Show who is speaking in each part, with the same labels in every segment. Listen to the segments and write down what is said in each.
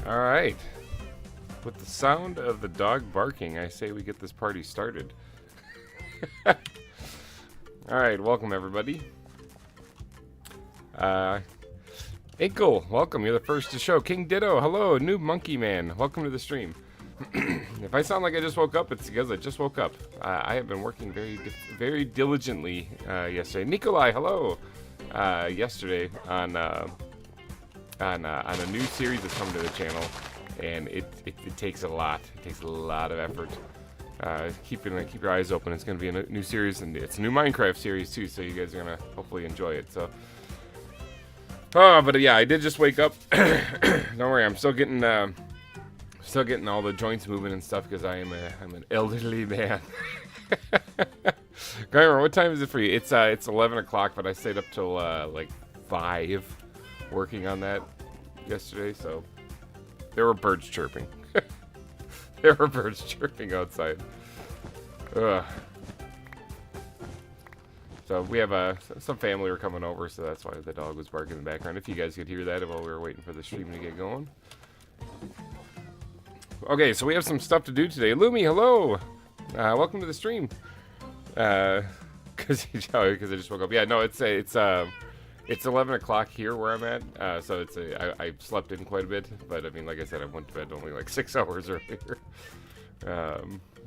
Speaker 1: All right. With the sound of the dog barking, I say we get this party started. All right, welcome everybody. Inkle, welcome. You're the first to show. King Ditto, hello. New Monkey Man, welcome to the stream. If I sound like I just woke up, it's because I just woke up. I have been working very diligently yesterday. Nikolai, hello. Yesterday on a new series that's coming to the channel, and it takes a lot. It takes a lot of effort. Keep your eyes open. It's going to be a new series, and it's a new Minecraft series too. So you guys are gonna hopefully enjoy it. So, but yeah, I did just wake up. Don't worry, I'm still getting all the joints moving and stuff because I'm an elderly man. GReimer, what time is it for you? It's 11 o'clock, but I stayed up till like 5 working on that yesterday, so there were birds chirping. There were birds chirping outside. Ugh. So we have some family were coming over, so that's why the dog was barking in the background. If you guys could hear that while we were waiting for the stream to get going. Okay, so we have some stuff to do today. Lumi, hello. Welcome to the stream. Because I just woke up. Yeah, no, it's 11 o'clock here where I'm at. So I slept in quite a bit, but I mean, like I said, I went to bed only like 6 hours earlier.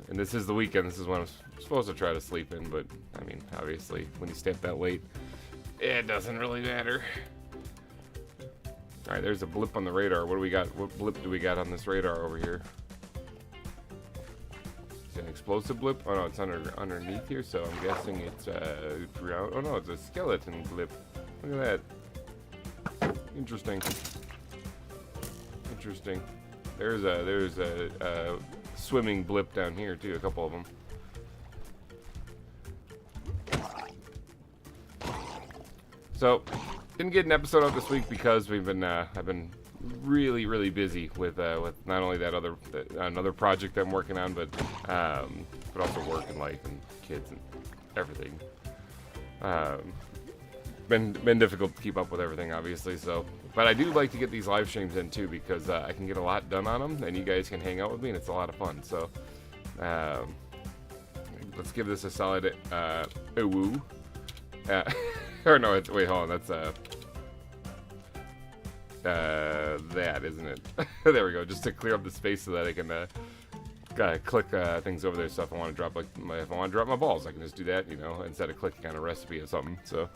Speaker 1: And this is the weekend. This is when I'm supposed to try to sleep in, but I mean, obviously, when you stay up that late, it doesn't really matter. All right, there's a blip on the radar. What do we got? What blip do we got on this radar over here? Is it an explosive blip? Oh no, it's underneath here, so I'm guessing it's ground. Oh no, it's a skeleton blip. Look at that. Interesting. Interesting. There's a swimming blip down here too. A couple of them. So, didn't get an episode out this week because we've been I've been really busy with not only that another project I'm working on, but also work and life and kids and everything. Been difficult to keep up with everything, obviously. So, but I do like to get these live streams in too because I can get a lot done on them, and you guys can hang out with me, and it's a lot of fun. So, let's give this a solid woo. Or no, wait, hold on. That's that, isn't it? There we go. Just to clear up the space so that I can click things over there. So if I want to drop my balls, I can just do that, you know, instead of clicking on a recipe or something. So,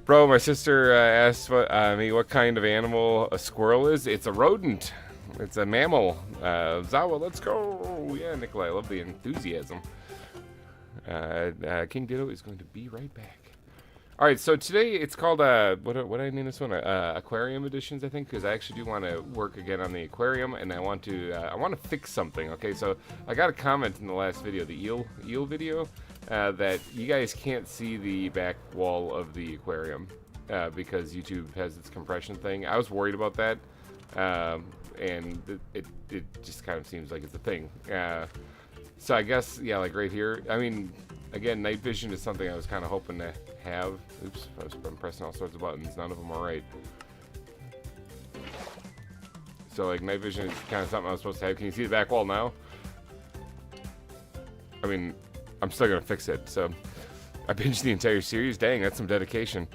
Speaker 1: bro, my sister asked me what kind of animal a squirrel is. It's a rodent. It's a mammal. ZAWA, let's go. Yeah, Nikolai, I love the enthusiasm. King Ditto is going to be right back. All right, so today it's called what did I name this one? Aquarium editions, I think, because I actually do want to work again on the aquarium, and I want to fix something. Okay, so I got a comment in the last video, the eel video, that you guys can't see the back wall of the aquarium because YouTube has its compression thing. I was worried about that, and it just kind of seems like it's a thing. So I guess, yeah, like right here. I mean, again, night vision is something I was kind of hoping to have. Oops, I'm pressing all sorts of buttons. None of them are right. So, like, night vision is kind of something I was supposed to have. Can you see the back wall now? I mean, I'm still going to fix it. So, I binged the entire series. Dang, that's some dedication.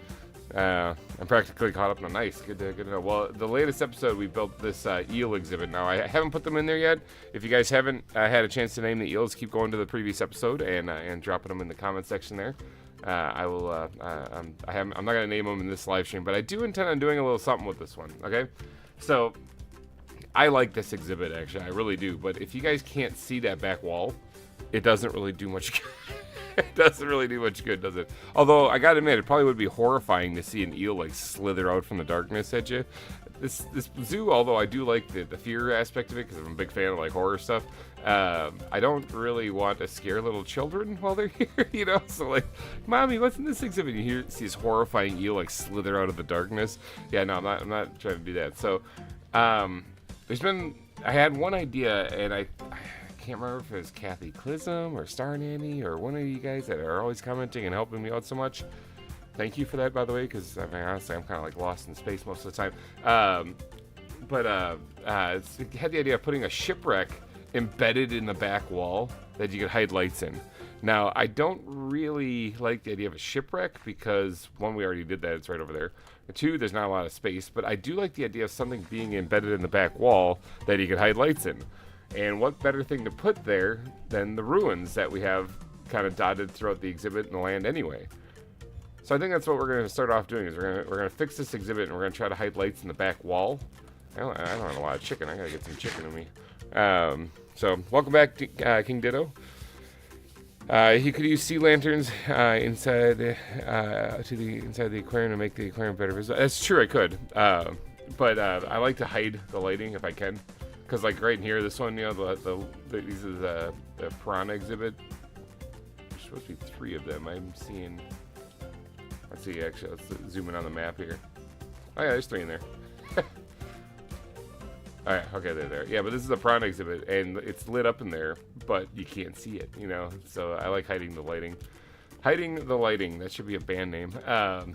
Speaker 1: I'm practically caught up. Nice. Good to know. Well, the latest episode, we built this eel exhibit. Now, I haven't put them in there yet. If you guys haven't had a chance to name the eels, keep going to the previous episode and dropping them in the comment section there. I will. I'm not gonna name them in this live stream, but I do intend on doing a little something with this one. Okay, so I like this exhibit actually. I really do. But if you guys can't see that back wall, it doesn't really do much good. It doesn't really do much good, does it? Although, I gotta admit, it probably would be horrifying to see an eel, like, slither out from the darkness at you. This zoo, although I do like the fear aspect of it, because I'm a big fan of, like, horror stuff, I don't really want to scare little children while they're here, you know? So, like, Mommy, what's in this exhibit? And you see this horrifying eel, like, slither out of the darkness. Yeah, no, I'm not trying to do that. So, I had one idea, and I can't remember if it was Kathy Clism or Star Nanny or one of you guys that are always commenting and helping me out so much. Thank you for that, by the way, because I mean, honestly, I'm kind of like lost in space most of the time. It had the idea of putting a shipwreck embedded in the back wall that you could hide lights in. Now, I don't really like the idea of a shipwreck because, one, we already did that. It's right over there. Two, there's not a lot of space. But I do like the idea of something being embedded in the back wall that you could hide lights in. And what better thing to put there than the ruins that we have kind of dotted throughout the exhibit and the land anyway. So I think that's what we're going to start off doing is we're going to fix this exhibit and we're going to try to hide lights in the back wall. I don't have a lot of chicken. I got to get some chicken in me. So welcome back to King Ditto. He could use sea lanterns inside the aquarium to make the aquarium better visible. That's true, I could. But I like to hide the lighting if I can, because like right in here, this one, you know, this is the piranha exhibit. There's supposed to be 3 of them. I'm seeing. Let's see. Actually, let's zoom in on the map here. Oh yeah, there's 3 in there. Alright, okay, they're there. Yeah, but this is a piranha exhibit, and it's lit up in there, but you can't see it, you know? So I like hiding the lighting. Hiding the lighting, that should be a band name. But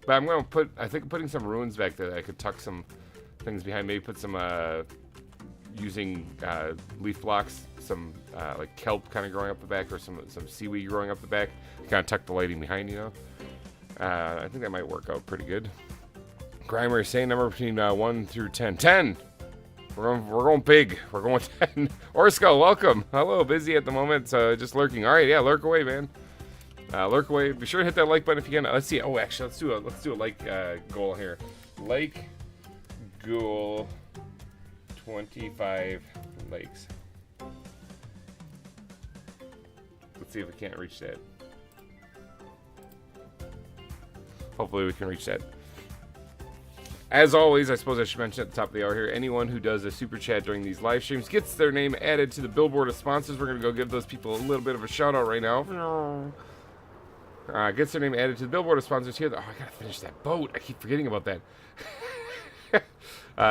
Speaker 1: I'm going to putting some ruins back there that I could tuck some things behind. Maybe put some, using leaf blocks, some like kelp kind of growing up the back, or some seaweed growing up the back. Kind of tuck the lighting behind, you know? I think that might work out pretty good. GReimer, say number between 1 through 10. 10! We're going big. We're going 10. Orsko, welcome. Hello, busy at the moment, just lurking. All right, yeah, lurk away, man. Lurk away. Be sure to hit that like button if you can. Let's see. Oh, actually, let's do a like goal here. Like goal 25 likes. Let's see if we can't reach that. Hopefully, we can reach that. As always, I suppose I should mention at the top of the hour here, anyone who does a super chat during these live streams gets their name added to the billboard of sponsors. We're going to go give those people a little bit of a shout out right now. Gets their name added to the billboard of sponsors here. Oh, I got to finish that boat. I keep forgetting about that.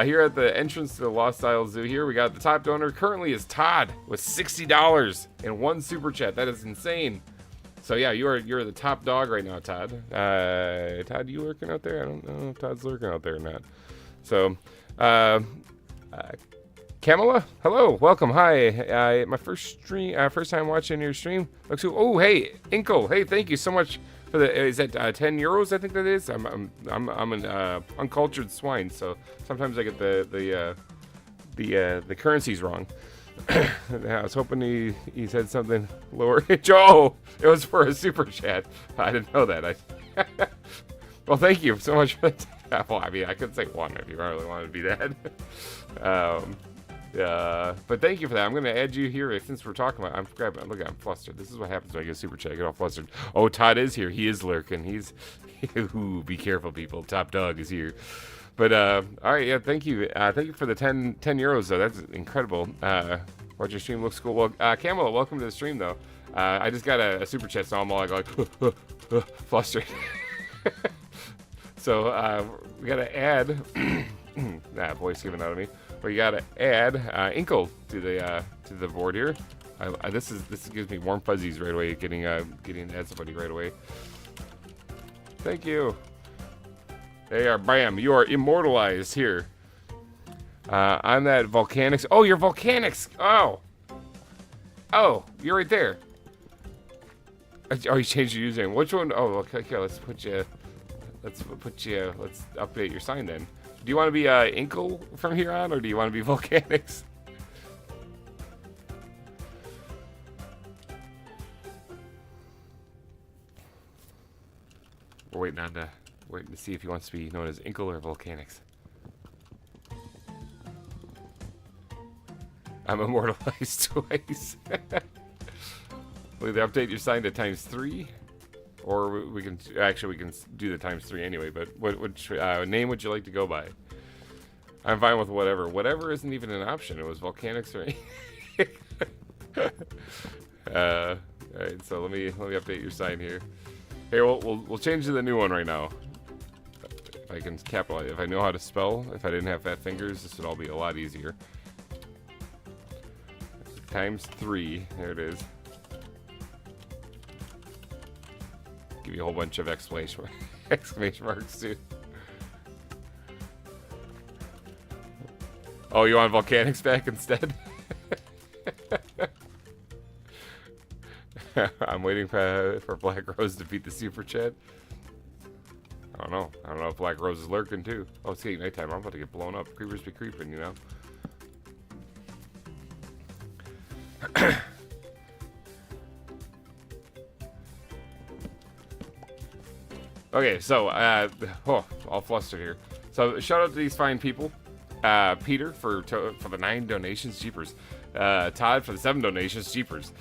Speaker 1: Here at the entrance to the Lost Isle Zoo here, we got the top donor currently is Todd with $60 and 1 super chat. That is insane. So yeah, you're the top dog right now, Todd. Todd, you lurking out there? I don't know if Todd's lurking out there or not. So, Kamala, hello, welcome, hi. My first time watching your stream. Oh, hey, Inkle, hey, thank you so much for the. Is that 10 euros? I think that is. I'm an uncultured swine, so sometimes I get the currencies wrong. I was hoping he said something lower. Joe, it was for a super chat. I didn't know that. Well, thank you so much for that. Well, I mean, I could say 1 if you really wanted to be that. But thank you for that. I'm going to add you here since we're talking about. Look, I'm flustered. This is what happens when I get a super chat. I get all flustered. Oh, Todd is here. He is lurking. Ooh, be careful, people. Top dog is here. But, all right, yeah, thank you. Thank you for the 10 euros, though. That's incredible. Watch your stream looks cool. Well, Kamala, welcome to the stream, though. I just got a super chat, so I'm all like flustered. So, we got to add... voice giving out of me. We got to add Inkle to the board here. This gives me warm fuzzies right away, getting to add somebody right away. Thank you. They are, bam, you are immortalized here. I'm that Volcanics. Oh, you're Volcanics. Oh, you're right there. Oh, you changed your username. Which one? Oh, okay, let's update your sign then. Do you want to be Inkle from here on, or do you want to be Volcanics? We're waiting to see if he wants to be known as Inkle or Volcanics. I'm immortalized twice. Will either update your sign to ×3, or we can do the ×3 anyway. But which name would you like to go by? I'm fine with whatever. Whatever isn't even an option. It was Volcanics or all right, so let me update your sign here. Here, we'll change to the new one right now. If I can capitalize, if I know how to spell, if I didn't have fat fingers, this would all be a lot easier. ×3, there it is. Give you a whole bunch of explanation. Exclamation marks too. Oh, you want volcanics back instead? I'm waiting for Black Rose to beat the super chat. I don't know. I don't know if Black Rose is lurking too. Oh, it's getting nighttime. I'm about to get blown up. Creepers be creeping, you know. Okay, so all flustered here. So shout out to these fine people. Peter for the 9 donations, jeepers. Todd for the 7 donations, jeepers.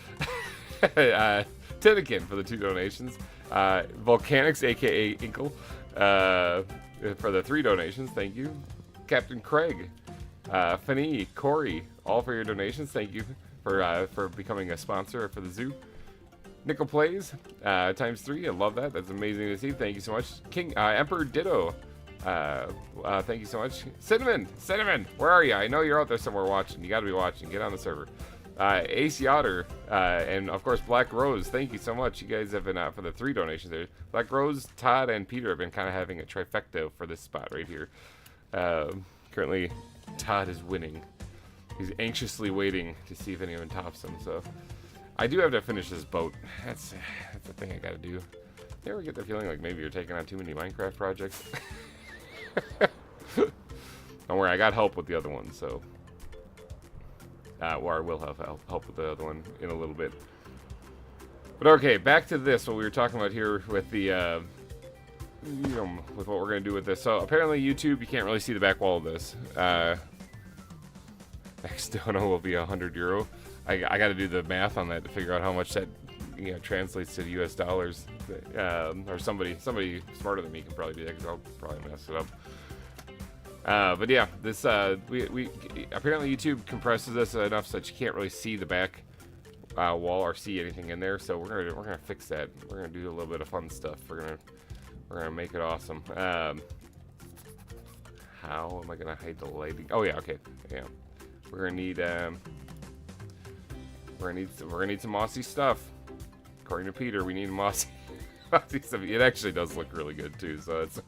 Speaker 1: Tinakin for the 2 donations. Volcanics, aka Inkle, for the 3 donations, thank you. Captain Craig, Fanny, Corey, all for your donations, thank you for becoming a sponsor for the zoo. Nickel Plays, ×3, I love that, that's amazing to see, thank you so much. King, Emperor Ditto, thank you so much. Cinnamon, where are you? I know you're out there somewhere watching, you gotta be watching, get on the server. Ace Yotter, and of course Black Rose, thank you so much. You guys have been for the 3 donations there. Black Rose, Todd, and Peter have been kind of having a trifecta for this spot right here. Currently, Todd is winning. He's anxiously waiting to see if anyone tops him. So, I do have to finish this boat. That's the thing I gotta do. You ever get the feeling like maybe you're taking on too many Minecraft projects? Don't worry, I got help with the other one, so. Or I will have help with the other one in a little bit. But okay, back to this, what we were talking about here with the, with what we're going to do with this. So apparently YouTube, you can't really see the back wall of this. External will be €100. I got to do the math on that to figure out how much that translates to US dollars. Or somebody smarter than me can probably do that because I'll probably mess it up. But yeah, this we apparently YouTube compresses this enough so that you can't really see the back wall or see anything in there. So we're gonna fix that. We're gonna do a little bit of fun stuff. We're gonna make it awesome. How am I gonna hide the lighting? Oh yeah, okay, yeah. We're gonna need some mossy stuff. According to Peter, we need mossy stuff. It actually does look really good too. So it's.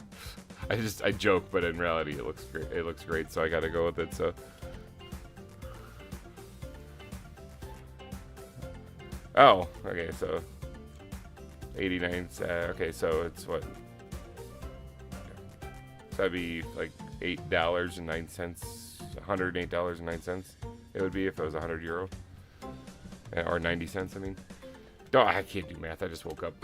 Speaker 1: I joke, but in reality, it looks great. It looks great, so I gotta go with it. So, oh, okay, so 89. Okay, so it's what? So that'd be like $8.09, $108.09. It would be if it was €100, or 90 cents. I mean, no, I can't do math. I just woke up.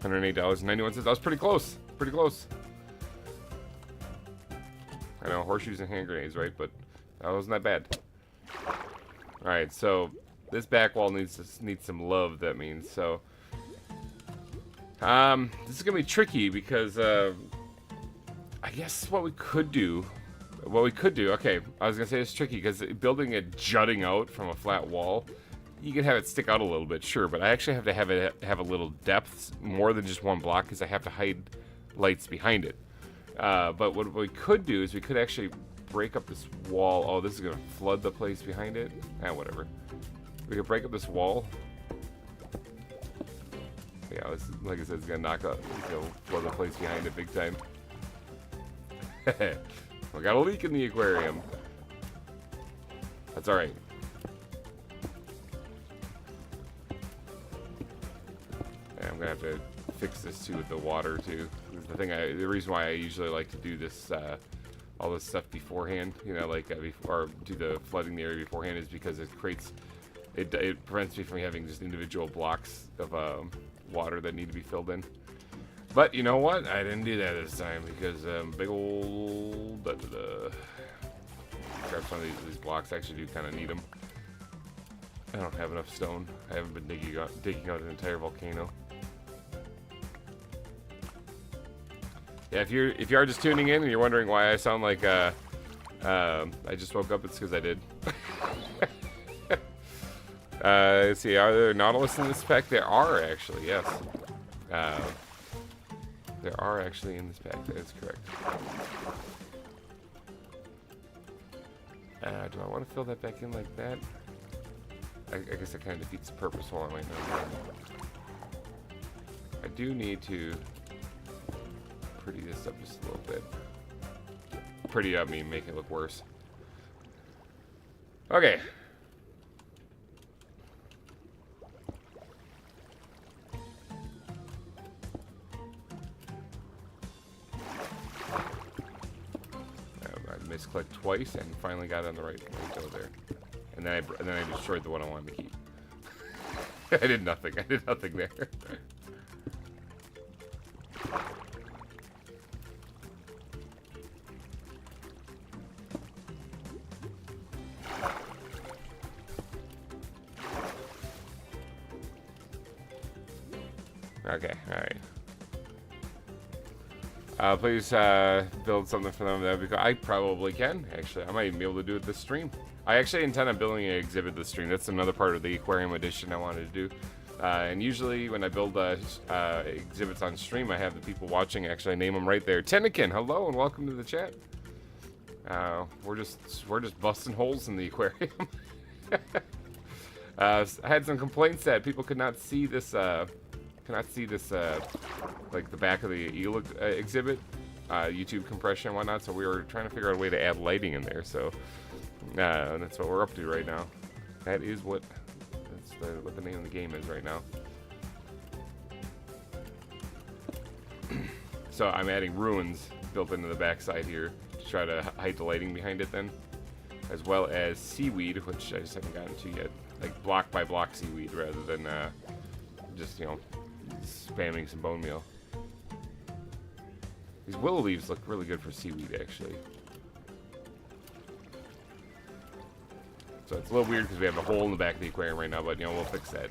Speaker 1: $108.91. That was pretty close. Pretty close. I know, horseshoes and hand grenades, right? But that wasn't that bad. Alright, so this back wall needs some love, that means. So this is gonna be tricky because I guess what we could do, okay, I was gonna say it's tricky because building it jutting out from a flat wall, you can have it stick out a little bit, sure, but I actually have to have it have a little depth, more than just one block, because I have to hide lights behind it. But what we could do is we could actually break up this wall. Oh, this is going to flood the place behind it. Whatever. We could break up this wall. Yeah, this, like I said, it's going to knock up, flood the place behind it big time. We got a leak in the aquarium. That's alright. I'm gonna have to fix this too with the water too. The reason why I usually like to do this, all this stuff beforehand, or do the flooding the area beforehand, is because it prevents me from having just individual blocks of water that need to be filled in. But you know what? I didn't do that this time because big old grab some of these blocks. I actually do kind of need them. I don't have enough stone. I haven't been digging out an entire volcano. Yeah, if you are just tuning in and you're wondering why I sound like I just woke up, it's because I did. Let's see, are there Nautilus in this pack? There are actually, yes. There are actually in this pack. That is correct. Do I want to fill that back in like that? I guess that kind of defeats the purpose while I'm waiting on that. I do need to pretty this up just a little bit. Pretty up, mean make it look worse. Okay. I misclicked twice and finally got it on the right go there. And then I destroyed the one I wanted to keep. I did nothing. I did nothing there. Okay, alright. Please build something for them. That because I probably can, actually. I might even be able to do it this stream. I actually intend on building an exhibit this stream. That's another part of the Aquarium edition I wanted to do. And usually when I build exhibits on stream, I have the people watching actually name them right there. Tennikin, hello and welcome to the chat. We're just busting holes in the aquarium. I had some complaints that people could not see this like the back of the eel exhibit, YouTube compression and whatnot, so we were trying to figure out a way to add lighting in there, so that's what we're up to right now. That is what the name of the game is right now. So I'm adding ruins built into the backside here to try to hide the lighting behind it then, as well as seaweed, which I just haven't gotten to yet, like block by block seaweed rather than just, you know, spamming some bone meal. These willow leaves look really good for seaweed, actually. So it's a little weird because we have a hole in the back of the aquarium right now, but, you know, we'll fix that.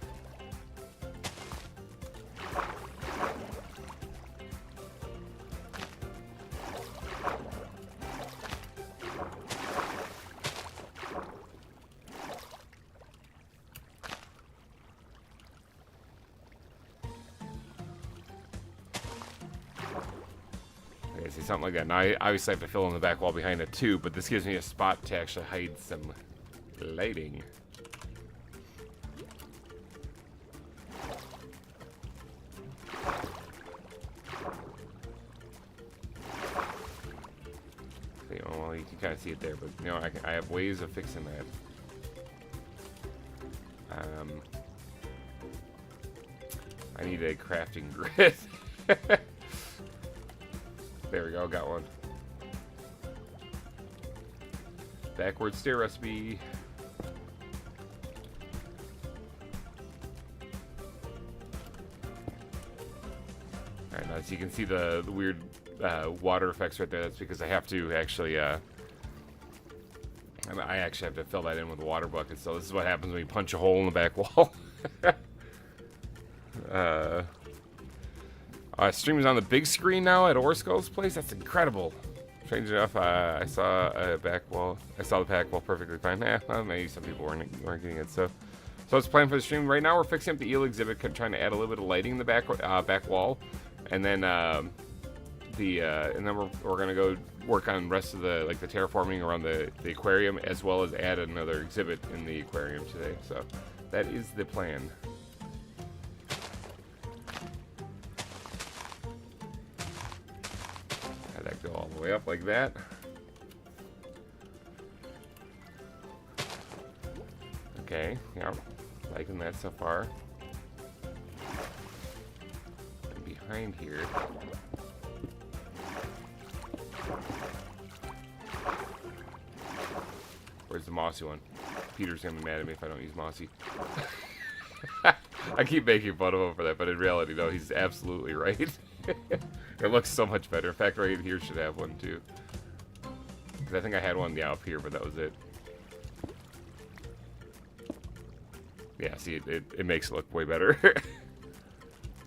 Speaker 1: See, something like that. Now, I obviously have to fill in the back wall behind it too, but this gives me a spot to actually hide some lighting. So, you know, well, you can kind of see it there, but you know, I have ways of fixing that. I need a crafting grid. There we go, got one. Backward stair recipe. Alright, now as you can see the weird water effects right there, that's because I have to actually, I actually have to fill that in with a water bucket, so this is what happens when you punch a hole in the back wall. Stream is on the big screen now at Orskull's place. That's incredible. Strange enough, I saw a back wall. I saw the back wall perfectly fine. Well, maybe some people weren't getting it. So it's planned for the stream. Right now, we're fixing up the eel exhibit, trying to add a little bit of lighting in the back wall, and then we're gonna go work on the rest of the terraforming around the aquarium, as well as add another exhibit in the aquarium today. So that is the plan. Go all the way up like that. Okay, yeah, liking that so far. And behind here, where's the mossy one? Peter's gonna be mad at me if I don't use mossy. I keep making fun of him for that, but in reality, no, he's absolutely right. It looks so much better. In fact, right here should have one too. Because I think I had one, yeah, up here, but that was it. Yeah, see, it makes it look way better.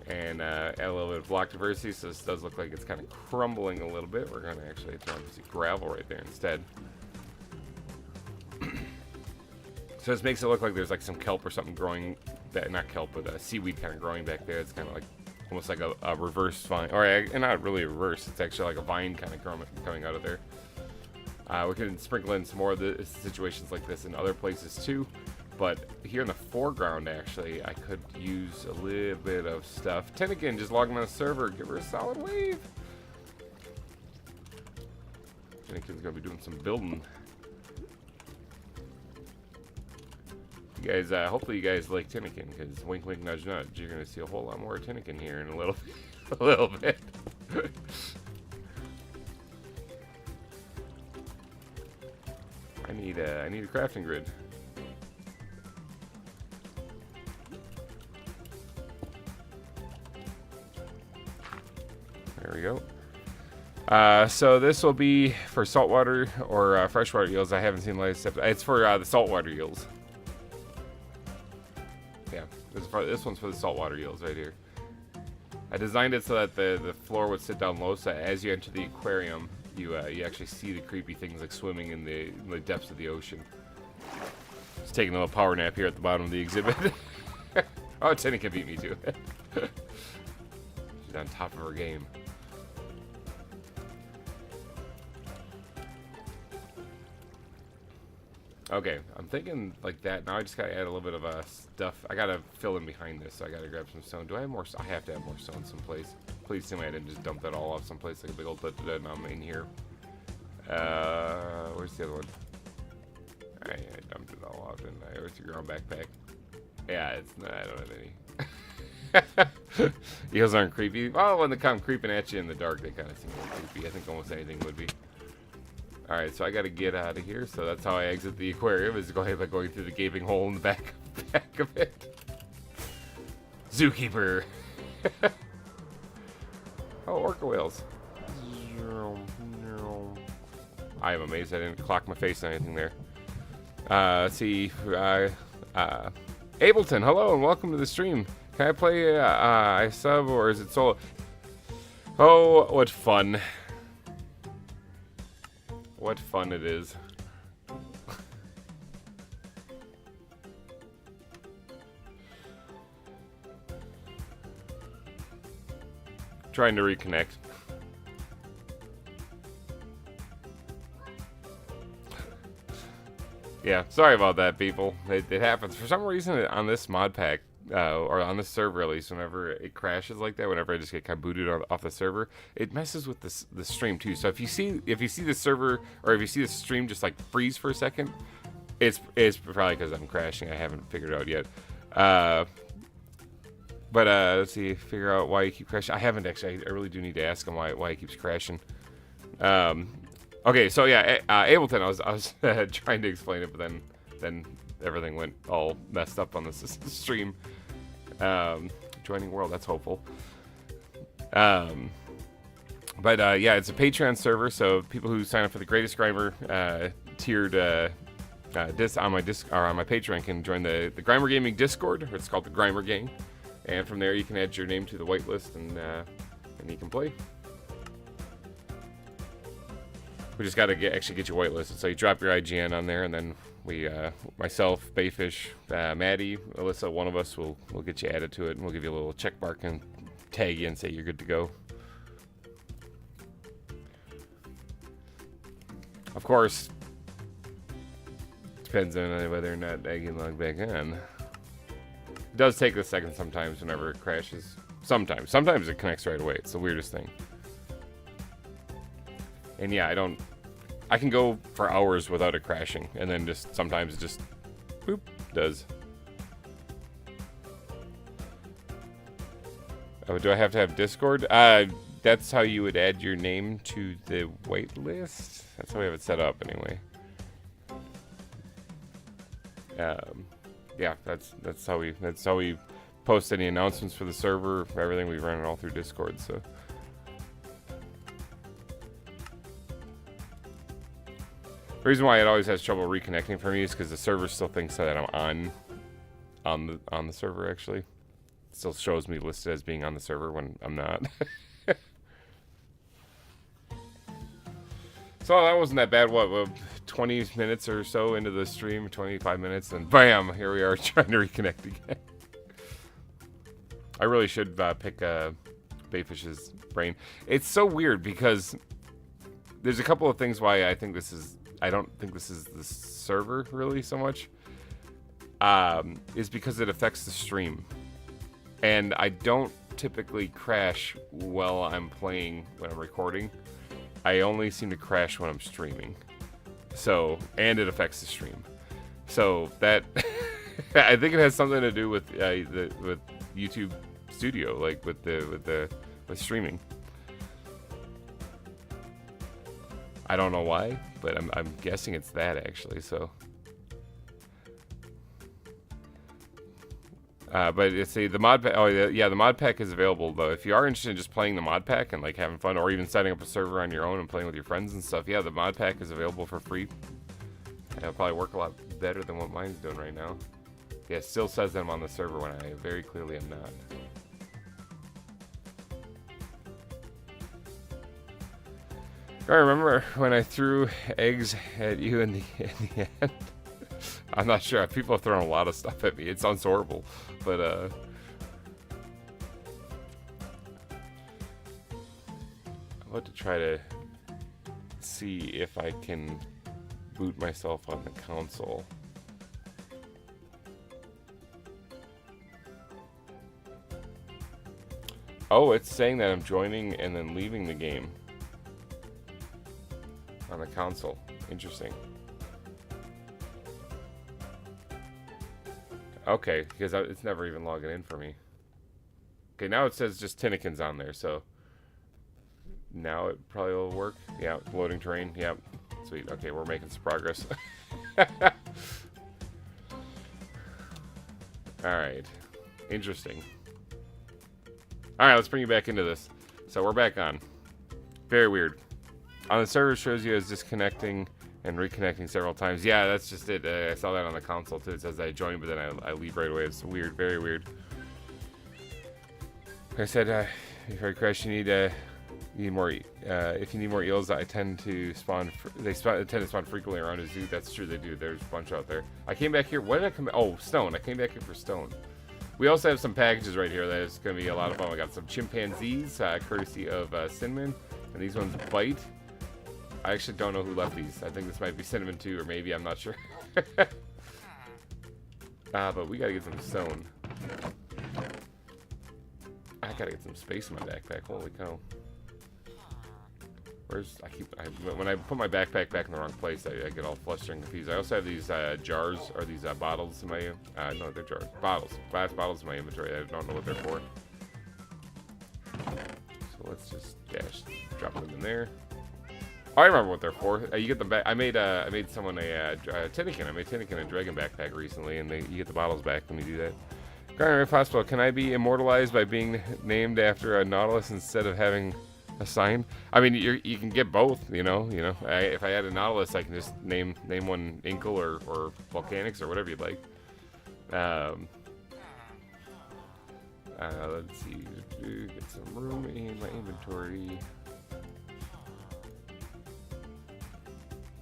Speaker 1: And add a little bit of block diversity, so this does look like it's kind of crumbling a little bit. We're going to actually throw some gravel right there instead. So this makes it look like there's like some kelp or something growing, not kelp, but seaweed kind of growing back there. It's kind of like almost like a reverse vine, or not really a reverse, it's actually like a vine kind of coming out of there. We can sprinkle in some more of the situations like this in other places too. But here in the foreground, actually, I could use a little bit of stuff. Tentakin, just log him on the server. Give her a solid wave. Tentakin's gonna be doing some building. You guys, hopefully you guys like Tentakin, because wink, wink, nudge, nudge. You're gonna see a whole lot more Tentakin here in a little, a little bit. I need a crafting grid. There we go. So this will be for saltwater or freshwater eels. I haven't seen the latest episode. It's for the saltwater eels. Yeah, this one's for the saltwater eels right here. I designed it so that the floor would sit down low, so as you enter the aquarium, you actually see the creepy things like swimming in the depths of the ocean. Just taking a little power nap here at the bottom of the exhibit. Oh, Tenny can beat me too. She's on top of her game. Okay, I'm thinking like that. Now I just gotta add a little bit of stuff. I gotta fill in behind this, so I gotta grab some stone. Do I have more? I have to have more stone someplace. Please tell me I didn't just dump that all off someplace like a big old in here. Where's the other one? I dumped it all off, didn't I? Where's your ground backpack? Yeah, it's not. I don't have any. Eels aren't creepy. Well, when they come creeping at you in the dark, they kind of seem a little creepy. I think almost anything would be. Alright, so I gotta get out of here, so that's how I exit the aquarium, is by going through the gaping hole in the back of it. Zookeeper! Oh, orca whales. I am amazed I didn't clock my face on anything there. Let's see, Ableton, hello and welcome to the stream. Can I play I sub or is it solo? Oh, what fun. What fun it is. Trying to reconnect. Yeah, sorry about that, people. It happens. For some reason, on this mod pack, or on this server at least, whenever it crashes like that, whenever I just get kind of booted off the server, it messes with the stream too. So if you see the server, or if you see the stream just like freeze for a second, it's probably because I'm crashing. I haven't figured it out yet. But let's see, figure out why you keep crashing. I haven't actually. I really do need to ask him why he keeps crashing. Okay, so yeah, Ableton. I was trying to explain it, but then everything went all messed up on this stream. Joining world, that's hopeful. But yeah, it's a Patreon server, so people who sign up for the Greatest GReimer tiered on my Patreon can join the GReimer Gaming Discord, or it's called the GReimer Gang, and from there you can add your name to the whitelist and you can play. We just got to actually get you whitelisted, so you drop your IGN on there, and then we, myself, Bayfish, Maddie, Alyssa, one of us will get you added to it, and we'll give you a little check mark and tag you and say you're good to go. Of course, depends on whether or not I can log back on. It does take a second sometimes whenever it crashes. Sometimes it connects right away. It's the weirdest thing. And yeah, I can go for hours without it crashing, and then just sometimes it just boop does. Oh, do I have to have Discord? That's how you would add your name to the waitlist. That's how we have it set up anyway. Yeah, that's how we post any announcements for the server, for everything. We run it all through Discord, so. The reason why it always has trouble reconnecting for me is because the server still thinks that I'm on the server. Actually, it still shows me listed as being on the server when I'm not. So that wasn't that bad. What, 20 minutes or so into the stream, 25 minutes, and bam, here we are trying to reconnect again. I really should pick Bayfish's brain. It's so weird because there's a couple of things why I don't think this is the server really so much. is because it affects the stream. And I don't typically crash while I'm playing when I'm recording. I only seem to crash when I'm streaming. So, and it affects the stream. So that I think it has something to do with with YouTube Studio, like with streaming. I don't know why, but I'm guessing it's that actually. So, but it's the mod pack. Oh yeah, the mod pack is available though. If you are interested in just playing the mod pack and like having fun, or even setting up a server on your own and playing with your friends and stuff, yeah, the mod pack is available for free. It'll probably work a lot better than what mine's doing right now. Yeah, it still says that I'm on the server when I very clearly am not. I remember when I threw eggs at you in the end. I'm not sure. People have thrown a lot of stuff at me. It sounds horrible, but I'm about to try to see if I can boot myself on the console. Oh, it's saying that I'm joining and then leaving the game on the console. Interesting. Okay, because it's never even logging in for me. Okay, now it says just Tinnikin's on there, so now it probably will work. Yeah, loading terrain. Yep. Sweet. Okay, we're making some progress. Alright. Interesting. Alright, let's bring you back into this. So we're back on. Very weird. On the server, it shows you as disconnecting and reconnecting several times. Yeah, that's just it. I saw that on the console too. It says I joined, but then I leave right away. It's weird. Very weird. Like I said, before you crash, you need more. If you need more eels, I tend to spawn. They tend to spawn frequently around a zoo. That's true. They do. There's a bunch out there. I came back here. What did I come? Oh, stone. I came back here for stone. We also have some packages right here that is going to be a lot of fun. We got some chimpanzees, courtesy of Cinnamon, and these ones bite. I actually don't know who left these. I think this might be Cinnamon too, or maybe, I'm not sure. But we gotta get some stone. I gotta get some space in my backpack. Holy cow! When I put my backpack back in the wrong place, I get all flustered and confused. I also have these jars, or these bottles in my no, they're jars, bottles, glass bottles in my inventory. I don't know what they're for. So let's just drop them in there. Oh, I remember what they're for. You get them back. I made someone a Tinnikin. I made Tinnikin a dragon backpack recently, and you get the bottles back when you do that. GReimer, if possible, can I be immortalized by being named after a Nautilus instead of having a sign? I mean, you can get both. You know. If I had a Nautilus, I can just name one Inkle or Volcanics or whatever you'd like. Let's see. Get some room in my inventory.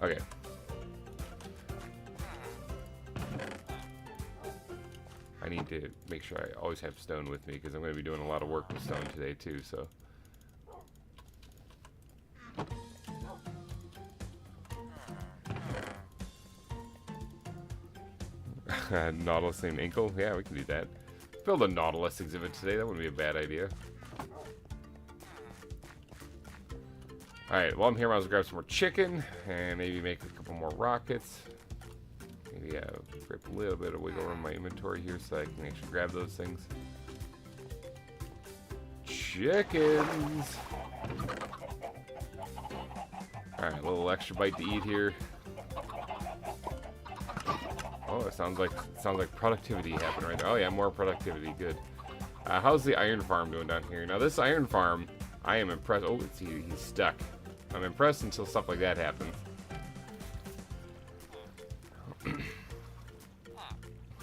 Speaker 1: Okay. I need to make sure I always have stone with me because I'm going to be doing a lot of work with stone today too, so. Nautilus named Inkle? Yeah, we can do that. Build a Nautilus exhibit today. That wouldn't be a bad idea. Alright, while I'm here, I might as well grab some more chicken and maybe make a couple more rockets. Maybe grab a little bit of wiggle room in my inventory here so I can actually grab those things. Chickens! Alright, a little extra bite to eat here. Oh, it sounds like productivity happened right there. Oh yeah, more productivity, good. How's the iron farm doing down here? Now this iron farm, I am impressed. Oh, let's see, he's stuck. I'm impressed until stuff like that happens. Can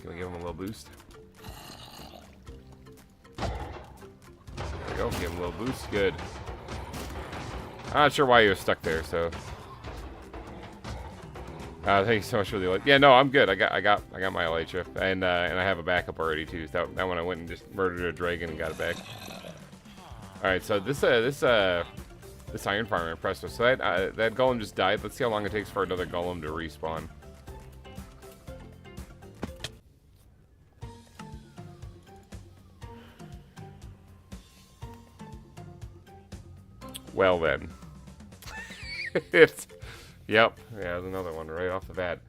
Speaker 1: we give him a little boost? There we go, give him a little boost, good. I'm not sure why he was stuck there, so. Thank you so much for the alert. Yeah, no, I'm good. I got my elytra, and I have a backup already too. So that one I went and just murdered a dragon and got it back. All right, so this iron farm I'm impressed with. So that golem just died. Let's see how long it takes for another golem to respawn. Well then. It's, yep, yeah, there's another one right off the bat.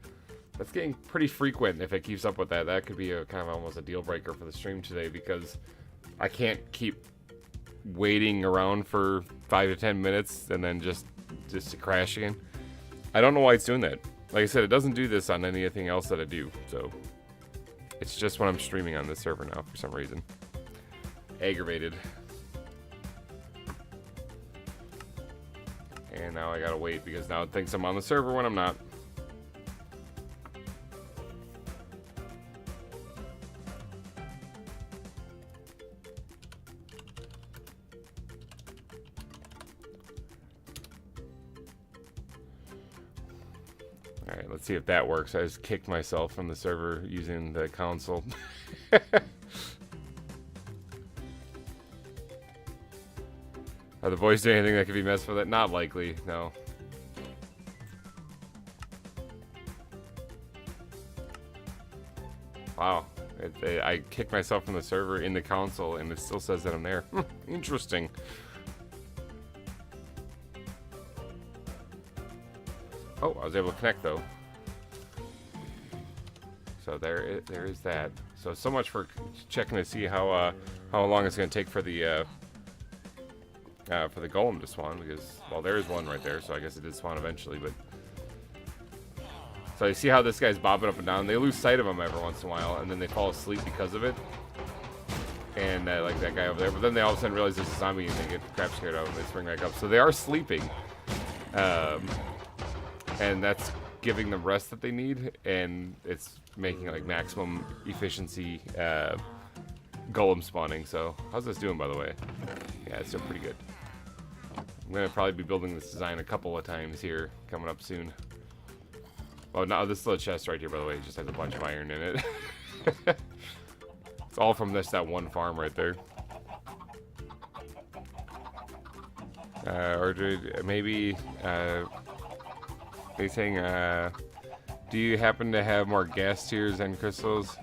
Speaker 1: That's getting pretty frequent. If it keeps up with that, that could be a kind of almost a deal breaker for the stream today, because I can't keep waiting around for 5 to 10 minutes and then just to crash again. I don't know why it's doing that. Like I said, it doesn't do this on anything else that I do, so it's just when I'm streaming on this server now for some reason. Aggravated. And now I gotta wait because now it thinks I'm on the server when I'm not. Alright, let's see if that works. I just kicked myself from the server using the console. Are the boys doing anything that could be messed with it? Not likely, no. Wow. I kicked myself from the server in the console and it still says that I'm there. Interesting. Oh, I was able to connect though. So there is that. So much for checking to see how long it's going to take for the golem to spawn, because, well, there is one right there, so I guess it did spawn eventually, but... So you see how this guy's bobbing up and down? They lose sight of him every once in a while, and then they fall asleep because of it. And, like that guy over there, but then they all of a sudden realize there's a zombie and they get crap scared out and they spring back up. So they are sleeping. And that's giving them rest that they need, and it's making, like, maximum efficiency, golem spawning. So, how's this doing, by the way? Yeah, it's doing pretty good. I'm going to probably be building this design a couple of times here, coming up soon. Oh, no, this little chest right here, by the way, just has a bunch of iron in it. It's all from that one farm right there. Or maybe, he's saying, do you happen to have more gas tiers than crystals?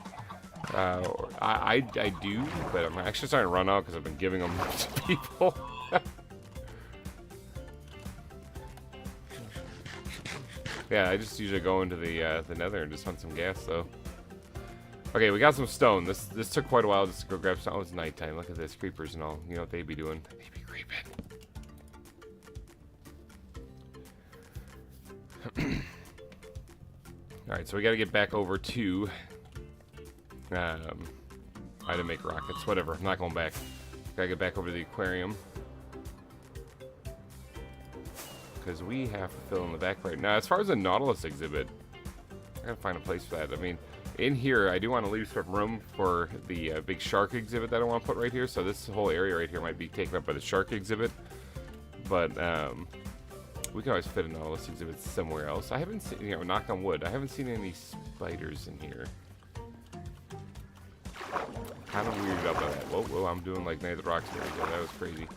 Speaker 1: I do, but I'm actually starting to run out because I've been giving them to people. Yeah, I just usually go into the nether and just hunt some gas, though. Okay, we got some stone. This took quite a while just to go grab stone. Oh, it's nighttime. Look at this, creepers and all. You know what they be doing? They be creeping. Alright, so we gotta get back over to... I had to make rockets. Whatever, I'm not going back. Gotta get back over to the aquarium. Because we have to fill in the back right now. As far as the Nautilus exhibit, I gotta find a place for that. I mean, in here, I do want to leave some room for the big shark exhibit that I want to put right here. So this whole area right here might be taken up by the shark exhibit. But, we can always fit a Nautilus exhibit somewhere else. I haven't seen, you know, knock on wood, I haven't seen any spiders in here. Kind of weirded out by that. Whoa, I'm doing like Night of the Roxbury. That was crazy.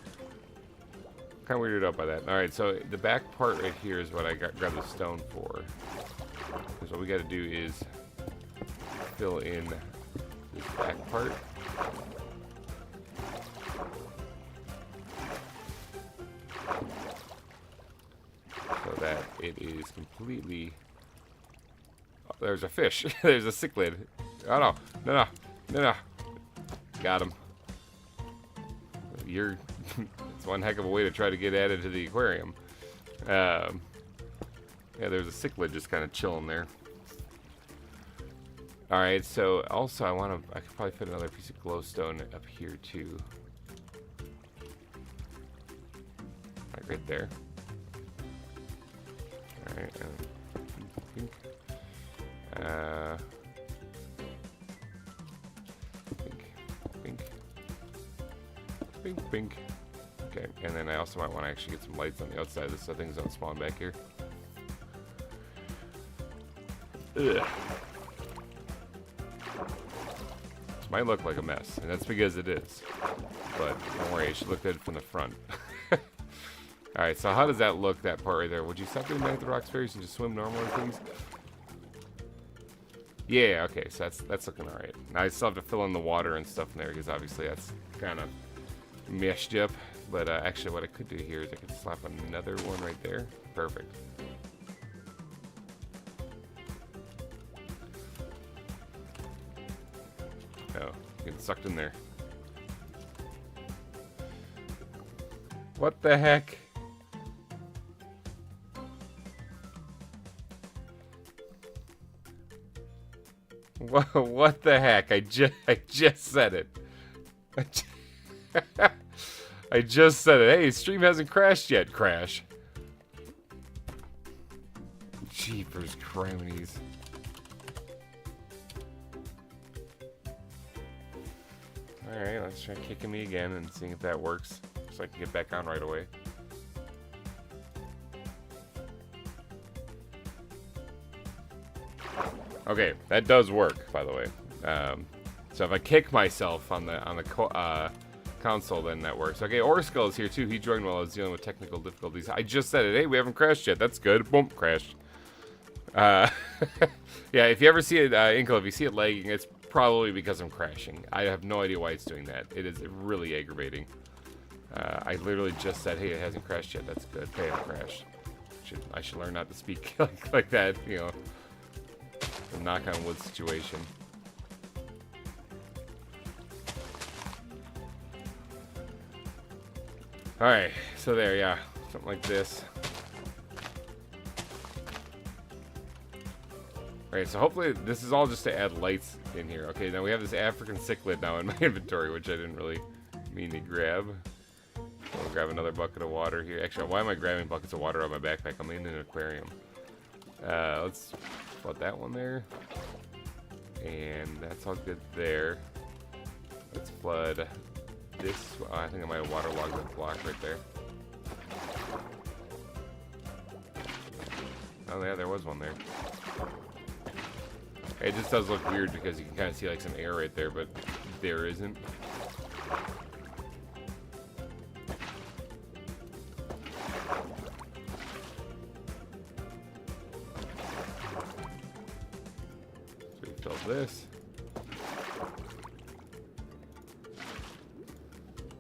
Speaker 1: Kind of weirded out by that. Alright, so the back part right here is what I grabbed the stone for. Because what we got to do is fill in this back part. So that it is completely... Oh, there's a fish. There's a cichlid. Oh, no. Got him. It's one heck of a way to try to get added to the aquarium. Yeah, there's a cichlid just kind of chilling there. Alright, so also I could probably fit another piece of glowstone up here too. Right there. Alright, pink. Pink. Okay, and then I also might want to actually get some lights on the outside of this so things don't spawn back here. Ugh. This might look like a mess, and that's because it is. But don't worry, it should look good from the front. Alright, so how does that look, that part right there? Would you stop doing Night of the Roxburies and just swim normally, please? Yeah, okay, so that's looking alright. Now I still have to fill in the water and stuff in there, because obviously that's kind of meshed up. But actually, what I could do here is I could slap another one right there. Perfect. Oh, getting sucked in there. What the heck? What the heck? I just said it. I just said it. Hey, stream hasn't crashed yet. Crash. Jeepers cronies. Alright, let's try kicking me again and seeing if that works. So I can get back on right away. Okay, that does work, by the way. So if I kick myself on the console, then that works. Okay, Orskill is here too. He joined while I was dealing with technical difficulties. I just said it. Hey, we haven't crashed yet. That's good. Boom, crashed. Yeah, if you ever see it, Inkle, if you see it lagging, it's probably because I'm crashing. I have no idea why it's doing that. It is really aggravating. I literally just said, hey, it hasn't crashed yet. That's good. Hey, it crashed. I should learn not to speak like that, you know. A knock on wood situation. Alright, so there, yeah. Something like this. Alright, so hopefully this is all just to add lights in here. Okay, now we have this African cichlid now in my inventory, which I didn't really mean to grab. I'll grab another bucket of water here. Actually, why am I grabbing buckets of water out of my backpack? I'm in an aquarium. Let's flood that one there. And that's all good there. Let's flood this. Oh, I think I might have waterlogged that block right there. Oh yeah, there was one there. It just does look weird because you can kind of see like some air right there, but there isn't. So we fill this.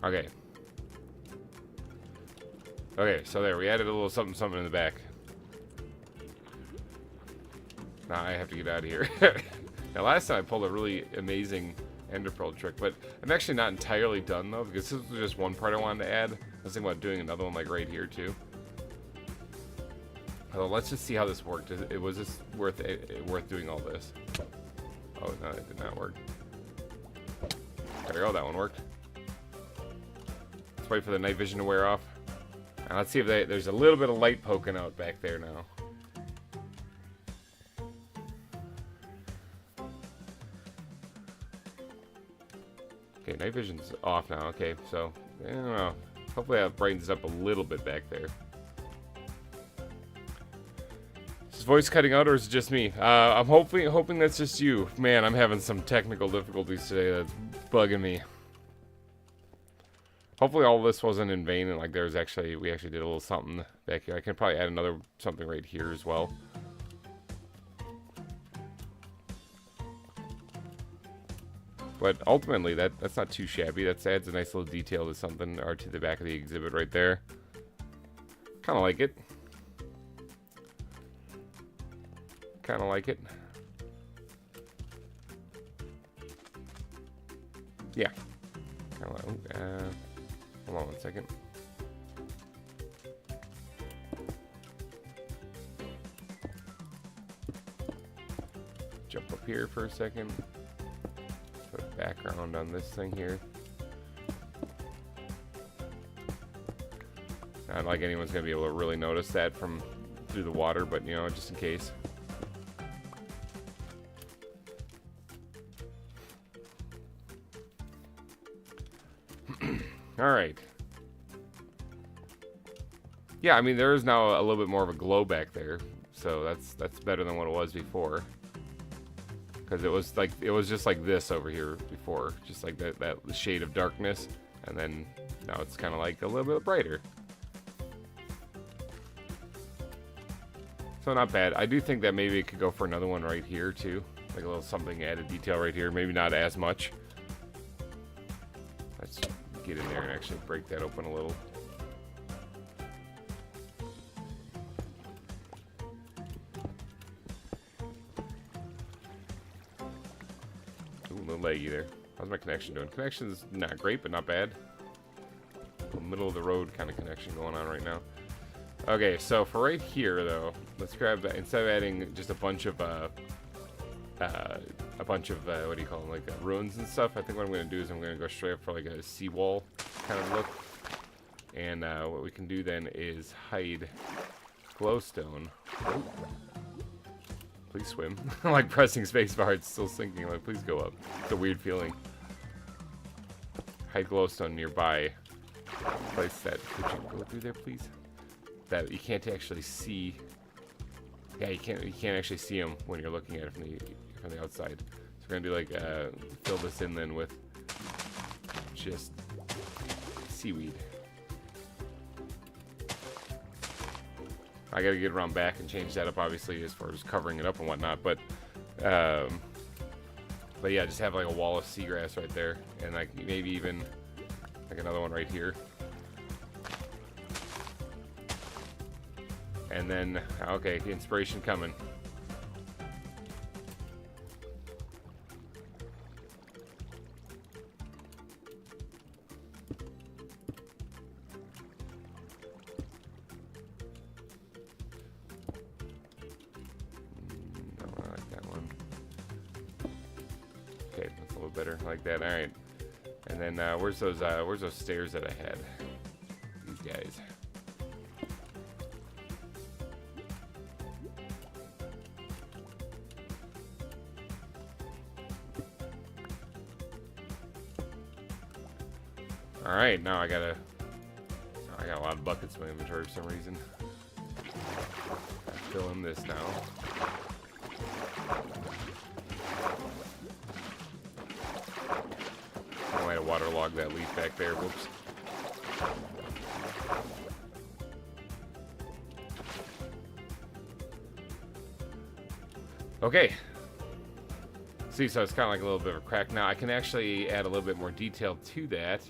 Speaker 1: Okay. Okay, so there, we added a little something something in the back. Now I have to get out of here. Now last time I pulled a really amazing ender pearl trick, but I'm actually not entirely done though, because this was just one part I wanted to add. I was thinking about doing another one like right here too. So let's just see how this worked. Was this worth doing all this? Oh no, it did not work. There we go, that one worked. Let's wait for the night vision to wear off. And let's see if there's a little bit of light poking out back there now. Okay, night vision's off now. Okay, so I don't know. Hopefully that brightens up a little bit back there. Is his voice cutting out, or is it just me? I'm hoping that's just you. Man, I'm having some technical difficulties today. That's bugging me. Hopefully all this wasn't in vain, and like we actually did a little something back here. I can probably add another something right here as well. But ultimately, that's not too shabby. That adds a nice little detail to something, or to the back of the exhibit right there. Kind of like it. Kind of like it. Yeah. Kind of like, hold on one second. Jump up here for a second. Put background on this thing here. Not like anyone's gonna be able to really notice that from through the water, but you know, just in case. All right. Yeah, I mean there is now a little bit more of a glow back there, so that's better than what it was before. Because it was just like this over here before, just like that shade of darkness, and then now it's kind of like a little bit brighter. So not bad. I do think that maybe it could go for another one right here too, like a little something added detail right here. Maybe not as much. Let's get in there and actually break that open a little. Ooh, a little leggy there. How's my connection doing? Connection's not great, but not bad. Middle of the road kind of connection going on right now. Okay, so for right here though, let's grab that. Instead of adding just a bunch of what do you call them, like ruins and stuff, I think what I'm going to do is I'm going to go straight up for like a seawall kind of look. And what we can do then is hide glowstone. Oh. Please swim. I'm like pressing spacebar, it's still sinking. Like, please go up. It's a weird feeling. Hide glowstone nearby. Place that. Could you go through there, please? That you can't actually see. Yeah, you can't actually see them when you're looking at it from the outside. So we're gonna do like fill this in then with just seaweed. I gotta get around back and change that up, obviously, as far as covering it up and whatnot. But yeah, just have like a wall of seagrass right there, and like maybe even like another one right here. And then, okay, inspiration coming. No, I like that one. Okay, that's a little better, like that. All right. And then where's those stairs that I had? These guys. All right, now I got a lot of buckets in my inventory for some reason. Fill in this now. I might have waterlogged that leaf back there. Whoops. Okay. See, so it's kind of like a little bit of a crack. Now I can actually add a little bit more detail to that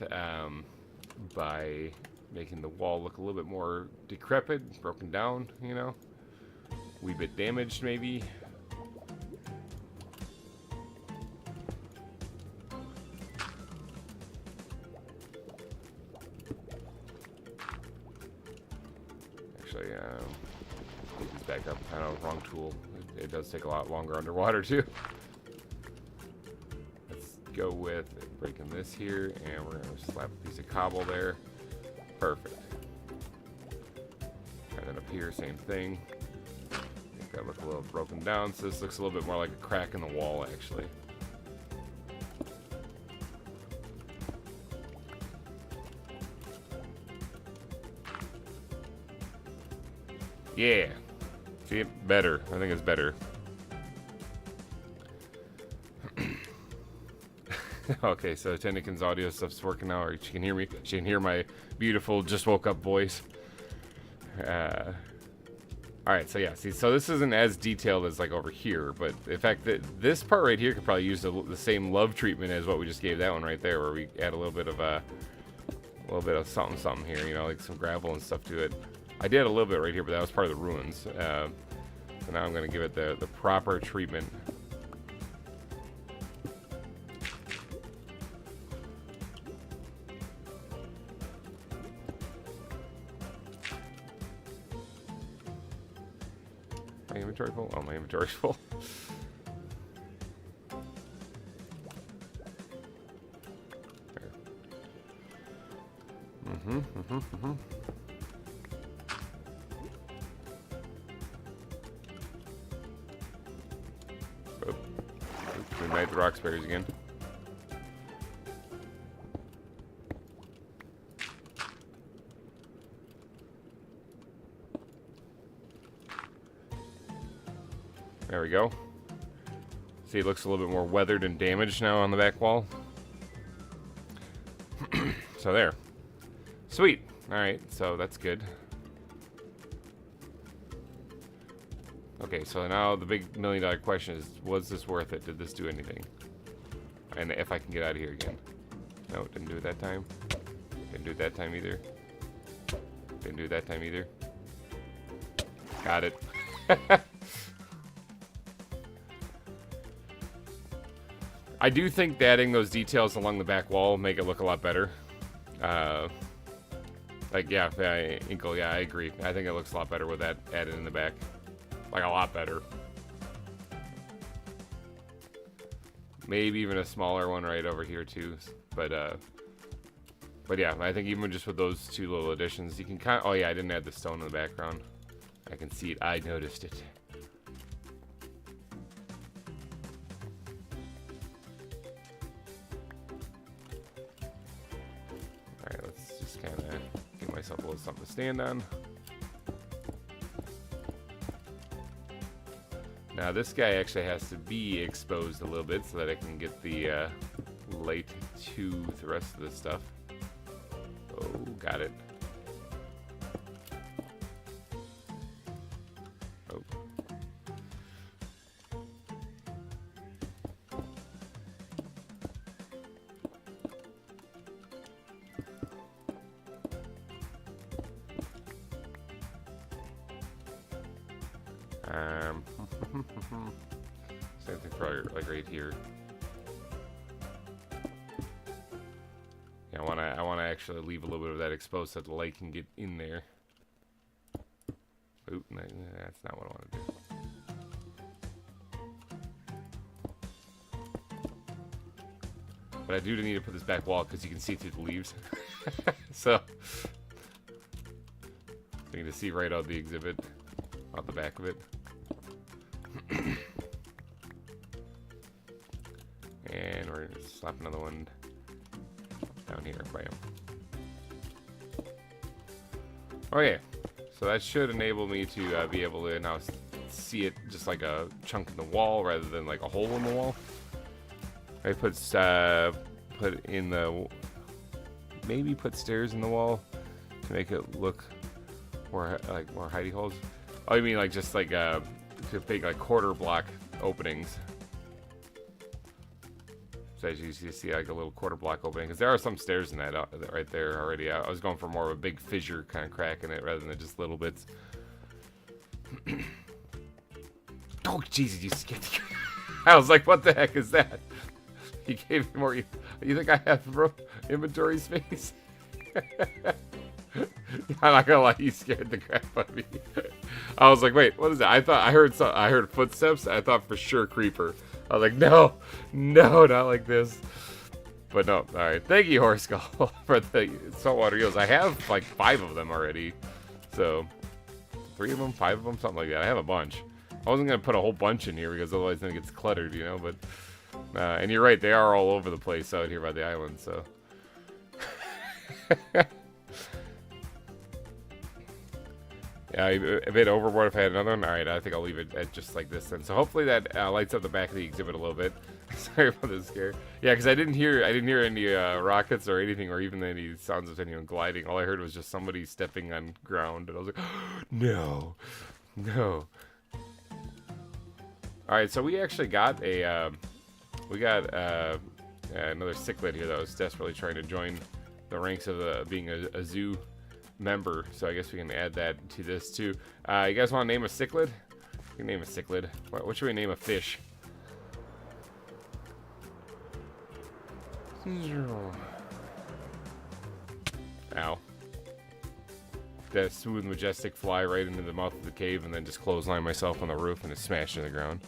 Speaker 1: by making the wall look a little bit more decrepit, broken down, you know, wee bit damaged maybe. Actually, put these back up. I know, wrong tool. It does take a lot longer underwater too. Go with breaking this here, and we're gonna slap a piece of cobble there. Perfect. And then up here, same thing. Make that look a little broken down, so this looks a little bit more like a crack in the wall, actually. Yeah. See, better. I think it's better. Okay, so Tennikin's audio stuff's working now, or she can hear me. She can hear my beautiful, just woke up voice. Alright, so yeah, see, so this isn't as detailed as like over here, but in fact, this part right here could probably use the same love treatment as what we just gave that one right there, where we add a little bit of something here, you know, like some gravel and stuff to it. I did a little bit right here, but that was part of the ruins. So now I'm going to give it the proper treatment. My inventory full? Oh, my inventory's full. Oh, ignite the roxberries again. There we go. See, it looks a little bit more weathered and damaged now on the back wall. So there. Sweet. Alright, so that's good. Okay, so now the big $1 million question is, was this worth it? Did this do anything? And if I can get out of here again. No, it didn't do it that time. Didn't do it that time either. Didn't do it that time either. Got it. I do think that adding those details along the back wall make it look a lot better. Like, yeah, Inkle, yeah, I agree. I think it looks a lot better with that added in the back. Like, a lot better. Maybe even a smaller one right over here, too. But yeah, I think even just with those two little additions, you can kind of... Oh, yeah, I didn't add the stone in the background. I can see it. I noticed it. Alright, let's just kind of give myself a little something to stand on. Now this guy actually has to be exposed a little bit so that I can get the light to the rest of this stuff. Oh, got it. Oh. Same thing for like right here. Yeah, I wanna actually leave a little bit of that exposed so that the light can get in there. Oop, that's not what I want to do. But I do need to put this back wall because you can see through the leaves. So you can just see right out the exhibit, out the back of it. And we're gonna slap another one down here. Bam. Okay, so that should enable me to be able to now see it just like a chunk in the wall rather than like a hole in the wall. I put in the maybe put stairs in the wall to make it look more like more hidey holes. Oh, you mean like just like to make like quarter block openings? So as you see like a little quarter block opening, because there are some stairs in that right there already. I was going for more of a big fissure kind of crack in it rather than just little bits. Oh Jesus, you scared the I was like, what the heck is that? He gave me more. You think I have inventory space? I'm not gonna lie, you scared the crap out of me. I was like, wait, what is that? I thought I heard footsteps. I thought for sure creeper. I was like, no, not like this. But no, all right. Thank you, Horse Skull, for the saltwater eels. I have like 5 of them already. So 3 of them, 5 of them, something like that. I have a bunch. I wasn't gonna put a whole bunch in here because otherwise then it gets cluttered, you know. But and you're right, they are all over the place out here by the island. So. Yeah, a bit overboard if I had another one. Alright, I think I'll leave it at just like this then. So hopefully that lights up the back of the exhibit a little bit. Sorry about the scare. Yeah, because I didn't hear any rockets or anything, or even any sounds of anyone gliding. All I heard was just somebody stepping on ground, and I was like, no. Alright, so we actually got another cichlid here that was desperately trying to join the ranks of being a zoo member, so I guess we can add that to this too. You guys want to name a cichlid? We can name a cichlid. What should we name a fish? Ow. That smooth, majestic fly right into the mouth of the cave and then just clothesline myself on the roof and just smash to the ground.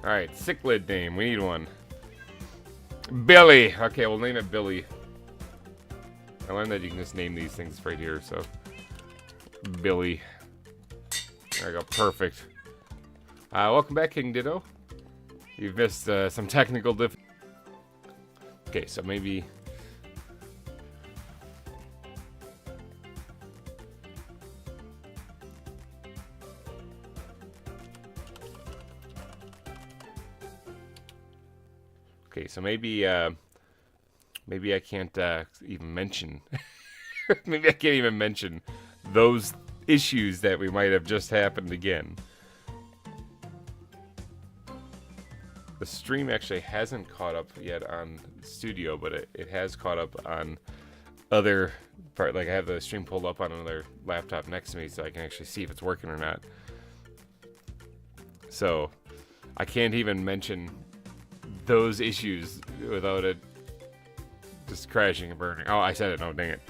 Speaker 1: Alright, cichlid name. We need one. Billy! Okay, we'll name it Billy. I learned that you can just name these things right here, so. Billy. There we go, perfect. Welcome back, King Ditto. You've missed some technical Okay, so maybe... Okay, so maybe I can't even mention. Maybe I can't even mention those issues that we might have just happened again. the stream actually hasn't caught up yet on Studio, but it has caught up on other part. Like I have the stream pulled up on another laptop next to me, so I can actually see if it's working or not. So I can't even mention those issues without it just crashing and burning. Oh, I said it. No, dang it.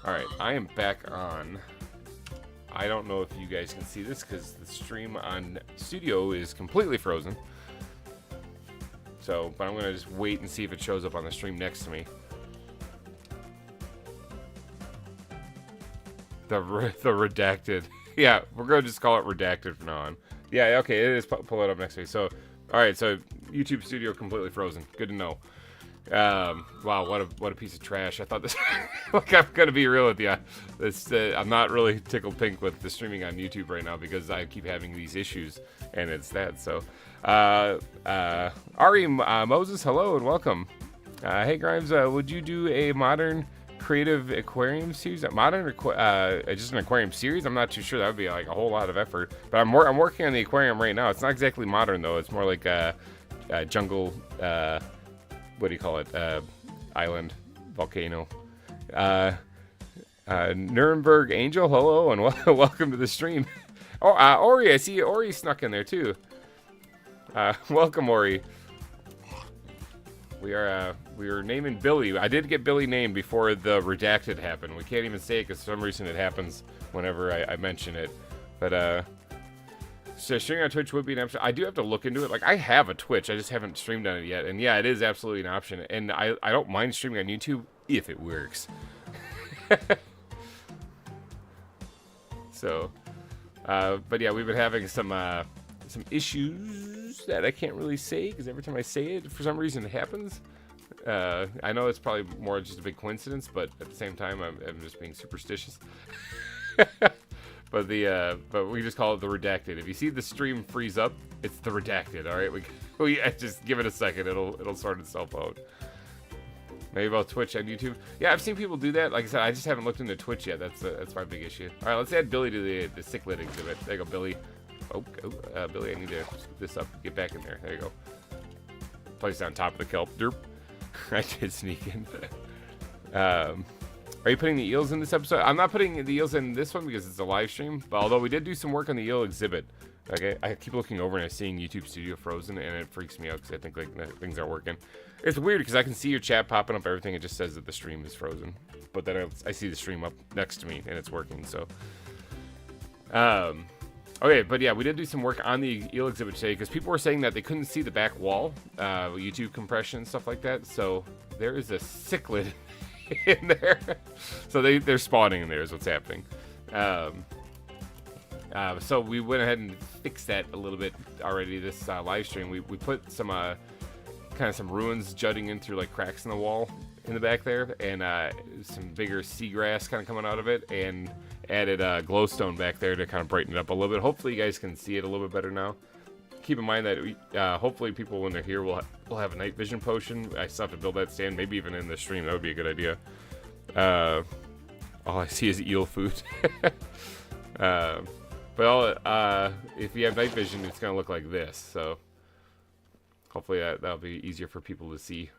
Speaker 1: All right, I am back on. I don't know if you guys can see this because the stream on Studio is completely frozen. So, but I'm gonna just wait and see if it shows up on the stream next to me. The redacted. Yeah, we're gonna just call it redacted from now on. Yeah, okay, it is. Pull it up next to me. So, all right, so YouTube Studio completely frozen. Good to know. Wow, what a piece of trash. I thought this. Like, I'm gonna be real with you. I'm not really tickled pink with the streaming on YouTube right now because I keep having these issues, and it's that. So, Ari Moses, hello and welcome. Hey Grimes, would you do a modern creative aquarium series? Modern, just an aquarium series? I'm not too sure. That would be like a whole lot of effort. But I'm working on the aquarium right now. It's not exactly modern though. It's more like a jungle. What do you call it? Island, volcano. Nuremberg Angel, hello and welcome to the stream. Oh, Ori, I see Ori snuck in there too. Welcome, Ori. We are naming Billy. I did get Billy named before the redacted happened. We can't even say it because for some reason it happens whenever I mention it. But so streaming on Twitch would be an option. I do have to look into it. Like I have a Twitch, I just haven't streamed on it yet. And yeah, it is absolutely an option. And I don't mind streaming on YouTube if it works. So, but yeah, we've been having some issues that I can't really say because every time I say it, for some reason it happens. I know it's probably more just a big coincidence, but at the same time, I'm just being superstitious. But but we just call it the redacted. If you see the stream freeze up, it's the redacted. All right, we just give it a second. It'll sort itself out. Maybe about Twitch and YouTube. Yeah, I've seen people do that. Like I said, I just haven't looked into Twitch yet. That's my big issue. All right, let's add Billy to the cichlid exhibit. There you go, Billy. Oh, Billy, I need to scoop this up. Get back in there. There you go. Place on top of the kelp. Derp. I did sneak in. Are you putting the eels in this episode? I'm not putting the eels in this one because it's a live stream. But although we did do some work on the eel exhibit. Okay, I keep looking over and I'm seeing YouTube Studio frozen, and it freaks me out because I think like things aren't working. It's weird because I can see your chat popping up, everything. It just says that the stream is frozen, but then I see the stream up next to me and it's working. So, okay, but yeah, we did do some work on the eel exhibit today because people were saying that they couldn't see the back wall, YouTube compression and stuff like that. So there is a cichlid in there. So they're spawning in there is what's happening. So we went ahead and fixed that a little bit already this live stream. We put some kind of some ruins jutting in through like cracks in the wall in the back there, and some bigger seagrass kind of coming out of it, and added glowstone back there to kind of brighten it up a little bit. Hopefully you guys can see it a little bit better now. Keep in mind that hopefully people when they're here will have a night vision potion. I still have to build that stand, maybe even in the stream. That would be a good idea. All I see is eel food. But if you have night vision, it's gonna look like this. So hopefully that'll be easier for people to see.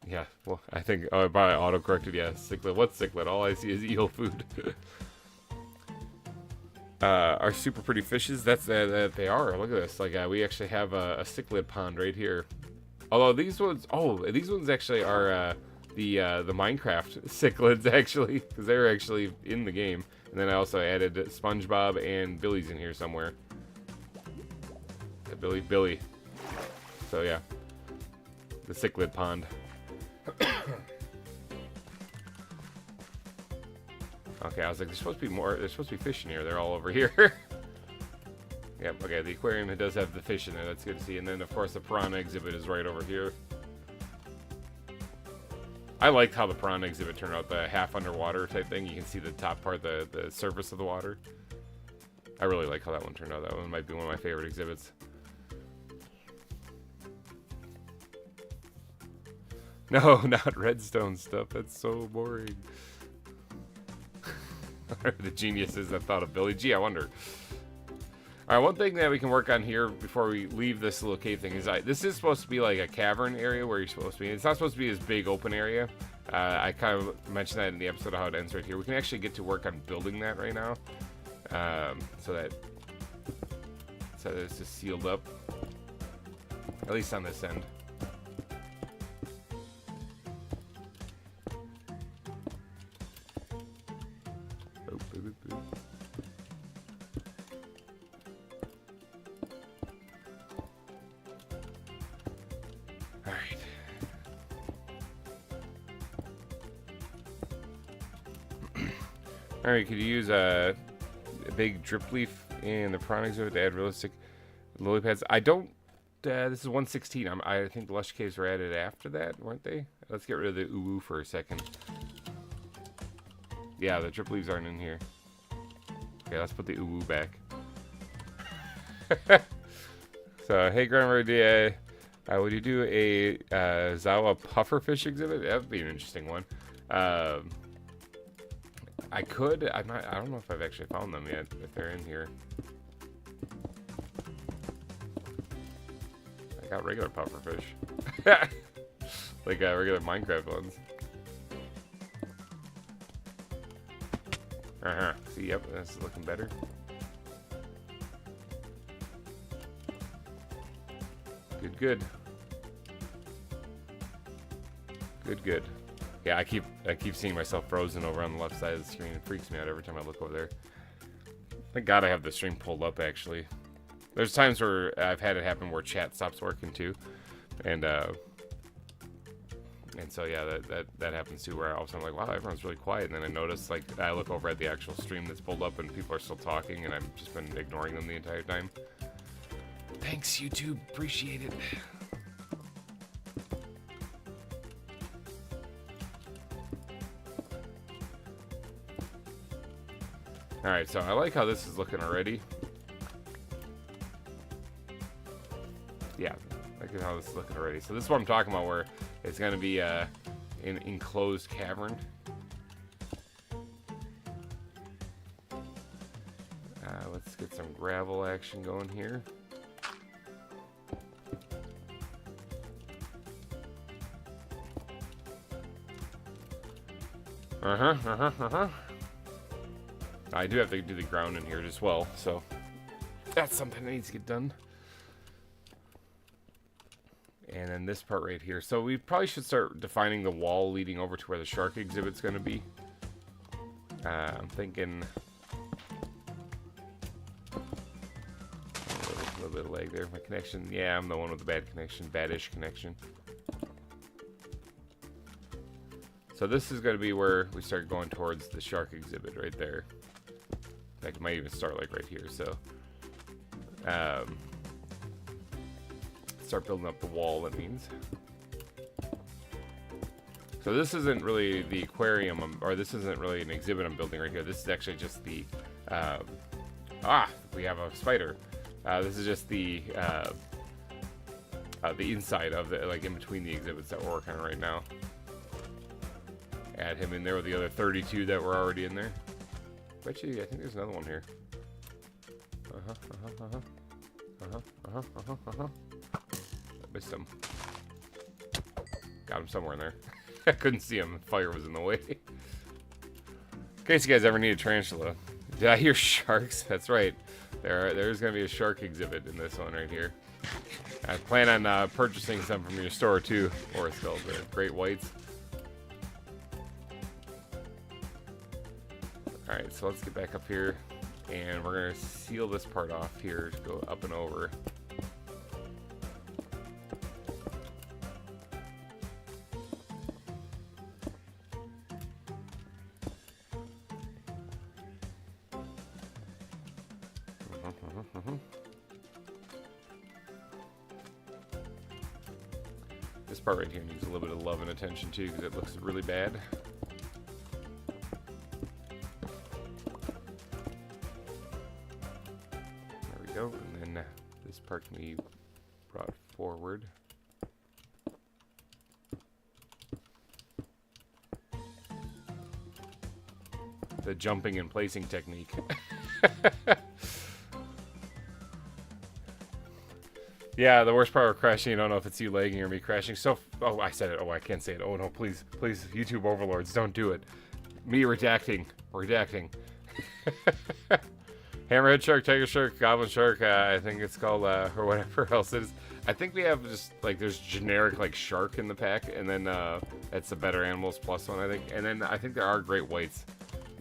Speaker 1: Yeah, well, I think I auto-corrected. Yeah, cichlid. What's cichlid? All I see is eel food. Our super pretty fishes. That's they are. Look at this. Like we actually have a cichlid pond right here. Although these ones actually are the Minecraft cichlids actually, because they're actually in the game. And then I also added SpongeBob and Billy's in here somewhere. Yeah, Billy. So yeah, the cichlid pond. Okay, I was like, there's supposed to be more. There's supposed to be fish in here. They're all over here. Yep. Okay, the aquarium it does have the fish in there. That's good to see. And then of course the piranha exhibit is right over here. I liked how the piranha exhibit turned out, the half underwater type thing. You can see the top part, the surface of the water. I really like how that one turned out. That one might be one of my favorite exhibits. No, not redstone stuff. That's so boring. The geniuses that thought of Billy. Gee, I wonder. All right, one thing that we can work on here before we leave this little cave thing is this is supposed to be like a cavern area where you're supposed to be. It's not supposed to be this big open area. I kind of mentioned that in the episode of how it ends right here. We can actually get to work on building that right now, so that it's just sealed up, at least on this end. Alright, could you use a big drip leaf in the prawn exhibit to add realistic lily pads? I don't, this is 116. I think the lush caves were added after that, weren't they? Let's get rid of the ooh for a second. Yeah, the drip leaves aren't in here. Okay, let's put the ooh back. So, hey GReimer, would you do a ZAWA pufferfish exhibit? That would be an interesting one. I could. I don't know if I've actually found them yet. If they're in here, I got regular pufferfish, like regular Minecraft ones. See, yep, this is looking better. Good. Good. Yeah, I keep seeing myself frozen over on the left side of the screen. It freaks me out every time I look over there. Thank God I have the stream pulled up, actually. There's times where I've had it happen where chat stops working too, and so yeah, that happens too. Where all of a sudden I'm like, wow, everyone's really quiet, and then I notice, like, I look over at the actual stream that's pulled up, and people are still talking, and I've just been ignoring them the entire time. Thanks, YouTube. Appreciate it. Alright, so I like how this is looking already. Yeah, I like how this is looking already. So this is what I'm talking about, where it's going to be an enclosed cavern. Let's get some gravel action going here. I do have to do the ground in here as well, so that's something that needs to get done. And then this part right here. So we probably should start defining the wall leading over to where the shark exhibit's going to be. I'm thinking a little bit of lag there. My connection, yeah, I'm the one with the bad connection, badish connection. So this is going to be where we start going towards the shark exhibit right there. In fact, it might even start like right here. So start building up the wall, that means. So this isn't really the aquarium, or this isn't really an exhibit I'm building right here. This is actually just the we have a spider. This is just the inside of the, like, in between the exhibits that we're working on right now. Add him in there with the other 32 that were already in there. Actually, I think there's another one here. I missed him. Got him somewhere in there. I couldn't see him. Fire was in the way. In case you guys ever need a tarantula. Did I hear sharks? That's right. There's going to be a shark exhibit in this one right here. I plan on purchasing some from your store too. Or it's called the great whites. Alright, so let's get back up here, and we're going to seal this part off here to go up and over. This part right here needs a little bit of love and attention too, because it looks really bad. And then this part can be brought forward. The jumping and placing technique. Yeah, the worst part of crashing, you don't know if it's you lagging or me crashing. So, oh, I said it. Oh, I can't say it. Oh, no, please, please, YouTube overlords, don't do it. Me redacting. Hammerhead shark, tiger shark, goblin shark, I think it's called, or whatever else it is. I think we have just, like, there's generic, like, shark in the pack, and then, that's the Better Animals Plus one, I think. And then I think there are great whites,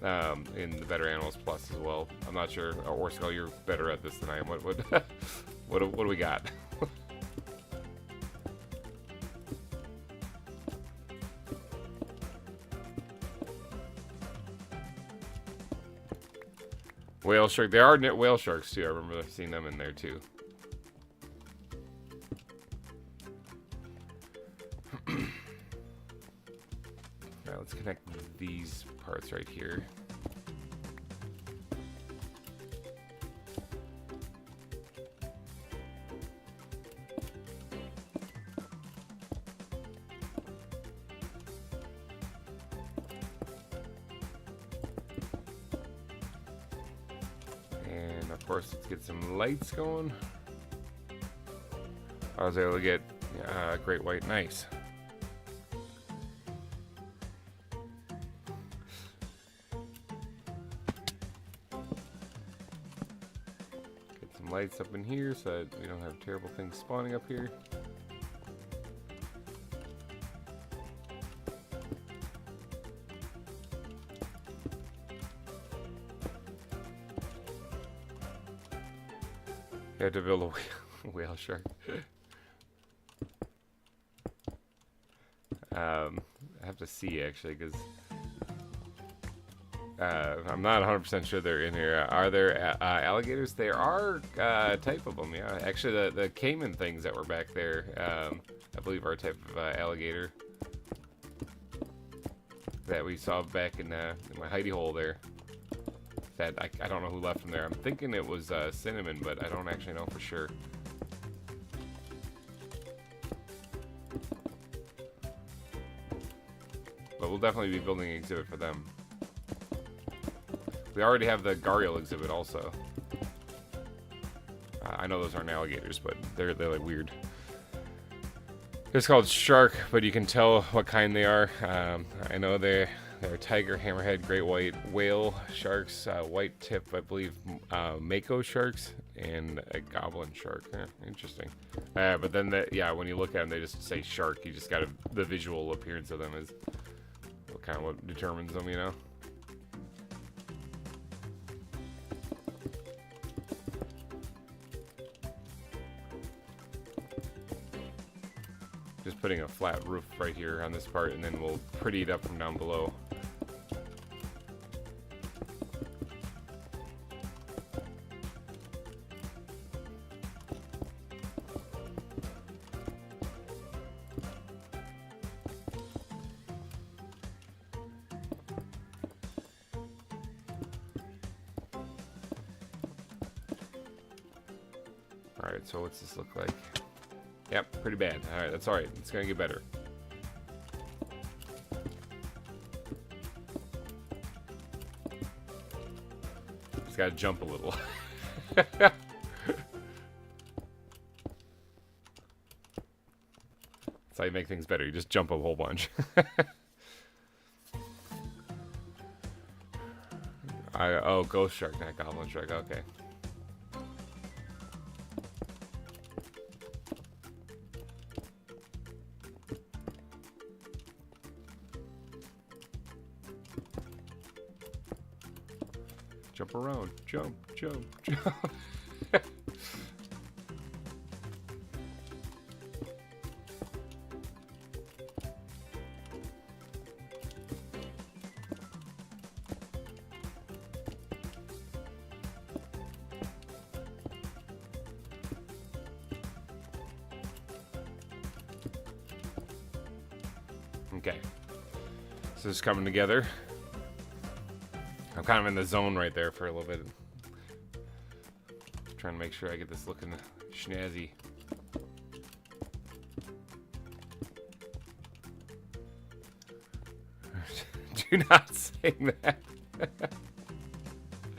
Speaker 1: in the Better Animals Plus as well. I'm not sure. Or Skull, you're better at this than I am. What do we got? Whale shark. There are whale sharks too. I remember seeing them in there too. Now let's connect these parts right here. And of course, let's get some lights going. I was able to get great white, nice. Get some lights up in here so that we don't have terrible things spawning up here. You have to build a whale shark. I have to see actually, because I'm not 100% sure they're in here. Are there alligators? There are a type of them, yeah. Actually, the caiman things that were back there, I believe are a type of alligator that we saw back in my hidey hole there. That I don't know who left them there. I'm thinking it was Cinnamon, but I don't actually know for sure. But we'll definitely be building an exhibit for them. We already have the Gharial exhibit also. I know those aren't alligators, but they're like weird. It's called shark, but you can tell what kind they are. I know they're tiger, hammerhead, great white, whale sharks, white tip, I believe, mako sharks, and a goblin shark. Interesting. But then, when you look at them, they just say shark. You just got the visual appearance of them is kind of what determines them, you know? Just putting a flat roof right here on this part, and then we'll pretty it up from down below. Alright, so what's this look like? Yep, pretty bad. Alright, that's alright. It's gonna get better. Just gotta jump a little. That's how you make things better. You just jump a whole bunch. Oh, ghost shark, not goblin shark. Okay. Jump around. Jump, jump, jump. Okay. So it's coming together. I'm kind of in the zone right there for a little bit. Trying to make sure I get this looking snazzy. Do not sing that.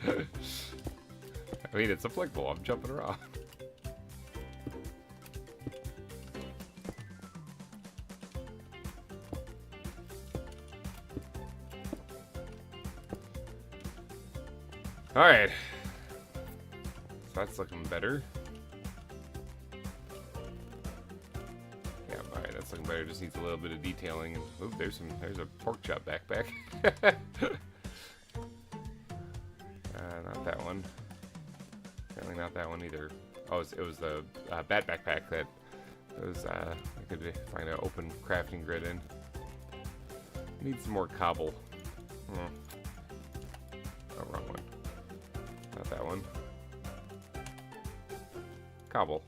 Speaker 1: I mean, it's applicable. I'm jumping around. Alright. So that's looking better. Yeah, alright, that's looking better. Just needs a little bit of detailing. And, oop, there's a pork chop backpack. Not that one. Apparently not that one either. Oh, it was the bat backpack that was, I could find an open crafting grid in. Need some more cobble. Oh, wrong one. Not that one. Cobble.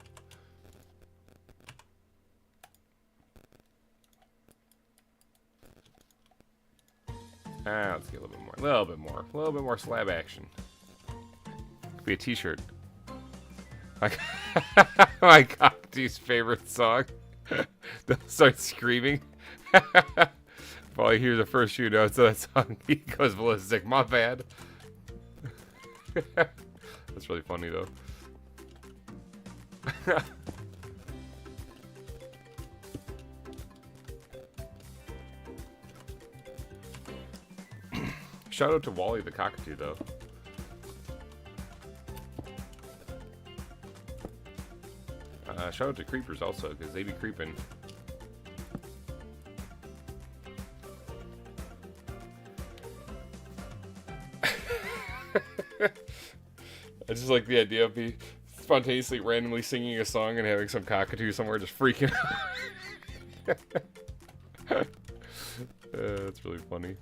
Speaker 1: Let's get a little bit more slab action. Could be a t-shirt. Like my cockatoo's favorite song. They'll start screaming. All I hear the first few notes of that song, he goes ballistic. My bad. That's really funny though. Shout out to Wally the cockatoo though. Shout out to creepers also, because they be creeping. I just like the idea of me spontaneously randomly singing a song and having some cockatoo somewhere just freaking out. That's really funny.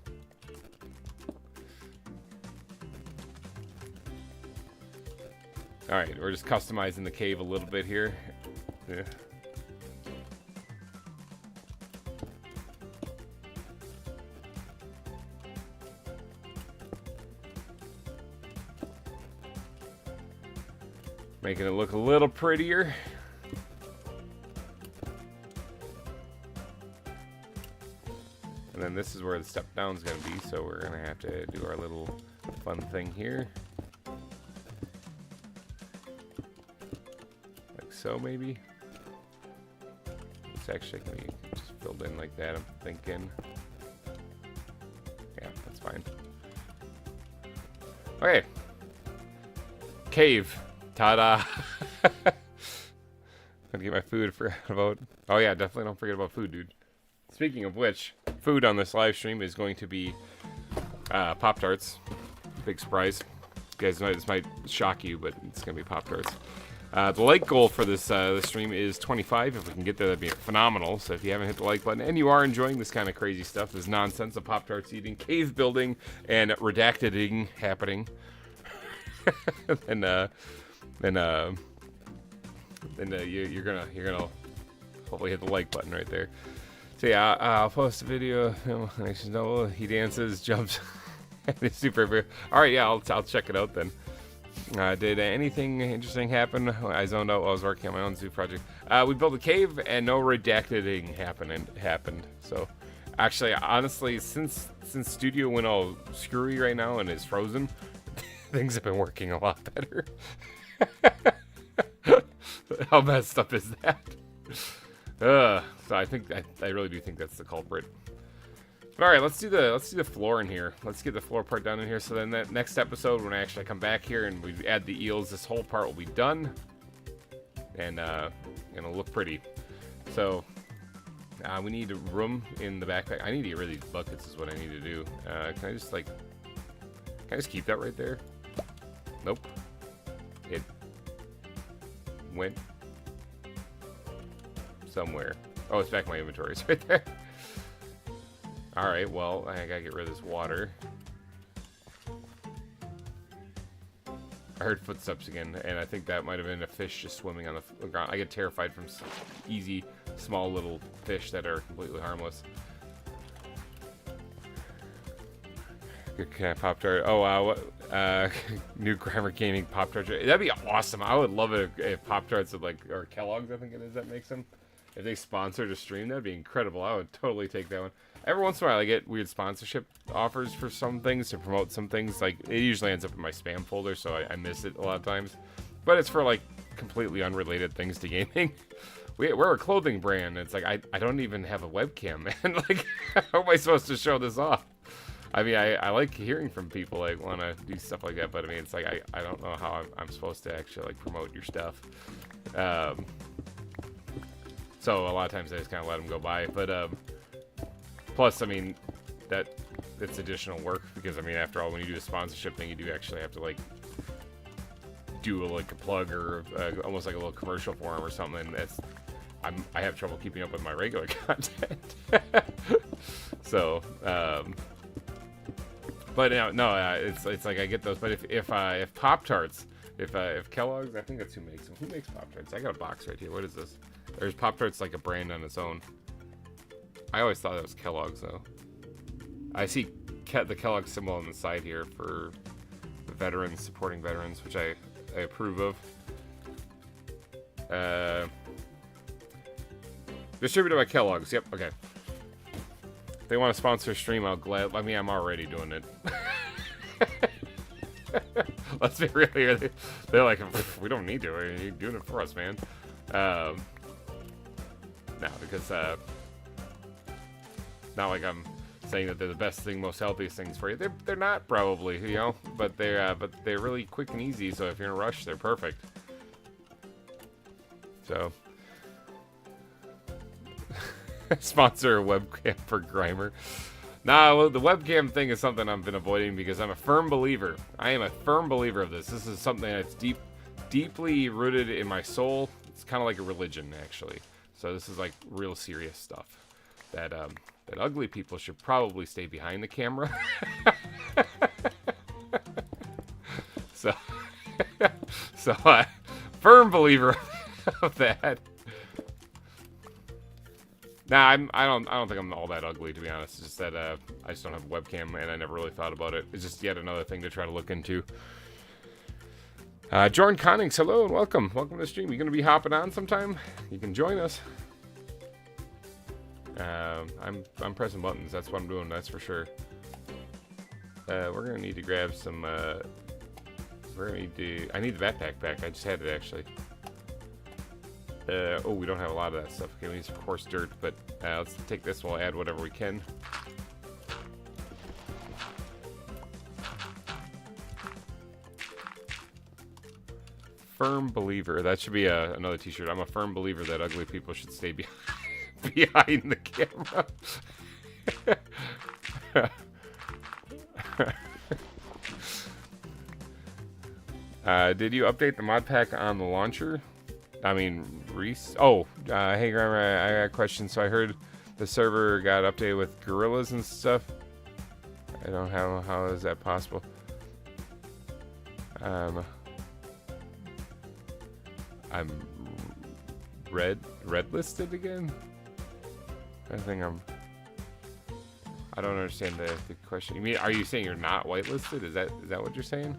Speaker 1: Alright, we're just customizing the cave a little bit here. Yeah. Making it look a little prettier. And then this is where the step down is going to be, so we're going to have to do our little fun thing here. Like so, maybe. It's actually going to be just filled in like that, I'm thinking. Yeah, that's fine. Okay. Cave. Ta-da! Gonna get my food. Forgot about. Oh yeah, definitely don't forget about food, dude. Speaking of which, food on this live stream is going to be Pop-Tarts. Big surprise. You guys know this might shock you, but it's gonna be Pop-Tarts. The like goal for this stream is 25. If we can get there, that'd be phenomenal. So if you haven't hit the like button and you are enjoying this kind of crazy stuff, this nonsense of Pop-Tarts eating, cave building, and redacted-ing happening, then you're gonna hopefully hit the like button right there. So yeah, I'll post a video. He dances, jumps, and it's super. All right, yeah, I'll check it out then. Did anything interesting happen? I zoned out while I was working on my own zoo project. We built a cave and no redacting happened. So actually, honestly, since Studio went all screwy right now and is frozen, things have been working a lot better. How messed up is that? So I think I really do think that's the culprit. All right, let's do the floor in here. Let's get the floor part done in here. So then that next episode, when I actually come back here and we add the eels, this whole part will be done, and it'll look pretty. So we need a room in the backpack. I need to get rid of these buckets. Is what I need to do. Can I just keep that right there? Nope. It went somewhere. Oh, it's back in my inventory. It's right there. Alright, well, I gotta get rid of this water. I heard footsteps again, and I think that might have been a fish just swimming on the ground. I get terrified from easy, small little fish that are completely harmless. Good kind of Pop-Tart. Oh, wow. New GReimer Gaming Pop-Tart. That'd be awesome. I would love it if Pop-Tarts would, like, or Kellogg's, I think it is, that makes them. If they sponsored a stream, that'd be incredible. I would totally take that one. Every once in a while, I get weird sponsorship offers for some things, to promote some things. Like, it usually ends up in my spam folder, so I miss it a lot of times. But it's for, like, completely unrelated things to gaming. We're a clothing brand. It's like, I don't even have a webcam, man. Like, how am I supposed to show this off? I mean, I like hearing from people like want to do stuff like that, but I mean, it's like I don't know how I'm supposed to actually like promote your stuff. So a lot of times I just kind of let them go by. But plus, I mean, it's additional work because I mean, after all, when you do a sponsorship thing, you do actually have to like do like a plug or almost like a little commercial for them or something. I have trouble keeping up with my regular content. So, but no, it's like I get those. But if Pop-Tarts, if Kellogg's, I think that's who makes them. Who makes Pop-Tarts? I got a box right here. What is this? There's Pop-Tarts like a brand on its own. I always thought it was Kellogg's though. I see the Kellogg symbol on the side here for the veterans, supporting veterans, which I approve of. Distributed by Kellogg's. Yep. Okay. If they want to sponsor a stream, I'll glad. I mean, I'm already doing it. Let's be real here. They're like, we don't need to. You're doing it for us, man. No, because not like I'm saying that they're the best thing, most healthiest things for you. They're not probably, you know, but they're really quick and easy. So if you're in a rush, they're perfect. So. Sponsor a webcam for GReimer. Nah, well, the webcam thing is something I've been avoiding because I'm a firm believer. I am a firm believer of this. This is something that's deeply rooted in my soul. It's kind of like a religion, actually. So this is like real serious stuff. That ugly people should probably stay behind the camera. so firm believer of that. Nah, I don't think I'm all that ugly, to be honest. It's just that I just don't have a webcam, and I never really thought about it. It's just yet another thing to try to look into. Jordan Connings, hello and welcome. Welcome to the stream. You gonna be hopping on sometime? You can join us. I'm pressing buttons. That's what I'm doing. That's for sure. We're gonna need to grab some. I need the backpack back. I just had it actually. Oh, we don't have a lot of that stuff. Okay, we need some coarse dirt, but let's take this. We'll add whatever we can. Firm believer. That should be another t-shirt. I'm a firm believer that ugly people should stay behind the camera. Did you update the mod pack on the launcher? I mean, Reese. Oh, hey, GReimer, I got a question. So I heard the server got updated with gorillas and stuff. I don't know how is that possible. I'm red listed again. I don't understand the question. You mean, are you saying you're not whitelisted? Is that what you're saying?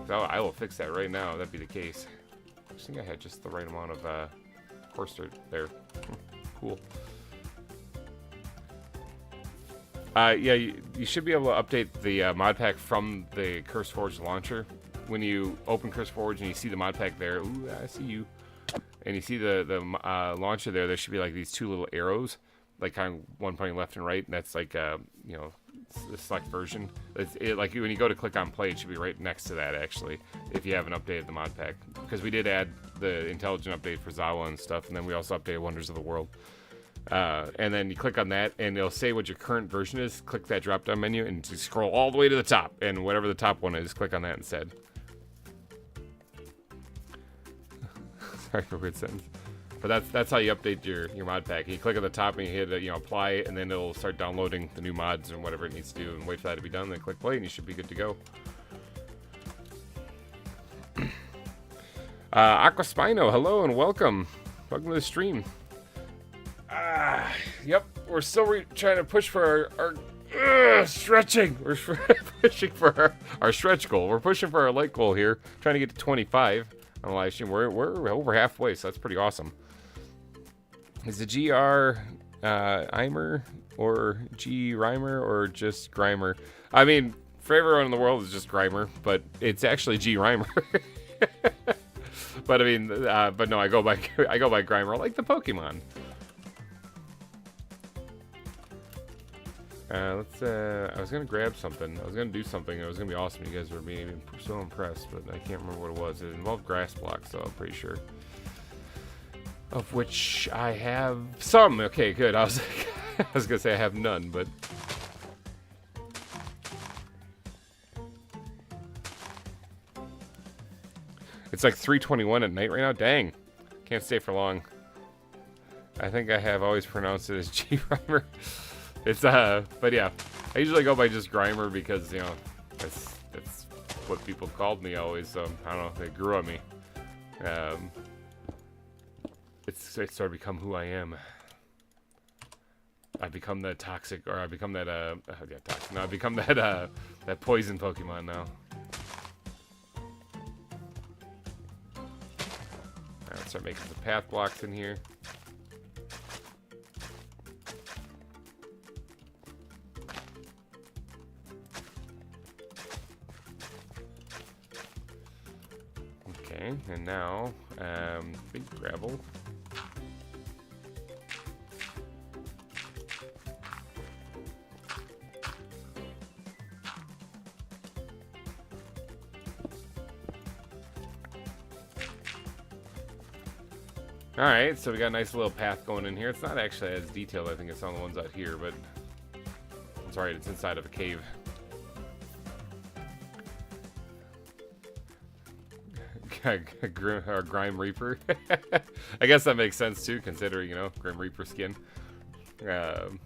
Speaker 1: Oh, I will fix that right now. That'd be the case. I think I had just the right amount of coarse dirt there. Cool. Yeah, you should be able to update the mod pack from the CurseForge launcher. When you open CurseForge and you see the mod pack there, ooh, I see you. And you see the launcher there, there should be like these two little arrows, like kind of one pointing left and right, and that's like, you know, the select version. Like when you go to click on play, it should be right next to that actually, if you haven't updated the mod pack. Because we did add the intelligent update for ZAWA and stuff, and then we also updated Wonders of the World. And then you click on that, and it'll say what your current version is. Click that drop-down menu, and just scroll all the way to the top, and whatever the top one is, click on that instead. Sorry for a weird sentence. But that's how you update your mod pack. You click at the top and you hit apply, and then it'll start downloading the new mods and whatever it needs to do, and wait for that to be done. Then click play, and you should be good to go. Aquaspino, hello and welcome. Welcome to the stream. Yep, we're still trying to push for our stretching. We're pushing for our stretch goal. We're pushing for our light goal here, trying to get to 25 on the live stream. We're over halfway, so that's pretty awesome. Is it GReimer or GReimer or just GReimer? I mean, for everyone in the world, it's just GReimer, but it's actually GReimer. But I mean, but no, I go by GReimer, like the Pokemon. Let's. I was gonna grab something. I was gonna do something. It was gonna be awesome. You guys were being so impressed, but I can't remember what it was. It involved grass blocks, so I'm pretty sure. Of which I have some. Okay, good. I was I was gonna say I have none, but. It's like 3:21 at night right now. Dang, can't stay for long. I think I have always pronounced it as GReimer. It's but yeah, I usually go by just GReimer because you know that's what people called me always. So I don't know, they grew on me. It's sort of become who I am. I become that toxic, or I become that yeah, toxic. No, I become that that poison Pokemon now. Alright, start making some path blocks in here. Okay, and now big gravel. Alright, so we got a nice little path going in here. It's not actually as detailed, I think it's on the ones out here, but it's alright, it's inside of a cave. Grime Reaper. I guess that makes sense too, considering, you know, Grim Reaper skin. In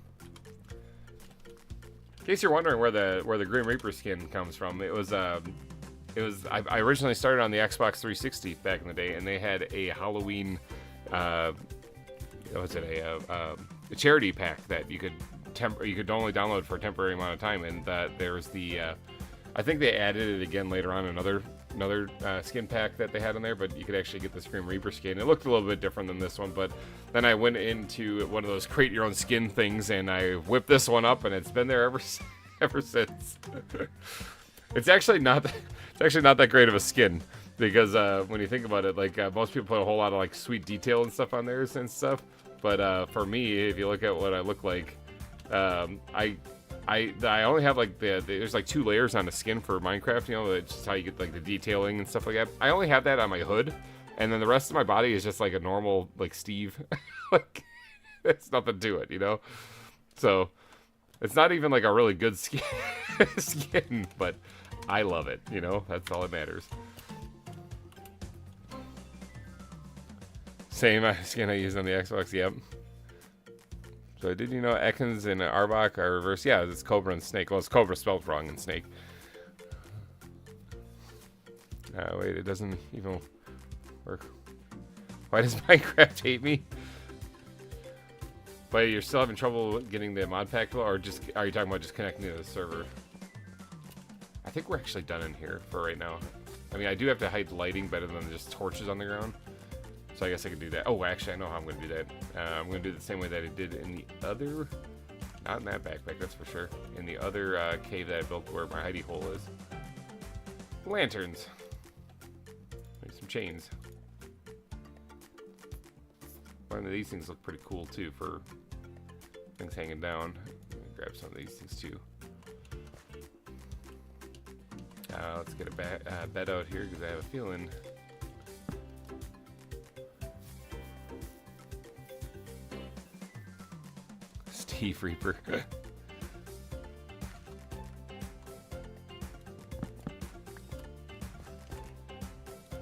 Speaker 1: case you're wondering where the Grim Reaper skin comes from, it was I originally started on the Xbox 360 back in the day, and they had a Halloween what was it, a charity pack that you could only download for a temporary amount of time, and there was the I think they added it again later on, another skin pack that they had in there, but you could actually get this Grim Reaper skin. It looked a little bit different than this one, but then I went into one of those create your own skin things, and I whipped this one up, and it's been there ever since. It's actually not that great of a skin, because when you think about it, like most people put a whole lot of like sweet detail and stuff on theirs and stuff, but for me, if you look at what I look like, I only have like there's like 2 layers on the skin for Minecraft, you know, that's just how you get like the detailing and stuff like that. I only have that on my hood, and then the rest of my body is just like a normal like Steve. Like there's nothing to it, you know. So it's not even like a really good skin, but I love it, you know. That's all that matters. Same skin I use on the Xbox, yep. So did you know Ekans and Arbok are reversed? Yeah, it's Cobra and Snake. Well, it's Cobra spelled wrong and Snake. Wait, it doesn't even work. Why does Minecraft hate me? But you're still having trouble getting the mod pack, or just are you talking about just connecting to the server? I think we're actually done in here for right now. I mean, I do have to hide lighting better than just torches on the ground. So I guess I could do that. Oh, actually, I know how I'm going to do that. I'm going to do it the same way that I did in the other... Not in that backpack, that's for sure. In the other cave that I built where my hidey hole is. Lanterns. Maybe some chains. One of these things look pretty cool, too, for things hanging down. Let me grab some of these things, too. Let's get a bed out here, because I have a feeling... Steve Reaper.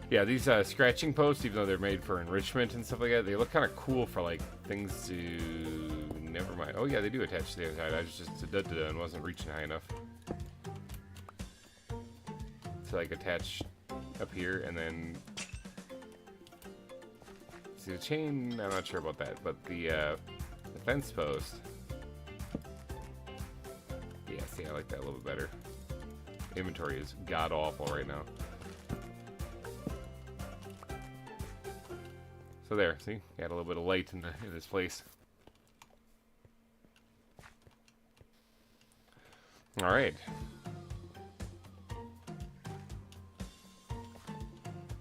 Speaker 1: Yeah, these scratching posts, even though they're made for enrichment and stuff like that, they look kind of cool for like things to... Never mind. Oh yeah, they do attach to the other side. I just and wasn't reaching high enough. To like attach up here, and then... See the chain, I'm not sure about that, but the fence post... Yeah, see, I like that a little bit better. Inventory is god-awful right now. So there, see? Got a little bit of light in this place. Alright.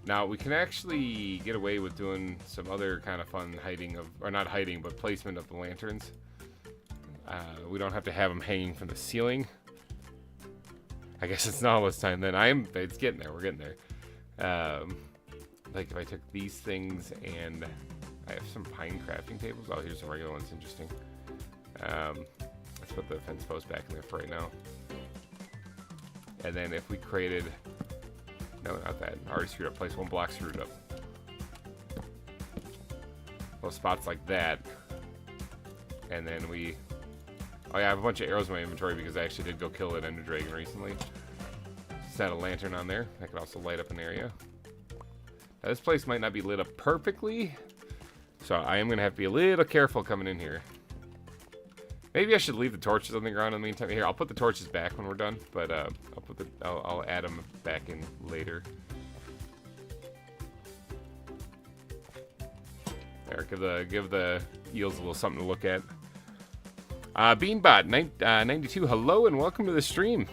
Speaker 1: Now, we can actually get away with doing some other kind of fun hiding of... Or not hiding, but placement of the lanterns. we don't have to have them hanging from the ceiling. I guess it's Nautilus time then. It's getting there. We're getting there. Like if I took these things and I have some pine crafting tables. Oh, here's some regular ones. Interesting. Let's put the fence post back in there for right now. And then if we created, no, not that. I already screwed up. Place 1 block screwed up. Little spots like that. And then we, oh yeah, I have a bunch of arrows in my inventory because I actually did go kill an ender dragon recently. Just had a lantern on there. That could also light up an area. Now, this place might not be lit up perfectly, so I am going to have to be a little careful coming in here. Maybe I should leave the torches on the ground in the meantime. Here, I'll put the torches back when we're done, but I'll add them back in later. There, give the eels a little something to look at. Beanbot92, hello and welcome to the stream.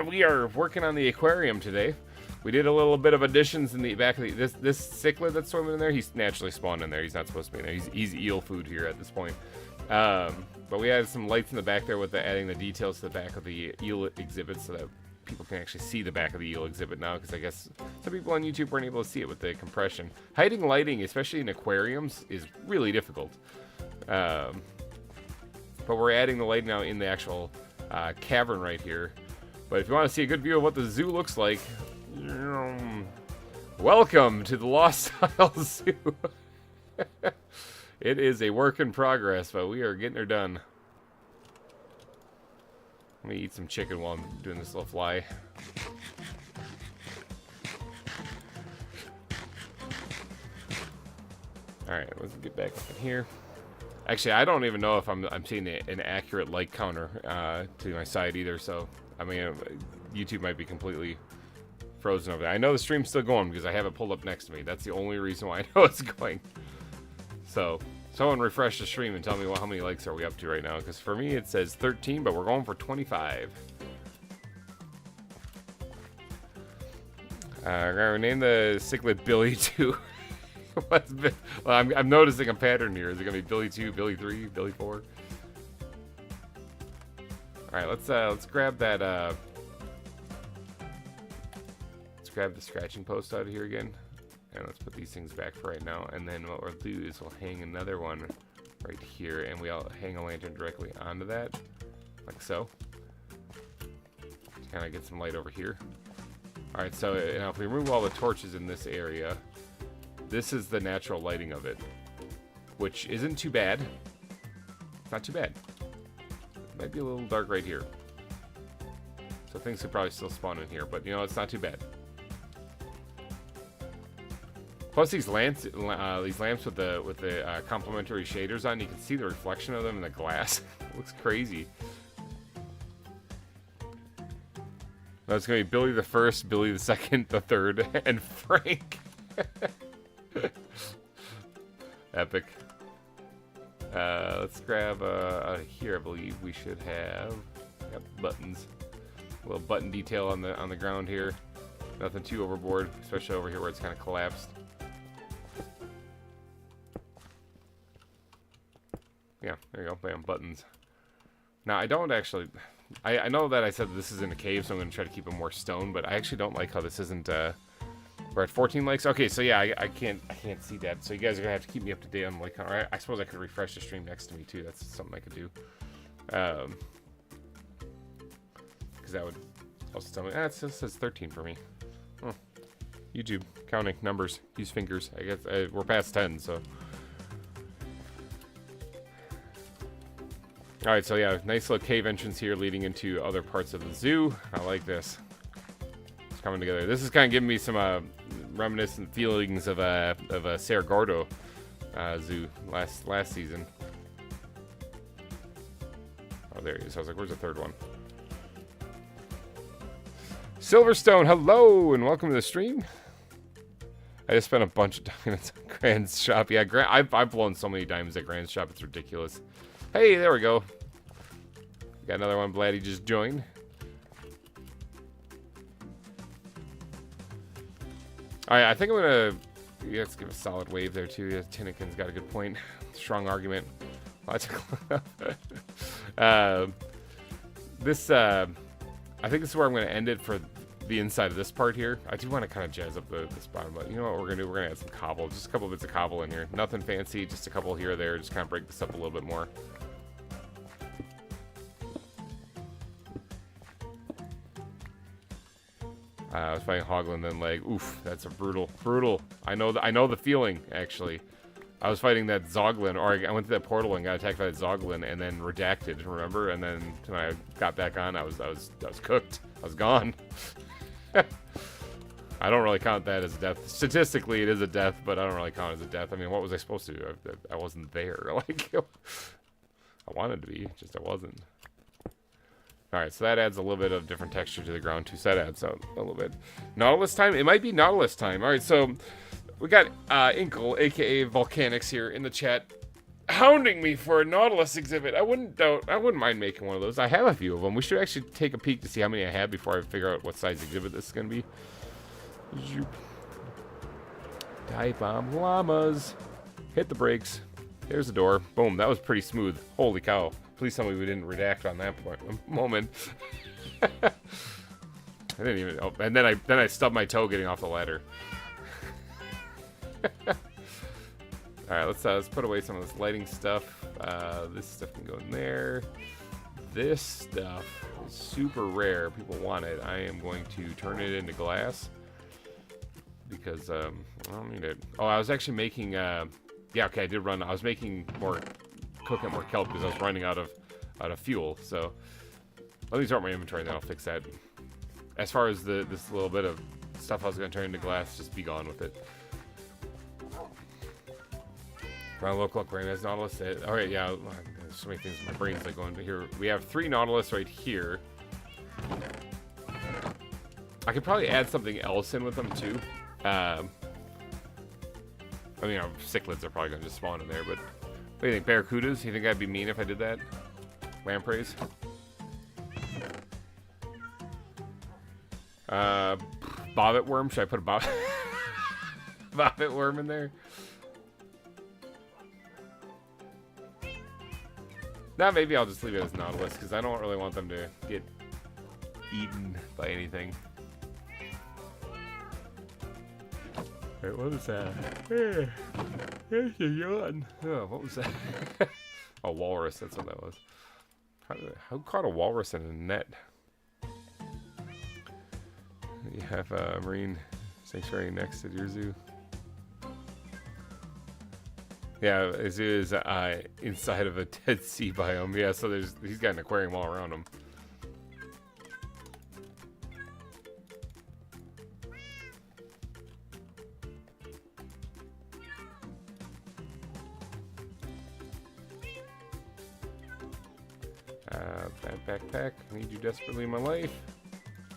Speaker 1: We are working on the aquarium today. We did a little bit of additions in the back of the, this cichlid that's swimming in there. He's naturally spawned in there. He's not supposed to be in there. He's eel food here at this point. But we added some lights in the back there with adding the details to the back of the eel exhibit so that people can actually see the back of the eel exhibit now, because I guess some people on YouTube weren't able to see it with the compression. Hiding lighting, especially in aquariums, is really difficult. But we're adding the light now in the actual cavern right here. But if you want to see a good view of what the zoo looks like, welcome to the Lost Isle Zoo. It is a work in progress, but we are getting her done. Let me eat some chicken while I'm doing this little fly. Alright, let's get back up in here. Actually, I don't even know if I'm seeing an accurate light counter to my side either, so, I mean, YouTube might be completely frozen over there. I know the stream's still going because I have it pulled up next to me. That's the only reason why I know it's going. So, someone refresh the stream and tell me how many likes are we up to right now, because for me it says 13, but we're going for 25. Name the cichlid Billy 2. Well, I'm noticing a pattern here. Is it gonna be Billy 2, Billy 3, Billy 4? Alright, let's grab that let's grab the scratching post out of here again. And let's put these things back for right now. And then what we'll do is we'll hang another one right here, and we'll hang a lantern directly onto that, like so. To kind of get some light over here. Alright, so now if we remove all the torches in this area, this is the natural lighting of it, which isn't too bad. It's not too bad. It might be a little dark right here. So things could probably still spawn in here, but you know, it's not too bad. Plus these lamps with the complementary shaders on, you can see the reflection of them in the glass. It looks crazy. That's gonna be Billy the First, Billy the Second, the Third, and Frank. Epic. Let's grab here. I believe we should have buttons. A little button detail on the ground here. Nothing too overboard, especially over here where it's kind of collapsed. Yeah, there you go. Bam, buttons. Now, I don't actually... I know that I said this is in a cave, so I'm going to try to keep it more stone, but I actually don't like how this isn't... we're at 14 likes? Okay, so yeah, I can't see that. So you guys are going to have to keep me up to date on the like count. I suppose I could refresh the stream next to me, too. That's something I could do. Because that would also tell me... it still says 13 for me. Huh. YouTube, counting, numbers, use fingers. I guess we're past 10, so... Alright, so yeah, nice little cave entrance here leading into other parts of the zoo. I like this. It's coming together. This is kind of giving me some reminiscent feelings of a Cerro Gordo zoo last season. Oh, there he is. I was like, where's the third one? Silverstone, hello, and welcome to the stream. I just spent a bunch of diamonds on Grand's shop. Yeah, I've blown so many diamonds at Grand's shop, it's ridiculous. Hey, there we go. Got another one. Glad he just joined. Alright, I think I'm gonna... let's give a solid wave there too. Yeah, Tinnikin's got a good point. Strong argument. This, I think this is where I'm going to end it for the inside of this part here. I do want to kind of jazz up this bottom, but you know what we're going to do? We're going to add some cobble. Just a couple bits of cobble in here. Nothing fancy, just a couple here or there. Just kind of break this up a little bit more. I was fighting Hoglin, then leg. Oof, that's a brutal. I know the feeling, actually. I was fighting that Zoglin, or I went to that portal and got attacked by that Zoglin, and then redacted, remember? And then when I got back on, I was cooked. I was gone. I don't really count that as a death. Statistically, it is a death, but I don't really count it as a death. I mean, what was I supposed to do? I wasn't there. Like, I wanted to be, just I wasn't. Alright, so that adds a little bit of different texture to the ground too, so that adds out a little bit. Nautilus time? It might be Nautilus time. Alright, so we got Inkle, aka Volcanics, here in the chat, hounding me for a Nautilus exhibit. I wouldn't mind making one of those. I have a few of them. We should actually take a peek to see how many I have before I figure out what size exhibit this is going to be. Dive bomb llamas. Hit the brakes. There's the door. Boom, that was pretty smooth. Holy cow. Please tell me we didn't redact on that moment. I didn't even. Oh, and then I stubbed my toe getting off the ladder. All right, let's put away some of this lighting stuff. This stuff can go in there. This stuff is super rare. People want it. I am going to turn it into glass because I don't need it. Oh, I was actually making. Yeah, okay, I did run. I was making more. Cooking more kelp because I was running out of fuel. So let me start my inventory, and then I'll fix that. As far as this little bit of stuff I was going to turn into glass, just be gone with it. Look, brain has Nautilus. All right, yeah. There's so many things in my brain's like going to here. We have 3 Nautilus right here. I could probably add something else in with them too. I mean, our cichlids are probably going to just spawn in there, but. What do you think, barracudas? You think I'd be mean if I did that? Lampreys? Bobbit worm? Should I put a bobbit worm in there? Nah, maybe I'll just leave it as Nautilus, because I don't really want them to get eaten by anything. Wait, what was that? There's a yawn. Oh, what was that? A walrus, that's what that was. How caught a walrus in a net? You have a marine sanctuary next to your zoo. Yeah, a zoo is inside of a Dead Sea biome. Yeah, so he's got an aquarium all around him. That backpack, I need you desperately in my life.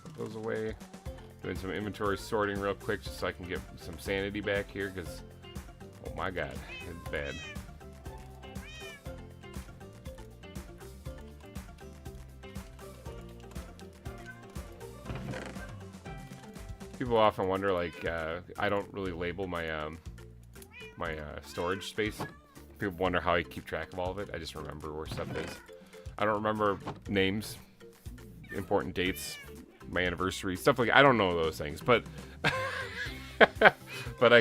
Speaker 1: Put those away. Doing some inventory sorting real quick just so I can get some sanity back here, because, oh my god, it's bad. People often wonder, like, I don't really label my my storage space. People wonder how I keep track of all of it. I just remember where stuff is. I don't remember names, important dates, my anniversary, stuff like I don't know those things, but but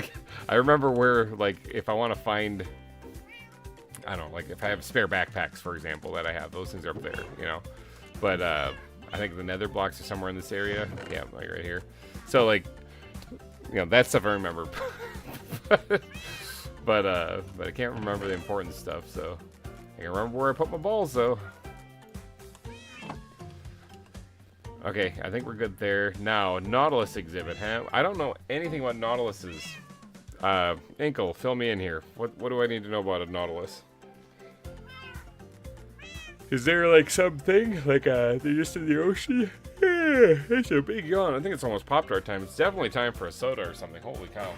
Speaker 1: I remember where, like, if I want to find, I don't know, like if I have spare backpacks, for example, that I have, those things are up there, you know. But I think the nether blocks are somewhere in this area. Yeah, like right here. So, like, you know, that stuff I remember. but I can't remember the important stuff, so I can remember where I put my balls, though. Okay, I think we're good there. Now, Nautilus exhibit, huh? I don't know anything about Nautiluses. Inkle, fill me in here. What do I need to know about a Nautilus? Is there, like, something? Like, they're just in the ocean? Yeah, it's a big yawn. I think it's almost Pop-Tart time. It's definitely time for a soda or something. Holy cow.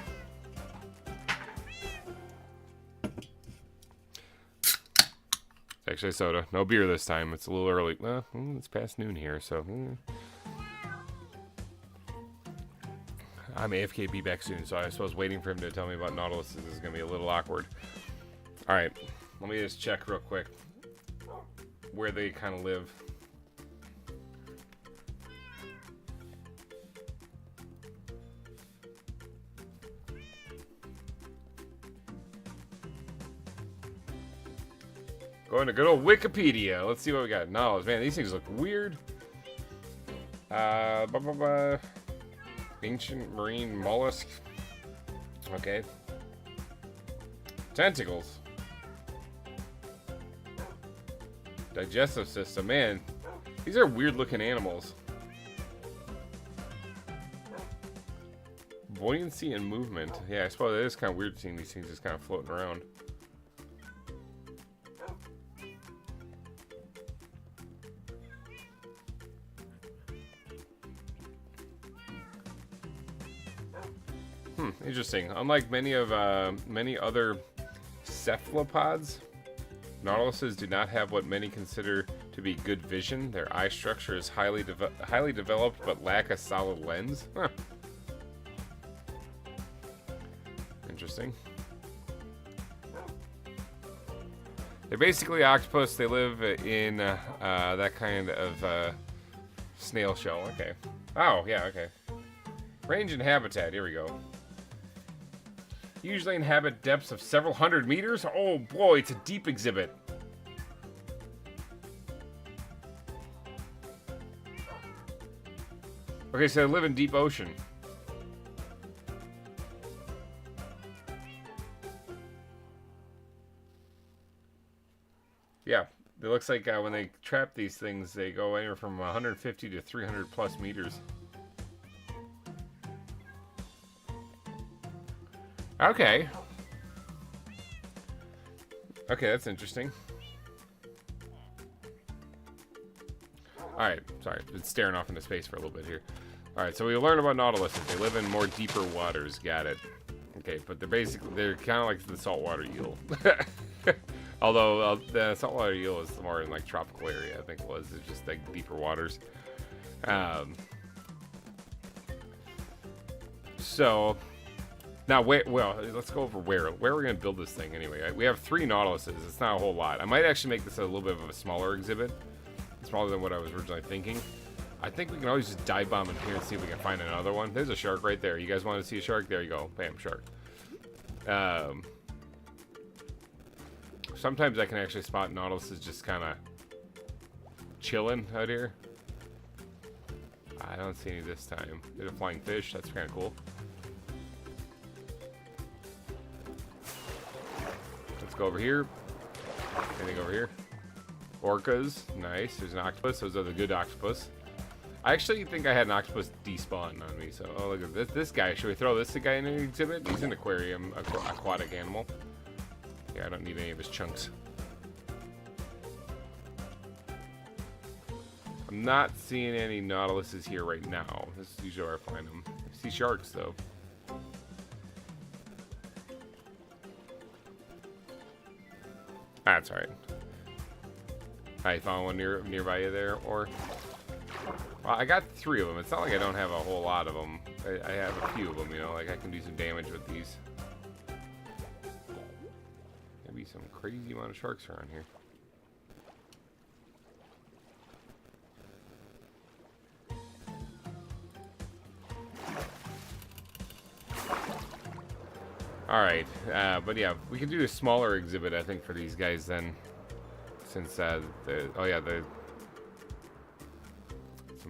Speaker 1: Actually, soda. No beer this time. It's a little early. Well, it's past noon here, so. I'm AFK, be back soon, so I suppose waiting for him to tell me about Nautilus is going to be a little awkward. Alright, let me just check real quick. where they kind of live. Going to good old Wikipedia. Let's see what we got. Nautilus. Man, these things look weird. Ancient marine mollusk. Okay. Tentacles. Digestive system. Man, these are weird looking animals. Buoyancy and movement. Yeah, I suppose it is kind of weird seeing these things just kind of floating around. Interesting. Unlike many other cephalopods, nautiluses do not have what many consider to be good vision. Their eye structure is highly developed, but lack a solid lens. Huh. Interesting. They're basically octopus. They live in that kind of snail shell. Okay. Oh, yeah, okay. Range and habitat. Here we go. Usually inhabit depths of several hundred meters. Oh boy, it's a deep exhibit. Okay, so they live in deep ocean. Yeah, it looks like when they trap these things, they go anywhere from 150 to 300 plus meters. Okay. Okay, that's interesting. Alright, sorry. Been staring off into space for a little bit here. Alright, so we learned about nautiluses. They live in more deeper waters. Got it. Okay, but they're kind of like the saltwater eel. Although the saltwater eel is more in like tropical area, I think it was. It's just like deeper waters. So... Now, well, let's go over where we're going to build this thing anyway. We have 3 nautiluses. It's not a whole lot. I might actually make this a little bit of a smaller exhibit. Smaller than what I was originally thinking. I think we can always just dive bomb in here and see if we can find another one. There's a shark right there. You guys want to see a shark? There you go. Bam, shark. Sometimes I can actually spot nautiluses just kind of chilling out here. I don't see any this time. There's a flying fish. That's kind of cool. Let's go over here. Anything over here? Orcas. Nice. There's an octopus. Those are the good octopus. I actually think I had an octopus despawn on me. So, oh, look at this guy. Should we throw this guy in an exhibit? He's an aquarium, aquatic animal. Yeah, I don't need any of his chunks. I'm not seeing any nautiluses here right now. This is usually where I find them. I see sharks, though. That's alright. I found one nearby you there, or... Well, I got 3 of them. It's not like I don't have a whole lot of them. I have a few of them, you know, like I can do some damage with these. Maybe some crazy amount of sharks around here. Alright, but yeah, we can do a smaller exhibit, I think, for these guys then. Since, some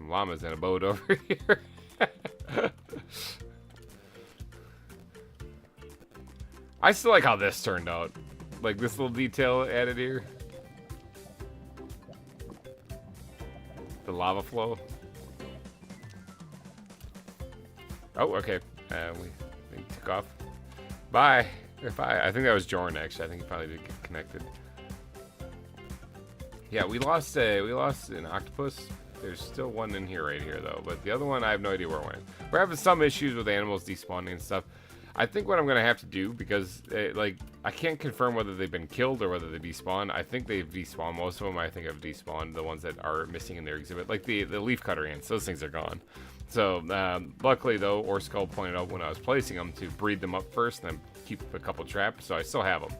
Speaker 1: llamas in a boat over here. I still like how this turned out. Like this little detail added here. The lava flow. Oh, okay. We took off. Bye. Bye. I think that was Jorn, actually. I think he probably did get connected. Yeah, we lost an octopus. There's still one in here right here, though. But the other one, I have no idea where it went. We're having some issues with animals despawning and stuff. I think what I'm going to have to do, because, I can't confirm whether they've been killed or whether they despawn. I think they've despawned. Most of them, I think, have despawned. The ones that are missing in their exhibit. Like the leafcutter ants. Those things are gone. So, luckily, though, Orskull pointed out when I was placing them to breed them up first and then keep a couple trapped. So I still have them.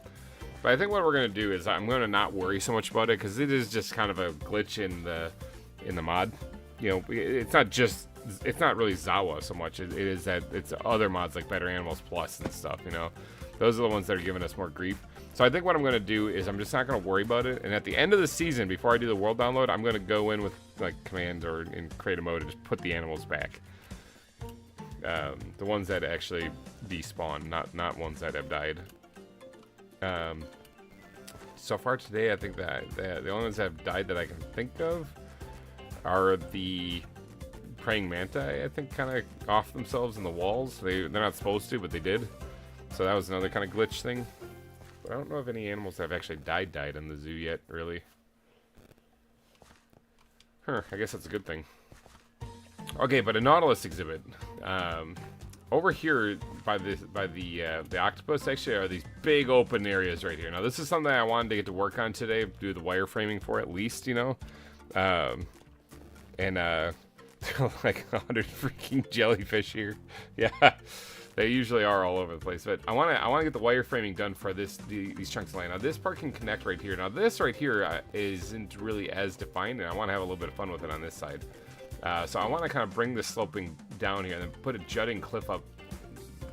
Speaker 1: But I think what we're gonna do is I'm gonna not worry so much about it because it is just kind of a glitch in the mod. You know, it's not really ZAWA so much. It is that it's other mods like Better Animals Plus and stuff. You know, those are the ones that are giving us more grief. So I think what I'm gonna do is I'm just not gonna worry about it. And at the end of the season, before I do the world download, I'm gonna go in with like command or in creative mode and just put the animals back. The ones that actually despawn, not ones that have died. So far today, I think that the only ones that have died that I can think of are the praying manta. I think kind of off themselves in the walls. They're not supposed to, but they did. So that was another kind of glitch thing. But I don't know if any animals that have actually died in the zoo yet, really. Huh, I guess that's a good thing. Okay, but a Nautilus exhibit. Over here by the octopus actually are these big open areas right here. Now this is something I wanted to get to work on today, do the wireframing for at least, you know. Like 100 freaking jellyfish here. Yeah, they usually are all over the place. But I want to get the wireframing done for these chunks of land. Now this part can connect right here. Now this right here isn't really as defined, and I want to have a little bit of fun with it on this side. So I want to kind of bring the sloping down here and then put a jutting cliff up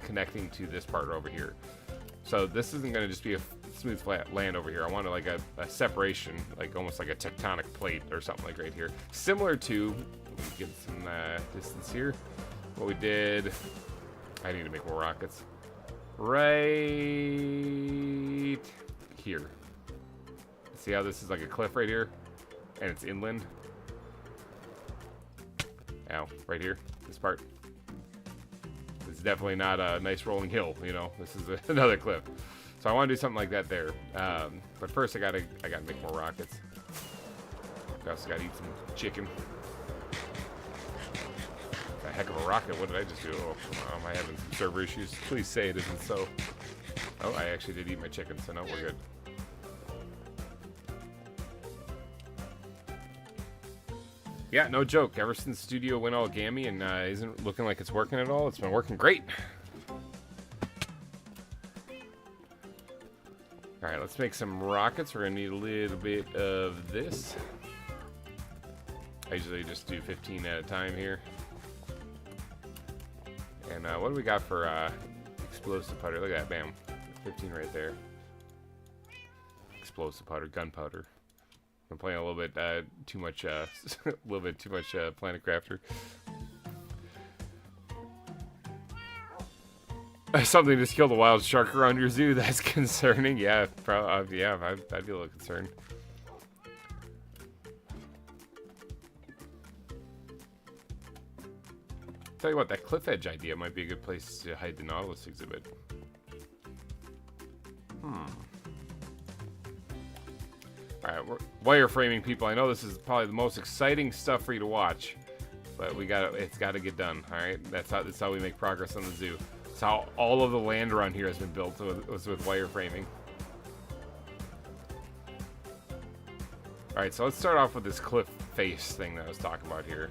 Speaker 1: connecting to this part over here. So this isn't going to just be a smooth flat land over here. I want like a separation, like almost like a tectonic plate or something like right here. Similar to, let me get some distance here, what we did. I need to make more rockets. Right here. See how this is like a cliff right here? And it's inland. Ow, right here, this part. This is definitely not a nice rolling hill, you know. This is another cliff. So I want to do something like that there. But first I gotta make more rockets. I also gotta eat some chicken. A heck of a rocket, what did I just do? Oh, am I having some server issues? Please say it isn't so. Oh, I actually did eat my chicken, so no, we're good. Yeah, no joke. Ever since Studio went all gammy and isn't looking like it's working at all, it's been working great. Alright, let's make some rockets. We're going to need a little bit of this. I usually just do 15 at a time here. And what do we got for explosive powder? Look at that, bam. 15 right there. Explosive powder, gunpowder. I'm playing a little bit too much, Planet Crafter. Something just killed a wild shark around your zoo. That's concerning. Yeah, yeah, I'd be a little concerned. Tell you what, that cliff edge idea might be a good place to hide the Nautilus exhibit. Alright, we're wireframing, people. I know this is probably the most exciting stuff for you to watch, but it's gotta get done, alright? That's how we make progress on the zoo. That's how all of the land around here has been built, was with wireframing. Alright, so let's start off with this cliff face thing that I was talking about here.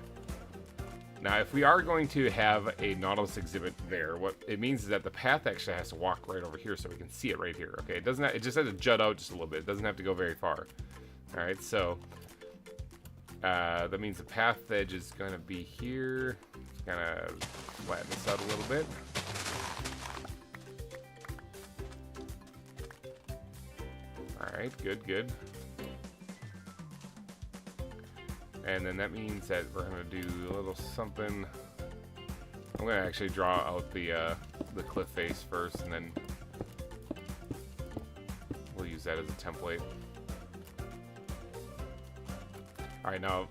Speaker 1: Now, if we are going to have a Nautilus exhibit there, what it means is that the path actually has to walk right over here so we can see it right here. Okay, it just has to jut out just a little bit. It doesn't have to go very far. All right, so that means the path edge is going to be here. Just kind of flatten this out a little bit. All right, good, good. And then that means that we're gonna do a little something. I'm gonna actually draw out the cliff face first, and then we'll use that as a template. All right, now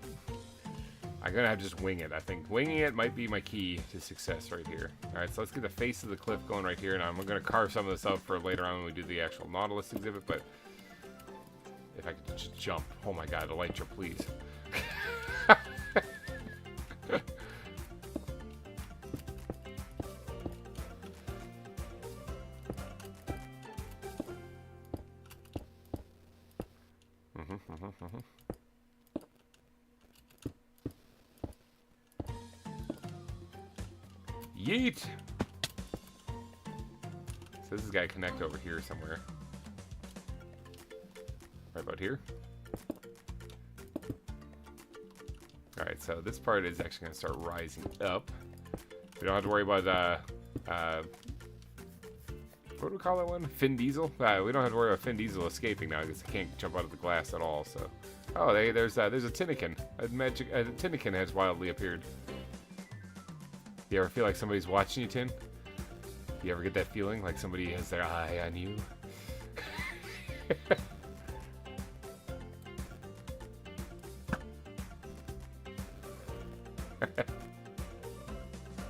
Speaker 1: I'm gonna have to just wing it. I think winging it might be my key to success right here. All right, so let's get the face of the cliff going right here, and I'm gonna carve some of this out for later on when we do the actual Nautilus exhibit. But if I could just jump, oh my God, Elytra, please. Yeet! So this has got to connect over here somewhere. right about here. Alright, so this part is actually going to start rising up. We don't have to worry about, what do we call that one? Fin Diesel? We don't have to worry about Fin Diesel escaping now because it can't jump out of the glass at all, so. Oh, there's a Tinnikin. A Tinnikin has wildly appeared. You ever feel like somebody's watching you, Tin? You ever get that feeling like somebody has their eye on you?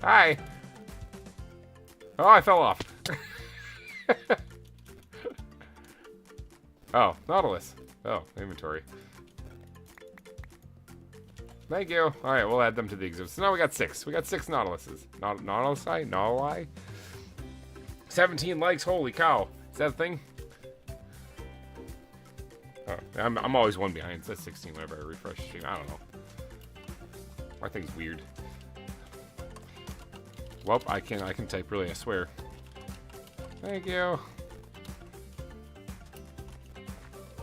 Speaker 1: Hi! Oh, I fell off. Oh, Nautilus. Oh, inventory. Thank you. Alright, we'll add them to the exhibit. So now we got 6. We got 6 Nautiluses. Nautilusi? Nautili? 17 likes, holy cow. Is that a thing? Oh, I'm always one behind. It says 16 whenever I refresh the stream. I don't know. My thing's weird. Well, I can type really, I swear. Thank you.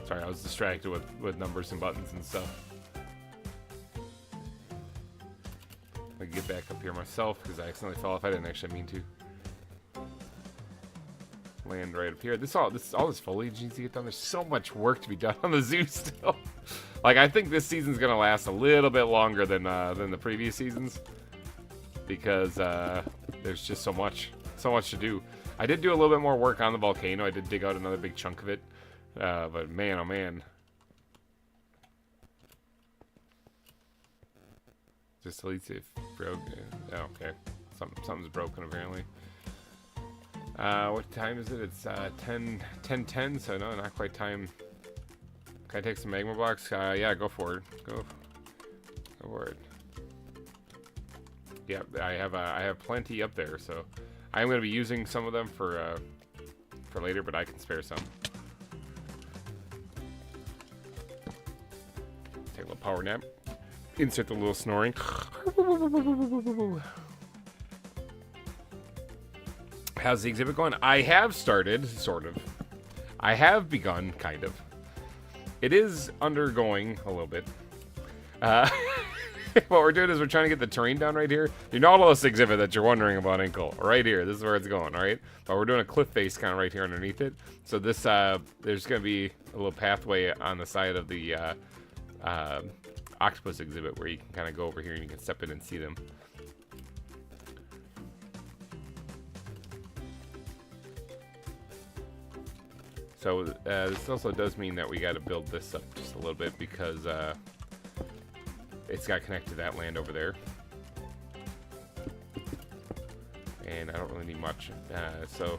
Speaker 1: Sorry, I was distracted with numbers and buttons and stuff. I can get back up here myself because I accidentally fell off. I didn't actually mean to. Land right up here. All this foliage needs to get done. There's so much work to be done on the zoo still. Like, I think this season's gonna last a little bit longer than the previous seasons because there's just so much to do. I did do a little bit more work on the volcano. I did dig out another big chunk of it, but man, oh man. Just deletes it if broken. Oh, okay. Something's broken apparently. What time is it? It's 10:10, so no, not quite time. Can I take some magma blocks? Yeah, go for it. Go for it. Yeah, I have plenty up there, so I'm going to be using some of them for later, but I can spare some. Take a little power nap. Insert the little snoring. How's the exhibit going? I have started, sort of. I have begun, kind of. It is undergoing a little bit. What we're doing is we're trying to get the terrain down right here. The Nautilus exhibit that you're wondering about, Inkle. Right here. This is where it's going, alright? But we're doing a cliff face kind of right here underneath it. So this, there's going to be a little pathway on the side of the octopus exhibit where you can kind of go over here and you can step in and see them. So this also does mean that we got to build this up just a little bit because it's got connected to that land over there. And I don't really need much. So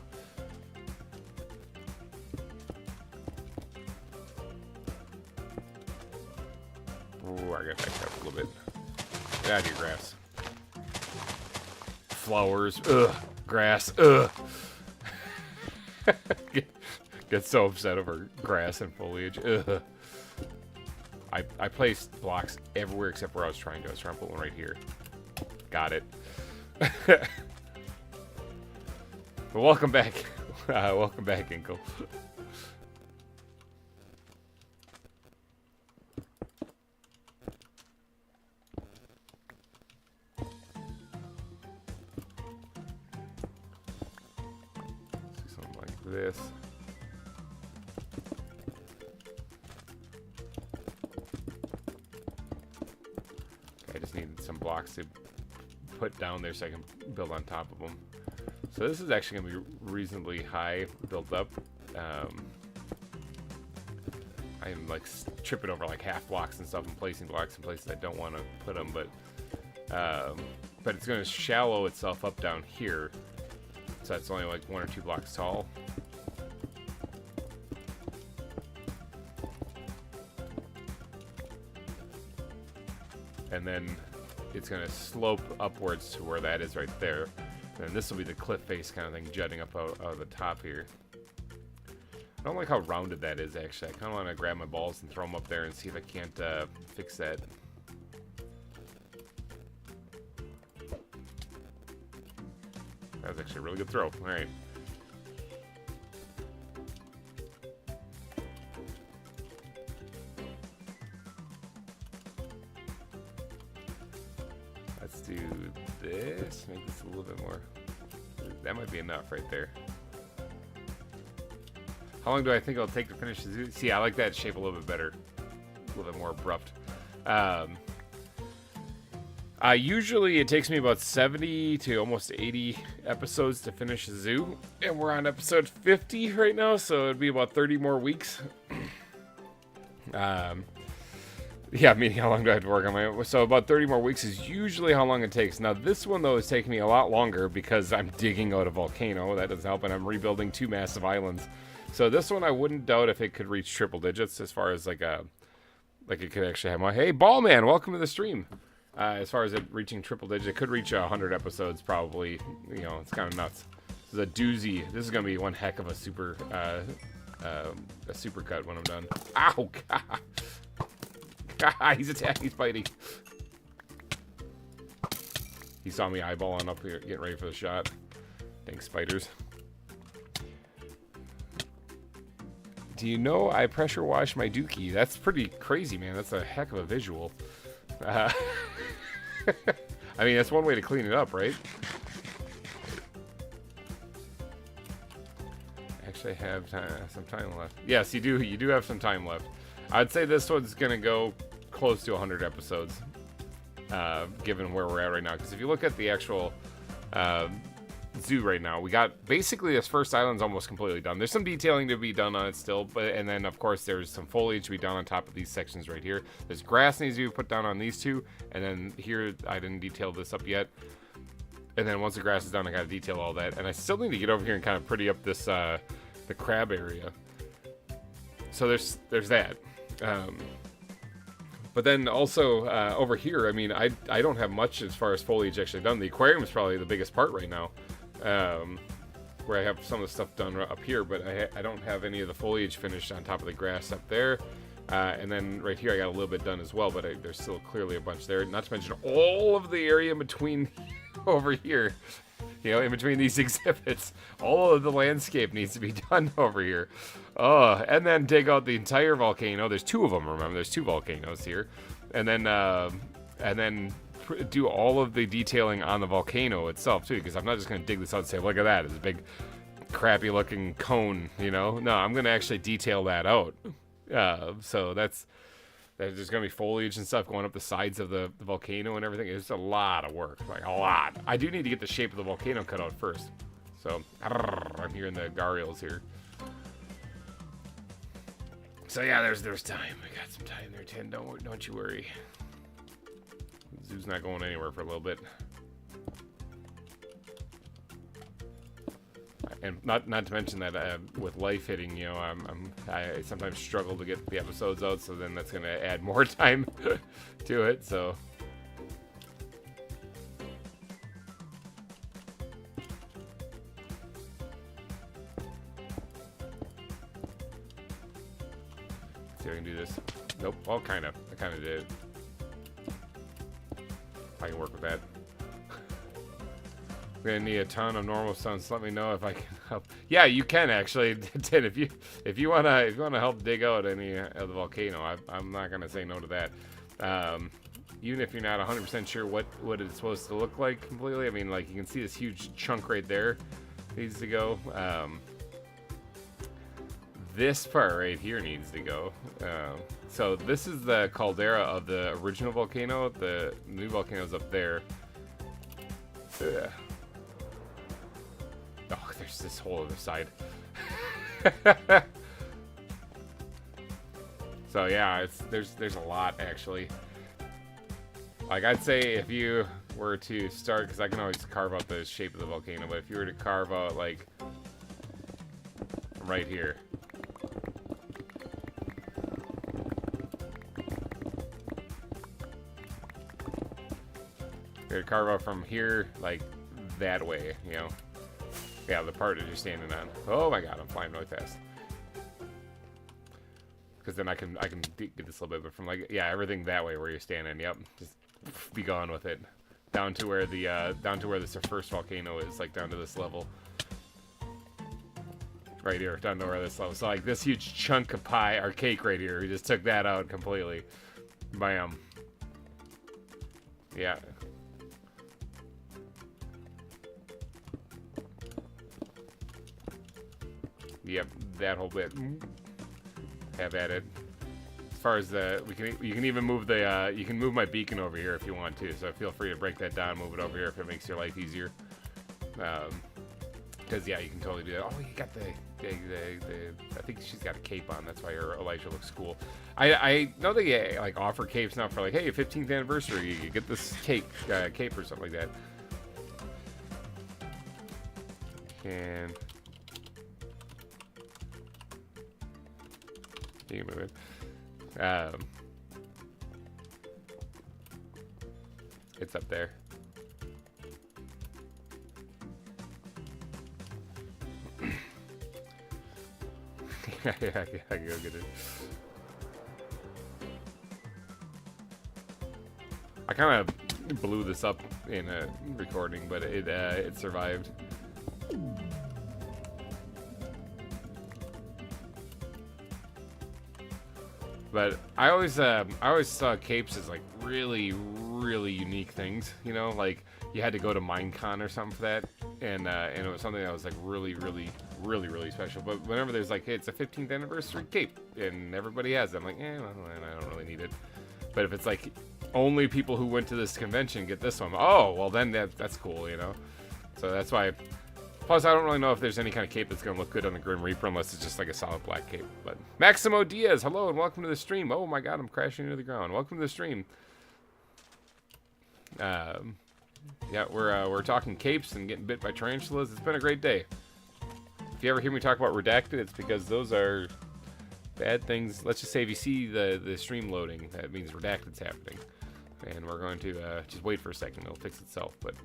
Speaker 1: ooh, I gotta back up a little bit. Get out of here, grass. Flowers. Ugh. Grass. Ugh. Get so upset over grass and foliage. Ugh. I placed blocks everywhere except where I was trying to. I was trying to put one right here. Got it. But welcome back. Welcome back, Inkle. Something like this. I just needed some blocks to put down there so I can build on top of them. So this is actually going to be reasonably high built up. I am like tripping over like half blocks and stuff and placing blocks in places I don't want to put them, but it's going to shallow itself up down here. So it's only like 1 or 2 blocks tall. And then it's going to slope upwards to where that is right there. And this will be the cliff face kind of thing jutting up out of the top here. I don't like how rounded that is, actually. I kind of want to grab my balls and throw them up there and see if I can't fix that. That was actually a really good throw. All right. That might be enough right there. How long do I think it'll take to finish the zoo? See, I like that shape a little bit better. A little bit more abrupt. Usually it takes me about 70 to almost 80 episodes to finish the zoo. And we're on episode 50 right now, so it'd be about 30 more weeks. Yeah, meaning how long do I have to work on my... So about 30 more weeks is usually how long it takes. Now this one, though, is taking me a lot longer because I'm digging out a volcano. That doesn't help, and I'm rebuilding 2 massive islands. So this one I wouldn't doubt if it could reach triple digits as far as like it could actually have my... Hey, Ballman, welcome to the stream. As far as it reaching triple digits, it could reach 100 episodes probably. You know, it's kind of nuts. This is a doozy. This is going to be one heck of a super cut when I'm done. Ow, God. He's attacking, he's biting. He saw me eyeballing up here, getting ready for the shot. Thanks, spiders. Do you know I pressure wash my dookie? That's pretty crazy, man. That's a heck of a visual. I mean, that's one way to clean it up, right? Actually, I have some time left. Yes, you do. You do have some time left. I'd say this one's gonna go close to 100 episodes, given where we're at right now. Because if you look at the actual zoo right now, we got basically this first island's almost completely done. There's some detailing to be done on it still, and then of course there's some foliage to be done on top of these sections right here. There's grass needs to be put down on these two, and then here I didn't detail this up yet. And then once the grass is done, I gotta detail all that, and I still need to get over here and kind of pretty up this the crab area. So there's that. But then also over here, I mean, I don't have much as far as foliage actually done. The aquarium is probably the biggest part right now, where I have some of the stuff done up here, but I don't have any of the foliage finished on top of the grass up there. And then right here I got a little bit done as well, but there's still clearly a bunch there. Not to mention all of the area in between over here. You know, in between these exhibits, all of the landscape needs to be done over here. And then dig out the entire volcano. There's 2 of them, remember? There's 2 volcanoes here. And then do all of the detailing on the volcano itself, too, because I'm not just going to dig this out and say, look at that. It's a big, crappy-looking cone, you know? No, I'm going to actually detail that out. So there's going to be foliage and stuff going up the sides of the volcano and everything. It's a lot of work, like a lot. I do need to get the shape of the volcano cut out first. So, I'm hearing the gharials here. So yeah, there's time. I got some time there, Tin. Don't you worry. The zoo's not going anywhere for a little bit. And not to mention that with life hitting, you know, I sometimes struggle to get the episodes out, so then that's gonna add more time to it. So see if I can do this. Nope. Well, I kind of did. I can work with that. We're gonna need a ton of normal stones. Let me know if I can help. Yeah, you can actually, Tin. If you wanna help dig out any of the volcano, I'm not gonna say no to that. Even if you're not 100% sure what it's supposed to look like completely. I mean, like, you can see this huge chunk right there needs to go. This part right here needs to go. So this is the caldera of the original volcano. The new volcano's up there. Oh, there's this whole other side. So yeah, there's a lot actually. Like, I'd say if you were to start, because I can always carve out the shape of the volcano, but if you were to carve out like right here. You're to carve out from here like that way, you know. Yeah, the part that you're standing on. Oh my god, I'm flying really fast. Because then I can get this a little bit, but from like, yeah, everything that way where you're standing. Yep, just be gone with it. Down to where this first volcano is, like down to this level. Right here, down to where this level. So like this huge chunk of pie or cake right here, we just took that out completely. Bam. Yeah. Yep, that whole bit. Have at it. As far as you can even move the you can move my beacon over here if you want to. So feel free to break that down, move it over here if it makes your life easier. Because yeah, you can totally do that. Oh, you got the I think she's got a cape on. That's why her Elijah looks cool. I know they like offer capes now for like, hey, 15th anniversary, you get this cape or something like that. And you can move it. It's up there. I can go get it. I kind of blew this up in a recording, but it survived. But I always saw capes as like really unique things, you know, like you had to go to Minecon or something for that, and it was something that was like really special. But whenever there's like, hey, it's a 15th anniversary cape and everybody has it, I'm like, well, I don't really need it. But if it's like only people who went to this convention get this one, oh well, then that's cool, you know. So that's why. Plus, I don't really know if there's any kind of cape that's going to look good on the Grim Reaper unless it's just like a solid black cape. But Maximo Diaz, hello and welcome to the stream. Oh my god, I'm crashing into the ground. Welcome to the stream. Yeah, we're talking capes and getting bit by tarantulas. It's been a great day. If you ever hear me talk about redacted, it's because those are bad things. Let's just say if you see the stream loading, that means redacted's happening. And we're going to just wait for a second. It'll fix itself, but...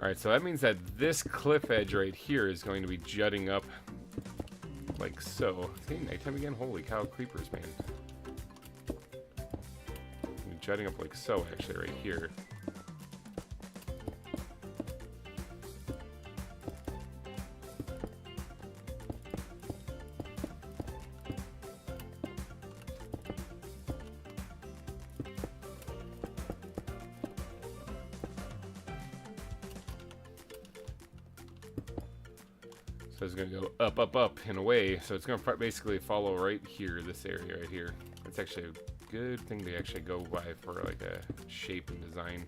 Speaker 1: Alright, so that means that this cliff edge right here is going to be jutting up like so. It's getting nighttime again? Holy cow, creepers, man. Jutting up like so, actually, right here. So it's going to go up, and away. So it's going to basically follow right here, this area right here. It's actually a good thing to actually go by for like a shape and design.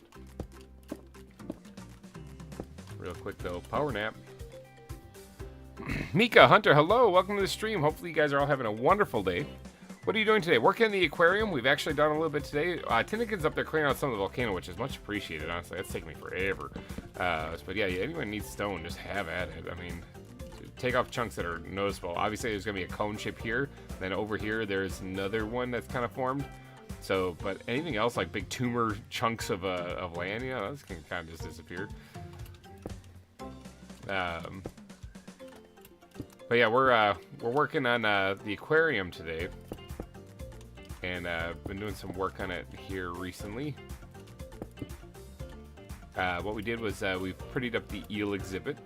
Speaker 1: Real quick though, power nap. Mika, Hunter, hello, welcome to the stream. Hopefully you guys are all having a wonderful day. What are you doing today? Working in the aquarium. We've actually done a little bit today. Tinnikin's up there clearing out some of the volcano, which is much appreciated, honestly. That's taken me forever. But yeah, anyone needs stone, just have at it. I mean... Take off chunks that are noticeable. Obviously, there's going to be a cone ship here. Then over here, there's another one that's kind of formed. So, but anything else, like big tumor chunks of land, you know, those can kind of just disappear. But yeah, we're working on the aquarium today. And been doing some work on it here recently. What we did was we prettied up the eel exhibit.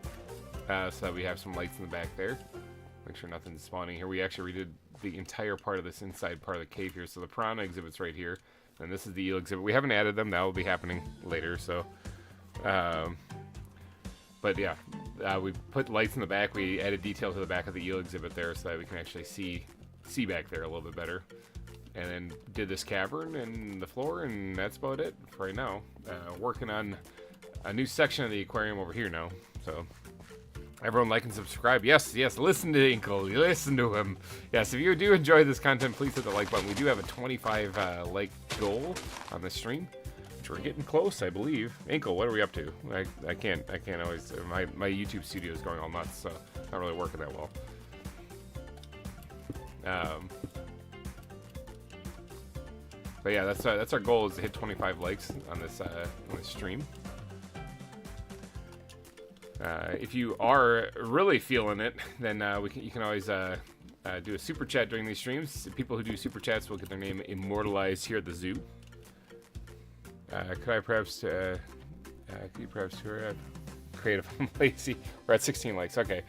Speaker 1: So that we have some lights in the back there. Make sure nothing's spawning here. We actually redid the entire part of this inside part of the cave here. So the piranha exhibit's right here. And this is the eel exhibit. We haven't added them. That will be happening later. So, but yeah, we put lights in the back. We added detail to the back of the eel exhibit there so that we can actually see back there a little bit better. And then did this cavern and the floor, and that's about it for right now. Working on a new section of the aquarium over here now. So... Everyone like and subscribe. Yes, listen to Inkle. Listen to him. Yes, if you do enjoy this content, please hit the like button. We do have a 25 like goal on this stream, which we're getting close, I believe. Inkle, what are we up to? I can't always... My YouTube studio is going all nuts, so it's not really working that well. But yeah, that's our goal, is to hit 25 likes on this stream. If you are really feeling it, then you can always do a super chat during these streams. People who do super chats will get their name immortalized here at the zoo. Could you perhaps tour creative? I'm lazy. We're at 16 likes. Okay.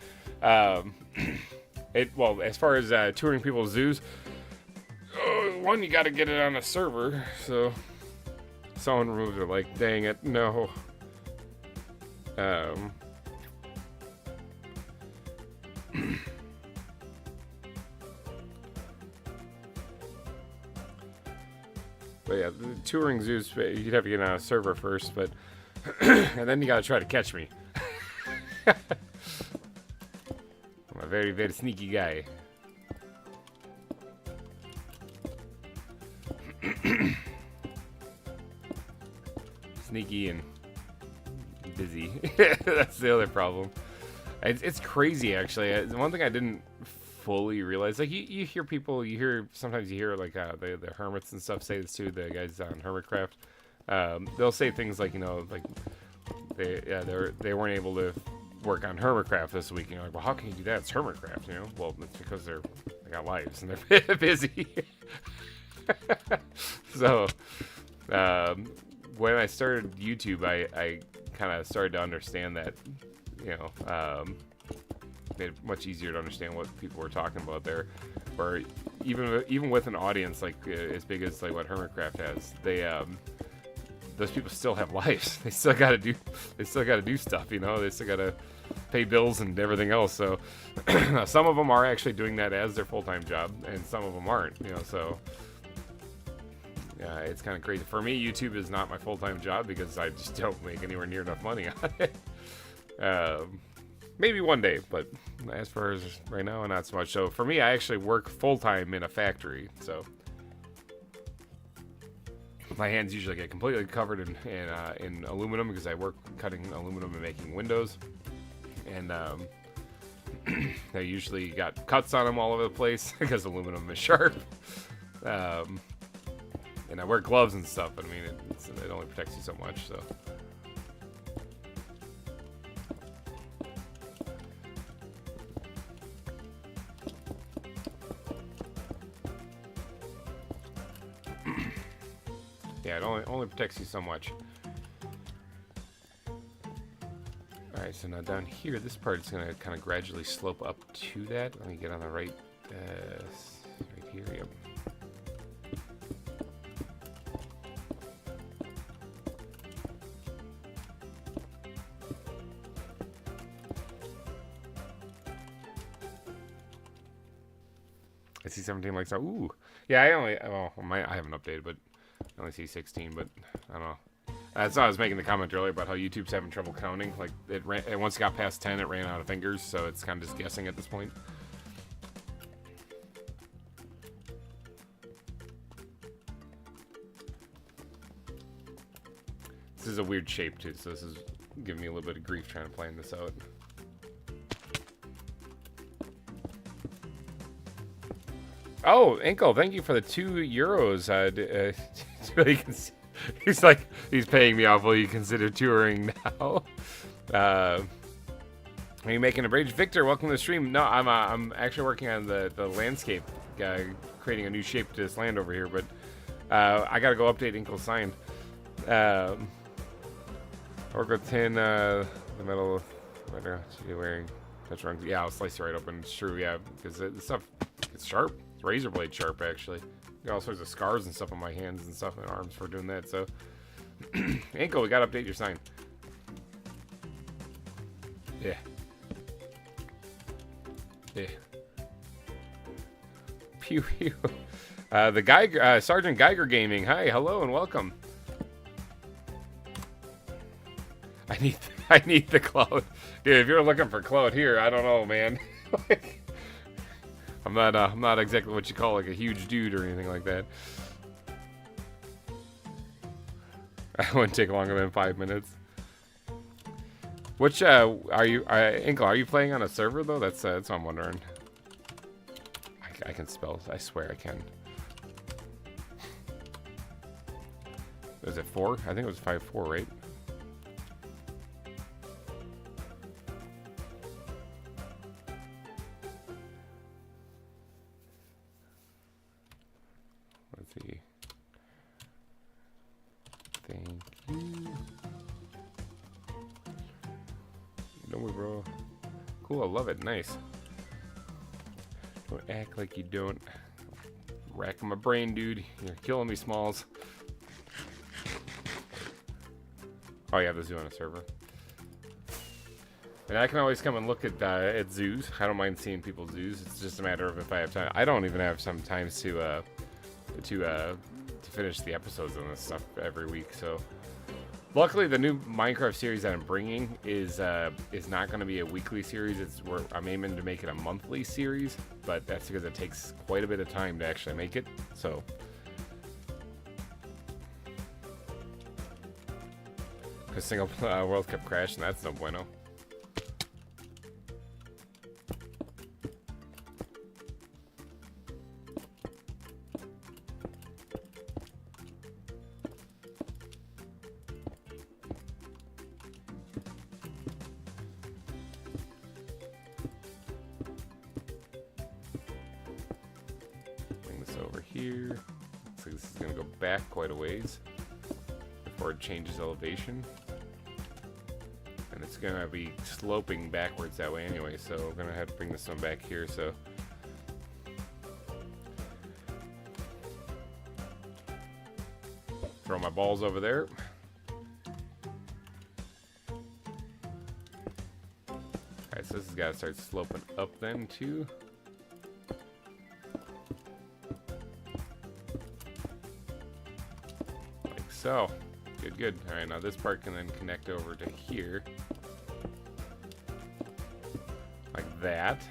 Speaker 1: Well, as far as touring people's zoos, one, you got to get it on a server. So someone removed it. Like, dang it, no. But yeah, the touring zoos, you'd have to get on a server first, but and then you gotta try to catch me. I'm a very, very sneaky guy. Sneaky and busy. That's the other problem. It's crazy, actually. One thing I didn't fully realize, like you hear people, sometimes you hear like the hermits and stuff say this too. The guys on Hermitcraft, they'll say things like, you know, like they weren't able to work on Hermitcraft this week. You know, like, well, how can you do that? It's Hermitcraft, you know. Well, it's because they got lives and they're busy. So when I started YouTube, I kind of started to understand that, you know, made it much easier to understand what people were talking about there. Where even with an audience like as big as like what Hermitcraft has, those people still have lives. They still got to do stuff, you know. They still got to pay bills and everything else. So some of them are actually doing that as their full-time job, and some of them aren't, you know. So yeah, it's kind of crazy. For me, YouTube is not my full-time job because I just don't make anywhere near enough money on it. Maybe one day, but as far as right now, not so much. So for me, I actually work full-time in a factory, so my hands usually get completely covered in aluminum because I work cutting aluminum and making windows, and they usually got cuts on them all over the place because aluminum is sharp. And I wear gloves and stuff, but I mean, it only protects you so much, so. Yeah, it only protects you so much. Alright, so now down here, this part is going to kind of gradually slope up to that. Let me get on the right here, yep. I see 17 likes. Ooh, yeah. I haven't updated, but I only see 16. But I don't know. That's why I was making the comment earlier about how YouTube's having trouble counting. Like it once it got past 10, it ran out of fingers, so it's kind of just guessing at this point. This is a weird shape too, so this is giving me a little bit of grief trying to plan this out. Oh, Inkle, thank you for the €2. He's like, he's paying me off. Will you consider touring now? Are you making a bridge? Victor, welcome to the stream. No, I'm actually working on the landscape, creating a new shape to this land over here. But I gotta go update Inkle's sign. Work with tin, the metal. What are you wearing? Touch runs. Yeah, I'll slice it right open. It's true. Yeah, because the stuff, it's sharp. It's razor blade sharp, actually. Got all sorts of scars and stuff on my hands and stuff and arms for doing that. So, Ankle, we gotta update your sign. Yeah. Yeah. Pew pew. The Geiger, Sergeant Geiger Gaming. Hi, hello, and welcome. I need the cloud, dude. If you're looking for cloud here, I don't know, man. Like, I'm not exactly what you call like a huge dude or anything like that. I wouldn't take longer than 5 minutes. Which are you, Inkle? Are you playing on a server though? That's what I'm wondering. I can spell. I swear I can. Was it 4? I think it was 5-4, right? Thank you. Don't we, bro? Cool, I love it. Nice. Don't act like you don't. Racking my brain, dude. You're killing me, Smalls. Oh, yeah, this is on a server. And I can always come and look at zoos. I don't mind seeing people's zoos. It's just a matter of if I have time. I don't even have sometimes to finish the episodes on this stuff every week. So luckily, the new Minecraft series that I'm bringing is not going to be a weekly series. I'm aiming to make it a monthly series, but that's because it takes quite a bit of time to actually make it. So. Because single world kept crashing, that's no bueno. Bring this over here. Looks like this is going to go back quite a ways before it changes elevation. And it's going to be sloping backwards that way anyway, so we're going to have to bring this one back here. So throw my balls over there. Alright, so this has got to start sloping up then too. Like so. Good, good. Alright, now this part can then connect over to here. Like that.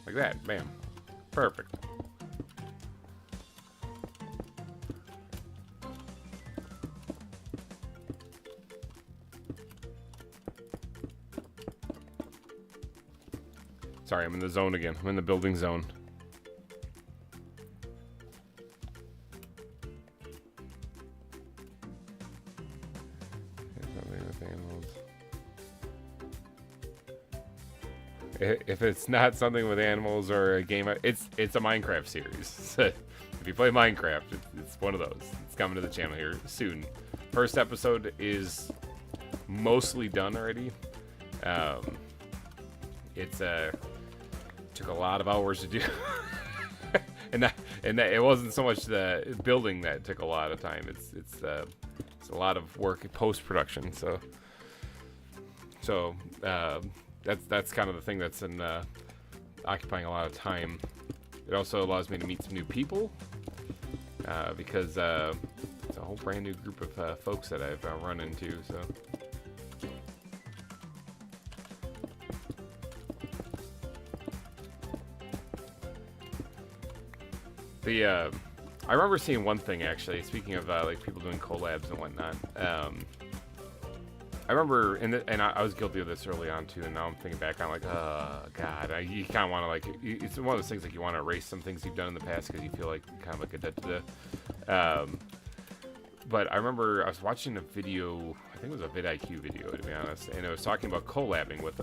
Speaker 1: Like that. Bam. Perfect. Sorry, I'm in the zone again. I'm in the building zone. If it's not something with animals or a game, it's a Minecraft series. If you play Minecraft, it's one of those. It's coming to the channel here soon. First episode is mostly done already. Took a lot of hours to do, and that it wasn't so much the building that took a lot of time. It's a lot of work post production. So that's kind of the thing that's occupying a lot of time. It also allows me to meet some new people because it's a whole brand new group of folks that I've run into. So. I remember seeing one thing actually. Speaking of like people doing collabs and whatnot, I remember, and I was guilty of this early on too. And now I'm thinking back, I'm like, oh god, you kind of want to like, it's one of those things like you want to erase some things you've done in the past because you feel like kind of like a dead. But I remember I was watching a video. I think it was a vidIQ video, to be honest, and it was talking about collabing with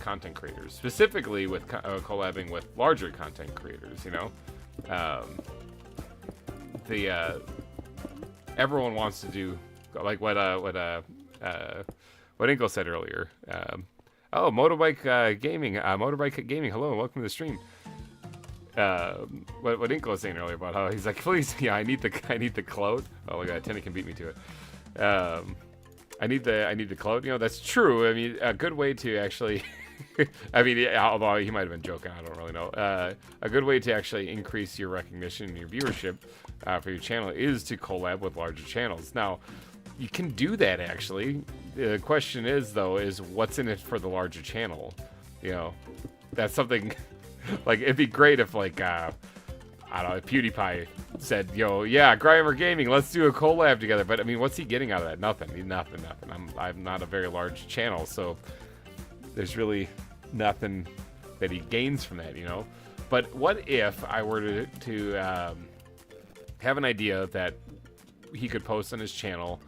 Speaker 1: content creators, specifically with collabing with larger content creators. You know. Everyone wants to do like what Inkle said earlier. Oh, motorbike gaming, hello, welcome to the stream. What Inkle was saying earlier about how he's like, please, yeah, I need the clout. Oh, look at that, Tenny can beat me to it. I need the clout. You know, that's true. I mean, a good way to actually I mean, although he might have been joking, I don't really know. A good way to actually increase your recognition and your viewership for your channel is to collab with larger channels. Now, you can do that actually. The question is, though, is what's in it for the larger channel? You know, that's something like it'd be great if like I don't know, if PewDiePie said, "Yo, yeah, GReimer Gaming, let's do a collab together." But I mean, what's he getting out of that? Nothing. Nothing. I'm not a very large channel, so there's really nothing that he gains from that, you know. But what if I were to have an idea that he could post on his channel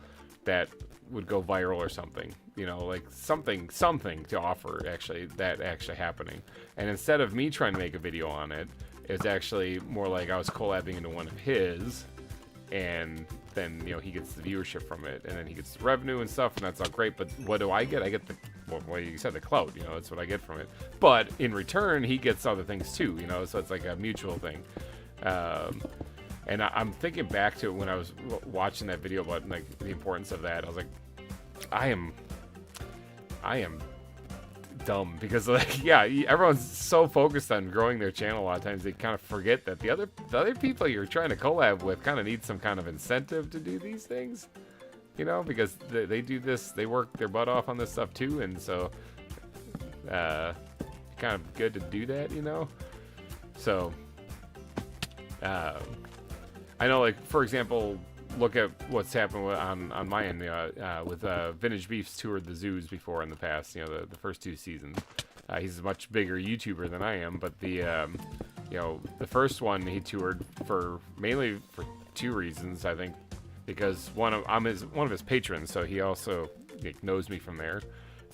Speaker 1: that would go viral or something, you know, like something to offer actually happening. And instead of me trying to make a video on it, it's actually more like I was collabing into one of his, and then, you know, he gets the viewership from it, and then he gets the revenue and stuff, and that's all great. But what do I get? I get well, you said the clout, you know, that's what I get from it. But in return, he gets other things too, you know, so it's like a mutual thing. And I'm thinking back to when I was watching that video about like the importance of that. I was like, I am dumb, because like, yeah, everyone's so focused on growing their channel. A lot of times they kind of forget that the other people you're trying to collab with kind of need some kind of incentive to do these things, you know, because they do this, they work their butt off on this stuff too, and so kind of good to do that, you know. So I know, like, for example, look at what's happened on my end with VintageBeef's toured the zoos before in the past, you know, the first 2 seasons. He's a much bigger YouTuber than I am, but the you know, the first one he toured mainly for 2 reasons, I think, because I'm one of his patrons, so he also, like, knows me from there,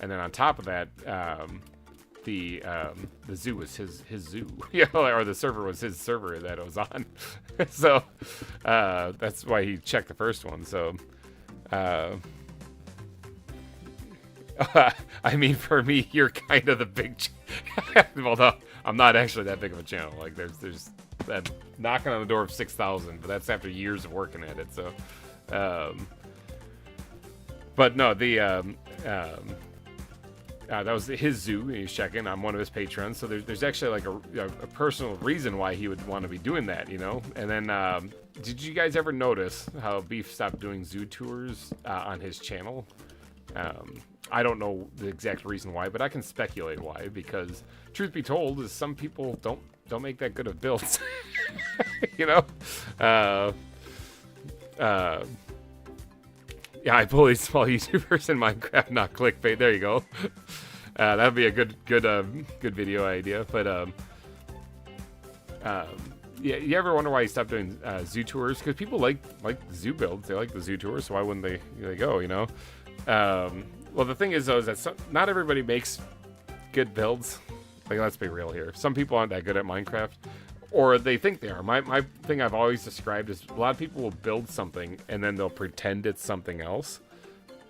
Speaker 1: and then on top of that, the zoo was his zoo, you know, or the server was his server that it was on. So that's why he checked the first one. So I mean, for me, you're kind of the big well, no, I'm not actually that big of a channel. Like, there's that knocking on the door of 6,000, but that's after years of working at it. So but no, that was his zoo, and he's checking. I'm one of his patrons, so there's actually like a personal reason why he would want to be doing that, you know. And then, did you guys ever notice how Beef stopped doing zoo tours on his channel? I don't know the exact reason why, but I can speculate why. Because truth be told, is some people don't make that good of builds, you know. Yeah, I bully small YouTubers in Minecraft, not clickbait. There you go. That'd be a good video idea. But yeah, you ever wonder why he stopped doing zoo tours? Because people like zoo builds. They like the zoo tours, so why wouldn't they go? You know. Well, the thing is, though, is that not everybody makes good builds. Like, let's be real here. Some people aren't that good at Minecraft. Or they think they are. My thing I've always described is a lot of people will build something and then they'll pretend it's something else.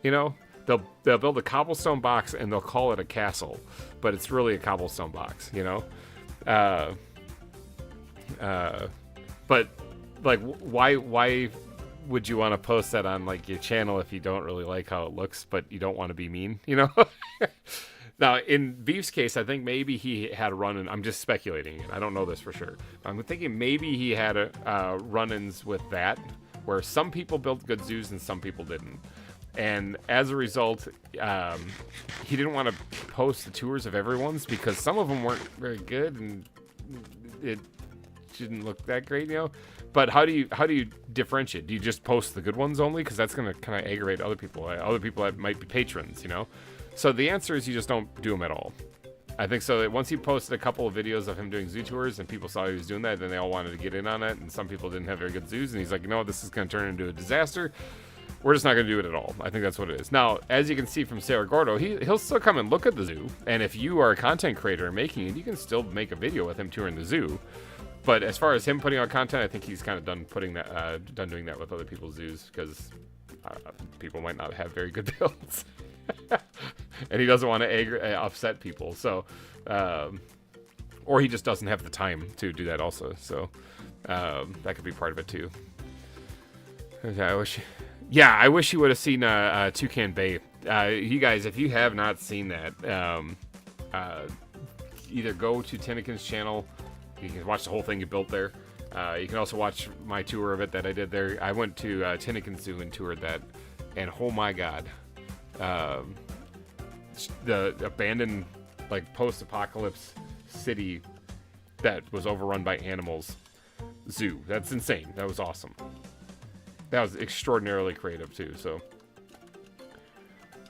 Speaker 1: You know, they'll build a cobblestone box and they'll call it a castle, but it's really a cobblestone box. You know, but like, why would you want to post that on like your channel if you don't really like how it looks, but you don't want to be mean? You know. Now, in Beef's case, I think maybe he had a run-in. I'm just speculating. I don't know this for sure. I'm thinking maybe he had run-ins with that, where some people built good zoos and some people didn't. And as a result, he didn't want to post the tours of everyone's because some of them weren't very good and it didn't look that great, you know. But how do you differentiate? Do you just post the good ones only? Because that's going to kind of aggravate other people that might be patrons, you know. So the answer is you just don't do them at all. I think so. That once he posted a couple of videos of him doing zoo tours and people saw he was doing that, then they all wanted to get in on it. And some people didn't have very good zoos. And he's like, you know what, this is going to turn into a disaster. We're just not going to do it at all. I think that's what it is. Now, as you can see from Sarah Gordo, he'll still come and look at the zoo. And if you are a content creator and making it, you can still make a video with him touring the zoo. But as far as him putting out content, I think he's kind of done doing that with other people's zoos because people might not have very good builds. And he doesn't want to upset people, so or he just doesn't have the time to do that also, so that could be part of it too. Okay, I wish you would have seen Toucan Bay. You guys, if you have not seen that, either go to Tinnikin's channel. You can watch the whole thing you built there. You can also watch my tour of it that I did there. I went to Tinnikin Zoo and toured that, and oh my god, the abandoned, like, post-apocalypse city that was overrun by animals zoo. That's insane. That was awesome. That was extraordinarily creative too. So,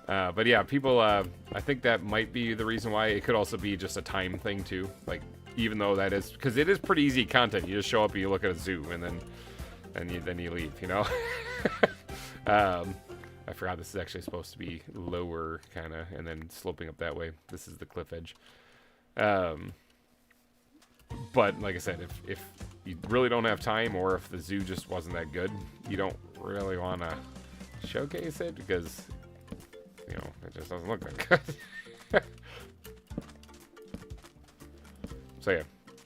Speaker 1: but yeah, people. I think that might be the reason why. It could also be just a time thing too. Like, even though that is, because it is pretty easy content. You just show up and you look at a zoo, and then you leave. You know. I forgot this is actually supposed to be lower, kind of, and then sloping up that way. This is the cliff edge. But like I said, if you really don't have time, or if the zoo just wasn't that good, you don't really want to showcase it because, you know, it just doesn't look that good. So yeah,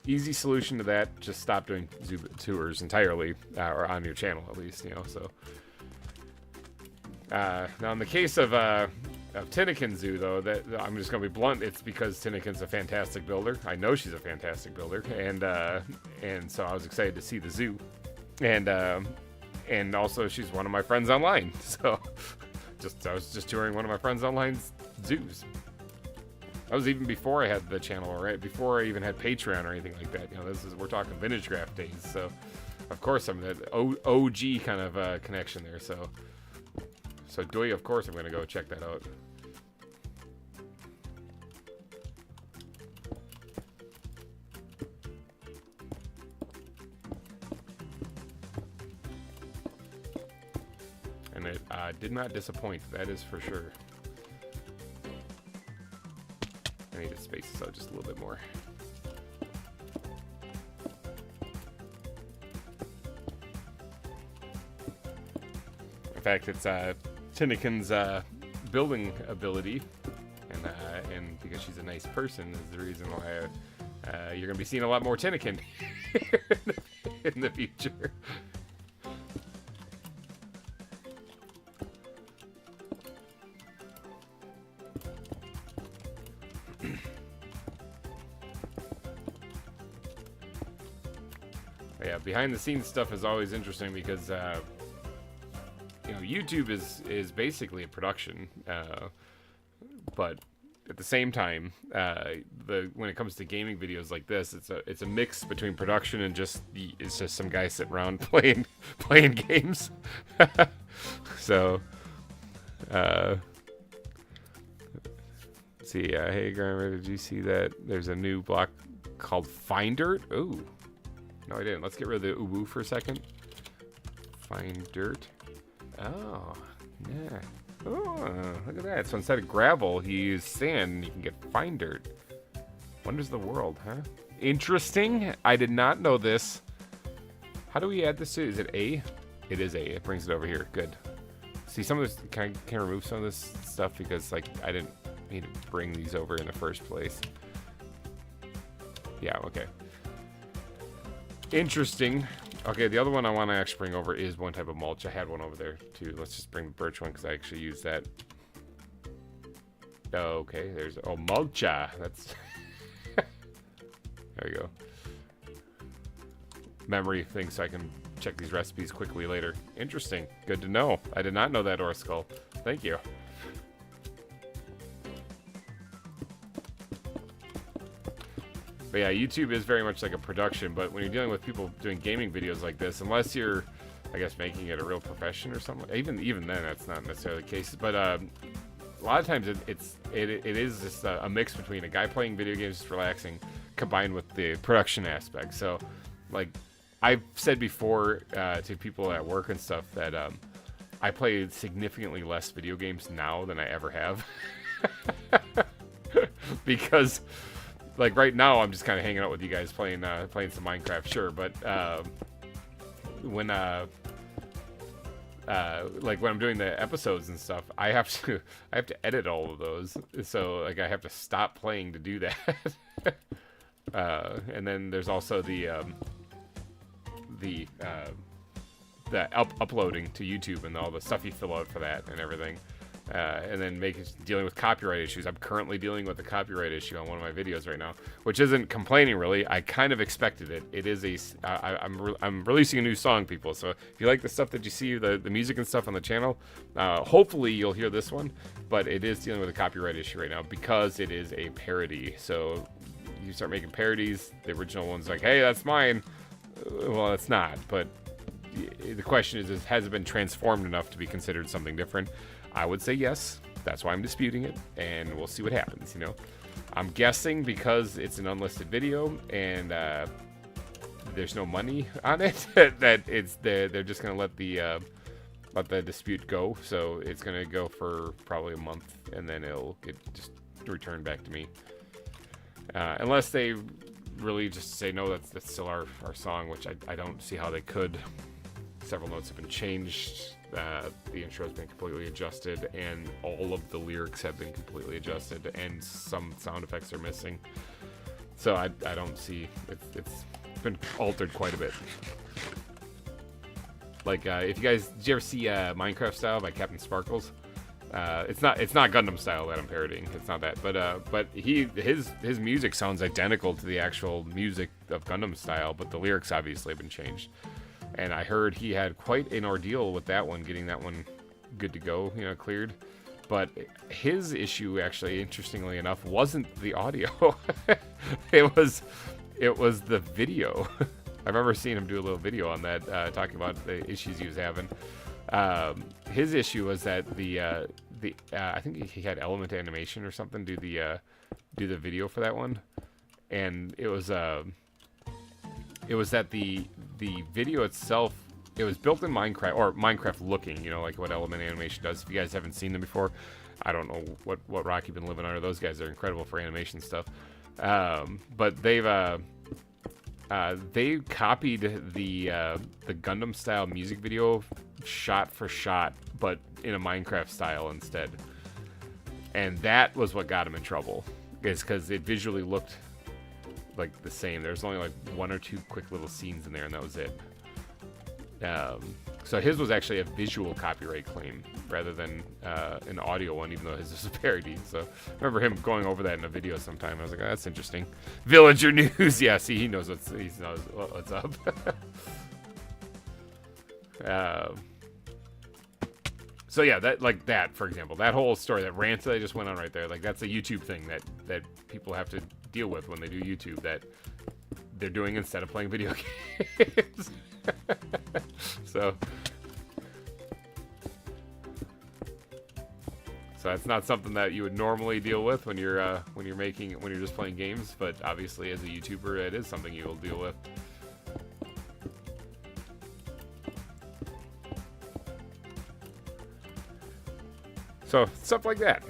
Speaker 1: easy solution to that, just stop doing zoo tours entirely, or on your channel at least, you know. So now in the case of Tinnikin Zoo, though, that I'm just gonna be blunt, it's because Tinnikin's a fantastic builder. I know she's a fantastic builder, and so I was excited to see the zoo, and also she's one of my friends online. So I was just touring one of my friends online's zoos. That was even before I had the channel, right? Before I even had Patreon or anything like that. You know, we're talking VintageBeef days. So, of course, I'm that OG kind of connection there. So Doi, of course, I'm gonna go check that out. And it did not disappoint. That is for sure. I need to space this out just a little bit more. In fact, it's Tinnikin's building ability, and because she's a nice person, is the reason why you're going to be seeing a lot more Tinnikin in the future. Yeah, behind the scenes stuff is always interesting because you know, YouTube is basically a production, but at the same time, when it comes to gaming videos like this, it's a mix between production and it's just some guy sitting around playing games. So, let's see. Hey, GReimer, did you see that? There's a new block called Find Dirt. Ooh. No, I didn't. Let's get rid of the uwu for a second. Find dirt. Oh, yeah. Oh, look at that. So instead of gravel, he used sand, and you can get find dirt. Wonders of the world, huh? Interesting. I did not know this. How do we add this to? Is it A? It is A. It brings it over here. Good. See, some of this, can I remove some of this stuff because, like, I didn't need to bring these over in the first place. Yeah, okay. Interesting. Okay, the other one I want to actually bring over is one type of mulch. I had one over there too. Let's just bring the birch one because I actually use that. Okay, there's mulcha. That's there we go. Memory thing so I can check these recipes quickly later. Interesting. Good to know. I did not know that, Orskull. Thank you. But yeah, YouTube is very much like a production, but when you're dealing with people doing gaming videos like this, unless you're, I guess, making it a real profession or something, even then, that's not necessarily the case. But a lot of times it is just a mix between a guy playing video games just relaxing, combined with the production aspect. So, like, I've said before to people at work and stuff that I play significantly less video games now than I ever have. Because, like, right now I'm just kind of hanging out with you guys playing some Minecraft, sure, but when like when I'm doing the episodes and stuff, I have to edit all of those, so like I have to stop playing to do that. And then there's also the uploading to YouTube and all the stuff you fill out for that and everything. And then dealing with copyright issues. I'm currently dealing with a copyright issue on one of my videos right now, which isn't complaining really. I kind of expected it. It is I'm releasing a new song, people. So if you like the stuff that you see, the music and stuff on the channel, hopefully you'll hear this one. But it is dealing with a copyright issue right now because it is a parody. So you start making parodies. The original one's like, hey, that's mine. Well, it's not. But the question is has it been transformed enough to be considered something different? I would say yes. That's why I'm disputing it, and we'll see what happens, you know. I'm guessing because it's an unlisted video and there's no money on it that they're just gonna let the dispute go. So it's gonna go for probably a month, and then it'll get just returned back to me, unless they really just say no, that's still our song, which I don't see how they could. Several notes have been changed. The intro has been completely adjusted, and all of the lyrics have been completely adjusted, and some sound effects are missing. So I don't see it's been altered quite a bit. Like if you guys, did you ever see Minecraft Style by Captain Sparkles? It's not Gundam Style that I'm parodying. It's not that, but his music sounds identical to the actual music of Gundam Style, but the lyrics obviously have been changed. And I heard he had quite an ordeal with that one, getting that one good to go, you know, cleared. But his issue, actually, interestingly enough, wasn't the audio. it was the video. I remember seeing him do a little video on that, talking about the issues he was having. His issue was that I think he had Element Animation or something do the video for that one, and it was that the video itself, it was built in Minecraft, or Minecraft looking, you know, like what Element Animation does. If you guys haven't seen them before, I don't know what rock you've been living under. Those guys are incredible for animation stuff. But they copied the Gundam style music video shot for shot, but in a Minecraft style instead. And that was what got him in trouble, is because it visually looked like the same. There's only like one or two quick little scenes in there, and that was it. So his was actually a visual copyright claim rather than an audio one, even though his was a parody. So I remember him going over that in a video sometime. I was like, oh, that's interesting. Villager news. Yeah, see, he knows what's up. So yeah, that for example, that whole story, that rant that I just went on right there, like that's a YouTube thing that people have to deal with when they do YouTube, that they're doing instead of playing video games. So that's not something that you would normally deal with when you're just playing games, but obviously as a YouTuber, it is something you will deal with. So stuff like that.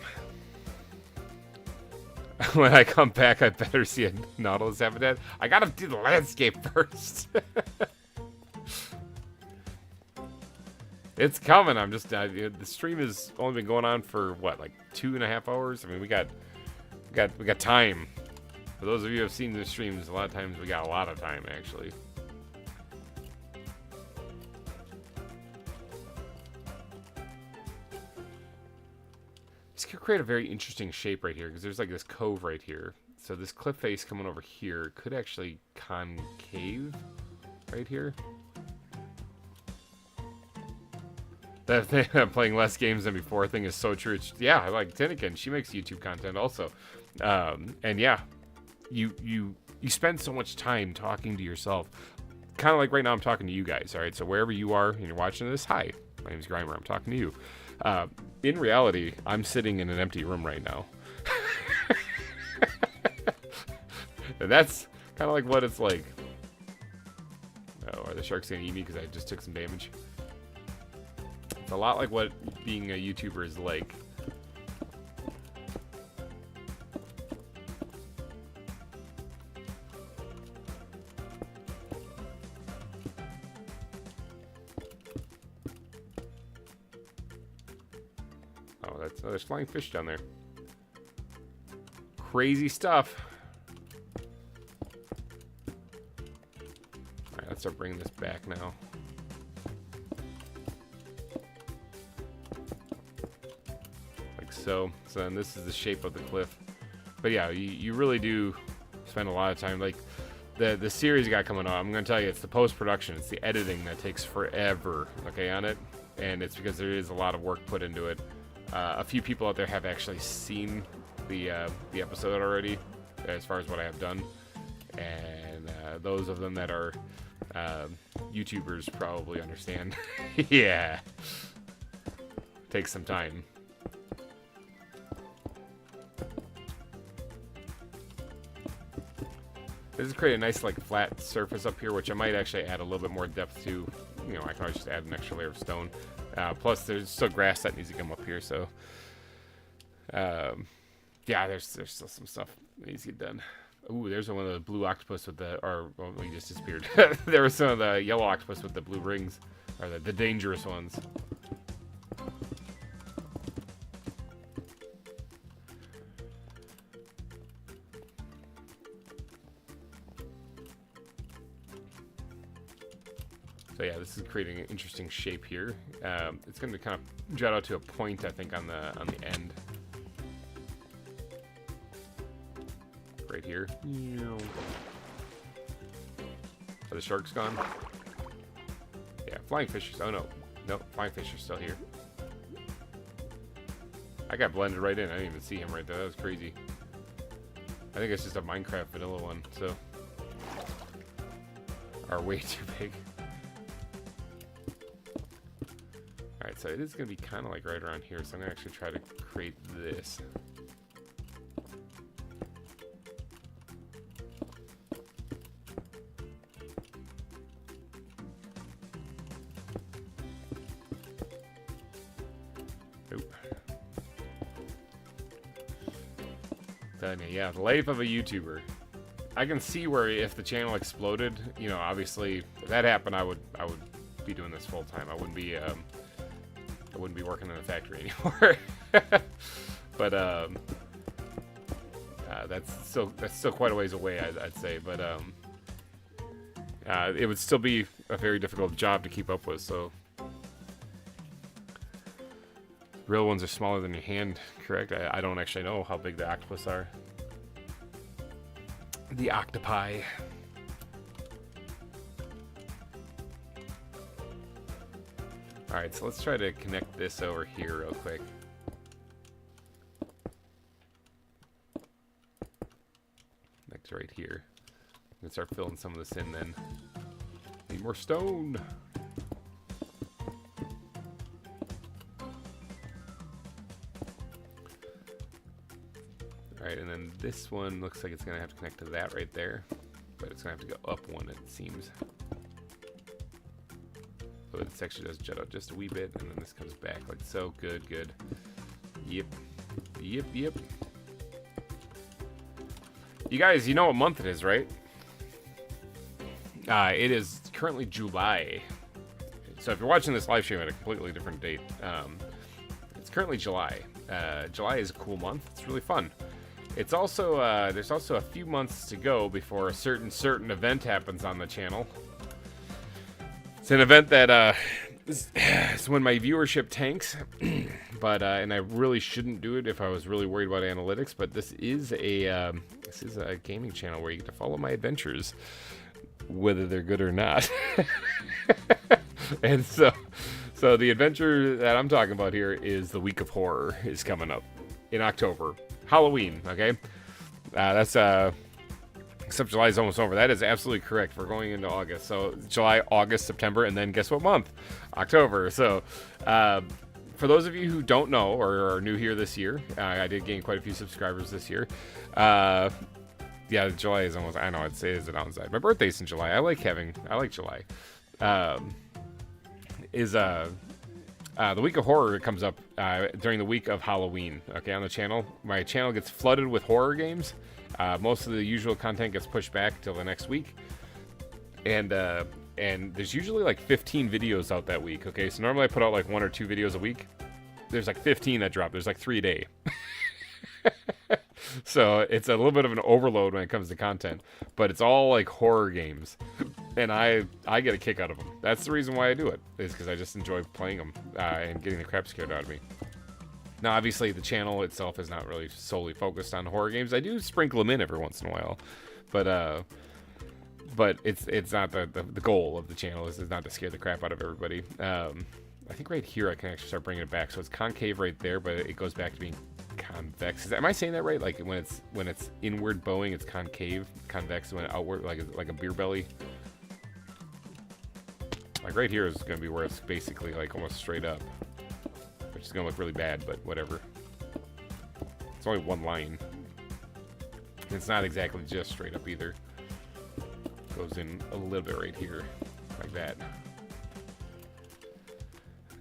Speaker 1: When I come back, I better see a Nautilus habitat. I gotta do the landscape first. It's coming. I'm just the stream has only been going on for what, like 2.5 hours. I mean, we got time. For those of you who have seen the streams, a lot of times we got a lot of time actually. This could create a very interesting shape right here, because there's like this cove right here. So this cliff face coming over here could actually concave right here. That thing, I'm playing less games than before thing is so true. It's, yeah, I like Tinnikin. She makes YouTube content also. And yeah, you spend so much time talking to yourself. Kind of like right now I'm talking to you guys, all right? So wherever you are and you're watching this, hi, my name is GReimer. I'm talking to you. In reality, I'm sitting in an empty room right now. And that's kind of like what it's like. Oh, are the sharks going to eat me because I just took some damage? It's a lot like what being a YouTuber is like. Oh, there's flying fish down there. Crazy stuff. Alright, let's start bringing this back now. So then this is the shape of the cliff. But yeah, you really do spend a lot of time. Like the series you got coming on, I'm gonna tell you, it's the post-production, it's the editing that takes forever, okay, on it. And it's because there is a lot of work put into it. A few people out there have actually seen the episode already, as far as what I have done. And those of them that are YouTubers probably understand. Yeah. Takes some time. This is create a nice like flat surface up here, which I might actually add a little bit more depth to. You know, I can always just add an extra layer of stone. Plus, there's still grass that needs to come up here, so yeah, there's still some stuff that needs to get done. Ooh, there's one of the blue octopus with the, or well, he just disappeared. There was some of the yellow octopus with the blue rings, or the dangerous ones. So yeah, this is creating an interesting shape here. It's going to kind of jut out to a point, I think, on the end. Right here. Are the sharks gone? Yeah, flying fish. Oh no, no, flying fish are still here. I got blended right in. I didn't even see him right there. That was crazy. I think it's just a Minecraft vanilla one. So, are way too big. All right, so it is gonna be kind of like right around here. So I'm gonna actually try to create this. Yeah, the life of a YouTuber. I can see where if the channel exploded, you know, obviously if that happened, I would be doing this full time. I wouldn't be working in a factory anymore. But that's still quite a ways away, I'd say. But it would still be a very difficult job to keep up with. So real ones are smaller than your hand, correct? I don't actually know how big the octopus are. The octopi. Alright, so let's try to connect this over here real quick. Next right here. I'm gonna start filling some of this in then. Need more stone. Alright, and then this one looks like it's going to have to connect to that right there. But it's going to have to go up one, it seems. So this actually does jut out just a wee bit, and then this comes back like so. Good, good. Yep. Yep, yep. You guys, you know what month it is, right? It is currently July. So if you're watching this live stream at a completely different date, it's currently July. July is a cool month. It's really fun. It's also there's also a few months to go before a certain event happens on the channel. It's an event that it's when my viewership tanks, but and I really shouldn't do it if I was really worried about analytics. But this is a gaming channel where you get to follow my adventures, whether they're good or not. And so the adventure that I'm talking about here is the Week of Horror is coming up in October. Halloween, okay? That's except July is almost over. That is absolutely correct. We're going into August. So July, August, September, and then guess what month? October. So for those of you who don't know or are new here this year, I did gain quite a few subscribers this year. Yeah, July is almost, I know it is a downside. My birthday's in July. I like July. The Week of Horror comes up during the week of Halloween, okay, on the channel. My channel gets flooded with horror games. Most of the usual content gets pushed back till the next week. And there's usually like 15 videos out that week, okay? So normally I put out like 1 or 2 videos a week. There's like 15 that drop. There's like 3 a day. So it's a little bit of an overload when it comes to content. But it's all like horror games. And I get a kick out of them. That's the reason why I do it, is because I just enjoy playing them and getting the crap scared out of me. Now, obviously, the channel itself is not really solely focused on horror games. I do sprinkle them in every once in a while, but it's not the goal of the channel. Is not to scare the crap out of everybody. I think right here I can actually start bringing it back. So it's concave right there, but it goes back to being convex. Am I saying that right? Like when it's inward bowing, it's concave. Convex when outward, like a beer belly. Like right here is going to be where it's basically like almost straight up, which is going to look really bad, but whatever. It's only one line. It's not exactly just straight up either. Goes in a little bit right here, like that.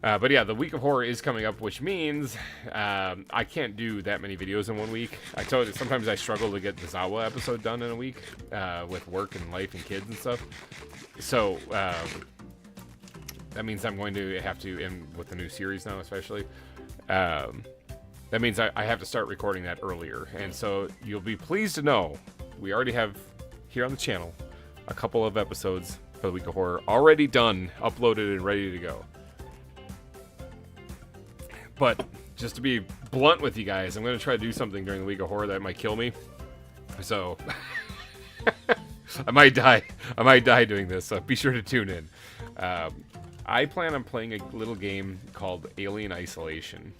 Speaker 1: But yeah, the Week of Horror is coming up, which means I can't do that many videos in 1 week. I told you, sometimes I struggle to get the ZAWA episode done in a week with work and life and kids and stuff. So that means I'm going to have to, and with the new series now especially, that means I have to start recording that earlier. And so you'll be pleased to know we already have here on the channel a couple of episodes for the week of horror. Already done, uploaded, and ready to go. But just to be blunt with you guys, I'm going to try to do something during the week of horror that might kill me. So I might die. I might die doing this, so be sure to tune in. I plan on playing a little game called Alien Isolation.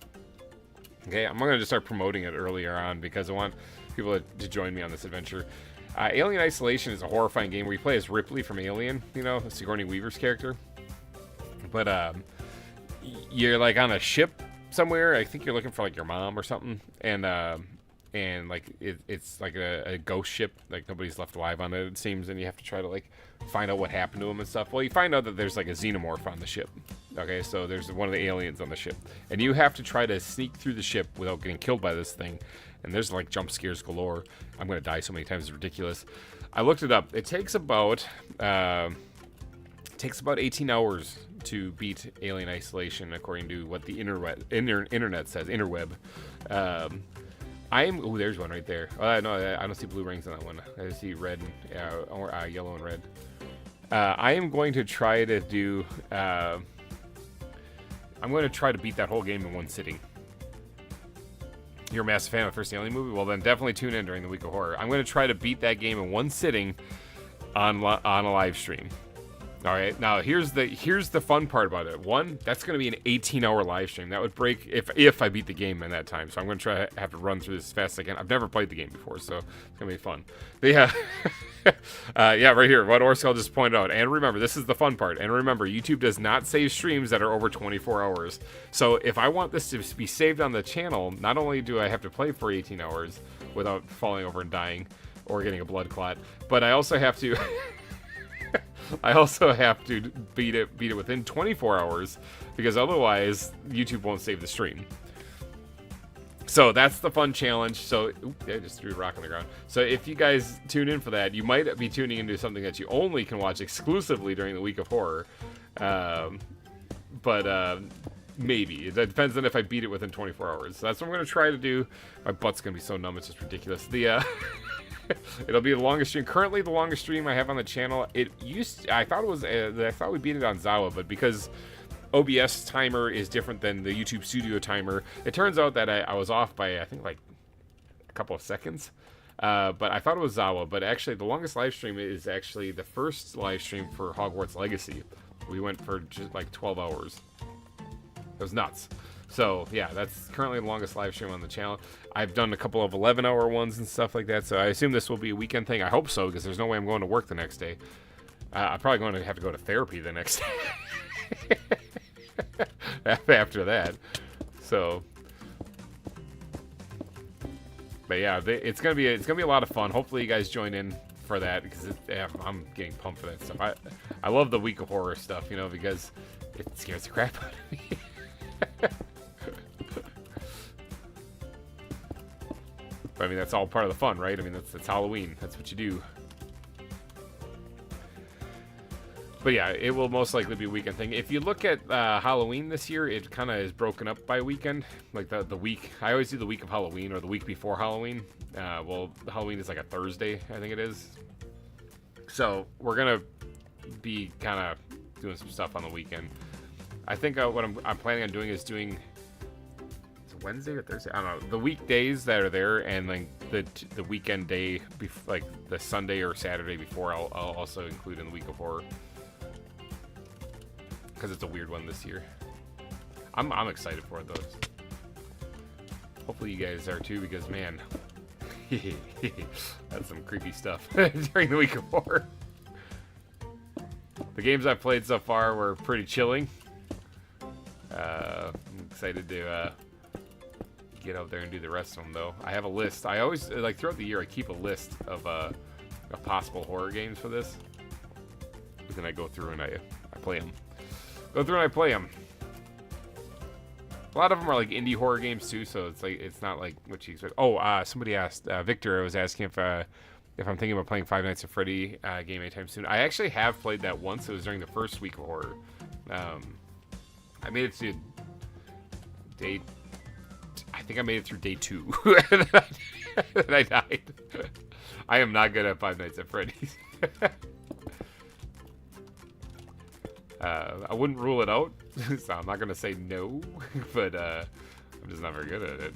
Speaker 1: Okay, I'm going to just start promoting it earlier on because I want people to join me on this adventure. Alien Isolation is a horrifying game where you play as Ripley from Alien, you know, Sigourney Weaver's character. But you're like on a ship somewhere. I think you're looking for like your mom or something, and like it's like a ghost ship, like nobody's left alive on it seems, and you have to try to like find out what happened to them and stuff. Well, you find out that there's like a xenomorph on the ship. Okay, so there's one of the aliens on the ship, and you have to try to sneak through the ship without getting killed by this thing. And there's like jump scares galore. I'm gonna die so many times, it's ridiculous. I looked it up. It takes about 18 hours to beat Alien Isolation, according to what the internet says. Interweb. Oh, there's one right there. No, I don't see blue rings on that one. I just see red, or yellow and red. I am going to try to do. I'm going to try to beat that whole game in one sitting. You're a massive fan of the first Alien movie? Well, then definitely tune in during the week of horror. I'm going to try to beat that game in one sitting on a live stream. All right, now here's the fun part about it. One, that's going to be an 18-hour live stream. That would break if I beat the game in that time. So I'm going to have to run through this as fast as I can. I've never played the game before, so it's going to be fun. But yeah, yeah, right here, what Orskell just pointed out. And remember, this is the fun part. And remember, YouTube does not save streams that are over 24 hours. So if I want this to be saved on the channel, not only do I have to play for 18 hours without falling over and dying or getting a blood clot, but I also have to... I also have to beat it within 24 hours, because otherwise YouTube won't save the stream. So that's the fun challenge. So I just threw a rock on the ground. So if you guys tune in for that, you might be tuning into something that you only can watch exclusively during the week of horror. But maybe. It depends on if I beat it within 24 hours. So that's what I'm going to try to do. My butt's going to be so numb, it's just ridiculous. It'll be the longest stream. Currently, the longest stream I have on the channel. I thought we beat it on ZAWA, but because OBS timer is different than the YouTube Studio timer, it turns out that I was off by, I think, like a couple of seconds. But I thought it was ZAWA. But actually, the longest live stream is actually the first live stream for Hogwarts Legacy. We went for just like 12 hours. It was nuts. So yeah, that's currently the longest live stream on the channel. I've done a couple of 11-hour ones and stuff like that, so I assume this will be a weekend thing. I hope so, because there's no way I'm going to work the next day. I'm probably going to have to go to therapy the next day after that. So, but yeah, it's gonna be a lot of fun. Hopefully, you guys join in for that, because I'm getting pumped for that stuff. I love the week of horror stuff, you know, because it scares the crap out of me. But, I mean, that's all part of the fun, right? I mean, that's Halloween. That's what you do. But yeah, it will most likely be a weekend thing. If you look at Halloween this year, it kind of is broken up by weekend. Like the week. I always do the week of Halloween or the week before Halloween. Well, Halloween is like a Thursday, I think it is. So we're going to be kind of doing some stuff on the weekend. I think what I'm planning on doing is doing... Wednesday or Thursday, I don't know, the weekdays that are there, and like the weekend day, like the Sunday or Saturday before, I'll also include in the week of horror, because it's a weird one this year. I'm excited for it though. Hopefully you guys are too, because man, that's some creepy stuff during the week of horror. The games I've played so far were pretty chilling. I'm excited to get out there and do the rest of them, though. I have a list. I always, like, throughout the year, I keep a list of possible horror games for this. And then I go through and I play them. Go through and I play them. A lot of them are like indie horror games too, so it's like it's not like what you expect. Oh, somebody asked, Victor was asking if I'm thinking about playing Five Nights at Freddy game anytime soon. I actually have played that once. It was during the first week of horror. I made it to day... I think I made it through day 2. And I died. I am not good at Five Nights at Freddy's. I wouldn't rule it out, so I'm not gonna say no, but I'm just not very good at it.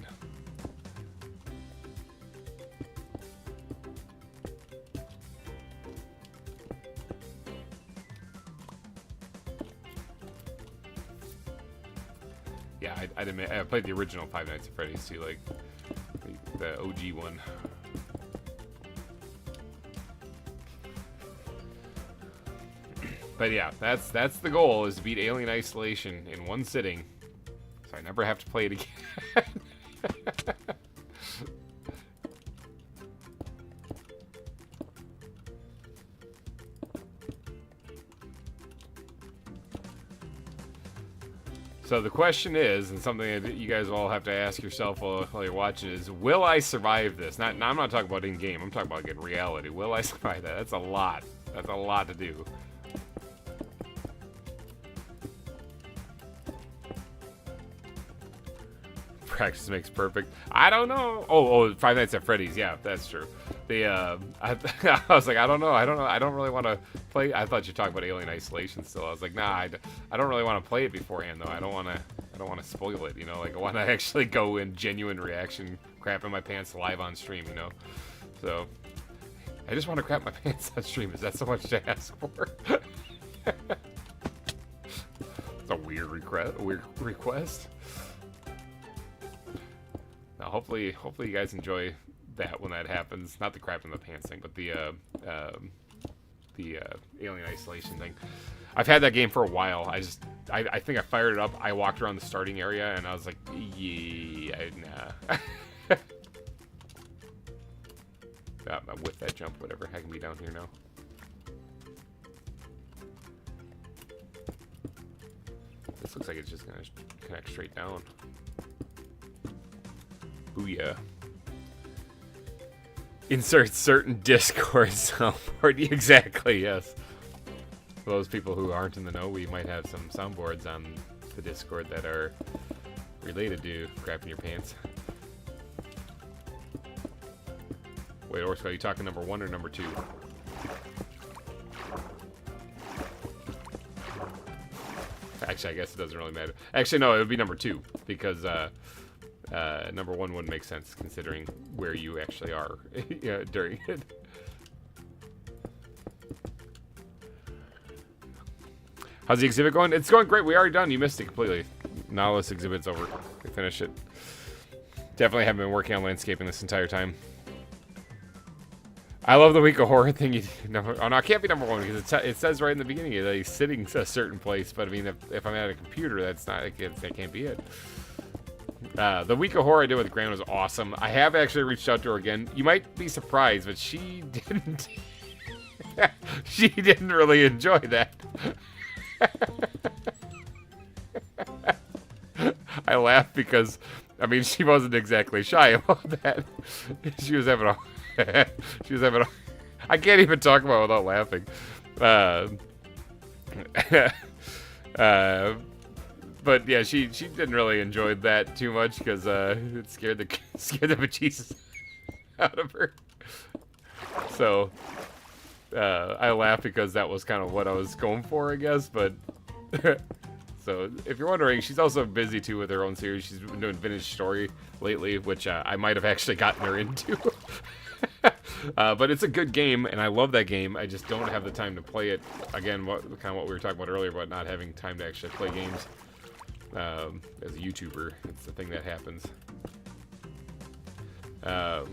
Speaker 1: Yeah, I played the original Five Nights at Freddy's too, like the OG one. But yeah, that's the goal, is to beat Alien Isolation in one sitting, so I never have to play it again. So the question is, and something that you guys all have to ask yourself while you're watching, is, will I survive this? Now, I'm not talking about in-game, I'm talking about in reality. Will I survive that? That's a lot. That's a lot to do. Practice makes perfect. I don't know. Oh, Five Nights at Freddy's. Yeah, that's true. I was like, I don't know. I don't really want to play. I thought you were talking about Alien Isolation still. I was like, nah, I don't really want to play it beforehand though. I don't want to spoil it. You know, like I want to actually go in genuine reaction, crap in my pants live on stream. You know, so I just want to crap my pants on stream. Is that so much to ask for? It's a weird request. Now, hopefully you guys enjoy that when that happens. Not the crap in the pants thing, but the Alien Isolation thing. I've had that game for a while. I think I fired it up. I walked around the starting area and I was like, yeah, nah. With that jump, whatever. I can be down here now. This looks like it's just gonna connect straight down. Booyah. Insert certain Discord soundboard. Exactly, yes. For those people who aren't in the know, we might have some soundboards on the Discord that are related to crapping your pants. Wait, Orsko, are you talking number 1 or number 2? Actually, I guess it doesn't really matter. Actually, no, it would be number 2, because number 1 wouldn't make sense considering where you actually are during it. How's the exhibit going? It's going great. We already done. You missed it completely. Nautilus exhibit's over. We finished it. Definitely haven't been working on landscaping this entire time. I love the week of horror thing. Oh no, it can't be number 1 because it says right in the beginning that he's sitting a certain place. But I mean, if I'm at a computer, that's not. That can't be it. The week of horror I did with Gran was awesome. I have actually reached out to her again. You might be surprised, but she didn't. She didn't really enjoy that. I laugh because, I mean, she wasn't exactly shy about that. She was having a. I can't even talk about it without laughing. But yeah, she didn't really enjoy that too much because it scared the bejesus out of her. So I laugh because that was kind of what I was going for, I guess. But so if you're wondering, she's also busy too with her own series. She's been doing Vintage Story lately, which I might have actually gotten her into. But it's a good game, and I love that game. I just don't have the time to play it. Again, kind of what we were talking about earlier about not having time to actually play games. As a YouTuber, it's the thing that happens. But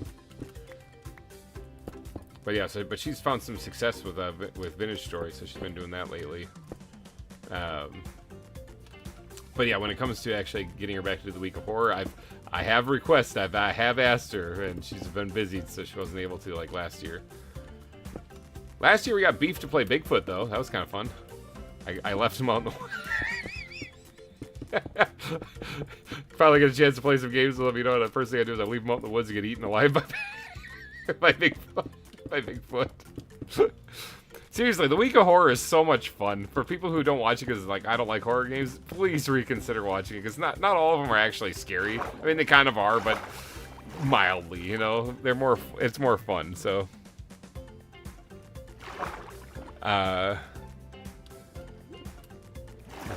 Speaker 1: yeah, but she's found some success with Vintage Story, so she's been doing that lately. But yeah, when it comes to actually getting her back to do the week of horror, I have requested, I have asked her, and she's been busy, so she wasn't able to like last year. Last year we got Beef to play Bigfoot though. That was kind of fun. I left him out in the Finally get a chance to play some games with him. You know, the first thing I do is I leave him out in the woods and get eaten alive by Bigfoot. Seriously, the week of horror is so much fun. For people who don't watch it because like I don't like horror games, please reconsider watching it because not all of them are actually scary. I mean, they kind of are, but mildly. You know, it's more fun. So.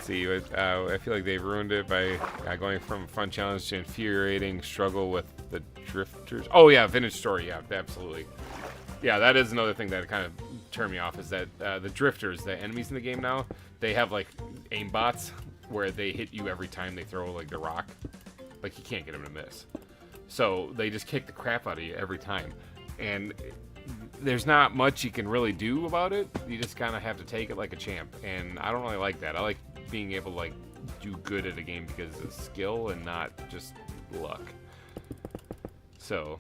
Speaker 1: Let's see. I feel like they've ruined it by going from fun challenge to infuriating struggle with the drifters. Oh yeah, vintage story. Yeah, absolutely. Yeah, that is another thing that kind of turned me off, is that the drifters, the enemies in the game now, they have like aimbots where they hit you every time they throw like the rock. Like you can't get them to miss. So they just kick the crap out of you every time. And there's not much you can really do about it. You just kind of have to take it like a champ. And I don't really like that. I like being able to like do good at a game because of skill and not just luck. So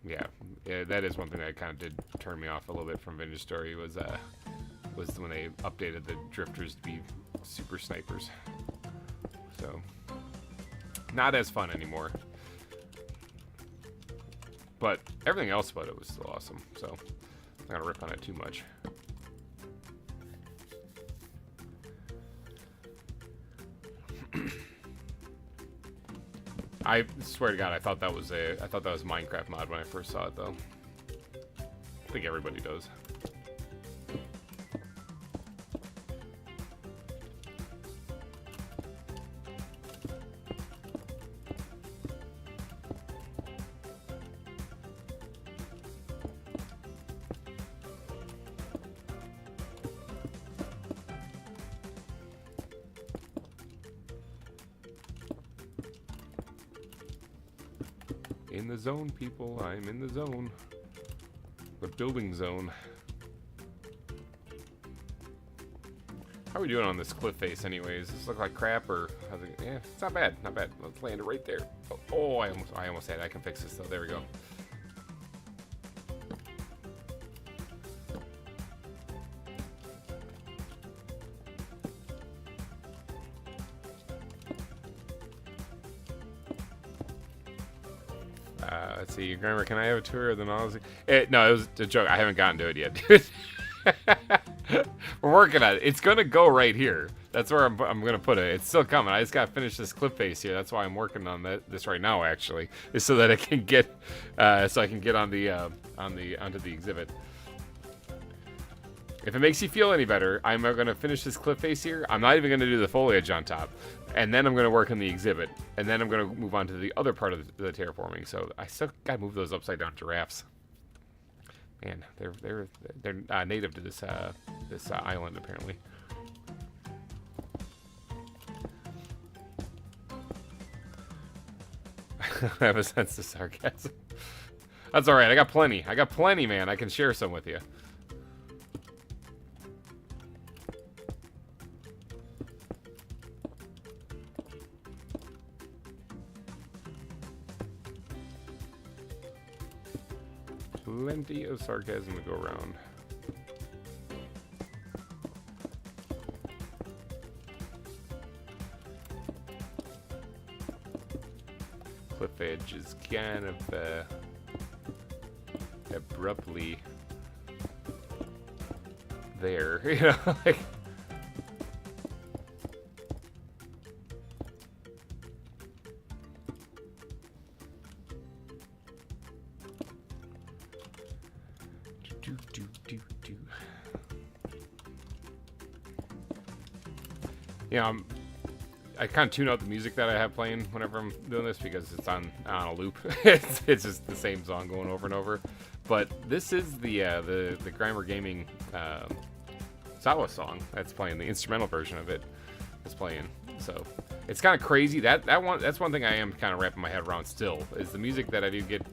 Speaker 1: yeah, that is one thing that kind of did turn me off a little bit from Vintage Story, was when they updated the drifters to be super snipers. So not as fun anymore. But everything else about it was still awesome, so I'm not gonna rip on it too much. I swear to God, I thought that was a Minecraft mod when I first saw it, though. I think everybody does. In the zone, people. I'm in the zone. The building zone. How are we doing on this cliff face anyways? Does this look like crap, or yeah, it's not bad. Not bad. Let's land it right there. Oh, I almost had it. I can fix this though. There we go. Let's see, GReimer, can I have a tour of the Nautilus? No, it was a joke. I haven't gotten to it yet, dude. We're working on it. It's gonna go right here. That's where I'm gonna put it. It's still coming. I just gotta finish this clip face here. That's why I'm working on this right now. Actually, is so that I can get on the onto the exhibit. If it makes you feel any better, I'm gonna finish this clip face here. I'm not even gonna do the foliage on top, and then I'm gonna work on the exhibit, and then I'm gonna move on to the other part of the terraforming. So I still gotta move those upside down giraffes. Man, they're native to this island apparently. I have a sense of sarcasm. That's all right. I got plenty. I got plenty, man. I can share some with you. Plenty of sarcasm to go around. Cliff edge is kind of abruptly there, you know, like. Yeah, I kind of tune out the music that I have playing whenever I'm doing this because it's on a loop. it's just the same song going over and over. But this is the GReimer Gaming ZAWA song that's playing. The instrumental version of it is playing. So it's kind of crazy. That's one thing I am kind of wrapping my head around still, is the music that I do get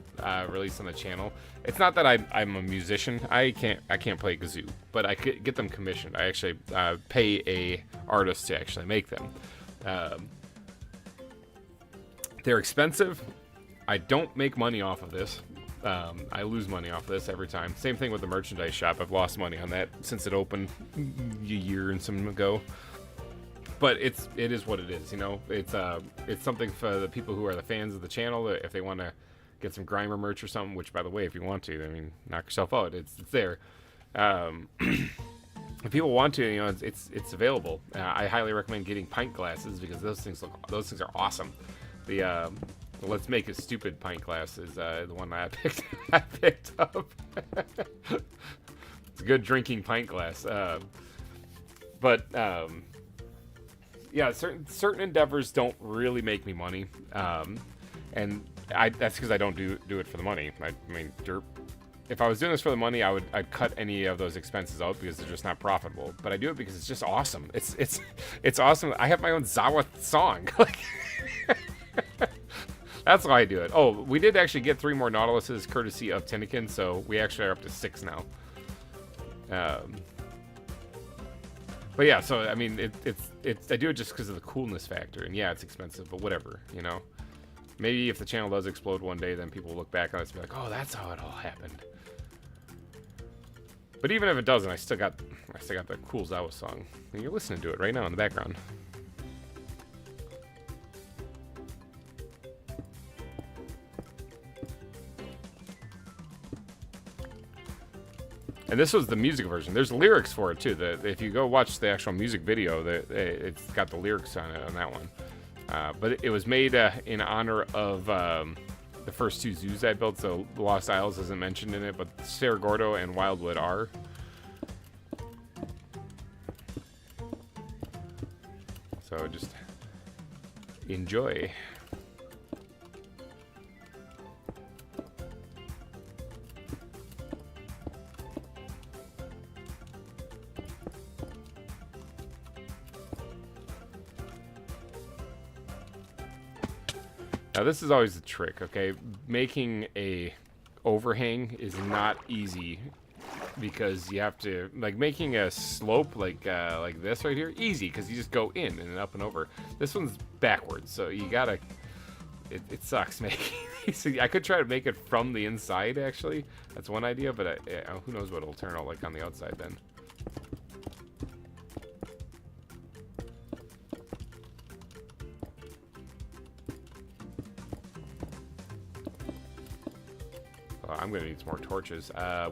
Speaker 1: released on the channel. It's not that I'm a musician. I can't play kazoo, but I could get them commissioned. I actually pay a artist to actually make them. They're expensive. I don't make money off of this. I lose money off of this every time. Same thing with the merchandise shop. I've lost money on that since it opened a year and some ago. But it is what it is, you know. It's something for the people who are the fans of the channel. If they want to get some GReimer merch or something, which, by the way, if you want to, I mean, knock yourself out. It's there. If people want to, you know, it's available. I highly recommend getting pint glasses because those things are awesome. The let's make a stupid pint glass is the one I picked up. It's a good drinking pint glass. But yeah, certain endeavors don't really make me money, and that's because I don't do it for the money. I mean, if I was doing this for the money, I'd cut any of those expenses out because they're just not profitable. But I do it because it's just awesome. It's awesome. I have my own ZAWA song. Like, that's why I do it. Oh, we did actually get 3 more Nautiluses courtesy of Tinnikin, so we actually are up to 6 now. But yeah, so I mean, I do it just because of the coolness factor, and yeah, it's expensive, but whatever, you know. Maybe if the channel does explode one day, then people will look back on it and be like, oh, that's how it all happened. But even if it doesn't, I still got the cool ZAWA song, and you're listening to it right now in the background. And this was the music version. There's lyrics for it too. If you go watch the actual music video, it's got the lyrics on it on that one. But it was made in honor of the first 2 zoos I built. So Lost Isles isn't mentioned in it, but Cerro Gordo and Wildwood are. So just enjoy. Now this is always the trick, okay? Making a overhang is not easy because you have to, like, making a slope like this right here, easy because you just go in and up and over. This one's backwards, so you gotta. It sucks making these. I could try to make it from the inside actually. That's one idea, but who knows what it'll turn out like on the outside then. I'm gonna need some more torches.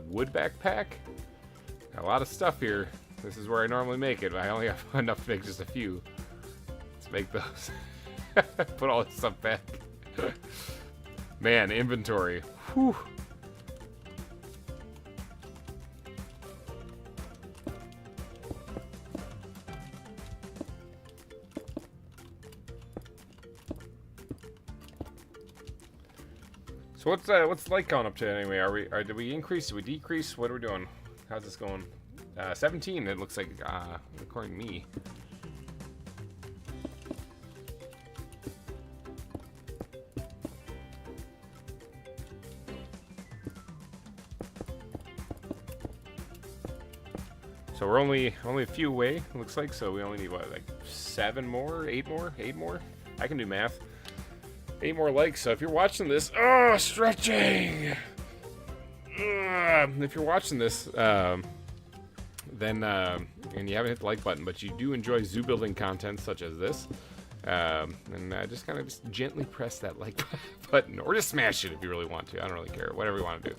Speaker 1: Wood backpack. Got a lot of stuff here. This is where I normally make it. I only have enough to make just a few. Let's make those. Put all this stuff back. Man, inventory. Whew. So what's the light count up to anyway? Did we increase? Did we decrease? What are we doing? How's this going? 17. It looks like according to me. So we're only a few away. It looks like. So we only need what, like 7 more, 8 more, 8 more. I can do math. 8 more likes. So if you're watching this, stretching. If you're watching this, then and you haven't hit the like button, but you do enjoy zoo building content such as this, and just kind of just gently press that like button, or just smash it if you really want to. I don't really care. Whatever you want to do.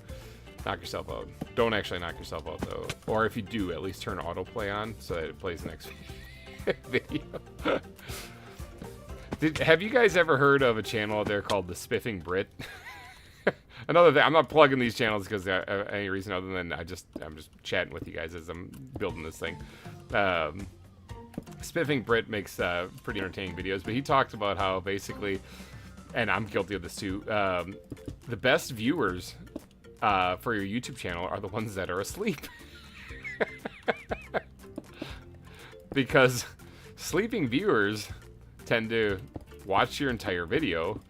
Speaker 1: Knock yourself out. Don't actually knock yourself out though. Or if you do, at least turn autoplay on so that it plays the next video. Have you guys ever heard of a channel out there called The Spiffing Brit? Another thing, I'm not plugging these channels because any reason other than I'm just chatting with you guys as I'm building this thing. Spiffing Brit makes pretty entertaining videos, but he talked about how basically, and I'm guilty of this too, the best viewers for your YouTube channel are the ones that are asleep. Because sleeping viewers tend to watch your entire video.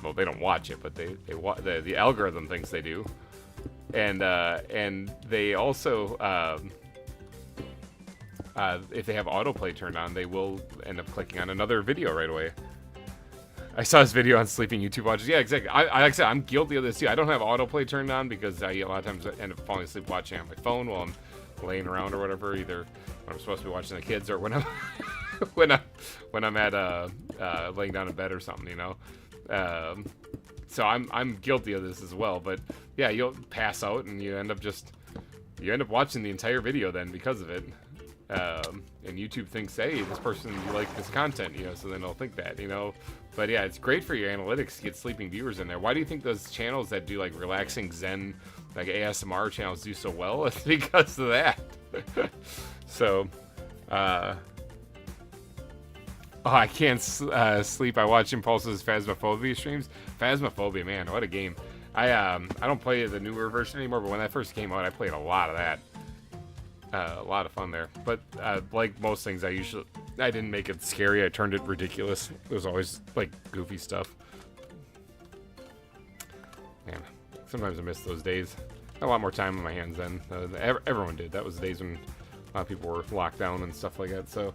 Speaker 1: Well, they don't watch it, but the algorithm thinks they do, and they also if they have autoplay turned on, they will end up clicking on another video right away. I saw this video on sleeping YouTube watchers. Yeah, exactly. Like I said, I'm guilty of this too. I don't have autoplay turned on because a lot of times I end up falling asleep watching on my phone while I'm laying around or whatever, either when I'm supposed to be watching the kids or when I'm when I'm at laying down in bed or something, you know. So I'm guilty of this as well, but yeah, you'll pass out and you end up watching the entire video then because of it. And YouTube thinks, hey, this person, you like this content, you know, so then they'll think that, you know. But yeah, it's great for your analytics to get sleeping viewers in there. Why do you think those channels that do like relaxing Zen, like ASMR channels do so well? It's because of that. So Oh, I can't sleep. I watch Impulse's Phasmophobia streams. Phasmophobia, man, what a game. I don't play the newer version anymore, but when that first came out, I played a lot of that. A lot of fun there. But like most things, I didn't make it scary. I turned it ridiculous. It was always like goofy stuff. Man, sometimes I miss those days. Had a lot more time on my hands then. Everyone did. That was the days when a lot of people were locked down and stuff like that. So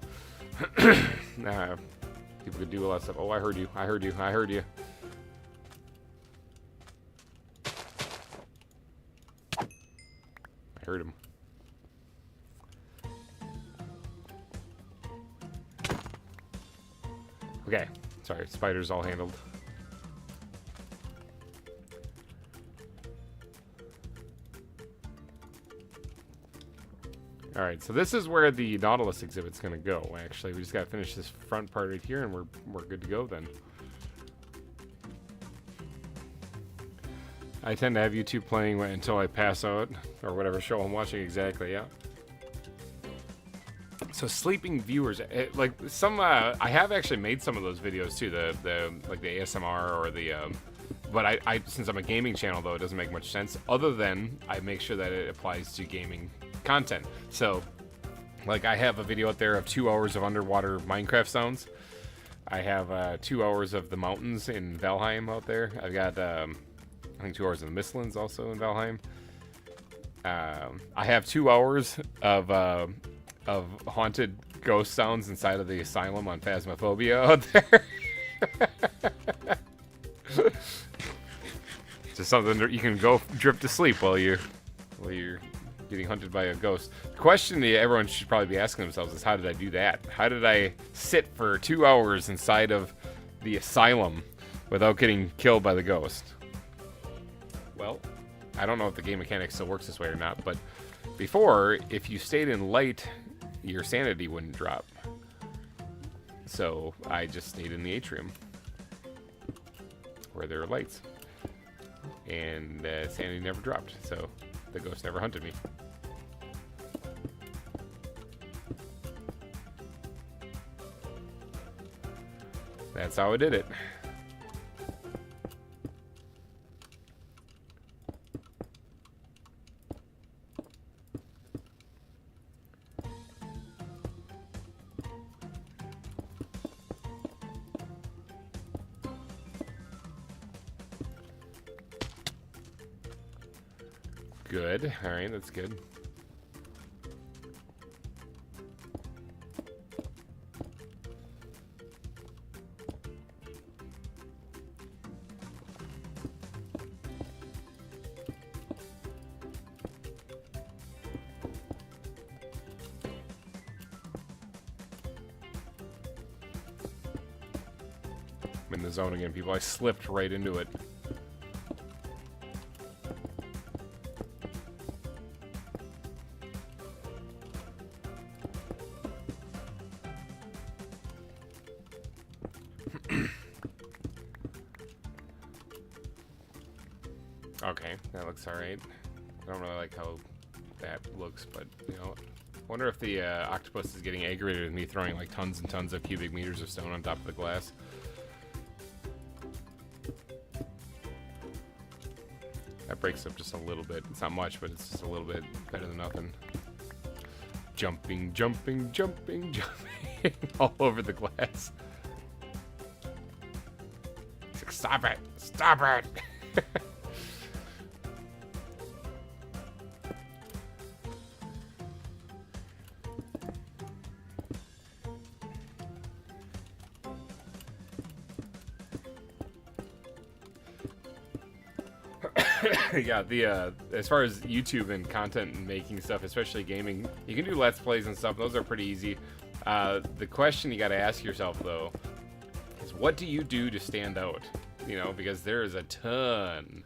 Speaker 1: people could do a lot of stuff. Oh, I heard you. I heard you. I heard you. I heard him. Okay. Sorry, spiders all handled. Alright, so this is where the Nautilus exhibit's gonna go, actually. We just gotta finish this front part right here and we're good to go then. I tend to have YouTube playing until I pass out, or whatever show I'm watching exactly, yeah. So sleeping viewers, like some, I have actually made some of those videos too, like the ASMR or the, but I since I'm a gaming channel though, it doesn't make much sense, other than I make sure that it applies to gaming content. So, like I have a video out there of 2 hours of underwater Minecraft sounds. I have 2 hours of the mountains in Valheim out there. I've got, I think 2 hours of the Mistlands also in Valheim. I have 2 hours of haunted ghost sounds inside of the asylum on Phasmophobia out there. Just something that you can go drip to sleep while you're getting hunted by a ghost. The question that everyone should probably be asking themselves is, how did I do that? How did I sit for 2 hours inside of the asylum without getting killed by the ghost? Well, I don't know if the game mechanic still works this way or not, but before, if you stayed in light, your sanity wouldn't drop. So I just stayed in the atrium where there are lights, and sanity never dropped, so the ghost never hunted me. That's how I did it. Good. All right, that's good. I'm in the zone again, people. I slipped right into it. Okay, that looks alright. I don't really like how that looks, but, you know, I wonder if the octopus is getting aggravated with me throwing like tons and tons of cubic meters of stone on top of the glass. That breaks up just a little bit. It's not much, but it's just a little bit better than nothing. Jumping, jumping, jumping, jumping all over the glass. It's like, stop it! Stop it! Yeah, the as far as YouTube and content and making stuff, especially gaming, you can do Let's Plays and stuff. Those are pretty easy. The question you got to ask yourself, though, is what do you do to stand out? You know, because there is a ton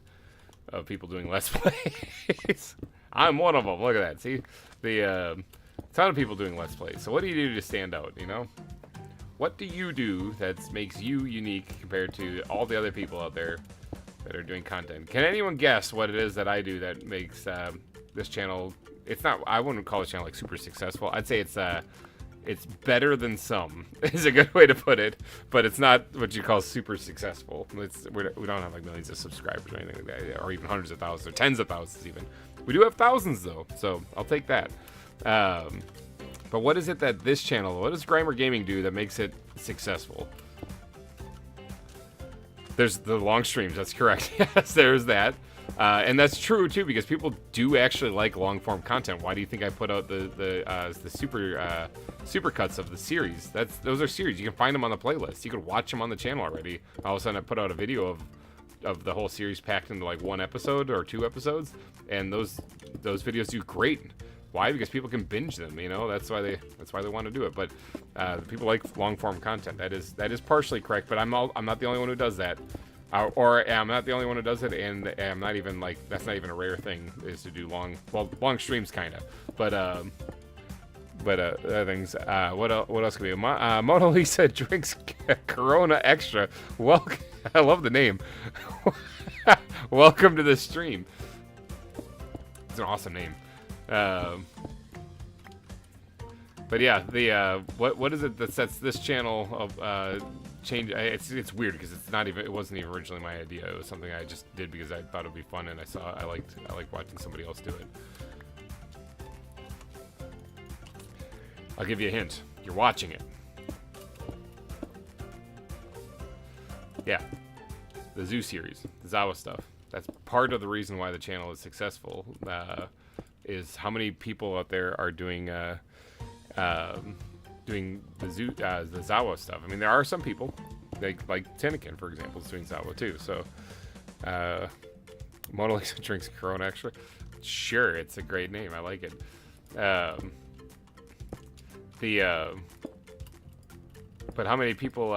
Speaker 1: of people doing Let's Plays. I'm one of them. Look at that. See? The ton of people doing Let's Plays. So what do you do to stand out, you know? What do you do that makes you unique compared to all the other people out there that are doing content? Can anyone guess what it is that I do that makes this channel? It's not. I wouldn't call this channel like super successful. I'd say it's It's better than some is a good way to put it, but it's not what you call super successful. We don't have like millions of subscribers or anything like that, or even hundreds of thousands or tens of thousands even. We do have thousands though, so I'll take that. But what is it that this channel, what does GReimer Gaming do that makes it successful? There's the long streams, that's correct. Yes, there's that. And that's true too, because people do actually like long form content. Why do you think I put out the super cuts of the series? Those are series. You can find them on the playlist. You could watch them on the channel already. All of a sudden, I put out a video of the whole series packed into like 1 episode or 2 episodes, and those videos do great. Why? Because people can binge them. You know, that's why they want to do it. But people like long form content. That is partially correct. But I'm not the only one who does that. Or I'm not the only one who does it, and I'm not even like, that's not even a rare thing, is to do long streams, kind of. But other things. What else could be? Mona Lisa drinks Corona Extra. Well, I love the name. Welcome to the stream. It's an awesome name. But yeah, the what is it that sets this channel of change? It's weird because it wasn't even originally my idea. It was something I just did because I thought it'd be fun, and I liked watching somebody else do it. I'll give you a hint. You're watching it. Yeah, the Zoo series, the ZAWA stuff. That's part of the reason why the channel is successful. Is how many people out there are doing doing the ZAWA stuff. I mean, there are some people, like Tinnikin, for example, is doing ZAWA too. So, Mona Lisa drinks Corona Extra. Sure, it's a great name. I like it. But how many people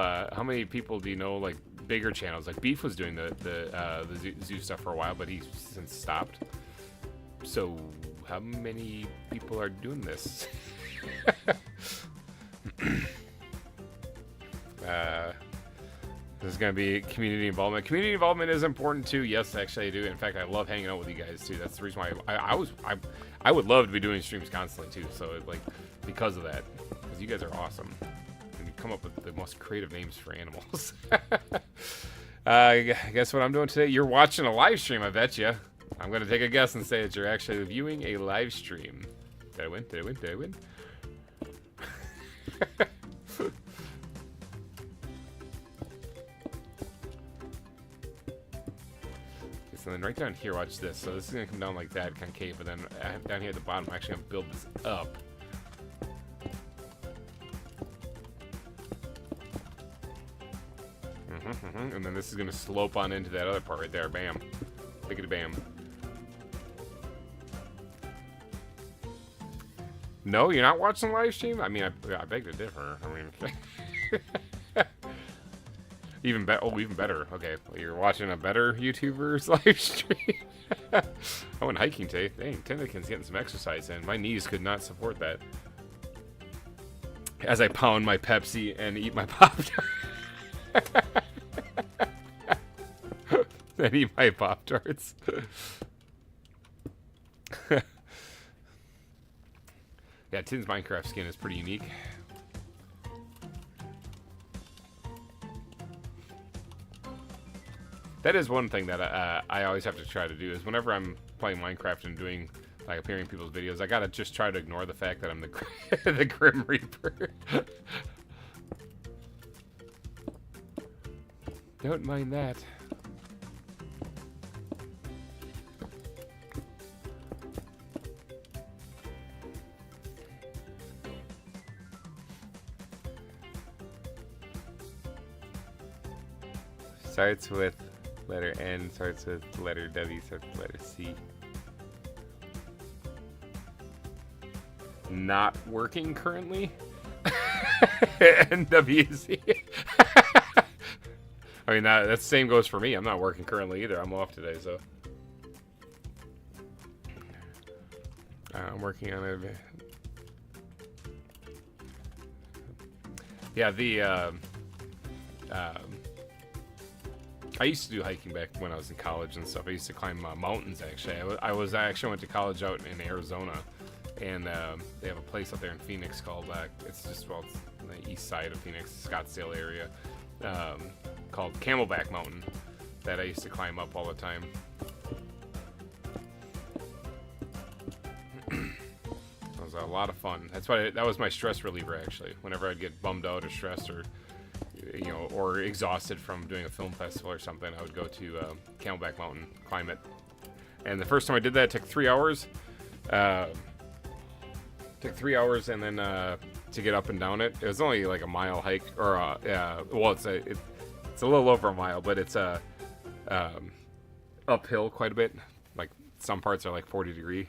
Speaker 1: do you know, like bigger channels? Like Beef was doing the zoo stuff for a while, but he's since stopped. So how many people are doing this? There's going to be community involvement. Community involvement is important too. Yes, actually I do. In fact, I love hanging out with you guys too. That's the reason why I would love to be doing streams constantly too. So like, because of that, because you guys are awesome. And you come up with the most creative names for animals. Guess what I'm doing today? You're watching a live stream, I bet you. I'm going to take a guess and say that you're actually viewing a live stream. Did I win? Did I win? Did I win? So then right down here, watch this. So this is going to come down like that, concave, but then down here at the bottom, I'm actually going to build this up. And then this is going to slope on into that other part right there. Bam. Biggity bam. No, you're not watching the live stream? I mean, I beg to differ. I mean, even better. Okay, well, you're watching a better YouTuber's live stream. I went hiking today. Dang, Tinnikin's getting some exercise in. My knees could not support that. As I pound my Pepsi and eat my Pop-Tart. And eat my Pop-Tarts. Yeah, Tin's Minecraft skin is pretty unique. That is one thing that I always have to try to do, is whenever I'm playing Minecraft and doing, like, appearing in people's videos, I gotta just try to ignore the fact that I'm the Grim Reaper. Don't mind that. Starts with letter N, starts with letter W, starts with letter C. Not working currently? NWC. I mean, that the same goes for me. I'm not working currently either. I'm off today, so. I'm working on it. Yeah, I used to do hiking back when I was in college and stuff. I used to climb mountains, actually. I actually went to college out in Arizona, and they have a place up there in Phoenix called it's just, well, it's on the east side of Phoenix, Scottsdale area, called Camelback Mountain, that I used to climb up all the time. That was a lot of fun. That's why that was my stress reliever, actually. Whenever I'd get bummed out or stressed, or or exhausted from doing a film festival or something, I would go to Camelback Mountain, climb it. And the first time I did that, it took 3 hours. Took 3 hours, and then to get up and down it, it was only like a mile hike, or well, it's a little over a mile, but it's uphill quite a bit. Like some parts are like 40 degree,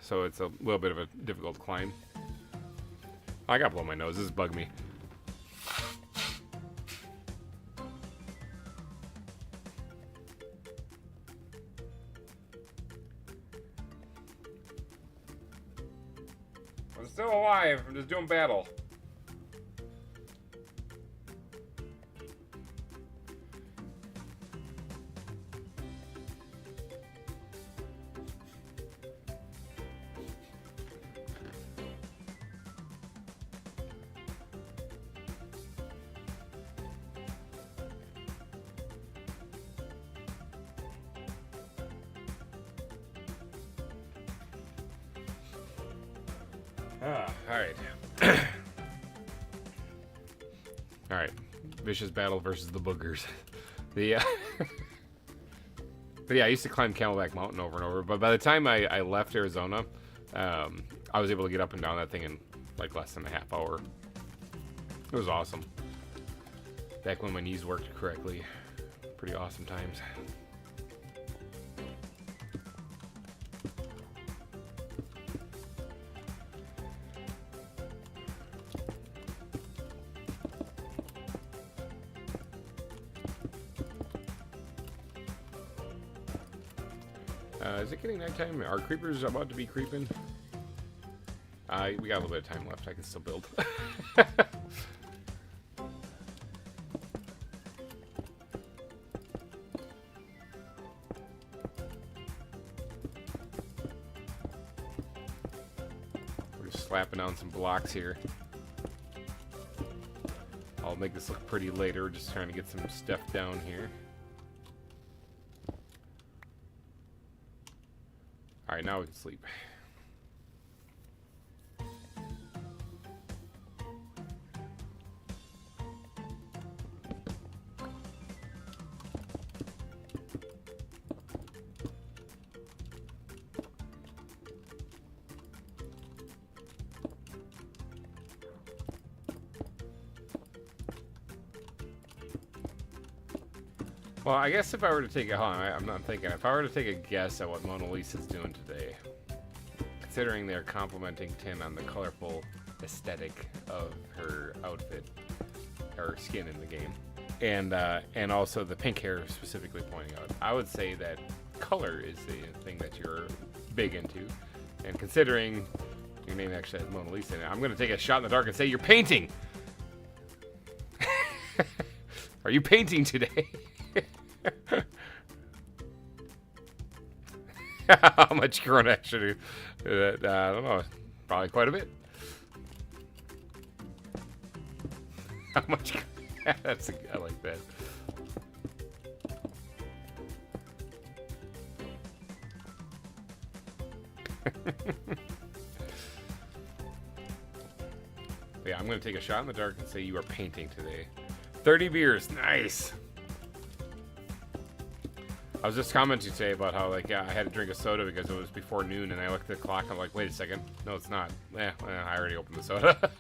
Speaker 1: so it's a little bit of a difficult climb. I gotta blow my nose. This is bugging me. I'm still alive. I'm just doing battle. Alright. Alright. Vicious battle versus the boogers. But yeah, I used to climb Camelback Mountain over and over, but by the time I left Arizona, I was able to get up and down that thing in like less than a half hour. It was awesome. Back when my knees worked correctly. Pretty awesome times. Is it getting nighttime? Are creepers about to be creeping? We got a little bit of time left. I can still build. We're just slapping down some blocks here. I'll make this look pretty later. Just trying to get some stuff down here. Alright, now we can sleep. Well, I guess if I were to take a, I'm not thinking, if I were to take a guess at what Mona Lisa's doing today, considering they're complimenting Tin on the colorful aesthetic of her outfit, or skin in the game, and also the pink hair specifically pointing out, I would say that color is the thing that you're big into, and considering your name actually has Mona Lisa in it, I'm going to take a shot in the dark and say you're painting! Are you painting today? How much Corona actually do? I don't know. Probably quite a bit. How much? That's I like that. Yeah, I'm gonna take a shot in the dark and say you are painting today. 30 beers, nice. I was just commenting today about how, like, I had to drink a soda because it was before noon, and I looked at the clock and I'm like, wait a second, no, it's not. I already opened the soda.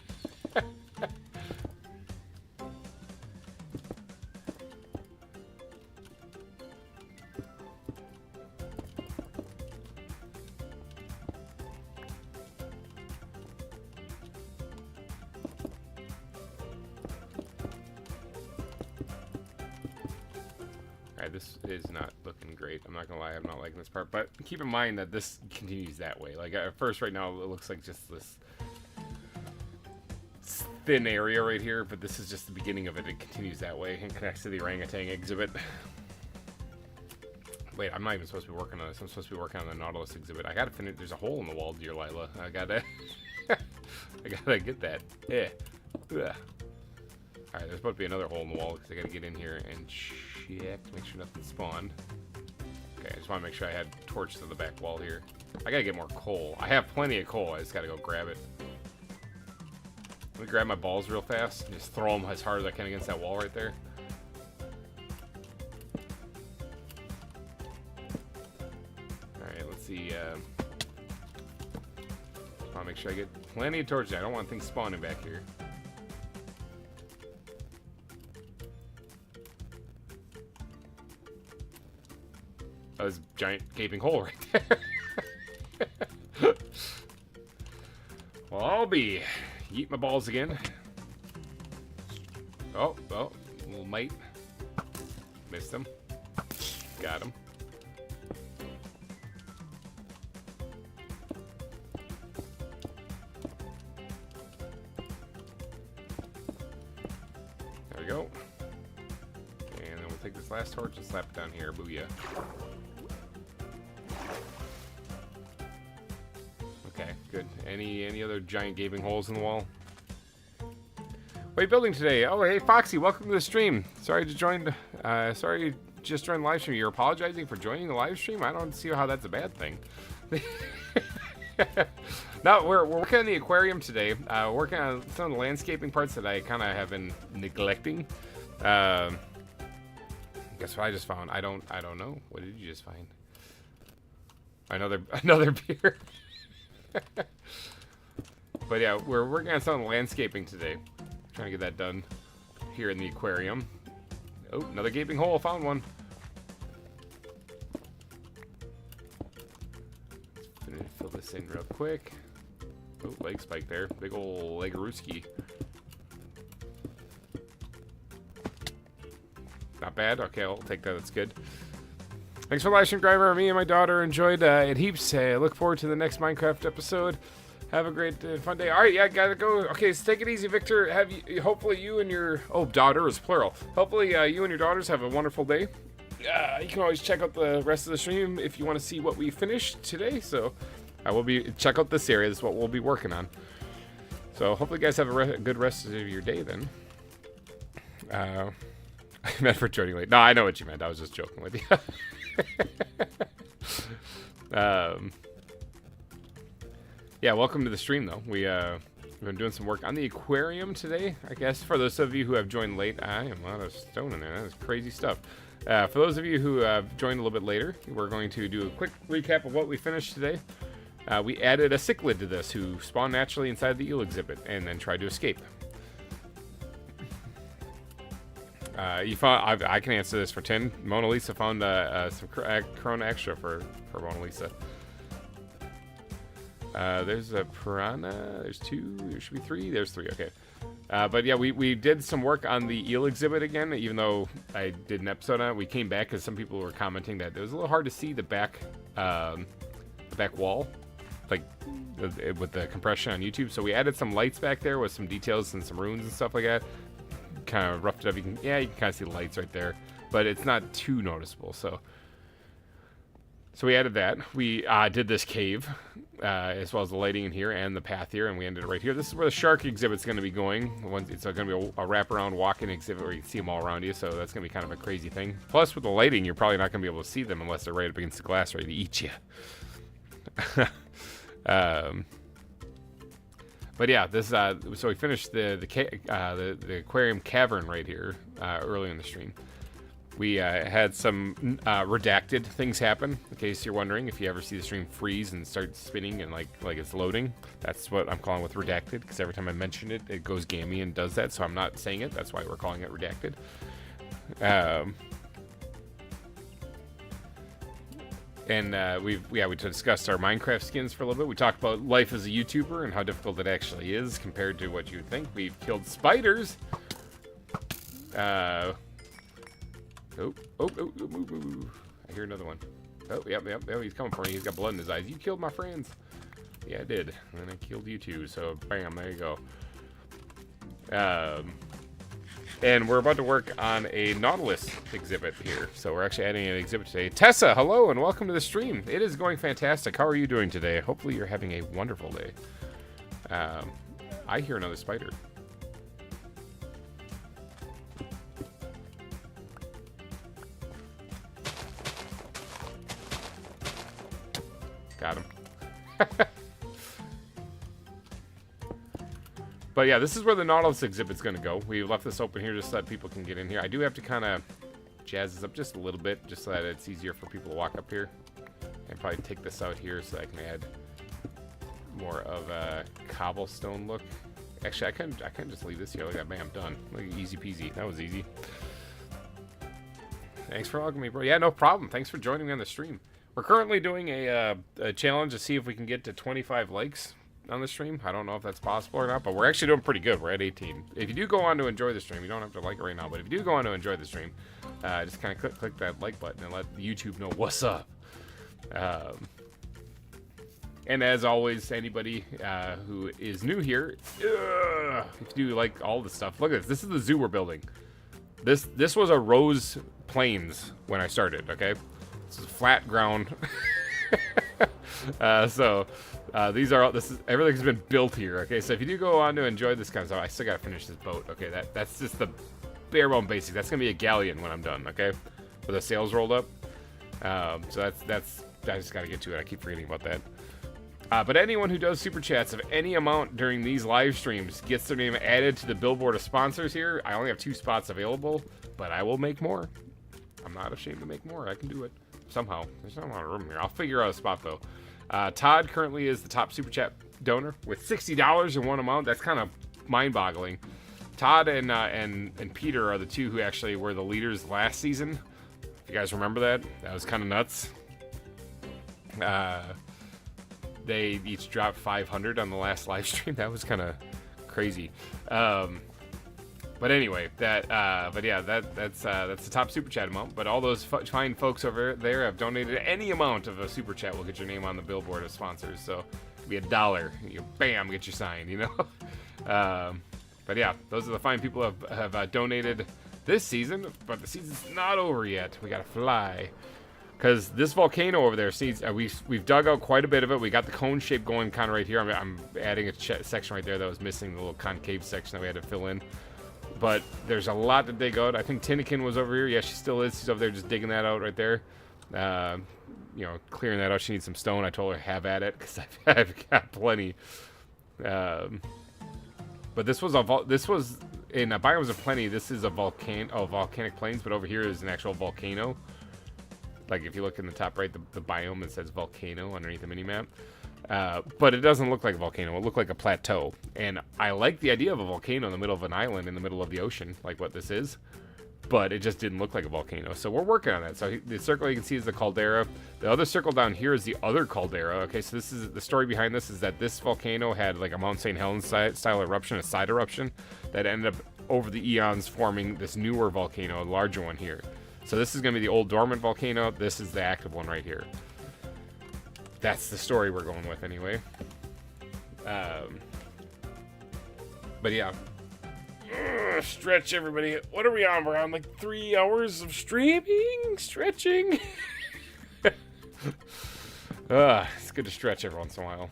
Speaker 1: This is not looking great. I'm not gonna lie, I'm not liking this part, but keep in mind that this continues that way. Like at first right now it looks like just this thin area right here, but this is just the beginning of it. It continues that way and connects to the orangutan exhibit. Wait, I'm not even supposed to be working on this. I'm supposed to be working on the Nautilus exhibit. I gotta finish. There's a hole in the wall, dear Lila. I gotta, I gotta get that. Yeah. Ugh. All right, there's supposed to be another hole in the wall because I gotta get in here and check to make sure nothing spawned. Okay, I just want to make sure I had torch to the back wall here. I gotta get more coal. I have plenty of coal. I just gotta go grab it. Let me grab my balls real fast and just throw them as hard as I can against that wall right there. Alright, let's see. I want to make sure I get plenty of torches. I don't want things spawning back here. Oh, there's a giant gaping hole right there. Well, I'll be eat my balls again. Oh, little mite. Missed him. Got him. There we go. And then we'll take this last torch and slap it down here. Booyah. Okay, good. Any other giant gaping holes in the wall? What are you building today? Oh, hey, Foxy, welcome to the stream. Sorry to join. Sorry you just joined the live stream. You're apologizing for joining the live stream? I don't see how that's a bad thing. No, we're working on the aquarium today. Working on some of the landscaping parts that I kind of have been neglecting. Guess what I just found? I don't know. What did you just find? Another beer. But yeah, we're working on some landscaping today. Trying to get that done here in the aquarium. Oh, another gaping hole. Found one. Let's fill this in real quick. Oh, leg spike there. Big ol' Legarooski. Not bad. Okay, I'll take that. That's good. Thanks for live stream, GReimer. Me and my daughter enjoyed it heaps. Look forward to the next Minecraft episode. Have a great fun day. All right, yeah, gotta go. Okay, so take it easy, Victor. Hopefully you and your daughter is plural. Hopefully you and your daughters have a wonderful day. You can always check out the rest of the stream if you want to see what we finished today. So I will check out this area. This is what we'll be working on. So hopefully you guys have a good rest of your day then. I meant for joining late. No, I know what you meant. I was just joking with you. Yeah, welcome to the stream, though. We've been doing some work on the aquarium today. I guess for those of you who have joined late, I am out of stone in there. That is crazy stuff. For those of you who have joined a little bit later, we're going to do a quick recap of what we finished today. We added a cichlid to this who spawned naturally inside the eel exhibit and then tried to escape. You found, I can answer this for 10. Mona Lisa found some Corona Extra for Mona Lisa. There's a piranha. There's 2. There should be 3. There's 3. Okay. But yeah, we did some work on the eel exhibit again. Even though I did an episode on it, we came back because some people were commenting that it was a little hard to see the back wall, like with the compression on YouTube. So we added some lights back there with some details and some runes and stuff like that. Kind of roughed it up. You can kind of see the lights right there, but it's not too noticeable. So we added that. We did this cave, as well as the lighting in here and the path here, and we ended it right here. This is where the shark exhibit's going to be going. It's going to be a wraparound walk-in exhibit where you can see them all around you, so that's going to be kind of a crazy thing. Plus, with the lighting, you're probably not going to be able to see them unless they're right up against the glass ready to eat you. But yeah, this so we finished the aquarium cavern right here early in the stream. We had some redacted things happen. In case you're wondering, if you ever see the stream freeze and start spinning and like it's loading, that's what I'm calling with redacted. Because every time I mention it, it goes gammy and does that. So I'm not saying it. That's why we're calling it redacted. And we discussed our Minecraft skins for a little bit. We talked about life as a YouTuber and how difficult it actually is compared to what you would think. We've killed spiders. Oh, I hear another one. Oh, yep, he's coming for me. He's got blood in his eyes. You killed my friends. Yeah, I did. And then I killed you too. So, bam, there you go. And we're about to work on a Nautilus exhibit here. So we're actually adding an exhibit today. Tessa, hello and welcome to the stream. It is going fantastic. How are you doing today? Hopefully you're having a wonderful day. I hear another spider. Got him. But yeah, this is where the Nautilus exhibit's going to go. We left this open here just so that people can get in here. I do have to kind of jazz this up just a little bit, just so that it's easier for people to walk up here. And probably take this out here so I can add more of a cobblestone look. Actually, I can just leave this here. Look at that, bam, done. Look, easy peasy. That was easy. Thanks for logging me, bro. Yeah, no problem. Thanks for joining me on the stream. We're currently doing a challenge to see if we can get to 25 likes on the stream. I don't know if that's possible or not, but we're actually doing pretty good. We're at 18. If you do go on to enjoy the stream, you don't have to like it right now, but if you do go on to enjoy the stream, just kind of click that like button and let YouTube know what's up. And as always, anybody who is new here, if you do like all the stuff, look at this. This is the zoo we're building. This was a rose plains when I started, okay? This is flat ground. Everything's been built here, okay? So if you do go on to enjoy this kind of stuff, I still gotta finish this boat, okay? That's just the bare bone basic. That's gonna be a galleon when I'm done, okay? With the sails rolled up. So that's I just gotta get to it. I keep forgetting about that. But anyone who does super chats of any amount during these live streams gets their name added to the billboard of sponsors here. I only have 2 spots available, but I will make more. I'm not ashamed to make more. I can do it somehow. There's not a lot of room here. I'll figure out a spot though. Todd currently is the top super chat donor with $60 in one amount. That's kind of mind-boggling. Todd and Peter are the 2 who actually were the leaders last season. If you guys remember that, that was kind of nuts. They each dropped 500 on the last live stream. That was kind of crazy. But anyway, that's the top super chat amount. But all those fine folks over there have donated any amount of a super chat. Will get your name on the billboard of sponsors. So it'll be $1. You bam, get your sign. You know. But yeah, those are the fine people who have donated this season. But the season's not over yet. We gotta fly. Because this volcano over there, we've dug out quite a bit of it. We got the cone shape going kind of right here. I'm adding a section right there that was missing, the little concave section that we had to fill in. But there's a lot to dig out. I think Tinnikin was over here. Yeah, she still is. She's over there just digging that out right there. You know, clearing that out. She needs some stone. I told her have at it because I've got plenty. But this was in Biomes of Plenty. This is a volcanic plains, but over here is an actual volcano. Like if you look in the top right, the biome, it says volcano underneath the mini-map. But it doesn't look like a volcano. It looked like a plateau. And I like the idea of a volcano in the middle of an island in the middle of the ocean, like what this is. But it just didn't look like a volcano. So we're working on that. So the circle you can see is the caldera. The other circle down here is the other caldera. Okay, so this is the story behind this is that this volcano had like a Mount St. Helens style eruption, a side eruption, that ended up over the eons forming this newer volcano, a larger one here. So this is going to be the old dormant volcano. This is the active one right here. That's the story we're going with anyway. But yeah. Stretch, everybody. What are we on? We're on like 3 hours of streaming? Stretching? It's good to stretch every once in a while.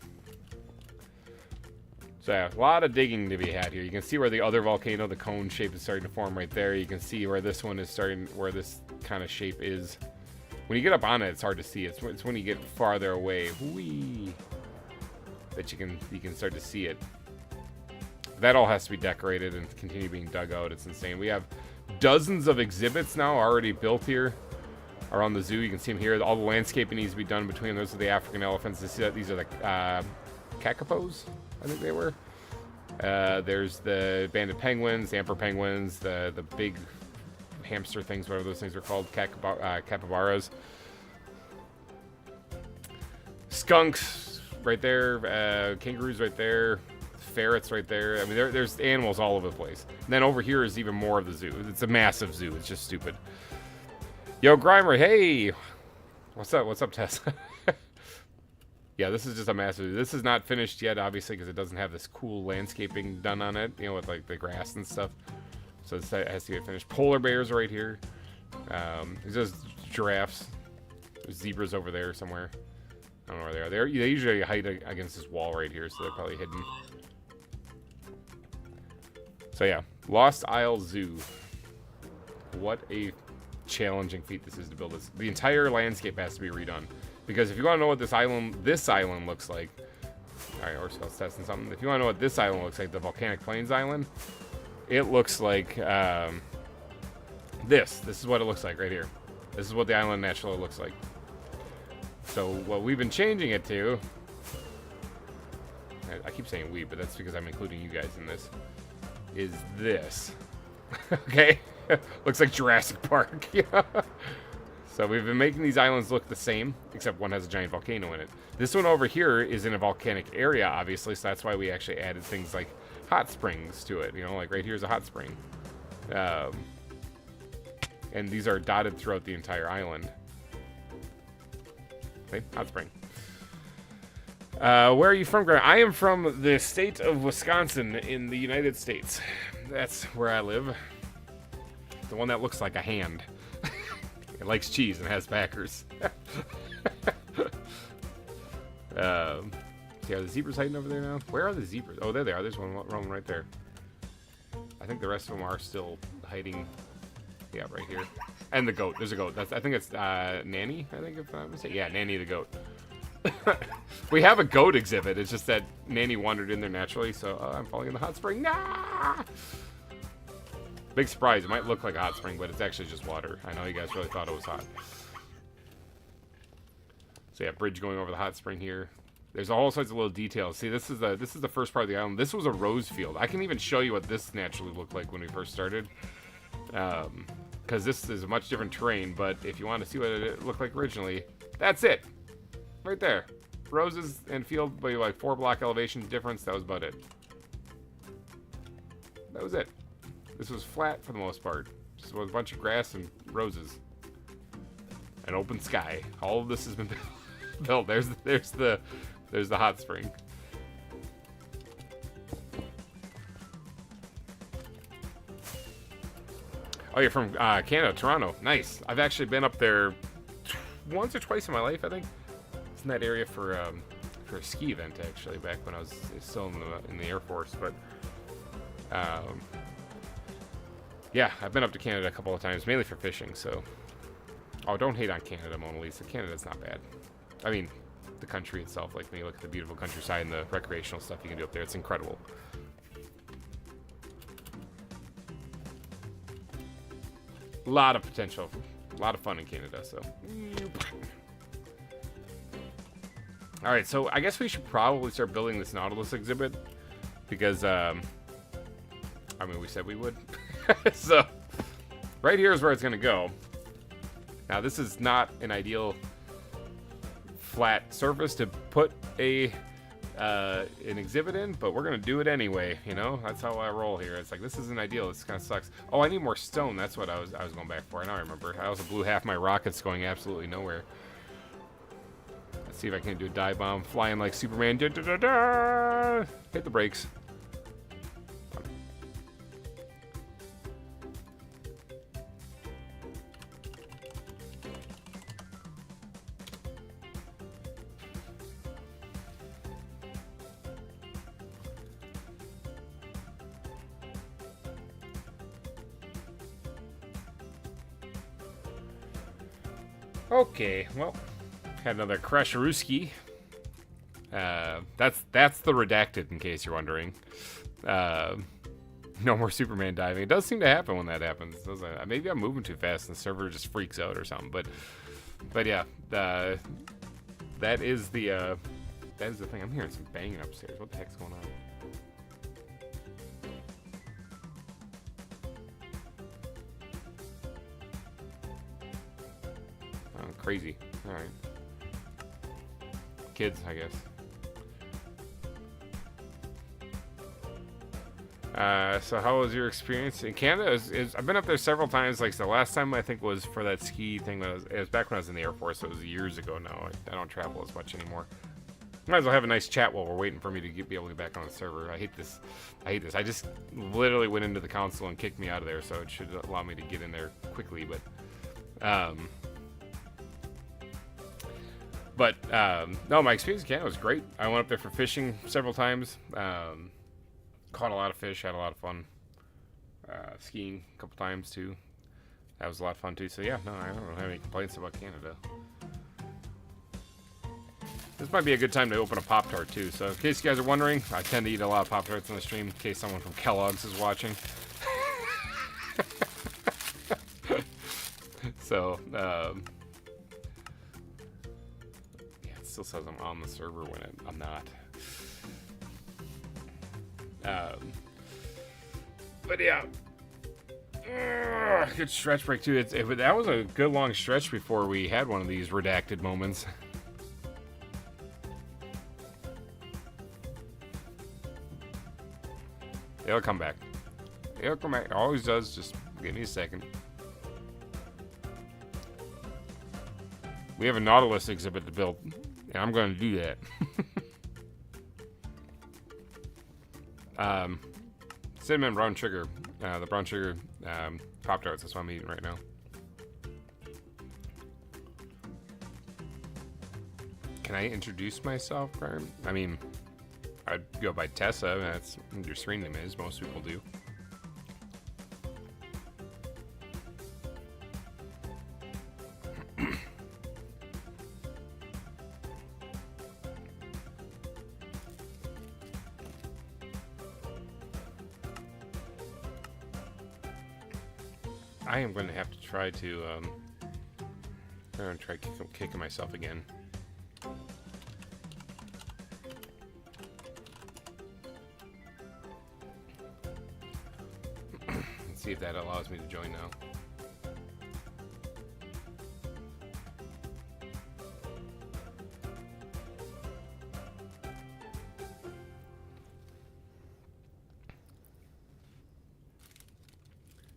Speaker 1: So yeah, a lot of digging to be had here. You can see where the other volcano, the cone shape, is starting to form right there. You can see where this one is starting, where this kind of shape is. When you get up on it, it's hard to see. It's when you get farther away, whee, that you can start to see it. That all has to be decorated and continue being dug out. It's insane. We have dozens of exhibits now already built here around the zoo. You can see them here. All the landscaping needs to be done between those are the African elephants. These are the kakapos, I think they were. There's the banded penguins, the emperor penguins, the big hamster things, whatever those things are called, capybaras. Skunks right there, kangaroos right there, ferrets right there. I mean, there's animals all over the place. And then over here is even more of the zoo. It's a massive zoo. It's just stupid. Yo, GReimer, hey! What's up? What's up, Tess? Yeah, this is just a massive... This is not finished yet, obviously, because it doesn't have this cool landscaping done on it, you know, with, like, the grass and stuff. So this has to get finished. Polar bears right here. There's just giraffes. There's zebras over there somewhere. I don't know where they are. They usually hide against this wall right here, so they're probably hidden. So yeah, Lost Isle Zoo. What a challenging feat this is to build this. The entire landscape has to be redone. Because if you want to know what this island looks like, alright, or Scout's testing something. If you want to know what this island looks like, the Volcanic Plains Island, it looks like this. This is what it looks like right here. This is what the island naturally looks like. So what we've been changing it to, I keep saying we, but that's because I'm including you guys in this, is this. Okay? Looks like Jurassic Park. So we've been making these islands look the same, except one has a giant volcano in it. This one over here is in a volcanic area, obviously, so that's why we actually added things like hot springs to it. You know, like right here's a hot spring. And these are dotted throughout the entire island. Okay, hot spring. Where are you from, GReimer? I am from the state of Wisconsin in the United States. That's where I live. The one that looks like a hand. It likes cheese and has backers. See how the zebras hiding over there now? Where are the zebras? Oh, there they are. There's one right there. I think the rest of them are still hiding. Yeah, right here. And the goat. There's a goat. I think it's Nanny, I think, if I'm mistaken. Yeah, Nanny the goat. We have a goat exhibit. It's just that Nanny wandered in there naturally, so I'm falling in the hot spring. Nah! Big surprise. It might look like a hot spring, but it's actually just water. I know you guys really thought it was hot. So yeah, bridge going over the hot spring here. There's all sorts of little details. See, this is the first part of the island. This was a rose field. I can even show you what this naturally looked like when we first started. Because this is a much different terrain, but if you want to see what it looked like originally, that's it. Right there. Roses and field, but like 4 block elevation difference, that was about it. That was it. This was flat for the most part. Just was a bunch of grass and roses. An open sky. All of this has been built. There's the hot spring. Oh, you're from Canada, Toronto. Nice. I've actually been up there once or twice in my life, I think. It's in that area for a ski event, actually, back when I was still in the Air Force. But yeah, I've been up to Canada a couple of times, mainly for fishing. So, oh, don't hate on Canada, Mona Lisa. Canada's not bad. I mean, the country itself. Like, when you look at the beautiful countryside and the recreational stuff you can do up there, it's incredible. A lot of potential, a lot of fun in Canada. So, all right. So I guess we should probably start building this Nautilus exhibit because, I mean, we said we would. So, right here is where it's gonna go. Now, this is not an ideal flat surface to put an exhibit in, but we're gonna do it anyway. You know, that's how I roll here. It's like, this isn't ideal. This kind of sucks. Oh, I need more stone. That's what I was going back for. Now I remember. I also blew half my rockets going absolutely nowhere. Let's see if I can do a dive bomb flying like Superman. Da, da, da, da. Hit the brakes. Okay, well, had another Crasharooski. That's the redacted, in case you're wondering. No more Superman diving. It does seem to happen when that happens, doesn't it? Maybe I'm moving too fast and the server just freaks out or something. But yeah, that is the thing. I'm hearing some banging upstairs. What the heck's going on? Crazy. All right. Kids, I guess. So how was your experience in Canada? I've been up there several times. Like the last time I think was for that ski thing. It was back when I was in the Air Force. So it was years ago now. I don't travel as much anymore. Might as well have a nice chat while we're waiting for me to be able to get back on the server. I hate this. I hate this. I just literally went into the console and kicked me out of there, so it should allow me to get in there quickly. No, my experience in Canada was great. I went up there for fishing several times. Caught a lot of fish, had a lot of fun. Skiing a couple times too. That was a lot of fun too. So yeah, no, I don't have any complaints about Canada. This might be a good time to open a Pop-Tart too. So in case you guys are wondering, I tend to eat a lot of Pop-Tarts on the stream in case someone from Kellogg's is watching. So, yeah, it still says I'm on the server when I'm not. But yeah. Good stretch break too. That was a good long stretch before we had one of these redacted moments. It'll come back. It'll come back. It always does. Just give me a second. We have a Nautilus exhibit to build, and I'm going to do that. Cinnamon brown sugar. The brown sugar Pop-Tarts. That's what I'm eating right now. Can I introduce myself, GReimer? I mean, I'd go by Tessa. That's what your screen name is. Most people do. I am going to have to try to, I'm going to try kicking myself again. Let's see if that allows me to join now.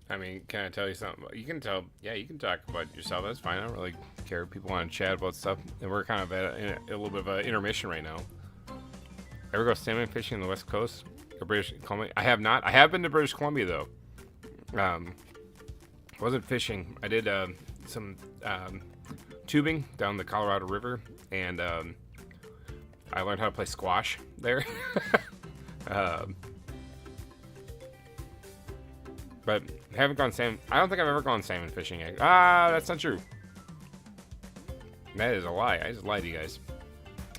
Speaker 1: I mean, can I tell you something? You can tell, yeah, you can talk about yourself. That's fine. I don't really care if people want to chat about stuff. And we're kind of at a little bit of an intermission right now. Ever go salmon fishing on the West Coast or British Columbia? I have not. I have been to British Columbia though. Wasn't fishing. I did some tubing down the Colorado River, and I learned how to play squash there. But haven't gone salmon. I don't think I've ever gone salmon fishing. That's not true. That is a lie. I just lied to you guys.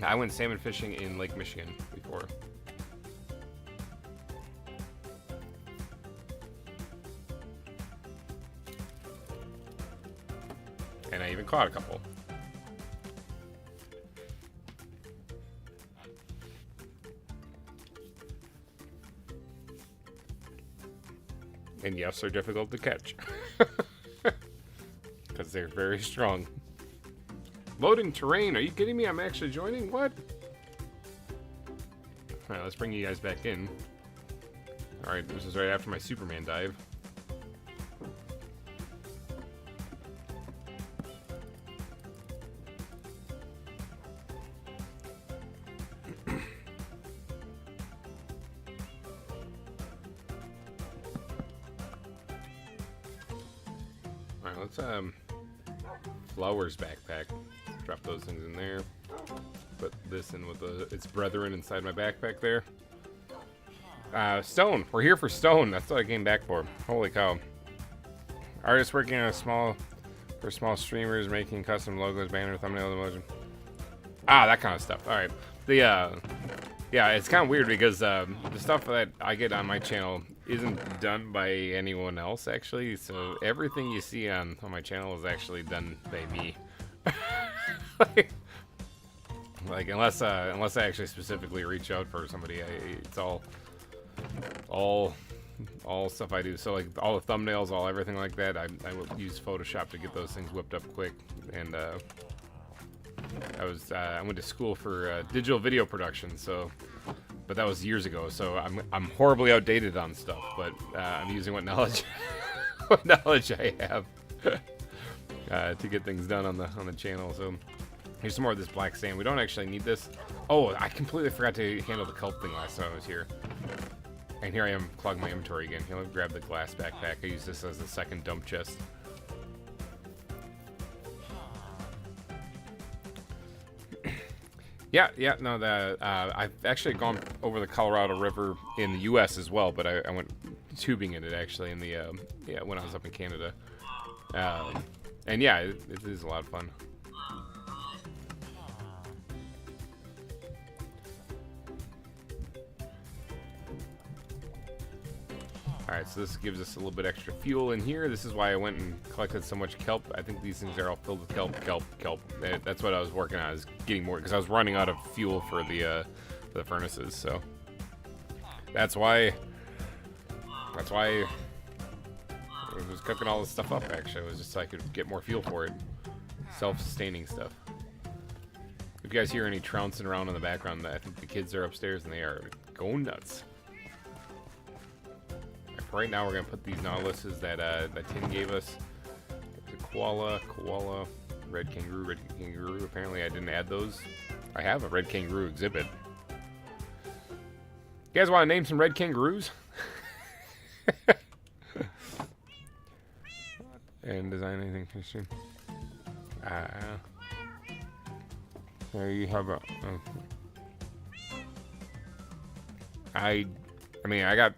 Speaker 1: I went salmon fishing in Lake Michigan before. And I even caught a couple. And yes, they're difficult to catch. Because they're very strong. Loading terrain. Are you kidding me? I'm actually joining? What? Alright, let's bring you guys back in. Alright, this is right after my Superman dive. Flowers backpack. Drop those things in there. Put this in with its brethren inside my backpack there. Stone. We're here for stone. That's what I came back for. Holy cow. Artists working on small streamers, making custom logos, banner, thumbnail, emoji. That kind of stuff. Alright. Yeah, it's kind of weird because the stuff that I get on my channel isn't done by anyone else, actually. So everything you see on my channel is actually done by me. like unless I actually specifically reach out for somebody, it's all stuff I do. So like all the thumbnails, all everything like that, I will use Photoshop to get those things whipped up quick. And I went to school for digital video production, but that was years ago. So I'm horribly outdated on stuff, but I'm using what knowledge I have to get things done on the channel. So Here's some more of this black sand. We don't actually need this. Oh, I completely forgot to handle the kelp thing last time I was here. And here I am clogging my inventory again. Here, let me grab the glass backpack. I use this as the second dump chest. Yeah, no, I've actually gone over the Colorado River in the U.S. as well, but I went tubing in it actually in the when I was up in Canada, and yeah, it is a lot of fun. Alright, so this gives us a little bit extra fuel in here. This is why I went and collected so much kelp. I think these things are all filled with kelp. That's what I was working on, is getting more, because I was running out of fuel for the furnaces, so that's why I was cooking all this stuff up, actually. It was just so I could get more fuel for it. Self-sustaining stuff. If you guys hear any trouncing around in the background, I think the kids are upstairs and they are going nuts. Right now, we're gonna put these Nautiluses that Tin gave us. The koala, red kangaroo. Apparently, I didn't add those. I have a red kangaroo exhibit. You guys want to name some red kangaroos? And design anything interesting. There you have a. I mean, I got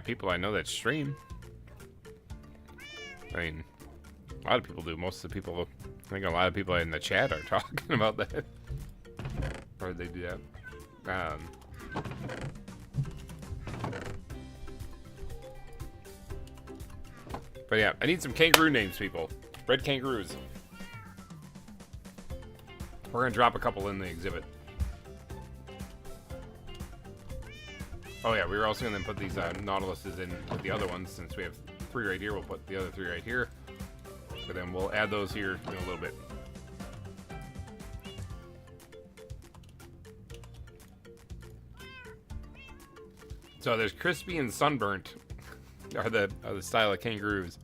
Speaker 1: people I know that stream. I mean, a lot of people do. Most of the people, I think a lot of people in the chat are talking about that. Or they do that. But yeah, I need some kangaroo names, people. Red kangaroos. We're gonna drop a couple in the exhibit. Oh yeah, we were also going to put these Nautiluses in with the other ones. Since we have 3 right here, we'll put the other 3 right here. But then we'll add those here in a little bit. So there's crispy and sunburnt are the style of kangaroos.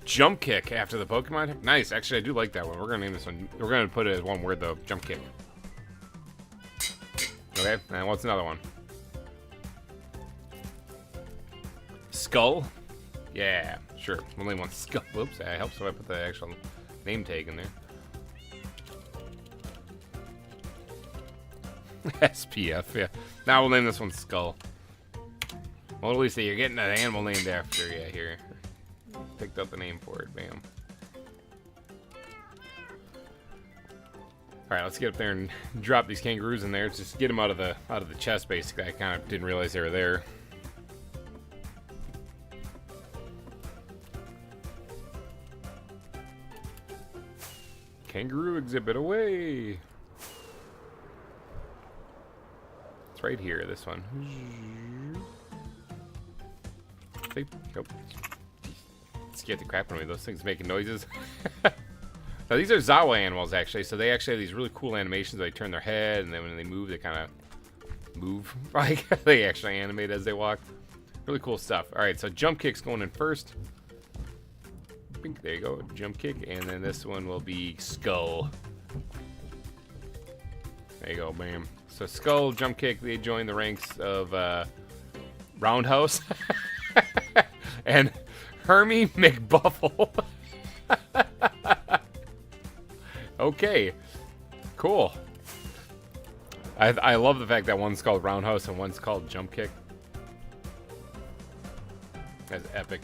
Speaker 1: Jump kick after the Pokemon. Nice. Actually, I do like that one. We're gonna name this one. We're gonna put it as one word though. Jump kick. Okay. And what's another one? Skull. Yeah. Sure. We'll name one Skull. Whoops. That helps if I put the actual name tag in there. SPF. Yeah. Now we'll name this one Skull. Well, at least you're getting an animal named after you here. Picked up the name for it. Bam. All right, let's get up there and drop these kangaroos in there. Just get them out of the chest. Basically, I kind of didn't realize they were there. Kangaroo exhibit away. It's right here. This one. Nope. Scared the crap out of me. Those things making noises. Now these are ZAWA animals actually, so they actually have these really cool animations. They turn their head, and then when they move, they kind of move. Like they actually animate as they walk. Really cool stuff. All right, so jump kick's going in first. There you go, jump kick, and then this one will be skull. There you go, bam. So skull, jump kick. They join the ranks of Roundhouse and Hermie McBuffle. Okay, cool. I love the fact that one's called Roundhouse and one's called Jump Kick. That's epic.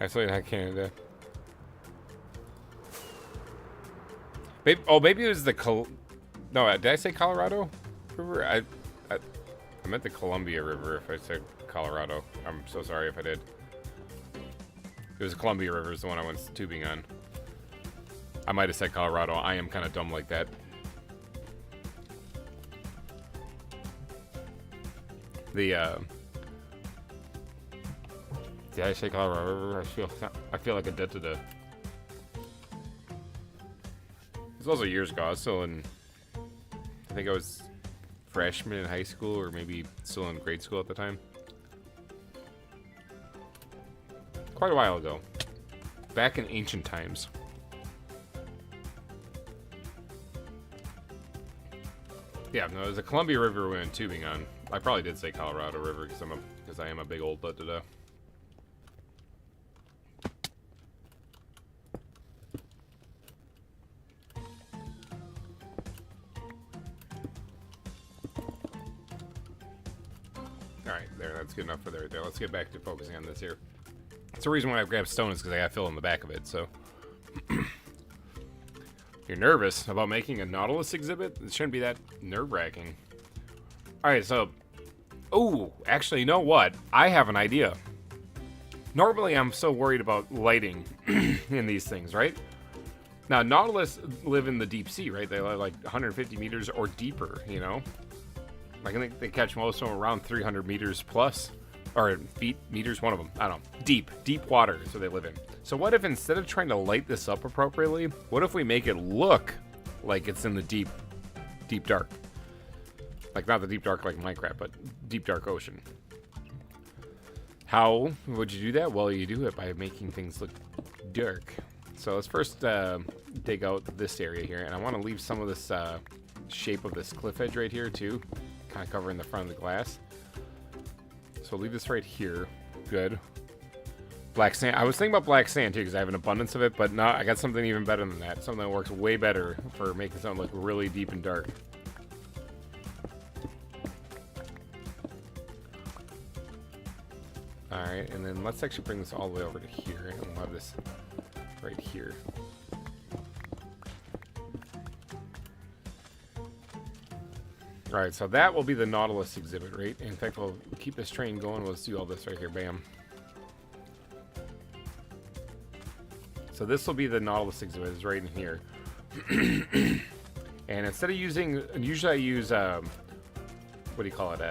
Speaker 1: Absolutely not Canada. Maybe, oh, maybe it was the no, did I say Colorado River? I meant the Columbia River if I said Colorado. I'm so sorry if I did. It was Columbia River is the one I went tubing on. I might have said Colorado. I am kind of dumb like that. The did I say Colorado River? I feel like I did today. This was also years ago. I was still in I think I was freshman in high school, or maybe still in grade school at the time. Quite a while ago. Back in ancient times. Yeah, no, it was the Columbia River we went tubing on. I probably did say Colorado River because I am a big old da-da-da. Alright, there, that's good enough for there right there. Let's get back to focusing on this here. That's the reason why I've grabbed stone is because I gotta fill in the back of it, so. You're nervous about making a Nautilus exhibit? It shouldn't be that nerve-wracking. Alright, so... Oh, actually, you know what? I have an idea. Normally, I'm so worried about lighting in these things, right? Now, Nautilus live in the deep sea, right? They live like 150 meters or deeper, you know? Like, I think they catch most of them around 300 meters plus. Or feet, meters, one of them. I don't know. Deep water is what they live in. So what if instead of trying to light this up appropriately, what if we make it look like it's in the deep dark? Like, not the deep dark like Minecraft, but deep dark ocean. How would you do that? Well, you do it by making things look dark. So let's first dig out this area here, and I want to leave some of this shape of this cliff edge right here too, kind of covering the front of the glass. So leave this right here. Good. Black sand. I was thinking about black sand too because I have an abundance of it, but no, I got something even better than that. Something that works way better for making something look really deep and dark. Alright, and then let's actually bring this all the way over to here, and we'll have this right here. Alright, so that will be the Nautilus exhibit, right? In fact, we'll keep this train going. Let's do all this right here. Bam. So this will be the Nautilus exhibit. It's right in here. And instead of using... Usually I use... what do you call it?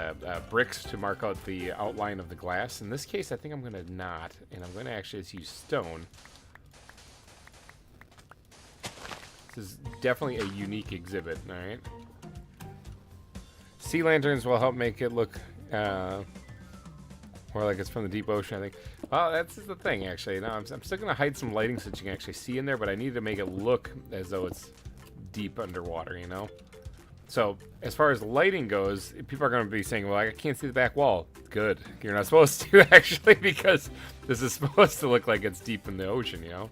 Speaker 1: Bricks to mark out the outline of the glass. In this case, I think I'm going to not. And I'm going to actually just use stone. This is definitely a unique exhibit, alright? Sea lanterns will help make it look more like it's from the deep ocean, I think. Well, that's the thing, actually. Now, I'm still going to hide some lighting so that you can actually see in there, but I need to make it look as though it's deep underwater, you know? So, as far as lighting goes, people are going to be saying, well, I can't see the back wall. Good. You're not supposed to, actually, because this is supposed to look like it's deep in the ocean, you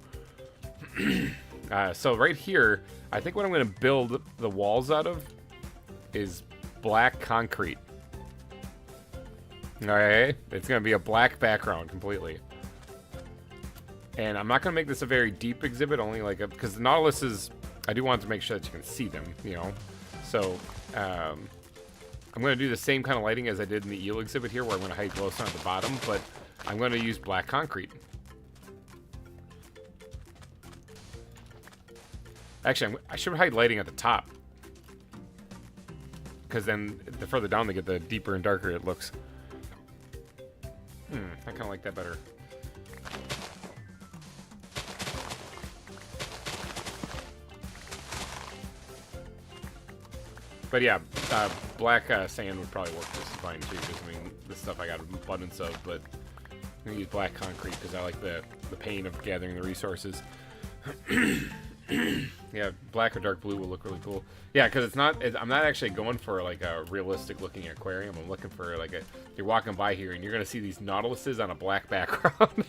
Speaker 1: know? So, right here, I think what I'm going to build the walls out of is black concrete. Alright? It's going to be a black background completely. And I'm not going to make this a very deep exhibit, only like a... Because the Nautilus is... I do want to make sure that you can see them, you know? So, I'm going to do the same kind of lighting as I did in the eel exhibit here, where I'm going to hide glowstone at the bottom, but I'm going to use black concrete. Actually, I should hide lighting at the top. Because then, the further down they get, the deeper and darker it looks. I kind of like that better. But yeah, black sand would probably work just fine too, because I mean, this stuff I got an abundance of, but I'm going to use black concrete because I like the pain of gathering the resources. Yeah, black or dark blue will look really cool. Yeah, because I'm not actually going for like a realistic looking aquarium. I'm looking for like you're walking by here and you're going to see these Nautiluses on a black background.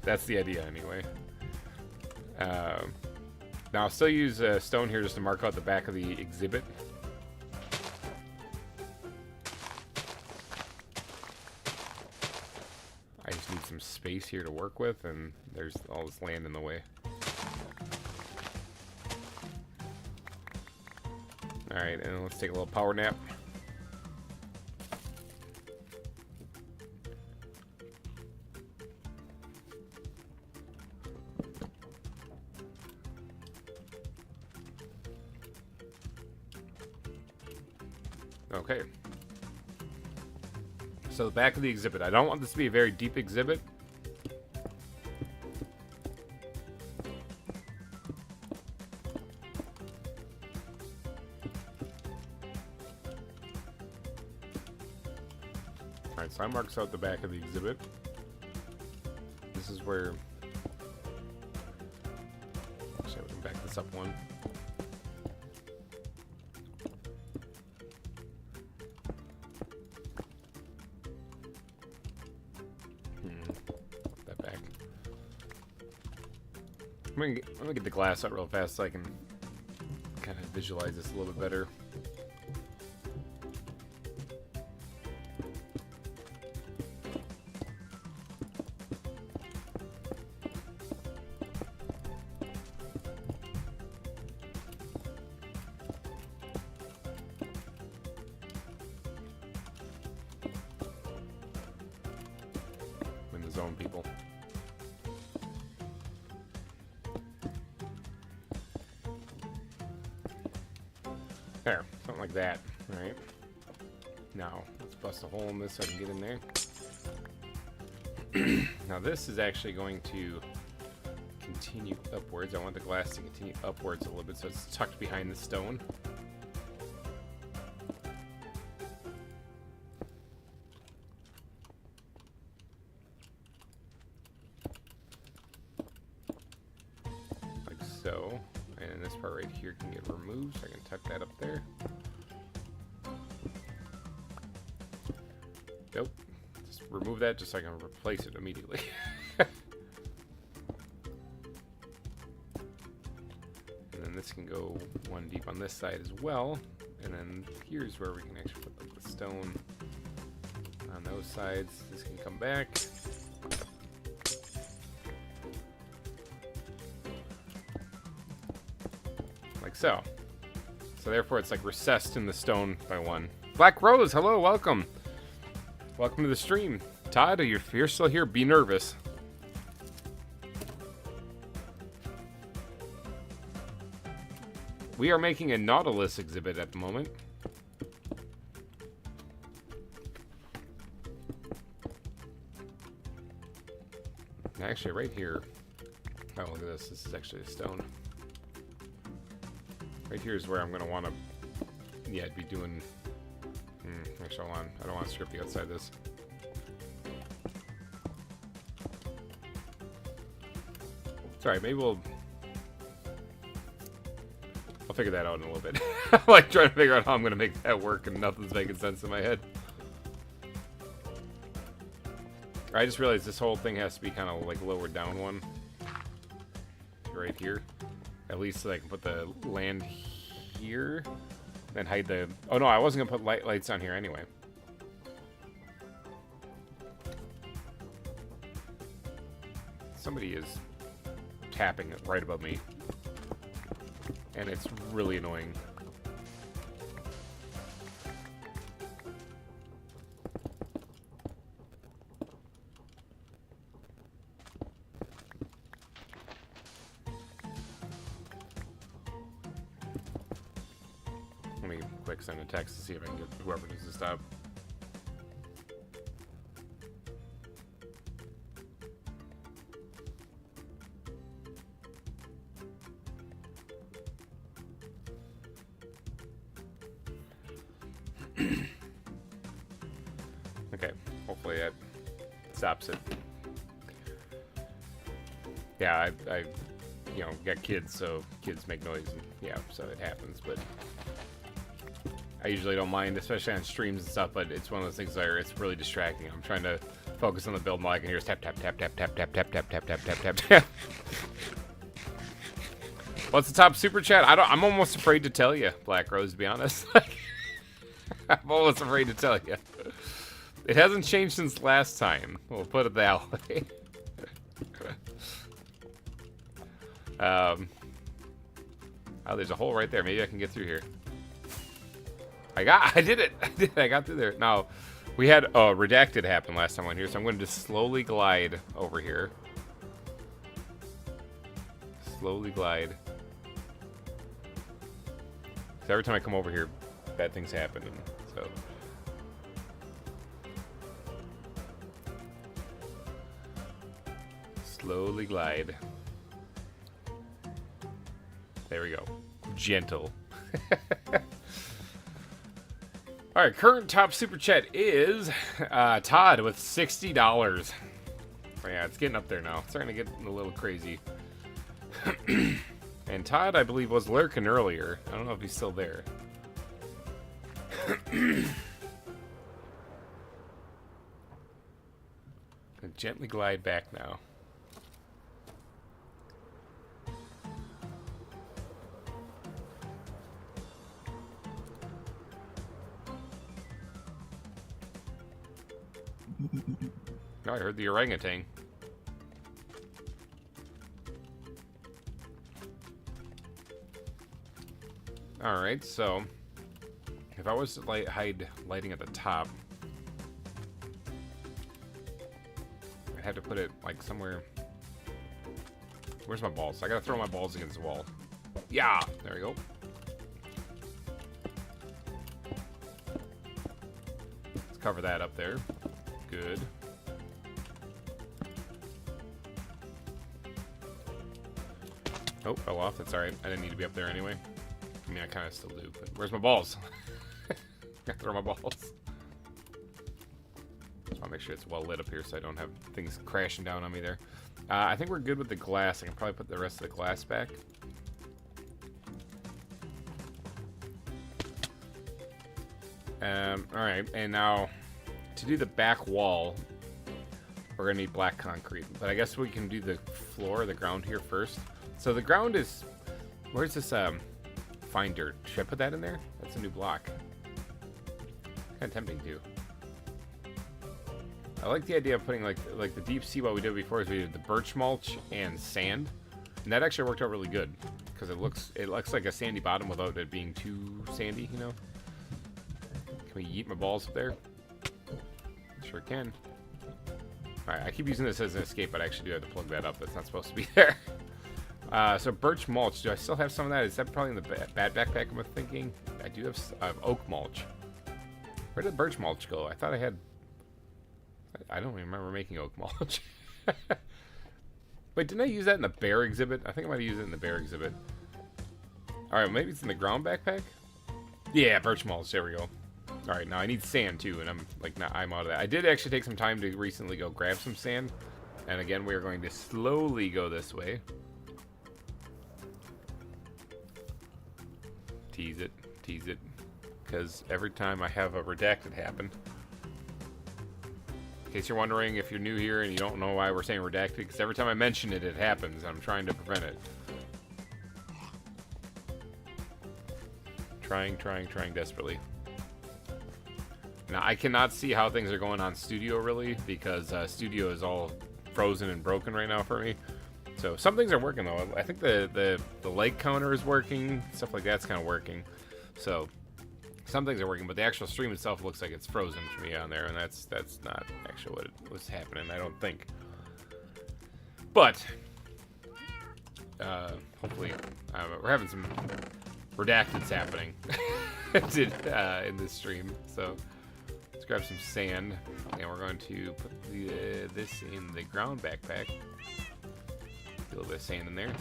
Speaker 1: That's the idea anyway. Now I'll still use stone here just to mark out the back of the exhibit. I just need some space here to work with, and there's all this land in the way. Alright, and let's take a little power nap. Okay. So the back of the exhibit. I don't want this to be a very deep exhibit. that marks out the back of the exhibit. This is where... Actually, we can back this up one. That back. I'm gonna get the glass out real fast so I can kind of visualize this a little bit better. I'm in the zone, people. There, something like that, right? Now, let's bust a hole in this so I can get in there. Now this is actually going to continue upwards. I want the glass to continue upwards a little bit so it's tucked behind the stone. Like so. And this part right here can get removed, so I can tuck that up there. Nope. Just remove that just so I can replace it immediately. And then this can go one deep on this side as well. And then here's where we can actually put like, the stone on those sides. This can come back. Like so. So therefore it's like recessed in the stone by one. Black Rose, hello, welcome. Welcome to the stream. Todd, if you're still here, be nervous. We are making a Nautilus exhibit at the moment. Actually, right here. Oh, look at this. This is actually a stone. Right here is where I'm going to want to, yeah, be doing... actually, hold on. I don't want to strip the outside of this. Sorry, maybe I'll figure that out in a little bit. I'm like trying to figure out how I'm going to make that work and nothing's making sense in my head. I just realized this whole thing has to be kind of like lowered down one. Right here. At least so I can put the land here. Then hide the... Oh no, I wasn't going to put lights on here anyway. Somebody is tapping it right above me. And it's really annoying. Let me quick send a text to see if I can get whoever needs to stop. Okay, hopefully that stops it. Yeah, I you know, got kids, so kids make noise, and yeah, so it happens, but I usually don't mind, especially on streams and stuff, but it's one of those things where it's really distracting. I'm trying to focus on the build, and all I can hear is tap, tap, tap, tap, tap, tap, tap, tap, tap, tap, tap, tap, tap. What's the top super chat? I'm almost afraid to tell you, Black Rose, to be honest. I'm almost afraid to tell you. It hasn't changed since last time. We'll put it that way. Oh, there's a hole right there. Maybe I can get through here. I did it. I got through there. Now, we had redacted happen last time on here, so I'm going to just slowly glide over here. Slowly glide. So every time I come over here, bad things happen. And so. Slowly glide. There we go. Gentle. All right, current top super chat is Todd with $60. Oh, yeah, it's getting up there now. It's starting to get a little crazy. And Todd, I believe, was lurking earlier. I don't know if he's still there. Gently glide back now. Oh, I heard the orangutan. Alright, so if I was to hide lighting at the top, I'd have to put it like somewhere. Where's my balls? I gotta throw my balls against the wall. Yeah, there we go. Let's cover that up there. Good. Oh, fell off. That's alright. I didn't need to be up there anyway. I mean, I kind of still do, but where's my balls? Gotta throw my balls. Just want to make sure it's well lit up here so I don't have things crashing down on me there. I think we're good with the glass. I can probably put the rest of the glass back. Alright, and now to do the back wall, we're going to need black concrete. But I guess we can do the floor, the ground here first. So the ground is... Where's this fine dirt? Should I put that in there? That's a new block. Kind of tempting to. I like the idea of putting like the deep sea. What we did before is we did the birch mulch and sand, and that actually worked out really good because it looks like a sandy bottom without it being too sandy. You know? Can we yeet my balls up there? Sure can. All right, I keep using this as an escape, but I actually do have to plug that up. That's not supposed to be there. So birch mulch. Do I still have some of that? Is that probably in the bad backpack? I'm thinking. I do have oak mulch. Where did birch mulch go? I thought I had. I don't even remember making oak mulch. Wait, didn't I use that in the bear exhibit? I think I might have used it in the bear exhibit. Alright, maybe it's in the ground backpack? Yeah, birch mulch. There we go. Alright, now I need sand too, and I'm out of that. I did actually take some time to recently go grab some sand. And again, we are going to slowly go this way. Tease it. Tease it. Because every time I have a redacted happen... In case you're wondering if you're new here and you don't know why we're saying redacted, because every time I mention it, it happens. I'm trying to prevent it. Trying desperately. Now, I cannot see how things are going on Studio, really, because Studio is all frozen and broken right now for me. So, some things are working, though. I think the like counter is working. Stuff like that's kind of working. So... Some things are working, but the actual stream itself looks like it's frozen for me on there, and that's not actually what was happening, I don't think. But hopefully we're having some redacteds happening in this stream. So let's grab some sand, and we're going to put this in the ground backpack. A little bit of sand in there.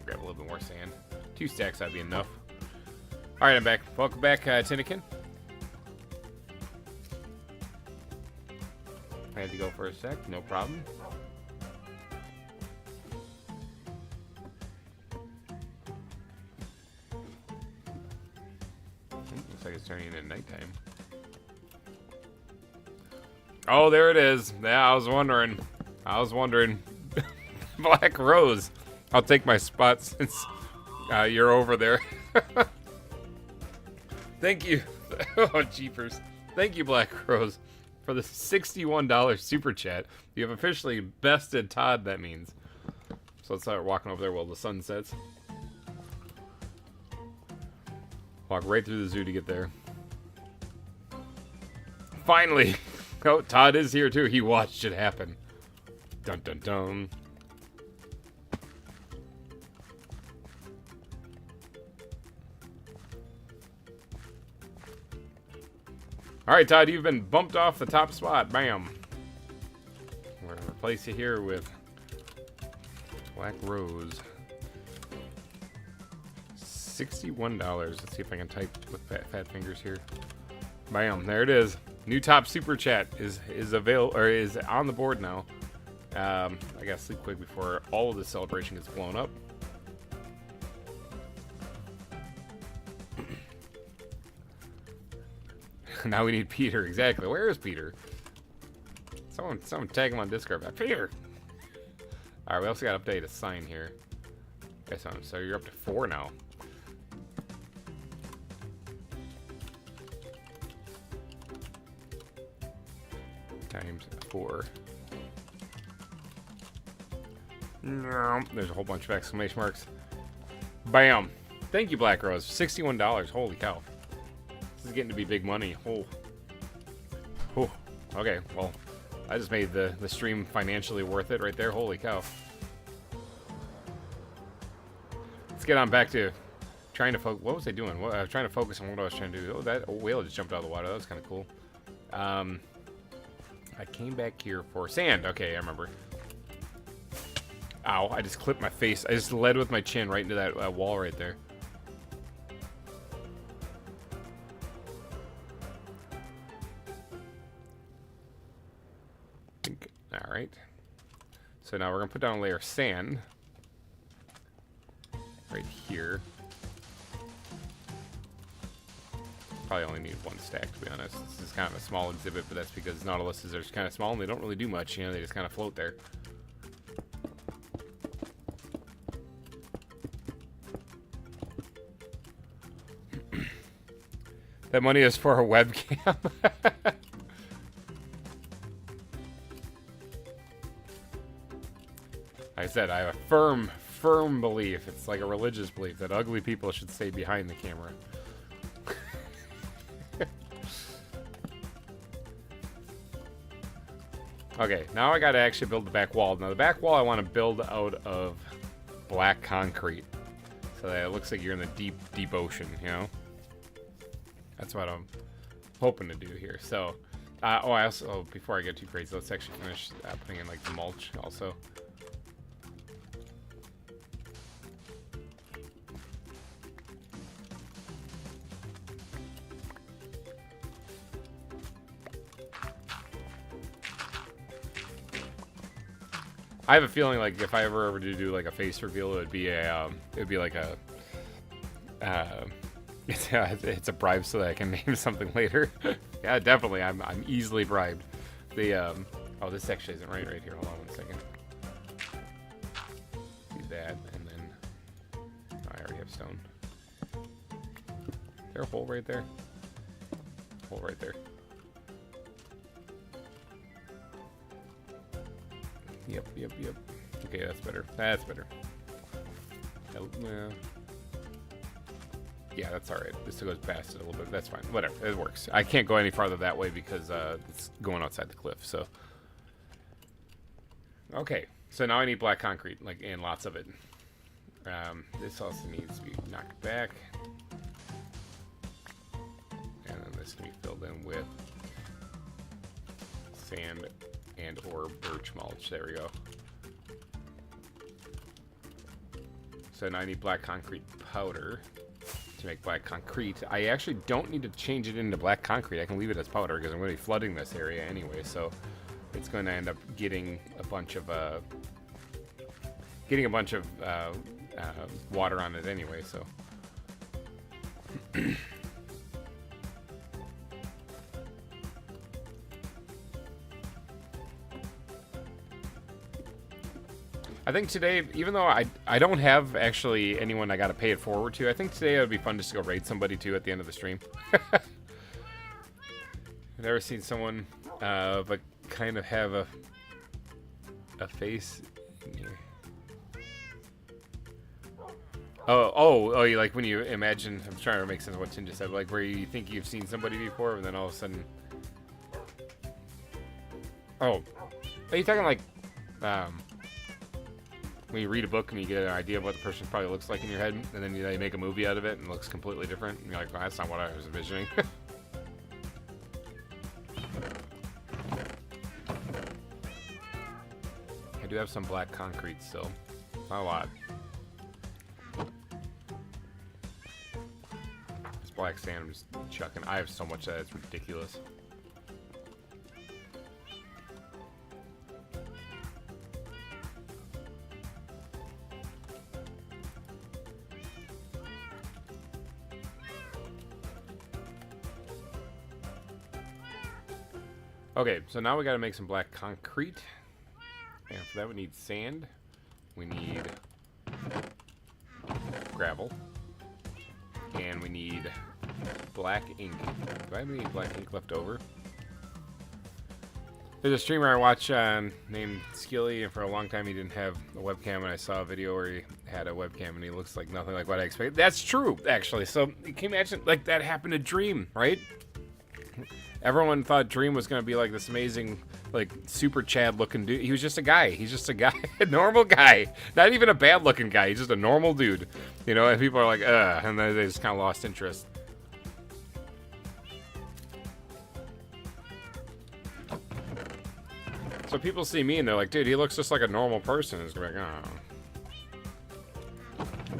Speaker 1: Grab a little bit more sand. 2 stacks that'd be enough. Alright, I'm back. Welcome back, Tinnikin. I had to go for a sec, no problem. Looks like it's turning into nighttime. Oh, there it is. Yeah, I was wondering. Black Rose. I'll take my spot since you're over there. Thank you. Oh, jeepers. Thank you, Black Rose, for the $61 super chat. You have officially bested Todd, that means. So let's start walking over there while the sun sets. Walk right through the zoo to get there. Finally! Oh, Todd is here too. He watched it happen. Dun dun dun. Alright, Todd, you've been bumped off the top spot. Bam. We're going to replace you here with Black Rose. $61. Let's see if I can type with fat fingers here. Bam, there it is. New top super chat is available or is on the board now. I gotta sleep quick before all of the celebration gets blown up. Now we need Peter. Exactly. Where is Peter? Someone tag him on Discord. Peter. All right. We also got to update a sign here. Okay, so you're up to 4 now. Times 4. No, there's a whole bunch of exclamation marks. Bam. Thank you, Black Rose. $61. Holy cow. This is getting to be big money. Oh. Oh. Okay, well, I just made the stream financially worth it right there. Holy cow. Let's get on back to trying to focus. What was I doing? I was trying to focus on what I was trying to do. Oh, that whale just jumped out of the water. That was kind of cool. I came back here for sand. Okay, I remember. Ow, I just clipped my face. I just led with my chin right into that wall right there. Alright. So now we're going to put down a layer of sand. Right here. Probably only need 1 stack, to be honest. This is kind of a small exhibit, but that's because Nautiluses are just kind of small and they don't really do much. You know, they just kind of float there. That money is for a webcam. Like I said, I have a firm belief. It's like a religious belief that ugly people should stay behind the camera. Okay, now I gotta actually build the back wall. Now the back wall I want to build out of black concrete. So that it looks like you're in the deep ocean, you know? That's what I'm hoping to do here. So, before I get too crazy, let's actually finish putting in like the mulch also. I have a feeling like if I ever do like a face reveal, it would be like a it's a bribe so that I can name something later. Yeah, definitely. I'm easily bribed. The oh, this actually isn't right here. Hold on 1 second. Do that, and then oh, I already have stone. Is there a hole right there? Hole right there. Yep. Okay, that's better. That's better. Yeah, that's alright. This goes past it a little bit. That's fine. Whatever. It works. I can't go any farther that way because it's going outside the cliff, so. Okay. So now I need black concrete, like, and lots of it. This also needs to be knocked back. And then this can be filled in with sand and or birch mulch. There we go. So now I need black concrete powder to make black concrete. I actually don't need to change it into black concrete. I can leave it as powder because I'm going to be flooding this area anyway. So it's going to end up getting a bunch of water on it anyway. So. I think today, even though I don't have actually anyone I got to pay it forward to, I think today it would be fun just to go raid somebody too at the end of the stream. I've never seen someone but kind of have a face in here. Oh, you like when you imagine, I'm trying to make sense of what Tin just said, like where you think you've seen somebody before and then all of a sudden. Oh, are you talking like when you read a book and you get an idea of what the person probably looks like in your head, and then they make a movie out of it and it looks completely different, and you're like, well, that's not what I was envisioning. I do have some black concrete still. Not a lot. Just black sand I'm just chucking. I have so much that it's ridiculous. Okay, so now we got to make some black concrete. And for that we need sand. We need gravel. And we need black ink. Do I have any black ink left over? There's a streamer I watch named Skilly, and for a long time he didn't have a webcam, and I saw a video where he had a webcam and he looks like nothing like what I expected. That's true, actually. So can you imagine, like, that happened to Dream, right? Everyone thought Dream was going to be like this amazing, like, super Chad looking dude. He was just a guy. He's just a guy, a normal guy. Not even a bad looking guy. He's just a normal dude. You know, and people are like, ugh, and then they just kind of lost interest. So people see me and they're like, dude, he looks just like a normal person. It's like, oh. I'm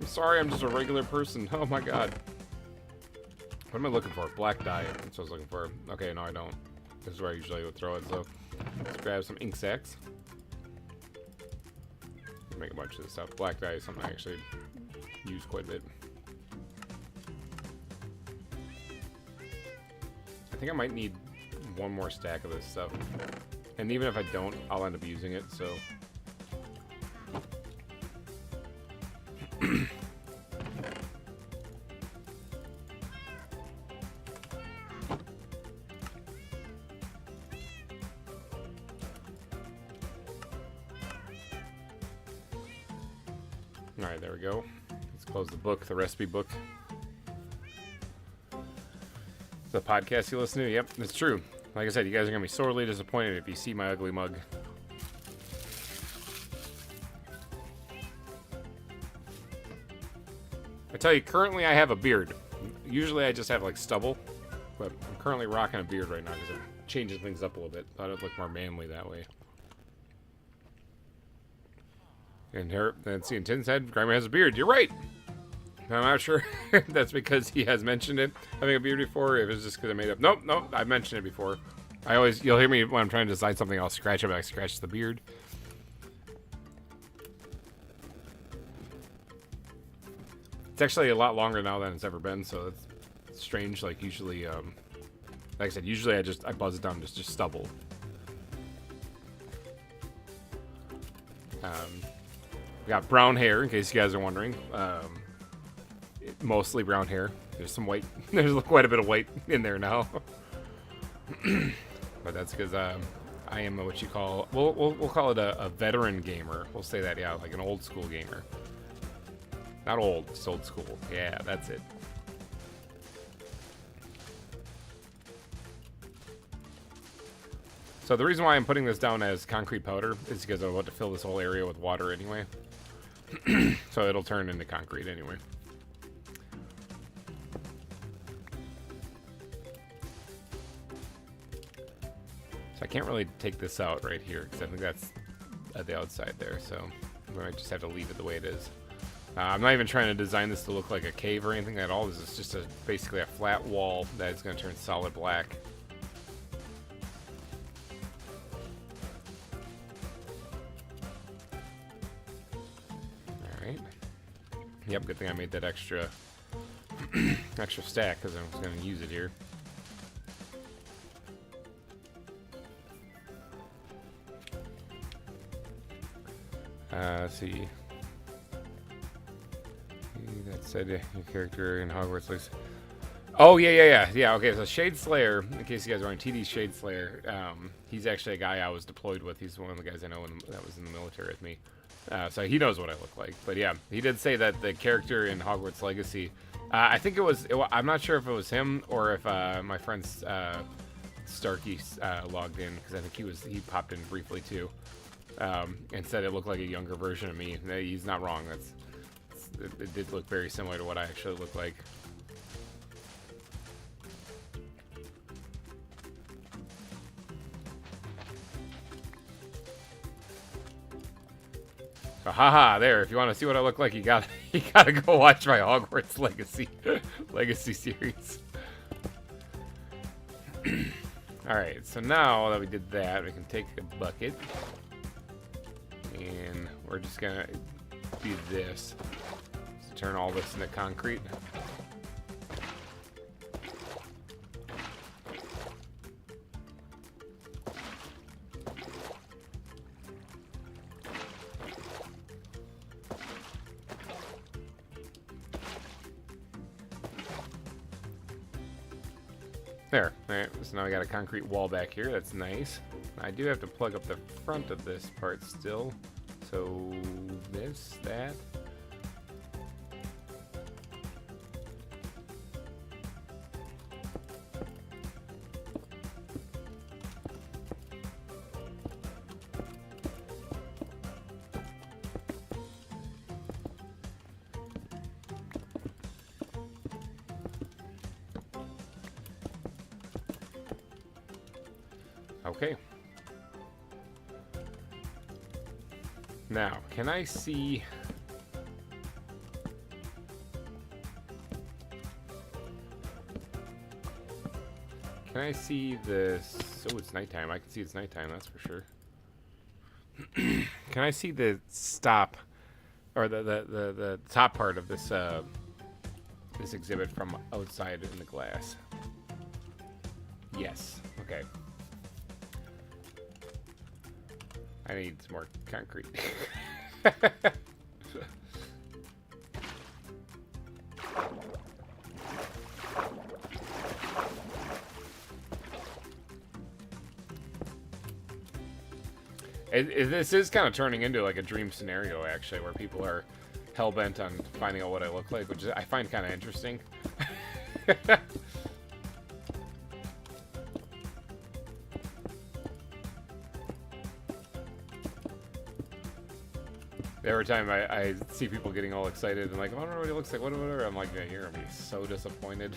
Speaker 1: sorry, I'm just a regular person. Oh my god. What am I looking for? Black dye. That's what I was looking for. Okay, no, I don't. This is where I usually would throw it, so let's grab some ink sacs. Make a bunch of this stuff. Black dye is something I actually use quite a bit. I think I might need one more stack of this stuff. And even if I don't, I'll end up using it, so. Alright, there we go. Let's close the book, the recipe book. The podcast you listen to? Yep, it's true. Like I said, you guys are going to be sorely disappointed if you see my ugly mug. I tell you, currently I have a beard. Usually I just have like stubble, but I'm currently rocking a beard right now because it changes things up a little bit. Thought it'd look more manly that way. And here, that's the Tin said, GReimer has a beard. You're right! I'm not sure if that's because he has mentioned it, having a beard before, or if it's just because I made up. Nope, I've mentioned it before. You'll hear me when I'm trying to design something, I'll scratch it, but I scratch the beard. It's actually a lot longer now than it's ever been, so it's strange. Like usually, like I said, usually I buzz it down to just stubble. Got brown hair, in case you guys are wondering. Mostly brown hair. There's some white. There's quite a bit of white in there now. But that's because I am what you call. We'll call it a veteran gamer. We'll say that, yeah, like an old school gamer. Not old, just old school. Yeah, that's it. So the reason why I'm putting this down as concrete powder is because I want to fill this whole area with water anyway. So it'll turn into concrete anyway. So I can't really take this out right here because I think that's at the outside there. So I might just have to leave it the way it is. I'm not even trying to design this to look like a cave or anything at all. This is just basically a flat wall that is going to turn solid black. Alright. Yep, good thing I made that extra stack because I was going to use it here. Let's see. That said your character in Hogwarts looks. Oh yeah. Okay, so Shade Slayer. In case you guys are on TD Shade Slayer, he's actually a guy I was deployed with. He's one of the guys I know that was in the military with me. So he knows what I look like. But yeah, he did say that the character in Hogwarts Legacy. I think it was. I'm not sure if it was him or if my friend Starkey logged in because I think he popped in briefly too. And said it looked like a younger version of me. He's not wrong. It did look very similar to what I actually look like. Oh, haha, there. If you want to see what I look like, you gotta go watch my Hogwarts Legacy series. Alright, so now that we did that, we can take a bucket. And we're just gonna do this. To turn all this into concrete. There. Alright, so now we got a concrete wall back here. That's nice. I do have to plug up the front of this part still. So, this, that. Okay. Now, can I see... Can I see this? Oh, it's nighttime. I can see it's nighttime, that's for sure. Can I see the stop, or the top part of this this exhibit from outside in the glass? Yes. Okay. I need some more concrete. This is kind of turning into like a dream scenario, actually, where people are hell-bent on finding out what I look like, which I find kind of interesting. Every time I see people getting all excited and like, I don't know what he looks like, whatever, I'm like, yeah, you're gonna be so disappointed.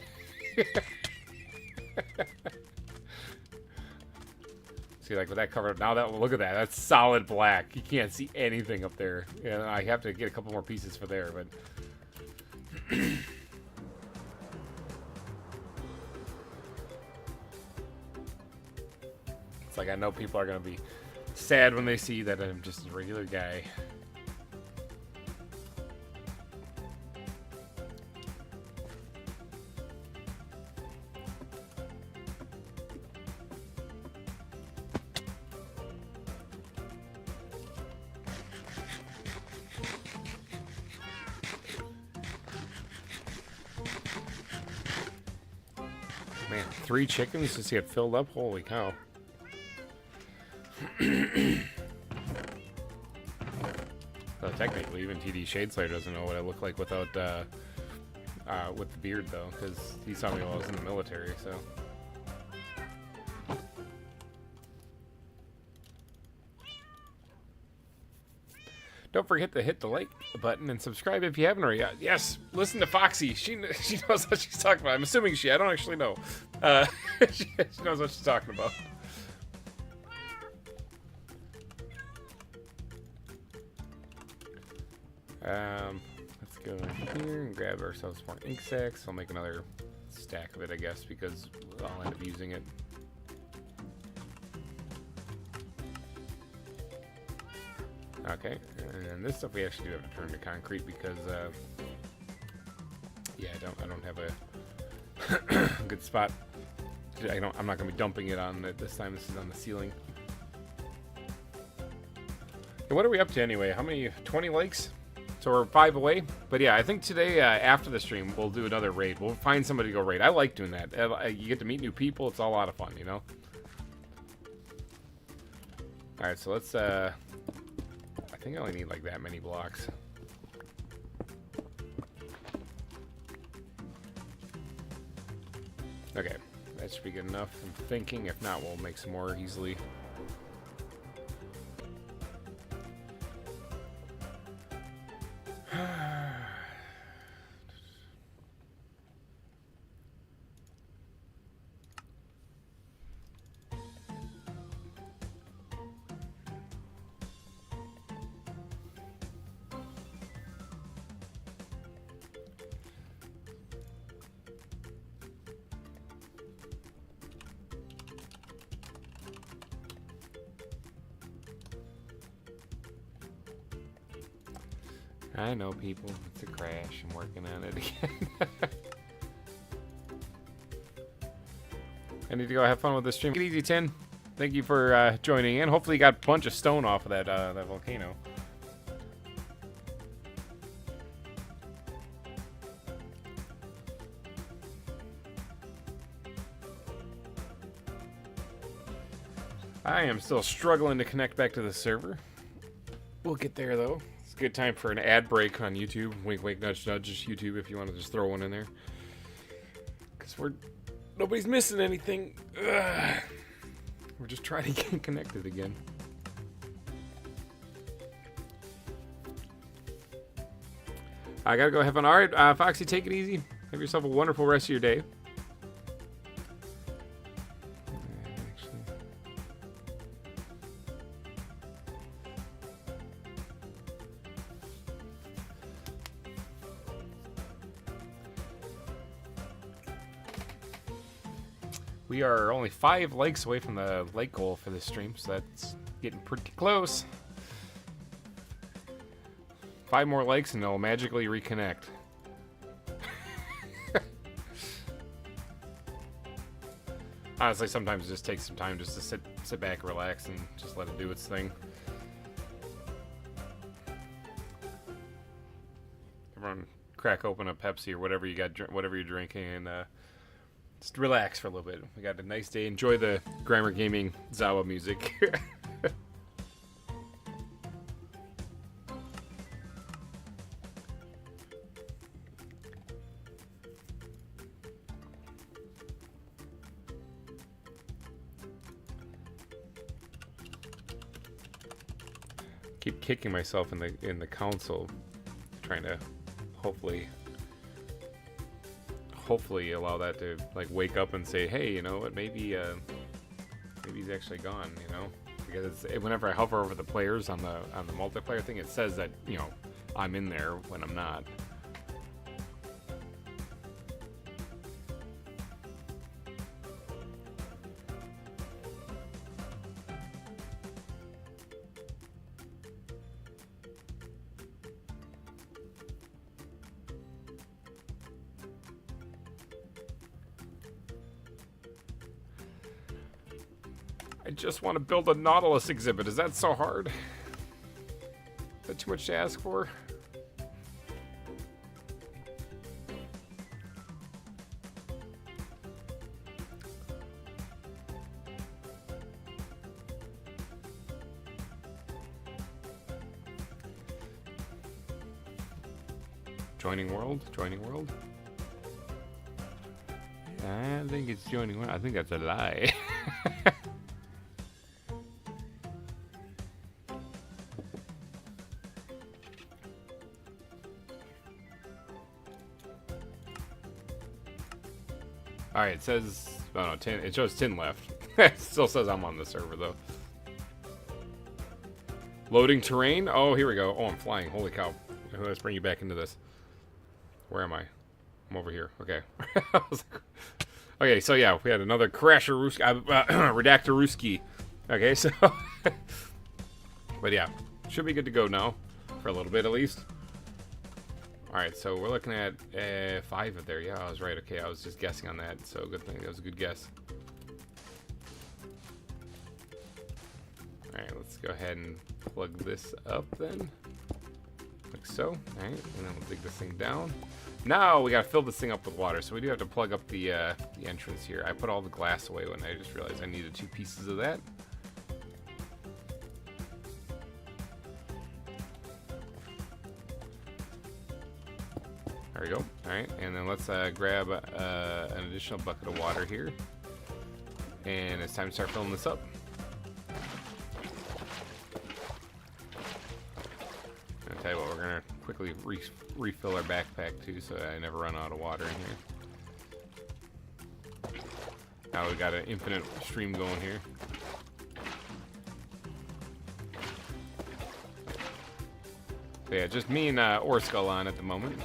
Speaker 1: See, like with that cover, now that, look at that, that's solid black. You can't see anything up there. Yeah, I have to get a couple more pieces for there, but. It's like I know people are gonna be sad when they see that I'm just a regular guy. Man, 3 chickens just get filled up? Holy cow. So technically, even TD Shadeslayer doesn't know what I look like without, with the beard, though, because he saw me while I was in the military, so. Don't forget to hit the like button and subscribe if you haven't already. Yes, listen to Foxy. She knows what she's talking about. I'm assuming I don't actually know. She knows what she's talking about. Let's go in here and grab ourselves more ink sacks. I'll make another stack of it, I guess, because I'll end up using it. Okay, and this stuff we actually do have to turn to concrete because, yeah, I don't have a good spot. I'm not gonna be dumping it on it this time. This is on the ceiling. And what are we up to anyway? How many? 20 likes? So we're 5 away. But yeah, I think today after the stream we'll do another raid. We'll find somebody to go raid. I like doing that. You get to meet new people. It's all a lot of fun, you know. All right, so let's. I think I only need like that many blocks. Okay, that should be good enough. I'm thinking. If not, we'll make some more easily. I know, people. It's a crash. I'm working on it again. I need to go have fun with this stream. Take it easy, Tin. Thank you for joining in. Hopefully you got a bunch of stone off of that volcano. I am still struggling to connect back to the server. We'll get there, though. It's a good time for an ad break on YouTube. Wink, wink, nudge, nudge. Just YouTube if you want to just throw one in there. Because nobody's missing anything. Ugh. We're just trying to get connected again. I gotta go have fun. All right, Foxy, take it easy. Have yourself a wonderful rest of your day. We are only 5 likes away from the like goal for this stream, so that's getting pretty close. 5 more likes and they'll magically reconnect. Honestly, sometimes it just takes some time just to sit back, relax, and just let it do its thing. Everyone, crack open a Pepsi or whatever you got, whatever you're drinking, and just relax for a little bit. We got a nice day. Enjoy the GReimer Gaming ZAWA music. Keep kicking myself in the console, trying to hopefully allow that to like wake up and say, hey, you know what, maybe he's actually gone, you know, because whenever I hover over the players on the multiplayer thing, it says that, you know, I'm in there when I'm not. I just want to build a Nautilus exhibit. Is that so hard? Is that too much to ask for? Joining world? Joining world? I think it's joining world. I think that's a lie. Alright, it says, oh no, 10, it shows 10 left. It still says I'm on the server though. Loading terrain? Oh, here we go. Oh, I'm flying. Holy cow. Let's bring you back into this. Where am I? I'm over here. Okay. Okay, so yeah, we had another Crasher-Ruski, Redactor-Ruski. Okay, so... But yeah, should be good to go now. For a little bit at least. Alright, so we're looking at 5 there. Yeah, I was right. Okay, I was just guessing on that. So good thing. That was a good guess. Alright, let's go ahead and plug this up then. Like so. Alright, and then we'll dig this thing down. Now we gotta fill this thing up with water. So we do have to plug up the entrance here. I put all the glass away when I just realized I needed 2 pieces of that. There we go. Alright, and then let's grab an additional bucket of water here. And it's time to start filling this up. I'll tell you what, we're going to quickly refill our backpack too, so I never run out of water in here. Now we got an infinite stream going here. So yeah, just me and Orskull on at the moment.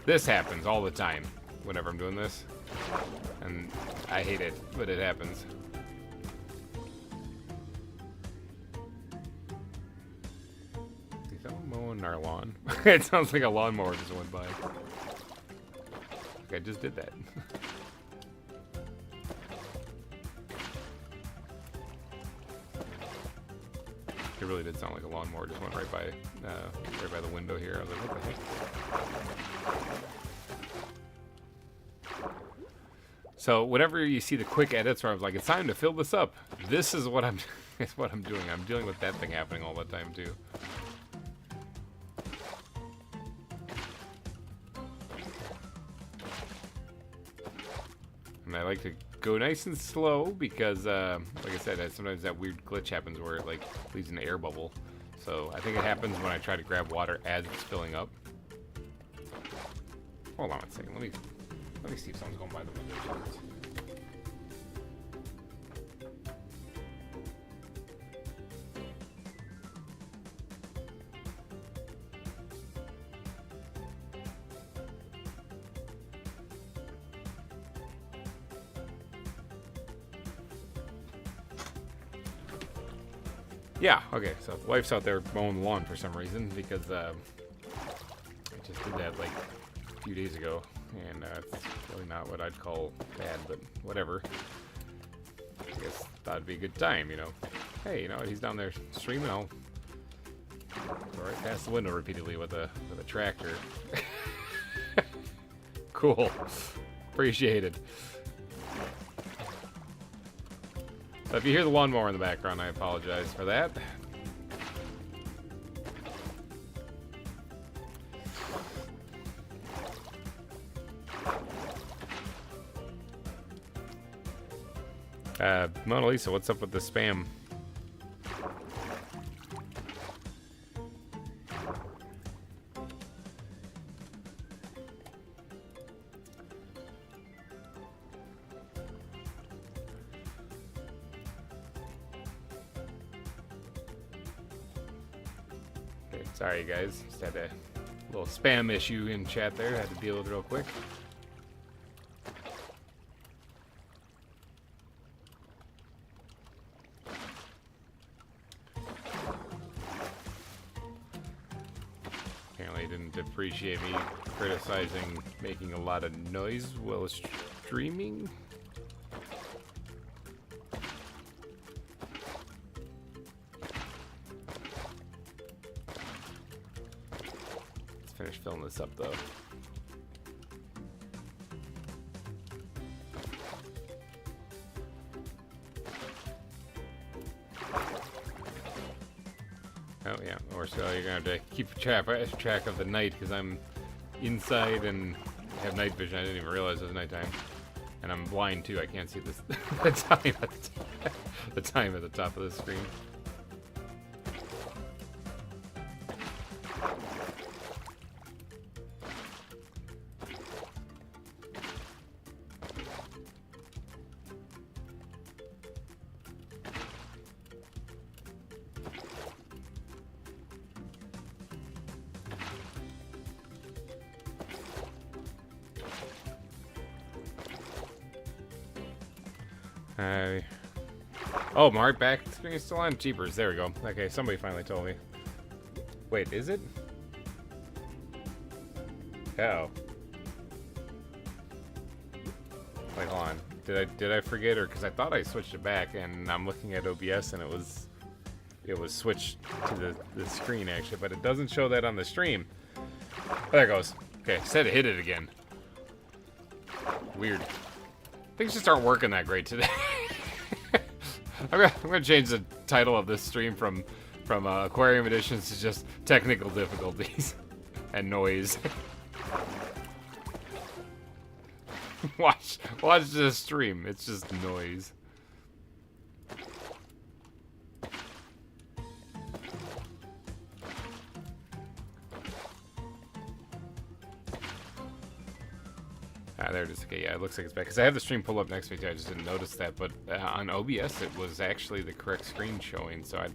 Speaker 1: This happens all the time whenever I'm doing this. And I hate it, but it happens. Is someone mowing our lawn? It sounds like a lawnmower just went by. I just did that. It really did sound like a lawnmower just went right by the window here. I was like, what the heck? So whenever you see the quick edits where I was like, it's time to fill this up, this is what I'm doing. I'm dealing with that thing happening all the time too. And I like to go nice and slow because, like I said, sometimes that weird glitch happens where it like leaves an air bubble. So I think it happens when I try to grab water as it's filling up. Hold on a second. Let me see if someone's going by the window. Yeah, okay, so the wife's out there mowing the lawn for some reason because I just did that like a few days ago, and it's really not what I'd call bad, but whatever. I guess thought it'd be a good time, you know. Hey, you know what, he's down there streaming, I'll go right past the window repeatedly with a tractor. Cool. Appreciated. So if you hear the lawnmower in the background, I apologize for that. Mona Lisa, what's up with the spam? Sorry guys, just had a little spam issue in chat there, had to deal with it real quick. Apparently didn't appreciate me criticizing making a lot of noise while streaming. Finish filling this up though. Oh yeah, or so you're gonna have to keep track of the night because I'm inside and have night vision. I didn't even realize it was nighttime, and I'm blind too. I can't see this the time at the top of the screen. Oh, Mark back screen is still on. Jeepers, there we go. Okay, somebody finally told me. Wait, is it? Oh. Wait, hold on. Did I forget, or because I thought I switched it back, and I'm looking at OBS and it was switched to the screen actually, but it doesn't show that on the stream. Oh, there it goes. Okay, said it hit it again. Weird. Things just aren't working that great today. I'm gonna change the title of this stream from Aquarium Editions to just technical difficulties and noise. watch this stream. It's just noise. There it is. Okay, yeah, it looks like it's back. Because I have the stream pulled up next to me, I just didn't notice that. But on OBS, it was actually the correct screen showing, so I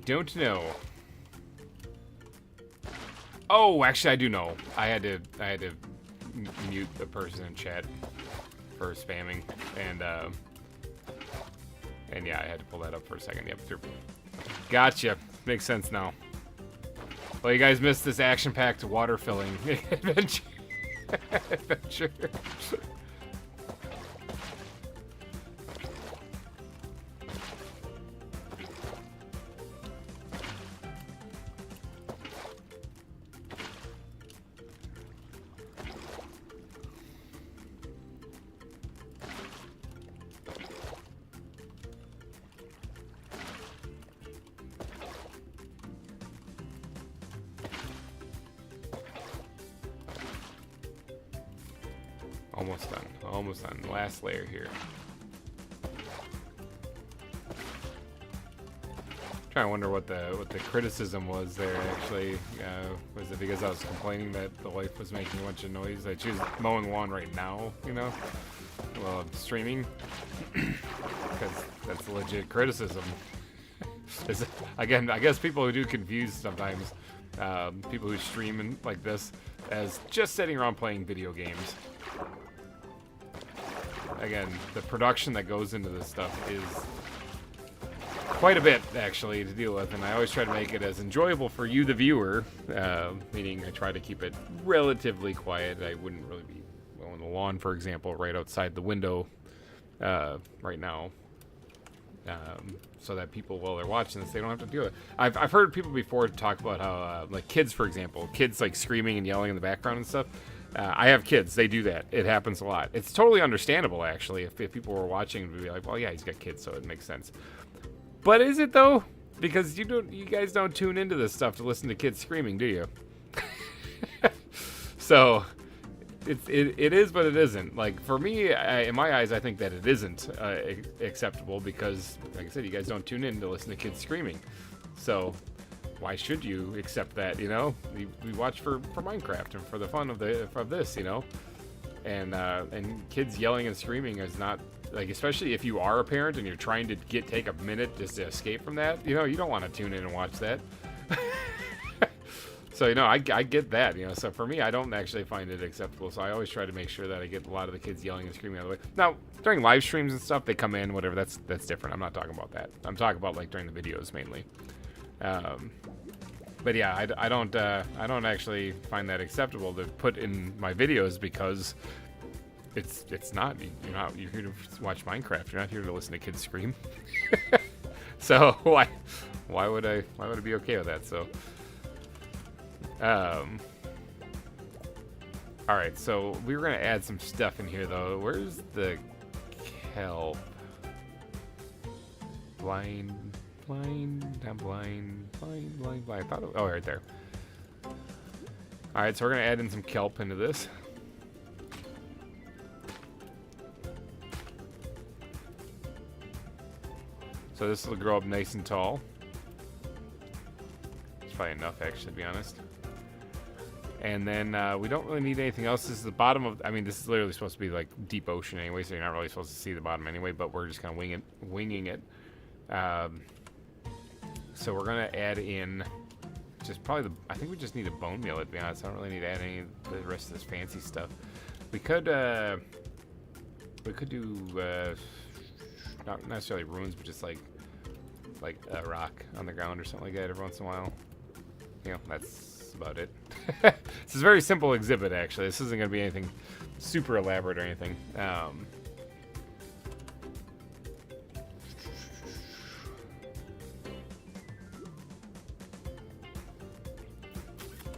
Speaker 1: don't know.
Speaker 2: Oh, actually, I do know. I had to mute the person in chat for spamming, and yeah, I had to pull that up for a second. Yep, gotcha. Makes sense now. Well, you guys missed this action-packed water filling adventure. adventure. Almost done. Almost done. Last layer here. Trying to wonder what the criticism was there. Actually, was it because I was complaining that the wife was making a bunch of noise? That she was mowing lawn right now, you know, while I'm streaming, because that's a legit criticism. Again, I guess people who do confuse sometimes people who stream like this as just sitting around playing video games. Again, the production that goes into this stuff is quite a bit, actually, to deal with, and I always try to make it as enjoyable for you, the viewer, meaning I try to keep it relatively quiet. I wouldn't really be mowing the lawn, for example, right outside the window right now, so that people, while they're watching this, they don't have to deal with it. I've heard people before talk about how, like kids, for example, kids like screaming and yelling in the background and stuff. I have kids. They do that. It happens a lot. It's totally understandable, actually. If people were watching, it would be like, well, yeah, he's got kids, so it makes sense. But is it, though? Because you guys don't tune into this stuff to listen to kids screaming, do you? So, it is, but it isn't. Like, for me, in my eyes, I think that it isn't acceptable because, like I said, you guys don't tune in to listen to kids screaming. So, why should you accept that, you know? We watch for Minecraft and for the fun of this, you know? And kids yelling and screaming is not, like, especially if you are a parent and you're trying to take a minute just to escape from that, you know, you don't want to tune in and watch that. So, you know, I get that, you know. So for me, I don't actually find it acceptable. So I always try to make sure that I get a lot of the kids yelling and screaming out of the way. Now, during live streams and stuff, they come in, whatever, that's different. I'm not talking about that. I'm talking about, like, during the videos mainly. But yeah, I don't actually find that acceptable to put in my videos because it's not. You're here to watch Minecraft. You're not here to listen to kids scream. So why would I be okay with that? So all right, so we're gonna add some stuff in here though. Where's the kelp? Blind. I'm blind. I thought it, oh, right there. Alright, so we're gonna add in some kelp into this. So this will grow up nice and tall. It's probably enough, actually, to be honest. And then we don't really need anything else. This is the bottom of, I mean, this is literally supposed to be like deep ocean anyway, so you're not really supposed to see the bottom anyway, but we're just kind of winging it. So we're gonna add in just probably I think we just need a bone meal, to be honest. I don't really need to add any of the rest of this fancy stuff. We could do not necessarily ruins, but just like a rock on the ground or something like that every once in a while. You know, that's about it. This is a very simple exhibit, actually. This isn't gonna be anything super elaborate or anything.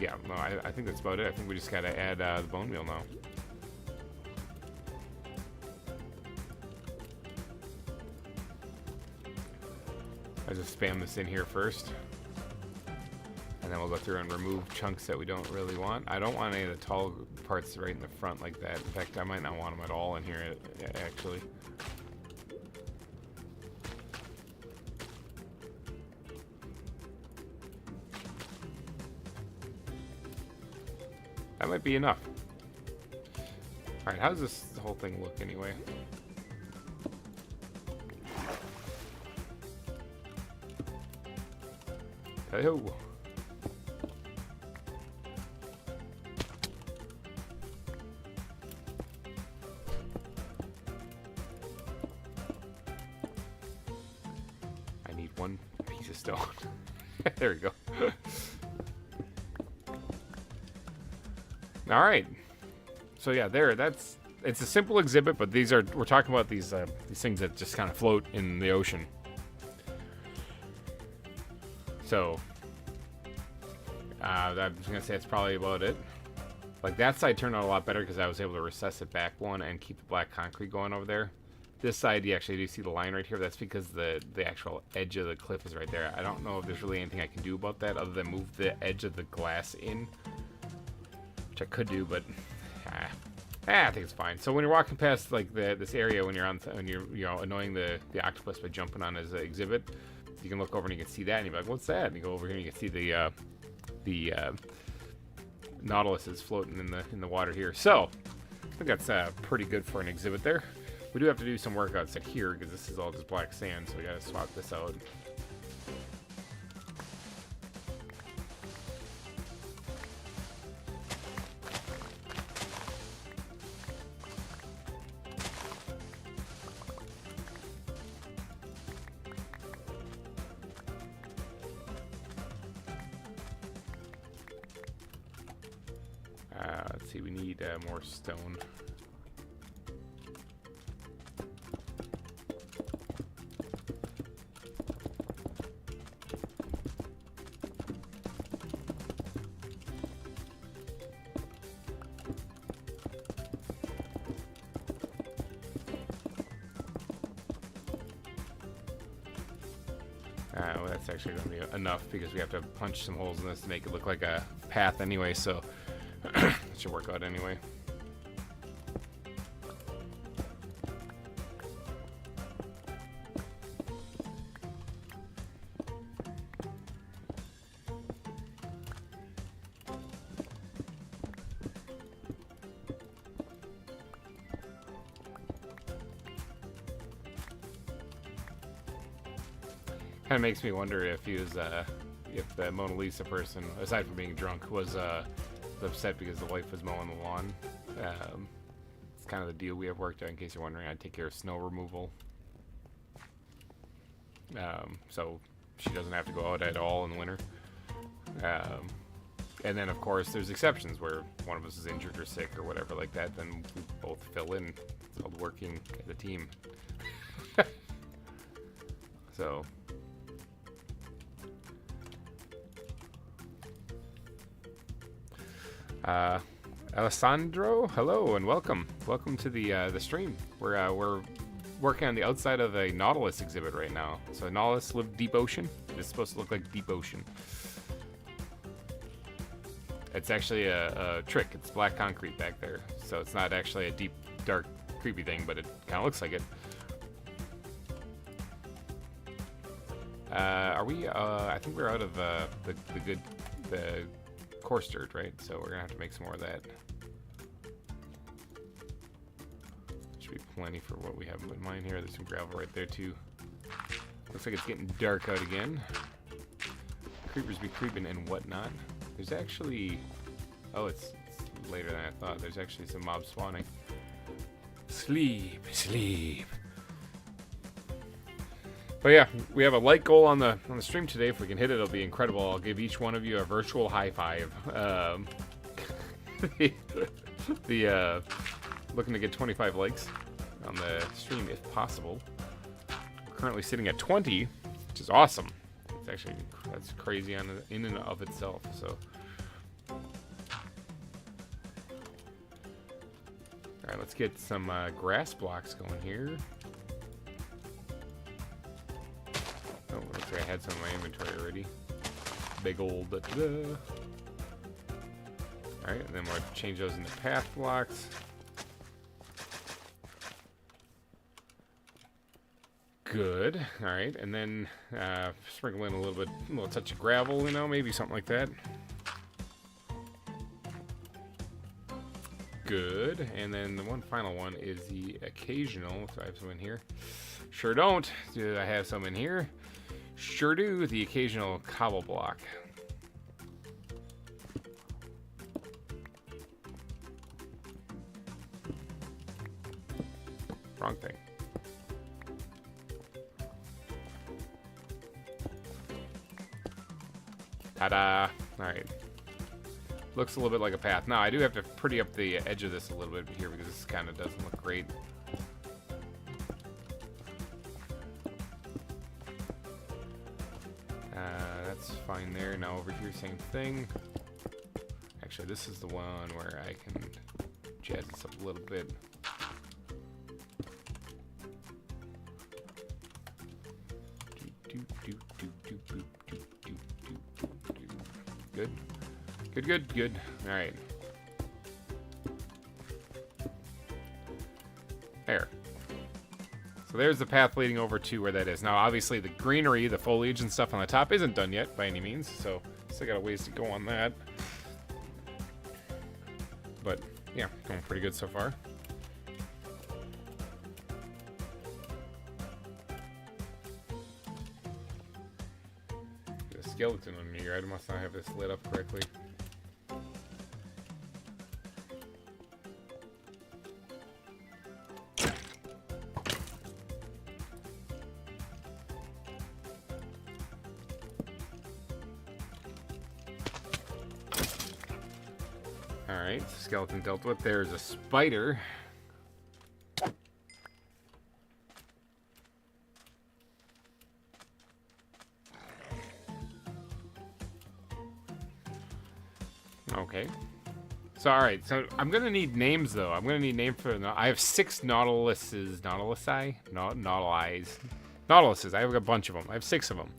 Speaker 2: Yeah, no, I think that's about it. I think we just gotta add the bone meal now. I just spam this in here first. And then we'll go through and remove chunks that we don't really want. I don't want any of the tall parts right in the front like that. In fact, I might not want them at all in here, actually. That might be enough. Alright, how does this whole thing look anyway? Hello. stone. There we go. All right. So yeah, it's a simple exhibit, but we're talking about these things that just kind of float in the ocean. So I was gonna say that's probably about it. Like that side turned out a lot better because I was able to recess it back one and keep the black concrete going over there. This side, you actually do see the line right here. That's because the actual edge of the cliff is right there. I don't know if there's really anything I can do about that other than move the edge of the glass in, which I could do, but I think it's fine. So when you're walking past like this area when you're annoying the octopus by jumping on his exhibit, you can look over and you can see that, and you're like, "What's that?" And you go over here and you can see the Nautilus is floating in the water here. So I think that's pretty good for an exhibit there. We do have to do some work outside here because this is all just black sand, so we gotta swap this out. Let's see, we need more stone. Well, that's actually going to be enough because we have to punch some holes in this to make it look like a path anyway, so it should work out anyway. Kind of makes me wonder if he was, if the Mona Lisa person, aside from being drunk, was upset because the wife was mowing the lawn. It's kind of the deal we have worked out. In case you're wondering, I take care of snow removal, so she doesn't have to go out at all in the winter. And then, of course, there's exceptions where one of us is injured or sick or whatever like that. Then we both fill in. It's called working as a team. So. Alessandro, hello and welcome. Welcome to the stream. We're working on the outside of a Nautilus exhibit right now. So Nautilus live deep ocean. It's supposed to look like deep ocean. It's actually a trick. It's black concrete back there, so it's not actually a deep, dark, creepy thing, but it kind of looks like it. Are we? I think we're out of the coarse dirt, right? So we're gonna have to make some more of that. Should be plenty for what we have in mind here. There's some gravel right there too. Looks like it's getting dark out again. Creepers be creeping and whatnot. There's actually, oh, it's later than I thought. There's actually some mobs spawning. Sleep, sleep. But yeah, we have a like goal on the stream today. If we can hit it, it'll be incredible. I'll give each one of you a virtual high five. Looking to get 25 likes on the stream if possible. We're currently sitting at 20, which is awesome. It's actually, that's crazy in and of itself. So, all right, let's get some grass blocks going here. Oh, looks like I had some in my inventory already. Big old da-da-da. Alright, and then we'll change those into path blocks. Good. Alright, and then sprinkle in a little touch of gravel, you know, maybe something like that. Good. And then the one final one is the occasional. So I have some in here. Sure don't. Do I have some in here? Sure do. The occasional cobble block. Wrong thing. Ta-da! Alright. Looks a little bit like a path. Now, I do have to pretty up the edge of this a little bit here because this kind of doesn't look great. That's fine there. Now over here, same thing. Actually, this is the one where I can jazz this up a little bit. Good. Good, good, good. All right. There. So there's the path leading over to where that is. Now, obviously, the greenery, the foliage and stuff on the top isn't done yet by any means, so still got a ways to go on that. But, yeah, going pretty good so far. Get a skeleton on here. I must not have this lit up correctly. Alright, skeleton dealt with. There's a spider. Okay. So, alright, so I'm gonna need names, though. I'm gonna need names for... I have 6 Nautiluses. Nautilusi? Nautiluses. I have a bunch of them. I have 6 of them.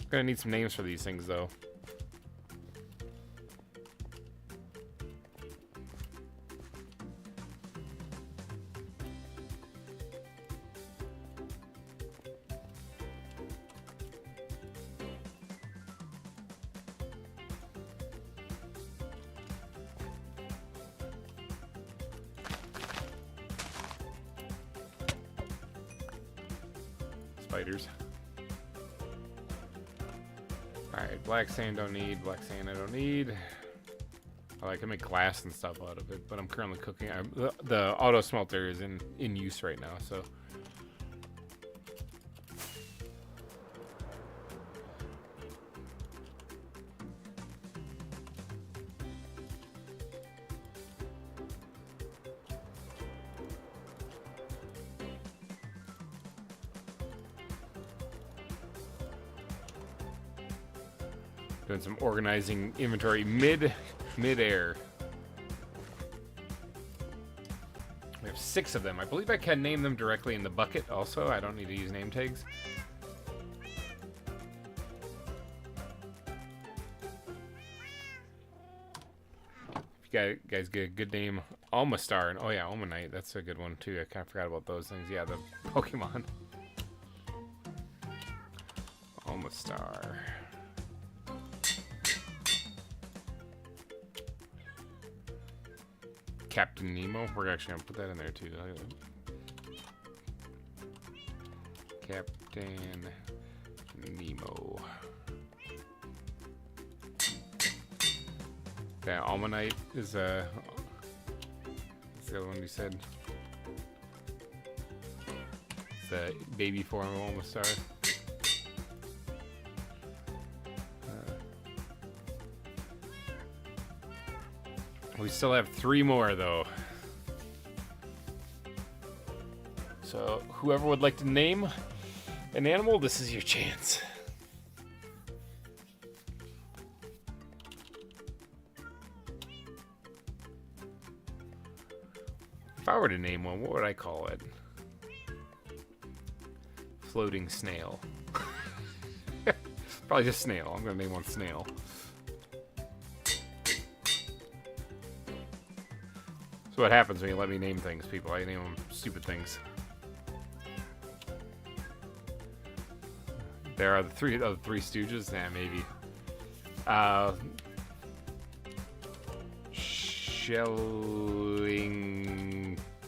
Speaker 2: I'm gonna need some names for these things, though. Spiders. Alright, black sand don't need, black sand I don't need. I can make glass and stuff out of it, but I'm currently cooking. The auto smelter is in use right now, so. Doing some organizing inventory mid-air. We have 6 of them. I believe I can name them directly in the bucket also. I don't need to use name tags. If you guys get a good name, Almastar. And oh yeah, Almanite. That's a good one too. I kind of forgot about those things. Yeah, the Pokemon. Almastar. Captain Nemo. We're actually gonna put that in there too. Captain Nemo. That Almanite is that's the other one you said. It's the baby form of Almastar. We still have 3 more, though. So, whoever would like to name an animal, this is your chance. If I were to name one, what would I call it? Floating snail. Probably just snail. I'm gonna name one snail. What happens when you let me name things, people. I name them stupid things. There are the three Stooges. Nah, maybe.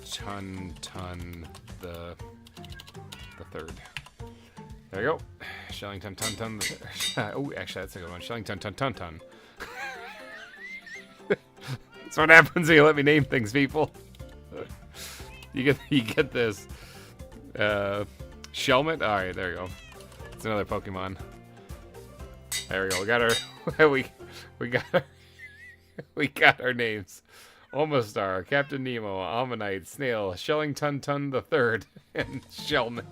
Speaker 2: Shellington the third. There you go. Shellington Tun. Oh, actually, that's a good one. Shellington Tun. That's what happens when you let me name things, people. You get this. Shelmet? Alright, there you go. It's another Pokemon. There we go. We got our we got our, we got our names. Omastar, Captain Nemo, Ammonite, Snail, Shellington the Third, and Shellman.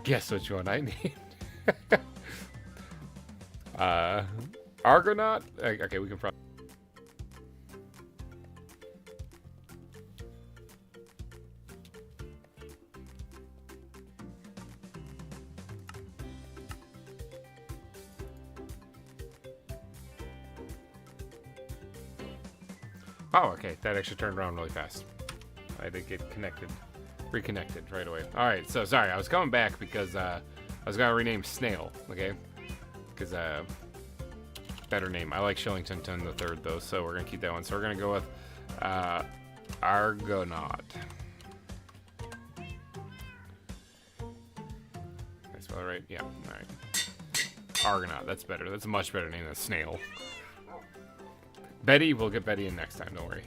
Speaker 2: Guess which one I need. Argonaut? Okay, we can probably... Oh, okay. That actually turned around really fast. I did get reconnected right away. All right, so sorry. I was coming back because I was going to rename Snail, okay? Because better name. I like Shellington the Third, though, so we're going to keep that one. So we're going to go with Argonaut. I spell it right? Yeah, all right. Argonaut. That's better. That's a much better name than Snail. Betty, we'll get Betty in next time, don't worry.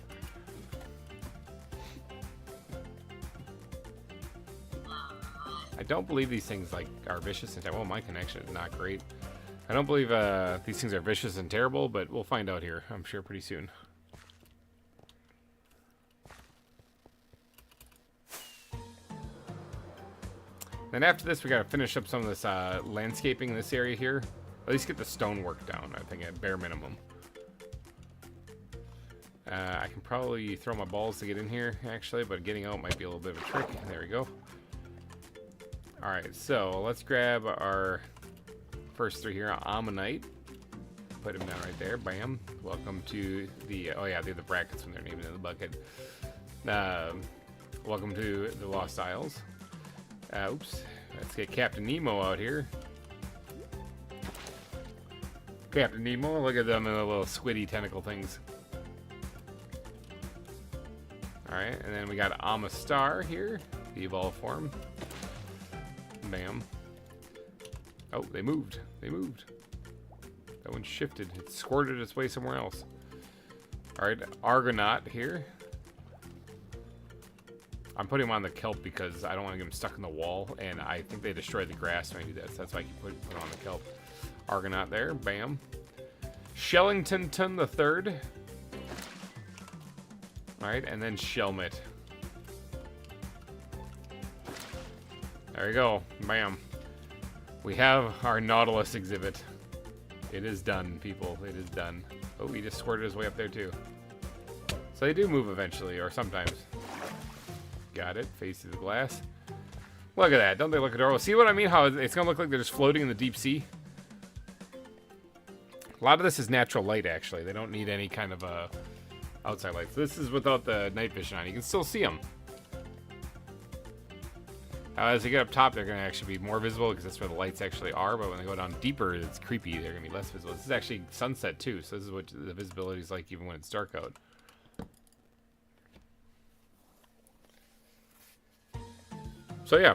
Speaker 2: I don't believe these things like are vicious and terrible. Well, my connection is not great. I don't believe these things are vicious and terrible, but we'll find out here, I'm sure, pretty soon. Then after this, we gotta finish up some of this landscaping in this area here. At least get the stonework down, I think, at bare minimum. I can probably throw my balls to get in here, actually, but getting out might be a little bit of a trick. There we go. Alright, so let's grab our first three here. Ammonite. Put him down right there. Bam. Welcome to the... Oh, yeah, they're the brackets when they're named in the bucket. Welcome to the Lost Isles. Oops. Let's get Captain Nemo out here. Captain Nemo, look at them in the little squiddy tentacle things. Alright, and then we got Omastar here, the evolved form. Bam. Oh, they moved. They moved. That one shifted. It squirted its way somewhere else. Alright, Argonaut here. I'm putting him on the kelp because I don't want to get him stuck in the wall, and I think they destroyed the grass when I do that, so that's why I keep putting him on the kelp. Argonaut there. Bam. Shellington the Third. Alright, and then Shelmet. There we go. Bam. We have our Nautilus exhibit. It is done, people. It is done. Oh, he just squirted his way up there, too. So they do move eventually, or sometimes. Got it. Face to the glass. Look at that. Don't they look adorable? See what I mean? How it's going to look like they're just floating in the deep sea? A lot of this is natural light, actually. They don't need any kind of outside lights. This is without the night vision on. You can still see them. As they get up top, they're going to actually be more visible because that's where the lights actually are. But when they go down deeper, it's creepy. They're going to be less visible. This is actually sunset, too. So this is what the visibility is like even when it's dark out. So, yeah.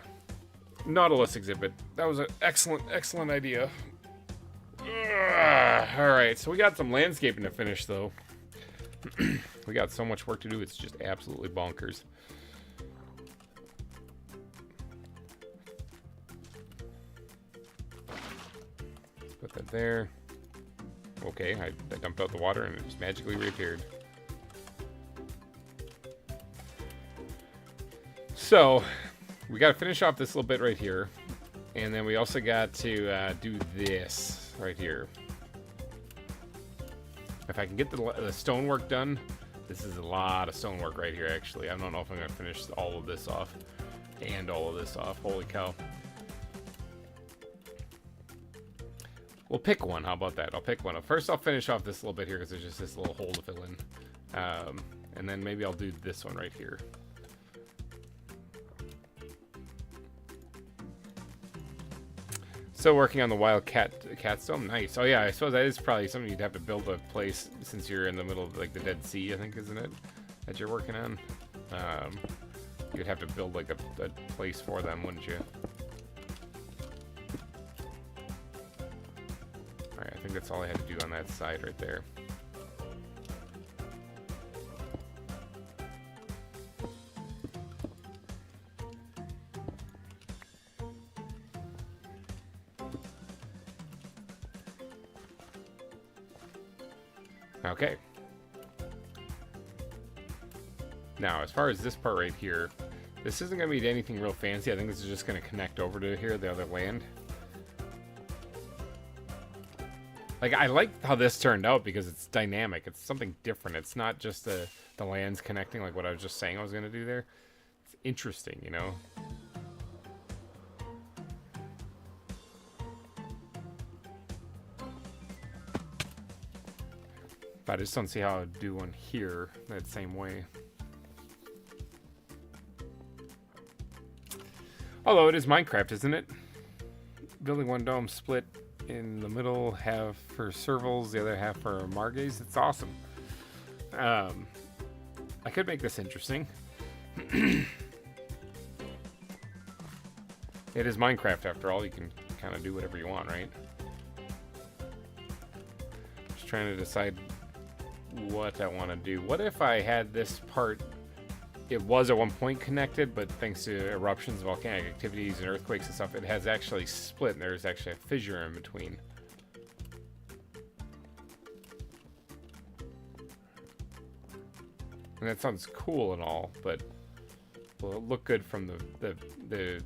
Speaker 2: Nautilus exhibit. That was an excellent, excellent idea. Alright, so we got some landscaping to finish, though. We got so much work to do, it's just absolutely bonkers. Put that there. Okay, I dumped out the water and it just magically reappeared. So, we got to finish off this little bit right here. And then we also got to do this right here. If I can get the stonework done, this is a lot of stonework right here, actually. I don't know if I'm going to finish all of this off and all of this off. Holy cow. We'll pick one. How about that? I'll pick one. First, I'll finish off this little bit here because there's just this little hole to fill in. And then maybe I'll do this one right here. Still working on the wild catstone. Nice. Oh yeah, I suppose that is probably something you'd have to build a place since you're in the middle of like the Dead Sea, I think, isn't it? That you're working on. You'd have to build like a place for them, wouldn't you? Alright, I think that's all I had to do on that side right there. Okay. Now, as far as this part right here, this isn't going to be anything real fancy. I think this is just going to connect over to here, the other land. Like, I like how this turned out because it's dynamic. It's something different. It's not just the lands connecting like what I was just saying I was going to do there. It's interesting, you know? But I just don't see how I'd do one here that same way. Although it is Minecraft, isn't it? Building one dome split in the middle, half for servals, the other half for margays. It's awesome. I could make this interesting. It is Minecraft after all. You can kind of do whatever you want, right? Just trying to decide what I want to do. What if I had this part, it was at one point connected, but thanks to eruptions, volcanic activities, and earthquakes and stuff, it has actually split, and there's actually a fissure in between. And that sounds cool and all, but will it look good from the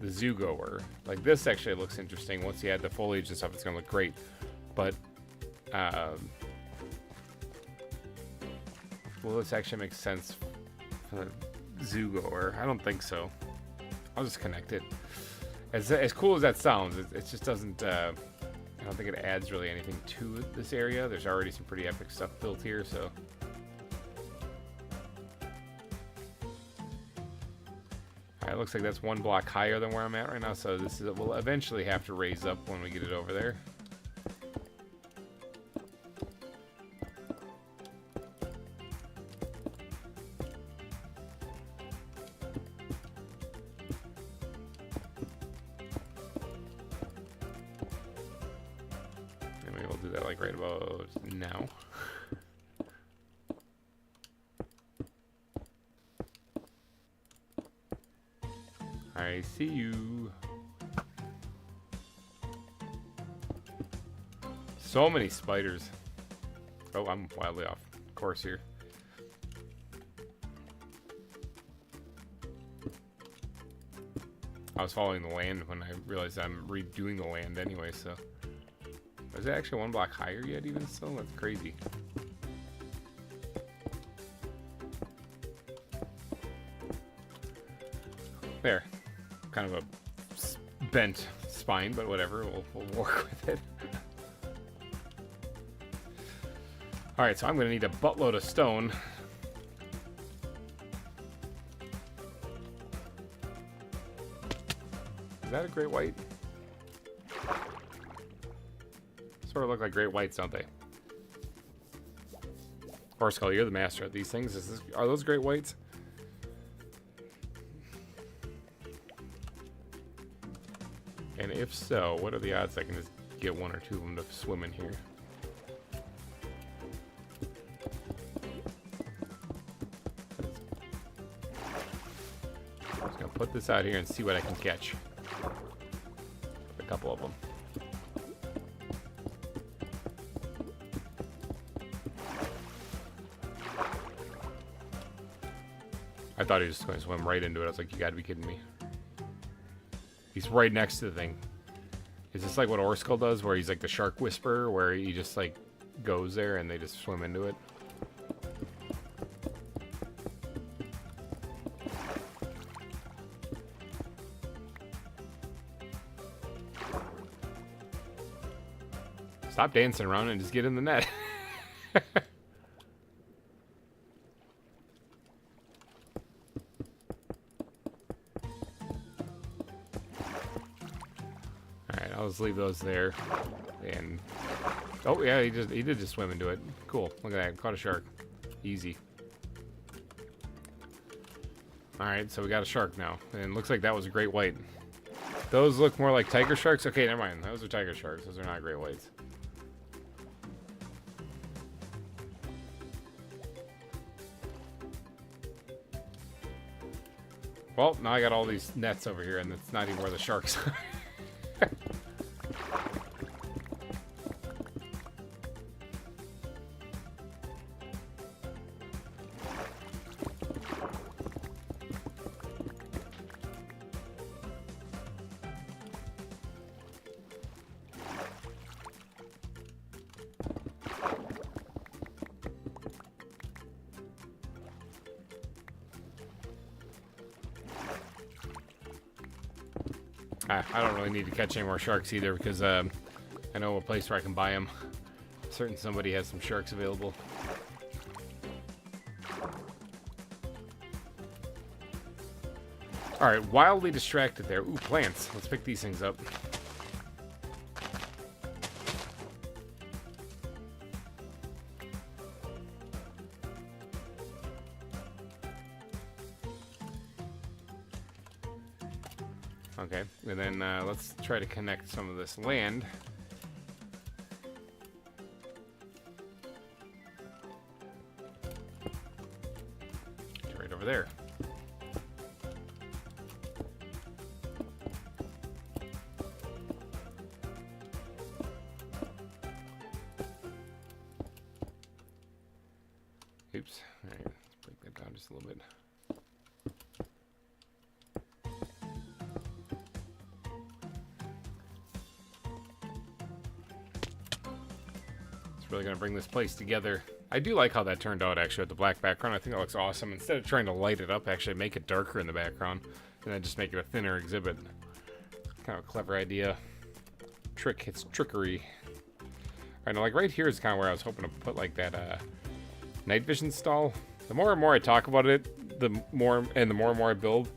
Speaker 2: zoo goer? Like, this actually looks interesting. Once you add the foliage and stuff, it's going to look great. But, will this actually make sense for the zoo goer? I don't think so. I'll just connect it. As cool as that sounds, it just doesn't, I don't think it adds really anything to this area. There's already some pretty epic stuff built here, so. Alright, looks like that's one block higher than where I'm at right now, so this is, we'll eventually have to raise up when we get it over there. And maybe we'll do that like right about now. I see you. So many spiders. Oh, I'm wildly off course here. I was following the land when I realized I'm redoing the land anyway, so. Is it actually one block higher yet even still? That's crazy. There. Kind of a bent spine, but whatever. We'll work with it. Alright, so I'm going to need a buttload of stone. Is that a great white? Sort of look like great whites, don't they? Horsekull, you're the master at these things. Are those great whites? And if so, what are the odds I can just get one or two of them to swim in here? I'm just gonna put this out here and see what I can catch. A couple of them. I thought he was just going to swim right into it. I was like, you gotta be kidding me. He's right next to the thing. Is this like what Horsekull does, where he's like the shark whisperer, where he just like goes there and they just swim into it? Stop dancing around and just get in the net. I'll just leave those there, and oh yeah, he did just swim into it. Cool, look at that, caught a shark, easy. All right, so we got a shark now, and looks like that was a great white. Those look more like tiger sharks. Okay, never mind. Those are tiger sharks. Those are not great whites. Well, now I got all these nets over here, and it's not even where the sharks are. I don't really need to catch any more sharks either because I know a place where I can buy them. Certain somebody has some sharks available. All right, wildly distracted there. Ooh, plants. Let's pick these things up. Okay, and then let's try to connect some of this land. Right over there. Oops. All right, let's break that down just a little bit. Really gonna bring this place together. I do like how that turned out actually with the black background. I think that looks awesome. Instead of trying to light it up, actually make it darker in the background and then just make it a thinner exhibit. Kind of a clever idea. It's trickery. Alright, now like right here is kind of where I was hoping to put like that night vision stall. The more and more I talk about it, the more and more I build,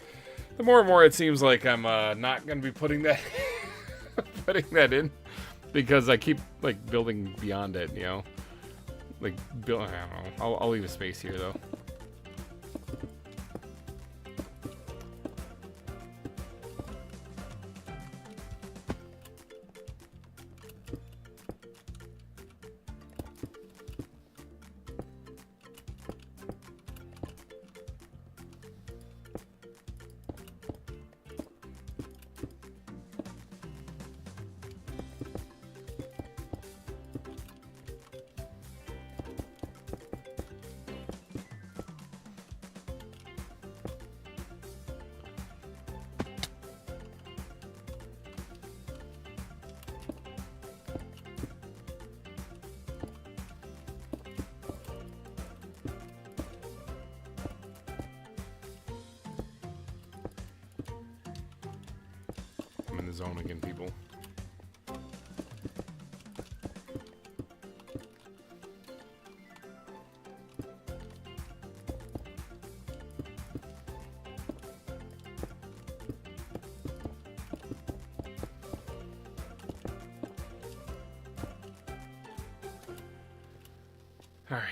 Speaker 2: the more and more it seems like I'm not gonna be putting that putting that in. Because I keep like building beyond it, you know. Like I don't know. I'll leave a space here though. I'm in the zone again, people. All right.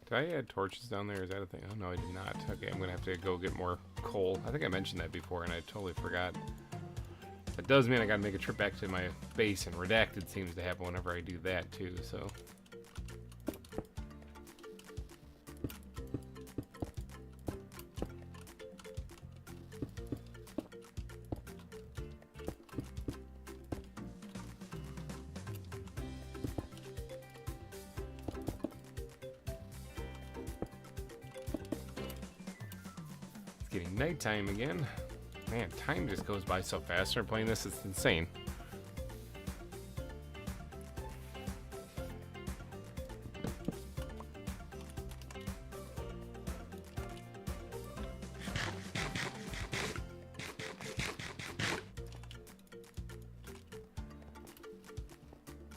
Speaker 2: Did I add torches down there? Is that a thing? Oh, no, I did not. Okay, I'm going to have to go get more coal. I think I mentioned that before, and I totally forgot. That does mean I got to make a trip back to my base, and redacted seems to happen whenever I do that, too, so... Getting nighttime again. Man, time just goes by so fast when we're playing this, it's insane.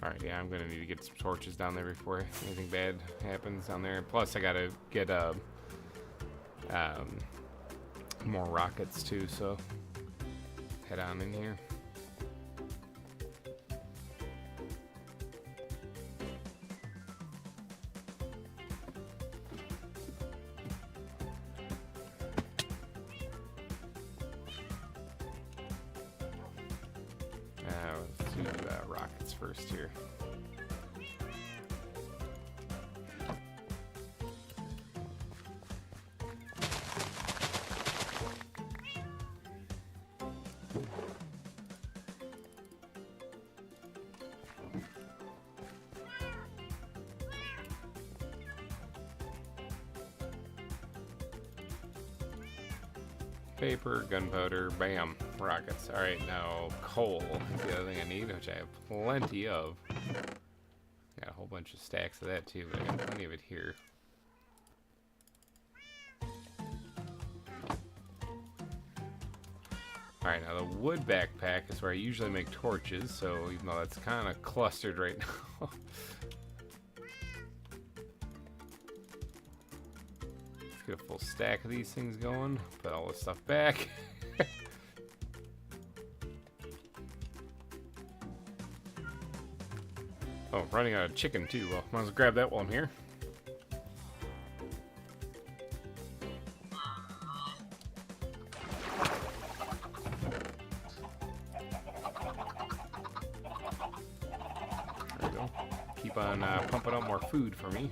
Speaker 2: Alright, yeah, I'm gonna need to get some torches down there before anything bad happens down there. Plus, I gotta get more rockets too, so head on in here. Let's do rockets first here. Paper, gunpowder, bam, rockets. Alright, now coal is the other thing I need, which I have plenty of. Got a whole bunch of stacks of that too, but I got plenty of it here. Alright, now the wood backpack is where I usually make torches, so even though that's kind of clustered right now. Let's get a full stack of these things going. Put all this stuff back. Oh, I'm running out of chicken too. Well, might as well grab that while I'm here. There we go. Keep on pumping out more food for me.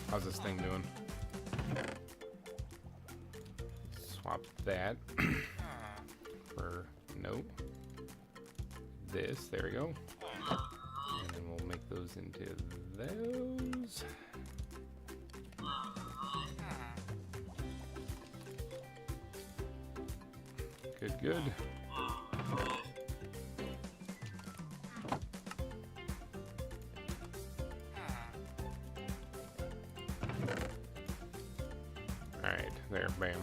Speaker 2: How's this thing doing? Swap that for no. This, there we go. And then we'll make those into those. Good, good. Alright, there, bam.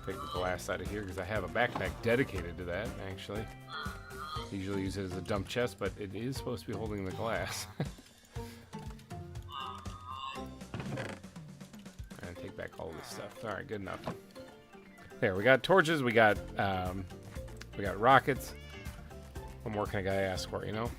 Speaker 2: Take the glass out of here because I have a backpack dedicated to that, actually. I usually use it as a dump chest, but it is supposed to be holding the glass. And take back all this stuff. Alright, good enough. There, we got torches, we got rockets. What more can a guy ask for, you know?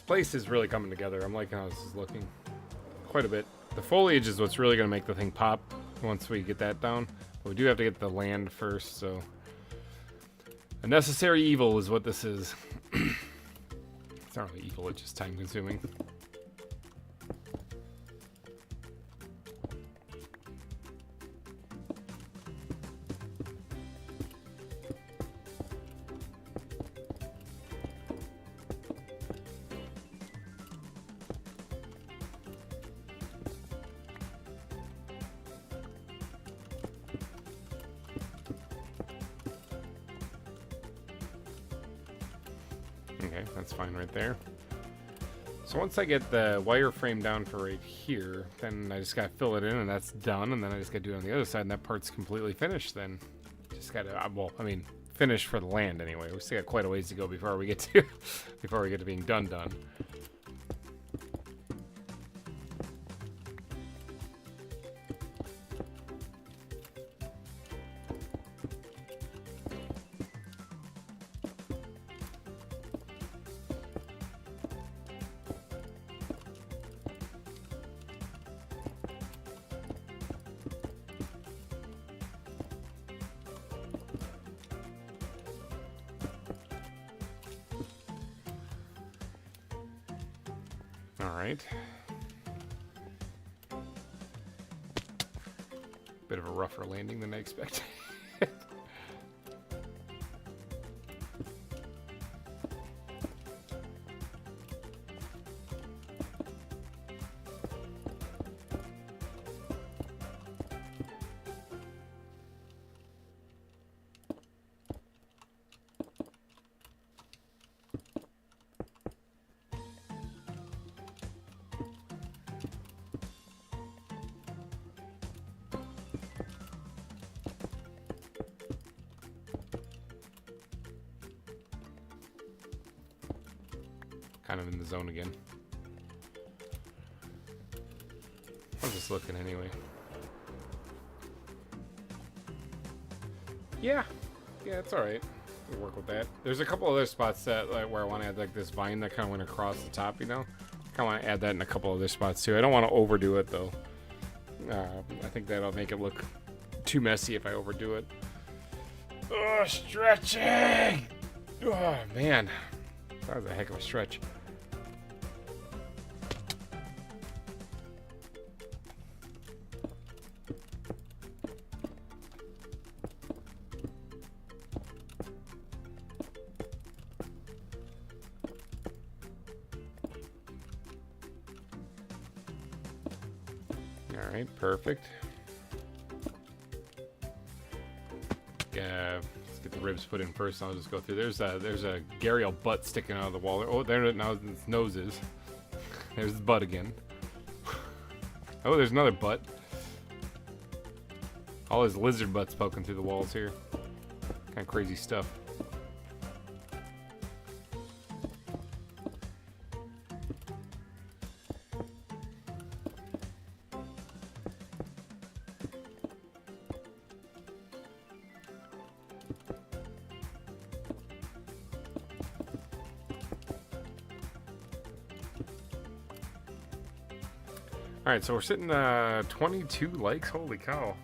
Speaker 2: Place is really coming together. I'm liking how this is looking quite a bit. The foliage is what's really going to make the thing pop once we get that down. But we do have to get the land first, so a necessary evil is what this is. It's not really evil, it's just time consuming. Okay, that's fine right there. So once I get the wireframe down for right here, then I just gotta fill it in and that's done, and then I just gotta do it on the other side and that part's completely finished then. Just gotta, well, I mean, finished for the land anyway. We still got quite a ways to go before we get to, before we get to being done. Alright. Bit of a rougher landing than I expected. Kind of in the zone again. I'm just looking anyway. Yeah, it's all right. We'll work with that. There's a couple other spots that where I want to add like this vine that kind of went across the top. You know, I kind of want to add that in a couple other spots too. I don't want to overdo it though. I think that'll make it look too messy if I overdo it. Oh, stretching! Oh man, that was a heck of a stretch. Alright, perfect. Let's get the ribs put in first, and I'll just go through. There's a gharial butt sticking out of the wall. Oh, there now its nose is. There's his butt again. Oh, there's another butt. All his lizard butts poking through the walls here. Kind of crazy stuff. Alright, so we're sitting 22 likes. Holy cow.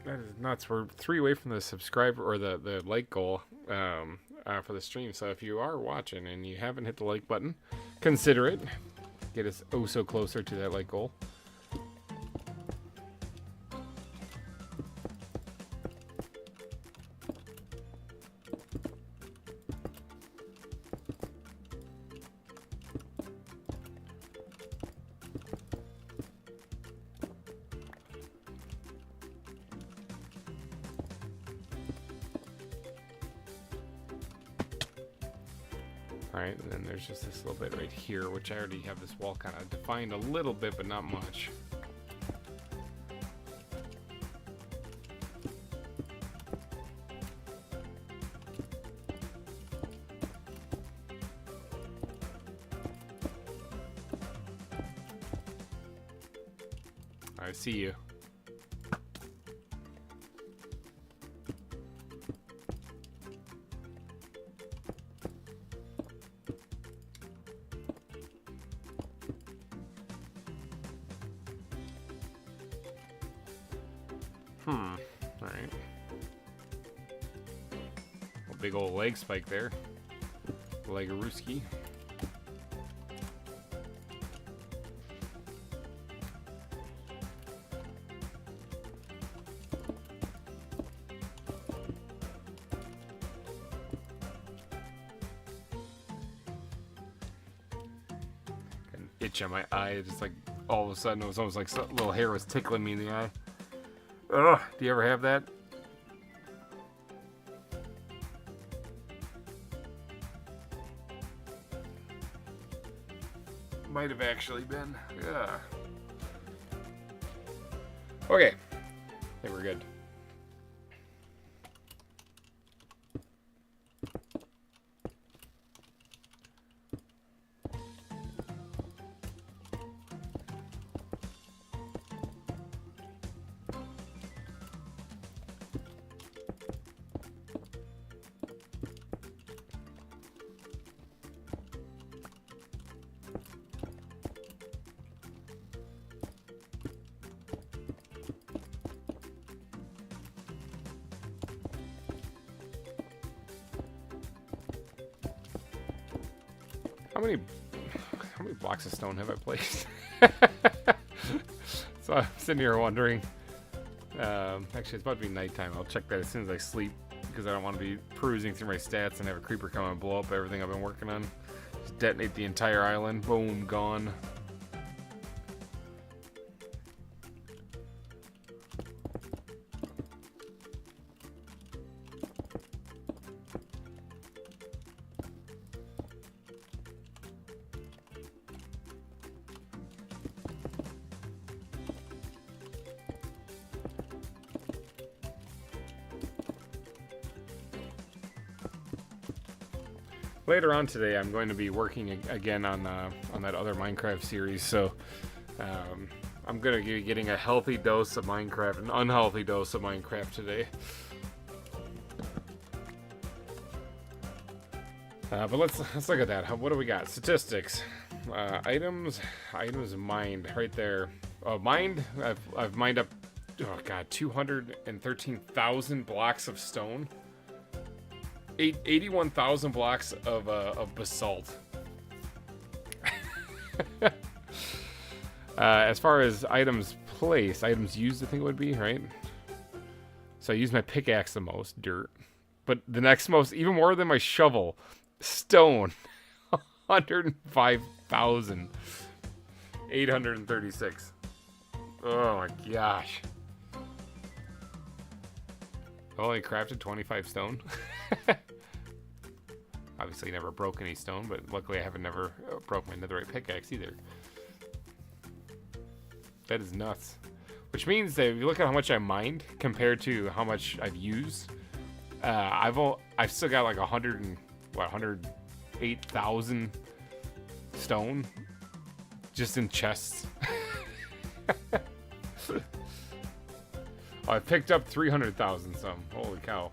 Speaker 2: That is nuts. We're 3 away from the subscriber or the like goal for the stream. So if you are watching and you haven't hit the like button, consider it. Get us oh so closer to that like goal. Alright, and then there's just this little bit right here, which I already have this wall kind of defined a little bit, but not much. I see you. Alright. A big old leg spike there. Legarooski. An itch on my eye, just like all of a sudden it was almost like some little hair was tickling me in the eye. Ugh, do you ever have that? Might have actually been. Yeah. Okay. I think we're good. How many blocks of stone have I placed? So I'm sitting here wondering. Actually, it's about to be nighttime. I'll check that as soon as I sleep because I don't want to be perusing through my stats and have a creeper come and blow up everything I've been working on. Just detonate the entire island. Boom, gone. Later on today, I'm going to be working again on that other Minecraft series, so I'm going to be getting a healthy dose of Minecraft, an unhealthy dose of Minecraft today. But let's look at that. What do we got? Statistics, items mined right there. Oh, mined. I've mined up. Oh god, 213,000 blocks of stone. 81,000 blocks of basalt. As far as items placed, items used, I think it would be, right? So I use my pickaxe the most, dirt. But the next most, even more than my shovel, stone. 105,836. Oh my gosh. I only crafted 25 stone. Obviously never broke any stone, but luckily I haven't never broke my netherite pickaxe either. That is nuts. Which means that if you look at how much I mined compared to how much I've used, I've still got like 108,000 stone just in chests. I picked up 300,000 some. Holy cow.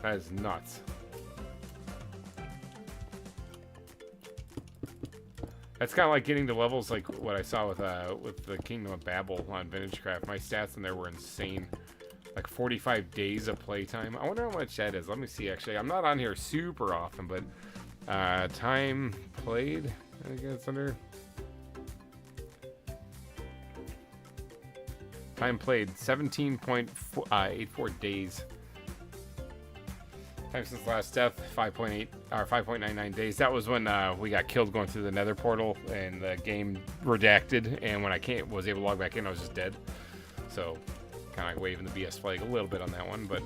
Speaker 2: That is nuts. That's kind of like getting to levels like what I saw with the Kingdom of Babel on VintageCraft. My stats in there were insane. Like 45 days of playtime. I wonder how much that is. Let me see, actually. I'm not on here super often, but time played, I think it's under... Time played 17.84 days. Time since last death 5.8 or 5.99 days. That was when we got killed going through the Nether portal and the game redacted. And when I was able to log back in, I was just dead. So kind of like waving the BS flag a little bit on that one, but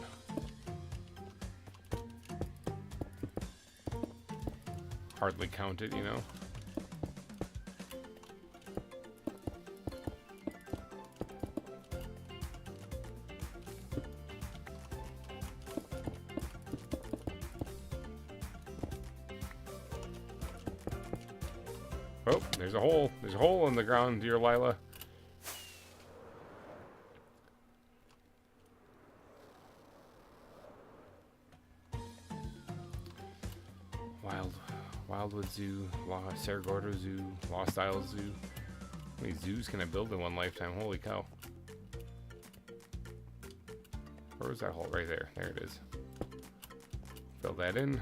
Speaker 2: hardly counted, you know. Oh, there's a hole. There's a hole in the ground, dear Lila. Wildwood Zoo, Saragordo Zoo, Lost Isles Zoo. How many zoos can I build in one lifetime? Holy cow. Where was that hole? Right there. There it is. Fill that in.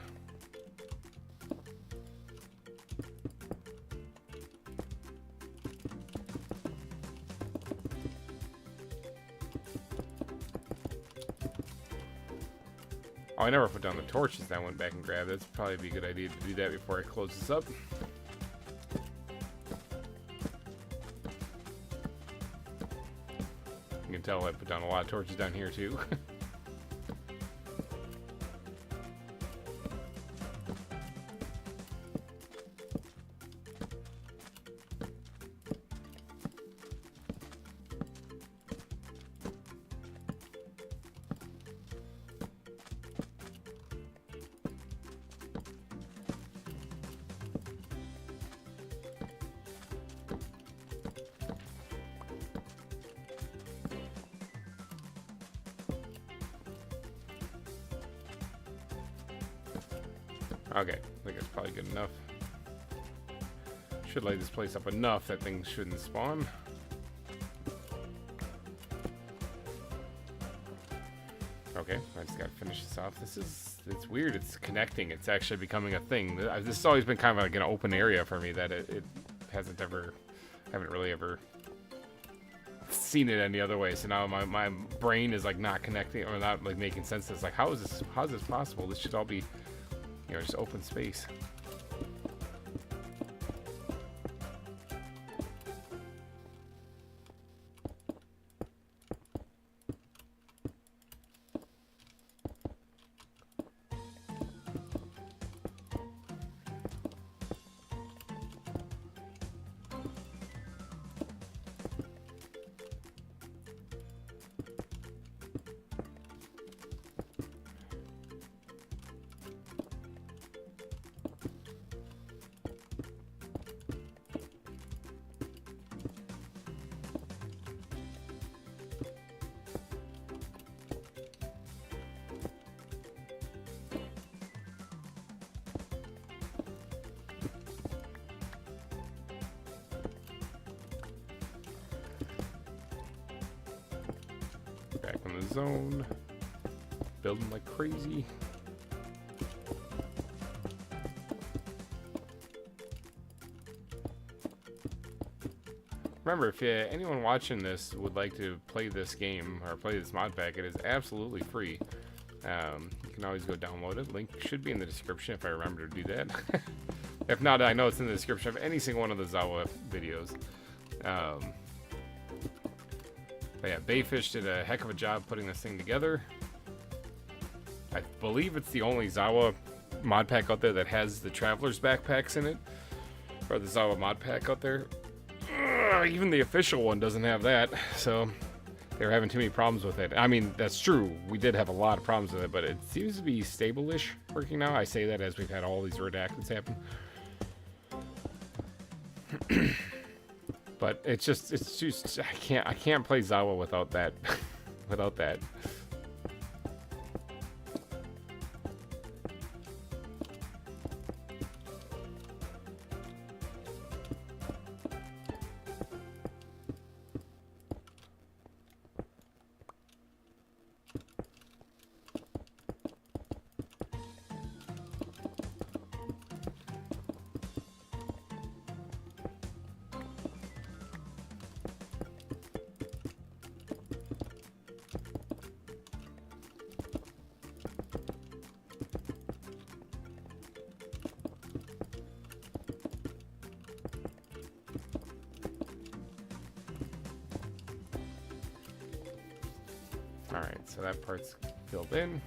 Speaker 2: Oh, I never put down the torches that I went back and grabbed. That's probably be a good idea to do that before I close this up. You can tell I put down a lot of torches down here too. Okay, I think it's probably good enough. Should light this place up enough that things shouldn't spawn. Okay, I just gotta finish this off. It's weird, it's connecting, it's actually becoming a thing. This has always been kind of like an open area for me that it haven't really ever seen it any other way. So now my brain is like not connecting or not like making sense. It's like, how is this possible? This should all be, you know, just open space. Back in the zone. Building like crazy. Remember, if anyone watching this would like to play this game or play this mod pack, it is absolutely free. You can always go download it. Link should be in the description if I remember to do that. If not, I know it's in the description of any single one of the ZAWA videos. But yeah, Bayfish did a heck of a job putting this thing together. I believe it's the only ZAWA mod pack out there that has the Traveler's backpacks in it. Or the ZAWA mod pack out there. Even the official one doesn't have that, so they were having too many problems with it. I mean, that's true. We did have a lot of problems with it, but it seems to be stable-ish working now. I say that as we've had all these redactions happen. But it's just I can't play ZAWA without that. Without that. Alright, so that part's filled in.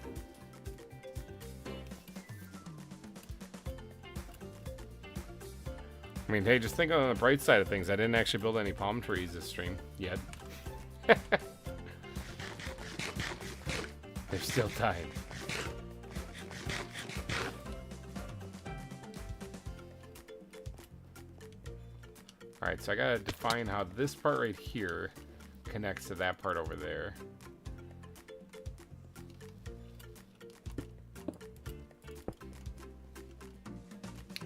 Speaker 2: I mean, hey, just think on the bright side of things. I didn't actually build any palm trees this stream yet. They're still dying. Alright, so I gotta define how this part right here connects to that part over there.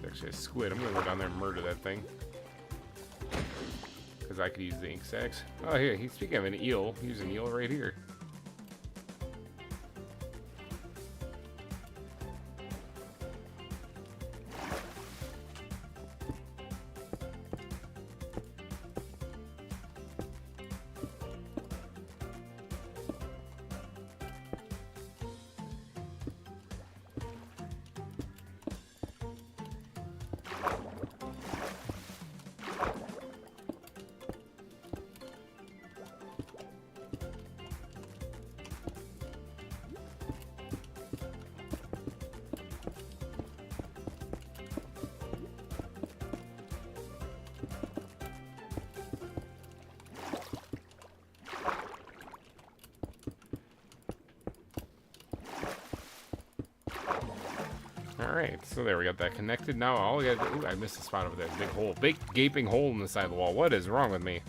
Speaker 2: Actually, a squid. I'm gonna go down there and murder that thing. Because I could use the ink sacs. Oh, here, he's speaking of an eel. Here's an eel right here. Alright, so there, we got that connected. Now all we gotta do... Ooh, I missed a spot over there. Big hole. Big gaping hole in the side of the wall. What is wrong with me?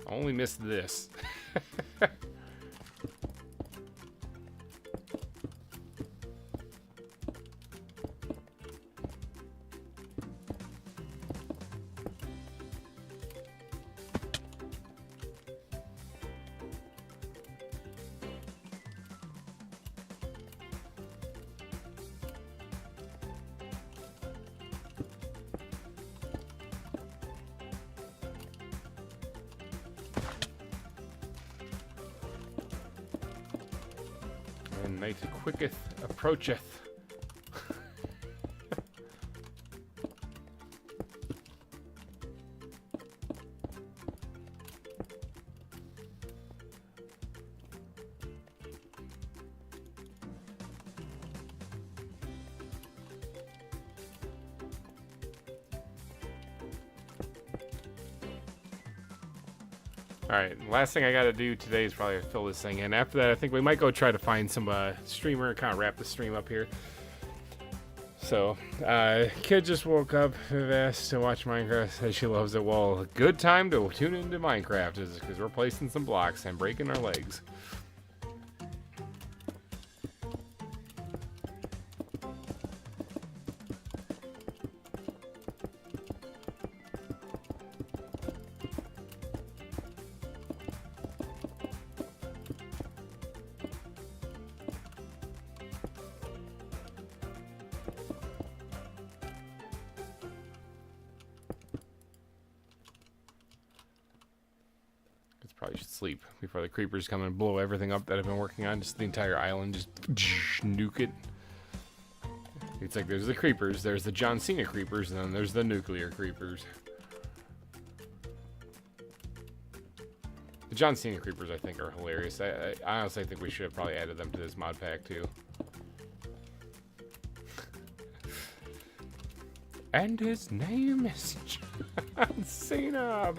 Speaker 2: Only missed this. And night quicketh approacheth. Alright, last thing I gotta do today is probably fill this thing in. After that, I think we might go try to find some streamer, kind of wrap the stream up here. So, kid just woke up, asked to watch Minecraft, says she loves it. Well, good time to tune into Minecraft is because we're placing some blocks and breaking our legs. Probably should sleep before the creepers come and blow everything up that I've been working on. Just the entire island, just nuke it. It's like there's the creepers, there's the John Cena creepers, and then there's the nuclear creepers. The John Cena creepers, I think, are hilarious. I honestly think we should have probably added them to this mod pack, too. And his name is John Cena.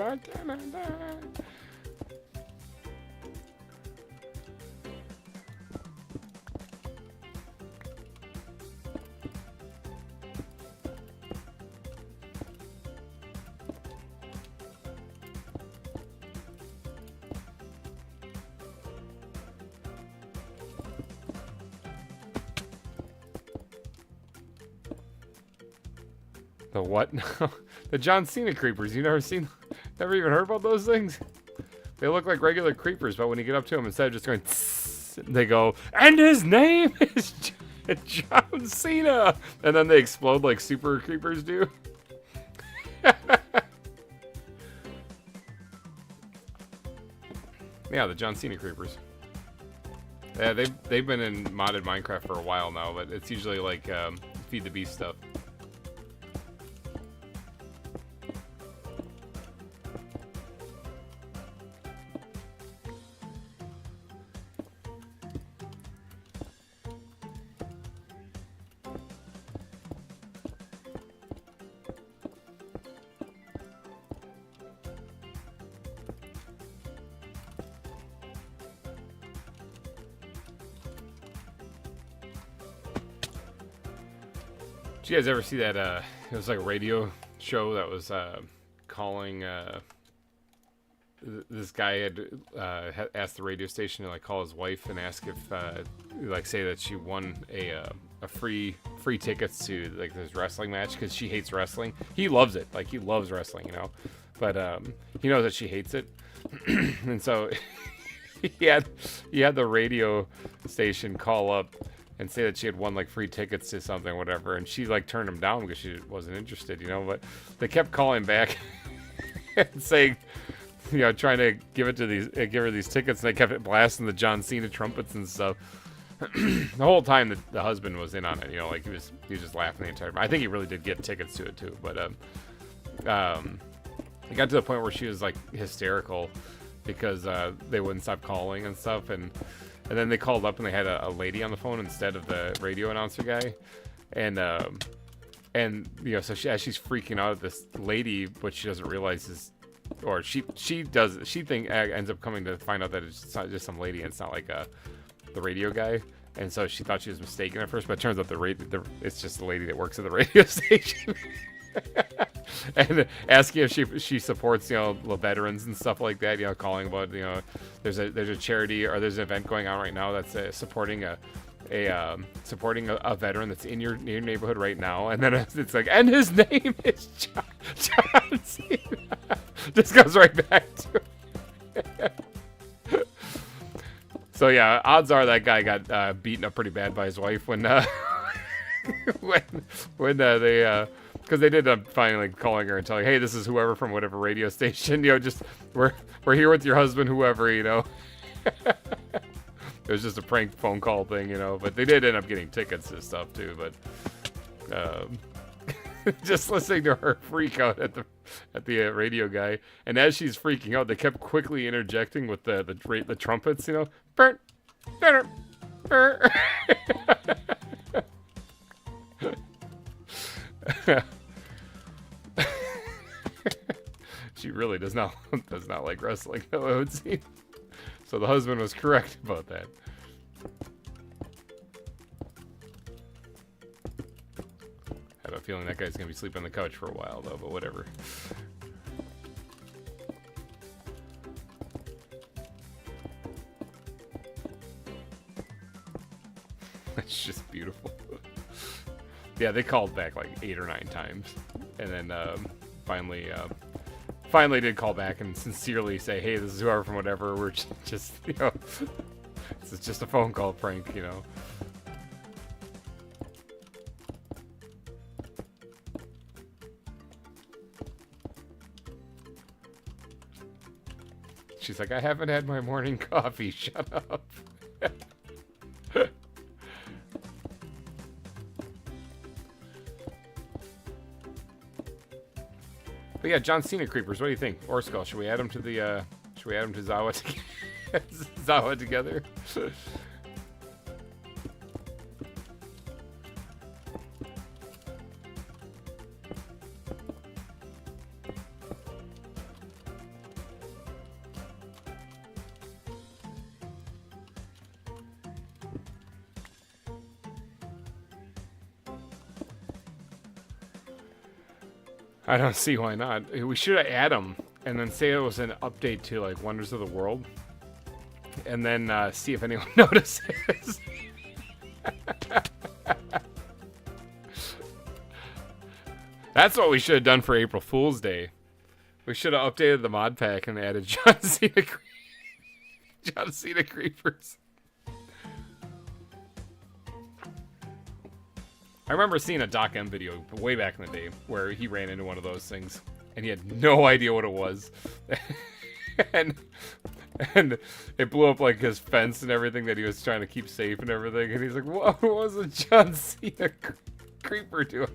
Speaker 2: The what? The John Cena creepers. You never never even heard about those things? They look like regular creepers, but when you get up to them, instead of just going, tss, they go, and his name is John Cena, and then they explode like super creepers do. Yeah, the John Cena creepers. Yeah, they've been in modded Minecraft for a while now, but it's usually like feed the beast stuff. Did you guys ever see that, it was like a radio show that was, calling, this guy had asked the radio station to, like, call his wife and ask if, like, say that she won a free tickets to, like, this wrestling match, because she hates wrestling. He loves it. Like, he loves wrestling, you know? But, he knows that she hates it. And so, he had the radio station call up and say that she had won like free tickets to something, whatever, and she like turned him down because she wasn't interested, you know. But they kept calling back and saying, you know, trying to give her these tickets, and they kept blasting the John Cena trumpets and stuff. The whole time the husband was in on it, you know, like he was just laughing the entire time. I think he really did get tickets to it too, but it got to the point where she was like hysterical because they wouldn't stop calling and stuff, and then they called up and they had a lady on the phone instead of the radio announcer guy. And you know, so as she's freaking out at this lady, but she doesn't realize is, or she ends up coming to find out that it's not just some lady and it's not like the radio guy. And so she thought she was mistaken at first, but it turns out it's just the lady that works at the radio station. And asking if she supports, you know, the veterans and stuff like that, you know, calling about, you know, there's a charity or there's an event going on right now that's supporting a veteran that's in your neighborhood right now, and then it's like, and his name is John Cena. Just goes right back to it. So yeah, odds are that guy got beaten up pretty bad by his wife when they because they did end up finally calling her and telling, hey, this is whoever from whatever radio station, you know, just we're here with your husband, whoever, you know. It was just a prank phone call thing, you know, but they did end up getting tickets and stuff too. But just listening to her freak out at the radio guy, and as she's freaking out, they kept quickly interjecting with the trumpets, you know. Burn, burn, burn. She really does not like wrestling, though, it would seem. So the husband was correct about that. I have a feeling that guy's gonna be sleeping on the couch for a while, though, but whatever. It's just beautiful. Yeah, they called back like 8 or 9 times, and then finally did call back and sincerely say, hey, this is whoever from whatever, we're just, you know, this is just a phone call prank, you know. She's like, I haven't had my morning coffee, shut up. But yeah, John Cena creepers. What do you think? Or Skull? Should we add them to the? Should we add them to ZAWA ZAWA together? I don't see why not. We should add them and then say it was an update to like Wonders of the World, and then see if anyone notices. That's what we should have done for April Fool's Day. We should have updated the mod pack and added John Cena creepers. I remember seeing a Doc M video way back in the day where he ran into one of those things and he had no idea what it was. and it blew up like his fence and everything that he was trying to keep safe and everything. And he's like, what was a John Cena creeper doing?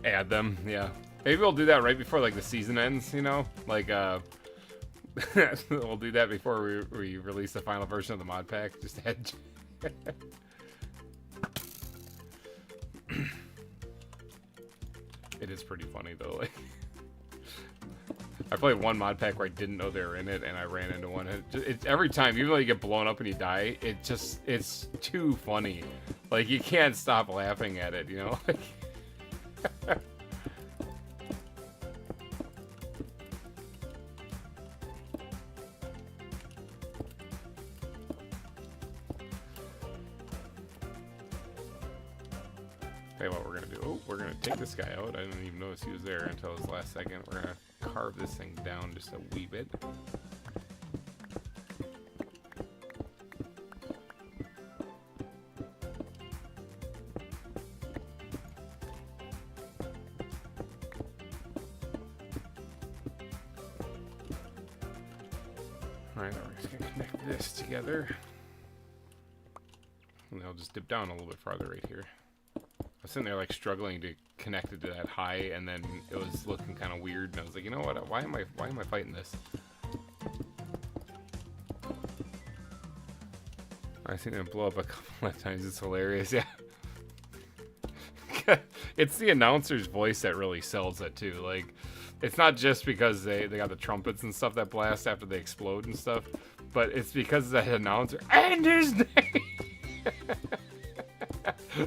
Speaker 2: Add them, yeah. Maybe we'll do that right before like the season ends, you know? Like we'll do that before we release the final version of the mod pack. Just add It is pretty funny though, like I played one mod pack where I didn't know they were in it, and I ran into one. Every time, even though you get blown up and you die, it's too funny. Like, you can't stop laughing at it, you know? Hey, what we're gonna do? Oh, we're gonna take this guy out. I didn't even notice he was there until his last second. We're gonna carve this thing down just a wee bit. Alright, now we're just gonna connect this together. And I'll just dip down a little bit farther right here. I was sitting there like struggling to connect it to that high, and then it was looking kind of weird, and I was like, you know what? Why am I fighting this? I think I'm gonna blow up a couple of times. It's hilarious, yeah. It's the announcer's voice that really sells it too. Like, it's not just because they got the trumpets and stuff that blast after they explode and stuff, but it's because that announcer and his name.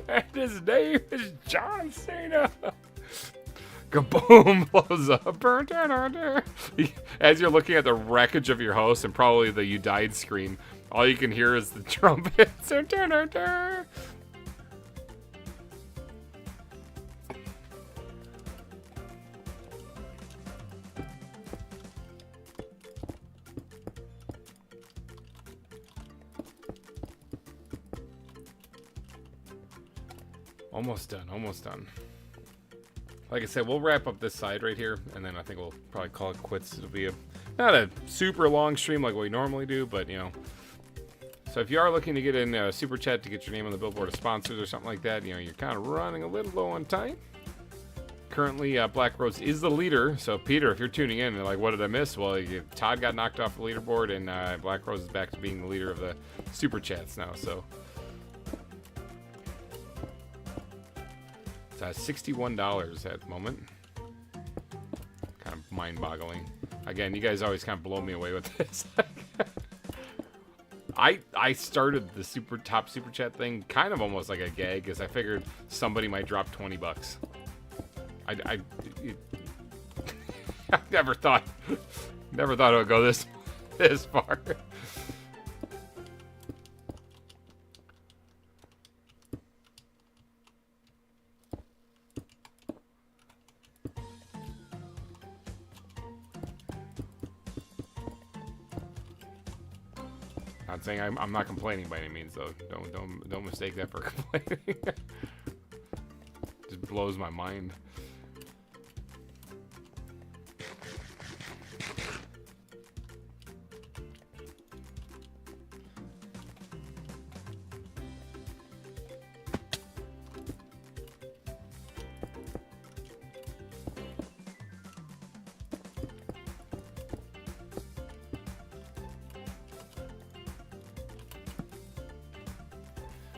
Speaker 2: And his name is John Cena. Kaboom, blows up. As you're looking at the wreckage of your house and probably the "you died" screen, all you can hear is the trumpets. Almost done, almost done. Like I said, we'll wrap up this side right here, and then I think we'll probably call it quits. It'll be not a super long stream like we normally do, but, you know. So if you are looking to get in a super chat to get your name on the billboard of sponsors or something like that, you know, you're kind of running a little low on time. Currently, Black Rose is the leader. So, Peter, if you're tuning in and like, what did I miss? Well, Todd got knocked off the leaderboard, and Black Rose is back to being the leader of the super chats now, so... It's $61 at the moment. Kind of mind-boggling. Again, you guys always kind of blow me away with this. I started the top super chat thing kind of almost like a gag, because I figured somebody might drop $20. I never thought it would go this far. Not saying I'm not complaining by any means, though. Don't mistake that for complaining. Just blows my mind.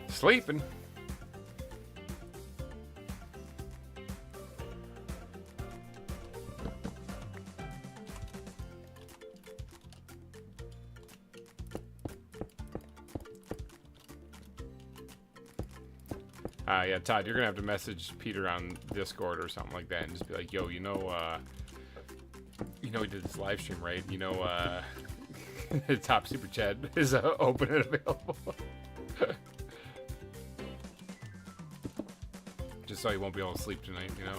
Speaker 2: Sleeping. Yeah, Todd, you're gonna have to message Peter on Discord or something like that, and just be like, "Yo, you know, we did this live stream, right? You know, the top super chat is open and available." Just so you won't be able to sleep tonight, you know.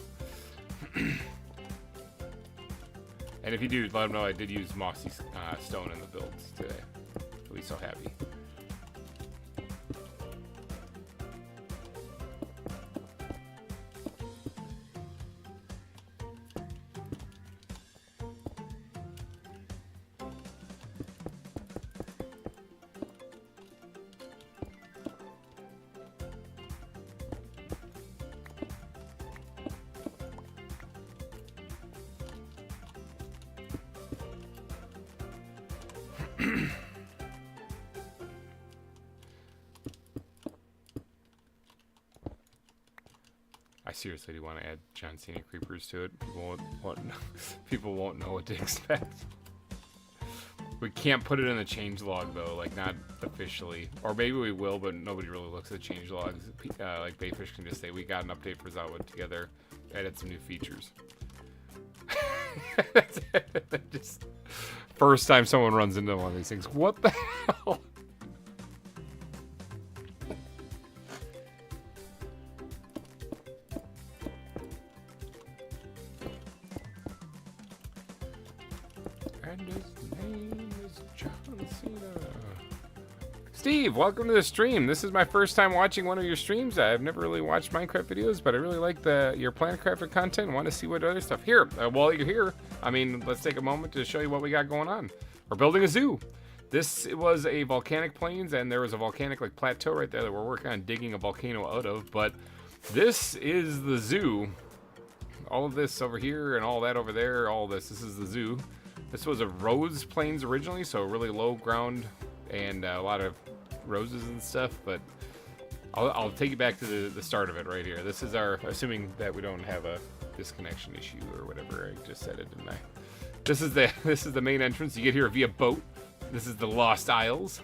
Speaker 2: And if you do, let him know I did use mossy stone in the builds today. He'll be so happy. I seriously do want to add John Cena creepers to it. People won't know what to expect. We can't put it in the changelog though, like not officially. Or maybe we will, but nobody really looks at changelogs. Like Bayfish can just say, we got an update for ZAWA together, added some new features. That's it. Just first time someone runs into one of these things. What the hell? Steve, welcome to the stream. This is my first time watching one of your streams. I've never really watched Minecraft videos, but I really like your Planetcrafter content and want to see what other stuff. Here, while you're here, let's take a moment to show you what we got going on. We're building a zoo. This was a volcanic plains, and there was a volcanic plateau right there that we're working on digging a volcano out of, but this is the zoo. All of this over here and all that over there, this is the zoo. This was a rose plains originally, so really low ground and a lot of roses and stuff, but I'll take you back to the start of it right here. This is our, assuming that we don't have a disconnection issue or whatever. I just said it, didn't I? This is the main entrance. You get here via boat. This is the Lost Isles.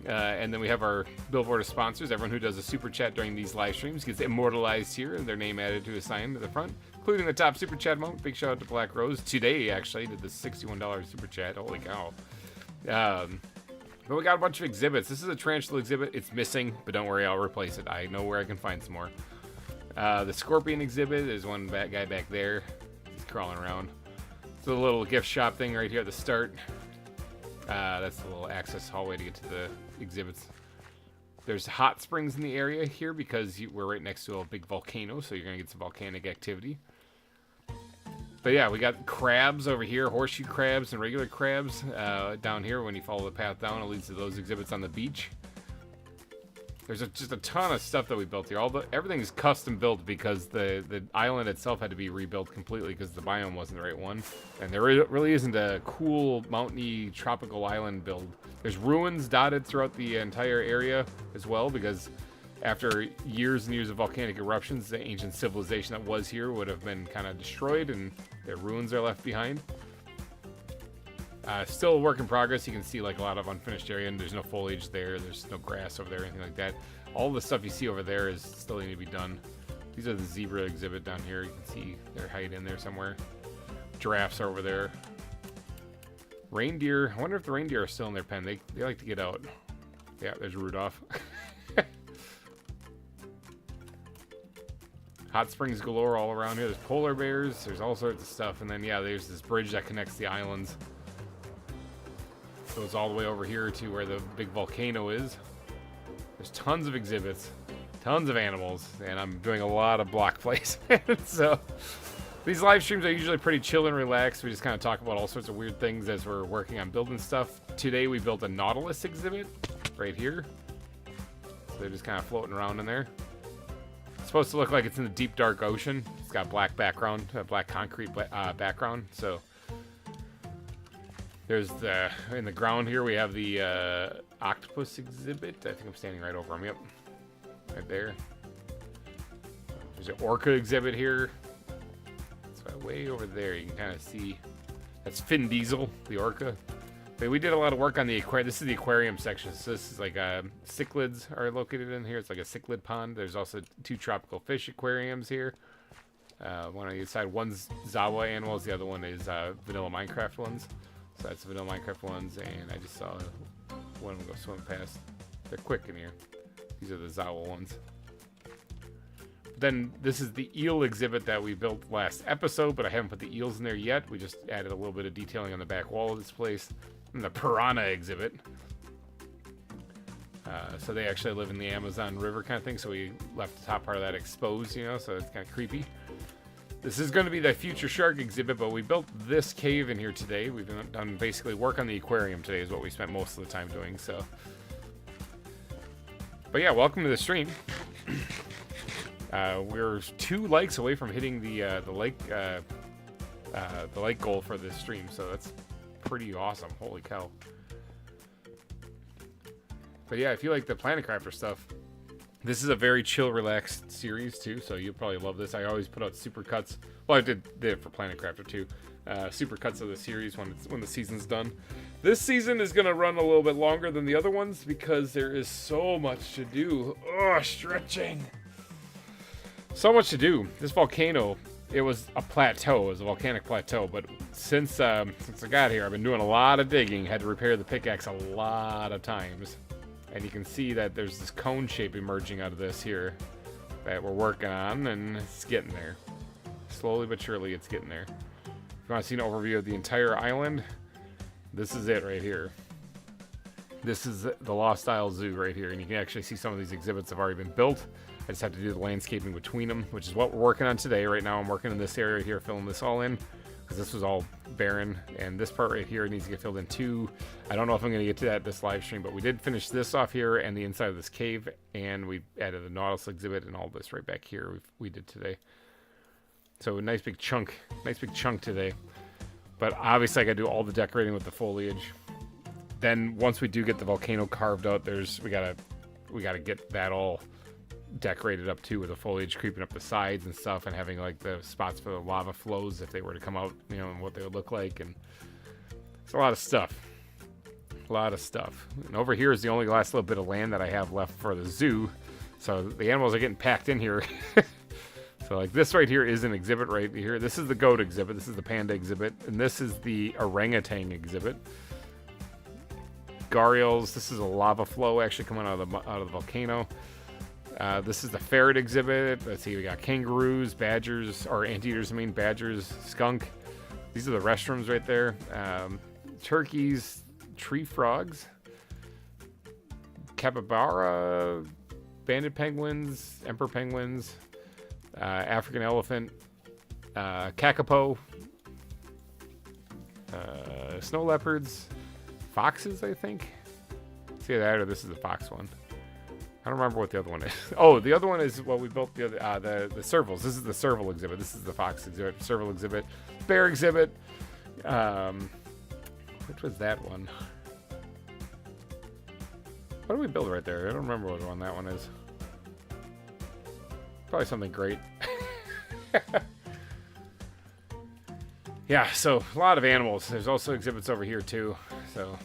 Speaker 2: And then we have our billboard of sponsors. Everyone who does a super chat during these live streams gets immortalized here and their name added to a sign to the front, including the top super chat moment. Big shout out to Black Rose. Today, actually, did the $61 super chat. Holy cow. But we got a bunch of exhibits. This is a tarantula exhibit. It's missing, but don't worry, I'll replace it. I know where I can find some more. The scorpion exhibit, there's one bad guy back there. He's crawling around. It's a little gift shop thing right here at the start. That's the little access hallway to get to the exhibits. There's hot springs in the area here because we're right next to a big volcano, so you're going to get some volcanic activity. But yeah, we got crabs over here, horseshoe crabs and regular crabs down here. When you follow the path down, it leads to those exhibits on the beach. There's just a ton of stuff that we built here. Everything's custom built because the island itself had to be rebuilt completely because the biome wasn't the right one. And there really isn't a cool mountainy tropical island build. There's ruins dotted throughout the entire area as well because after years and years of volcanic eruptions, the ancient civilization that was here would have been kind of destroyed and their ruins are left behind. Still a work in progress. You can see like a lot of unfinished area and there's no foliage there. There's no grass over there or anything like that. All the stuff you see over there is still need to be done. These are the zebra exhibit down here. You can see their height in there somewhere. Giraffes are over there. Reindeer. I wonder if the reindeer are still in their pen. They like to get out. Yeah, there's Rudolph. Hot springs galore all around here. There's polar bears. There's all sorts of stuff. And then, yeah, there's this bridge that connects the islands. Goes all the way over here to where the big volcano is. There's tons of exhibits, tons of animals, and I'm doing a lot of block placement. So these live streams are usually pretty chill and relaxed. We just kind of talk about all sorts of weird things as we're working on building stuff. Today we built a Nautilus exhibit right here. So they're just kind of floating around in there. It's supposed to look like it's in the deep dark ocean. It's got black background, black concrete background. So there's the, in the ground here we have the octopus exhibit. I think I'm standing right over him. Yep, right there. There's an orca exhibit here. So way over there you can kind of see that's Fin Diesel, the orca. But we did a lot of work on the aquarium. This is the aquarium section. So this is like cichlids are located in here. It's like a cichlid pond. There's also 2 tropical fish aquariums here. One on each side. One's ZAWA animals. The other one is vanilla Minecraft ones. So that's the vanilla Minecraft ones. And I just saw one of them go swim past. They're quick in here. These are the ZAWA ones. Then this is the eel exhibit that we built last episode, but I haven't put the eels in there yet. We just added a little bit of detailing on the back wall of this place. And the piranha exhibit. So they actually live in the Amazon River kind of thing, so we left the top part of that exposed, you know, so it's kind of creepy. This is going to be the future shark exhibit, but we built this cave in here today. We've done basically work on the aquarium today is what we spent most of the time doing, so. But yeah, welcome to the stream. We're 2 likes away from hitting the like goal for this stream, so that's pretty awesome. Holy cow. But yeah, if you like the Planet Crafter stuff, this is a very chill, relaxed series too, so you'll probably love this. I always put out super cuts. Well, I did it for Planet Crafter too. Super cuts of the series when the season's done. This season is going to run a little bit longer than the other ones because there is so much to do. Oh, stretching. So much to do. This volcano, it was a plateau. It was a volcanic plateau, but since I got here, I've been doing a lot of digging. Had to repair the pickaxe a lot of times. And you can see that there's this cone shape emerging out of this here that we're working on, and it's getting there. Slowly but surely, it's getting there. If you want to see an overview of the entire island, this is it right here. This is the Lost Isle Zoo right here, and you can actually see some of these exhibits have already been built. I just have to do the landscaping between them, which is what we're working on today. Right now I'm working in this area here, filling this all in, because this was all barren, and this part right here needs to get filled in too. I don't know if I'm going to get to that this live stream, but we did finish this off here and the inside of this cave, and we added the Nautilus exhibit and all this right back here we did today. So a nice big chunk today. But obviously I got to do all the decorating with the foliage. Then once we do get the volcano carved out, we gotta get that all decorated up too, with the foliage creeping up the sides and stuff, and having like the spots for the lava flows if they were to come out, you know, and what they would look like. And it's a lot of stuff. And over here is the only last little bit of land that I have left for the zoo. So the animals are getting packed in here. So like this right here is an exhibit right here. This is the goat exhibit. This is the panda exhibit. And this is the orangutan exhibit. Gharials. This is a lava flow actually coming out of the volcano. This is the ferret exhibit. Let's see, we got kangaroos, badgers, or anteaters, badgers, skunk. These are the restrooms right there. Turkeys, tree frogs, capybara, banded penguins, emperor penguins, African elephant, kakapo, snow leopards, foxes, I think. See that, or this is the fox one. I don't remember what the other one is. Oh, the other one is what we built, the servals. This is the serval exhibit. This is the fox exhibit, serval exhibit, bear exhibit. Which was that one? What did we build right there? I don't remember what one that one is. Probably something great. Yeah, so a lot of animals. There's also exhibits over here too. So,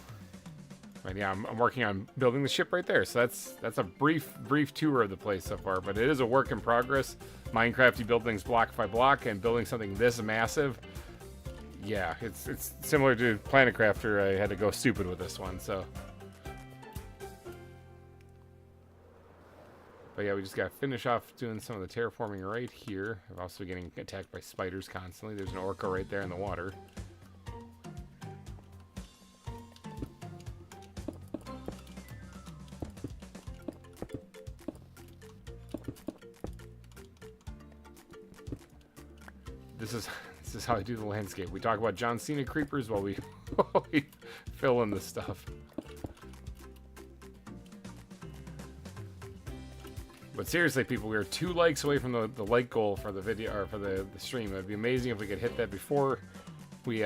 Speaker 2: but yeah, I'm working on building the ship right there. So that's a brief tour of the place so far. But it is a work in progress. Minecraft, you build things block by block, and building something this massive, yeah, it's similar to Planet Crafter. I had to go stupid with this one. So, but yeah, we just got to finish off doing some of the terraforming right here. I'm also getting attacked by spiders constantly. There's an orca right there in the water. this is how I do the landscape. We talk about John Cena creepers while we, while we fill in the stuff. But seriously, people, we are 2 likes away from the like goal for the video, or for the stream. It'd be amazing if we could hit that before we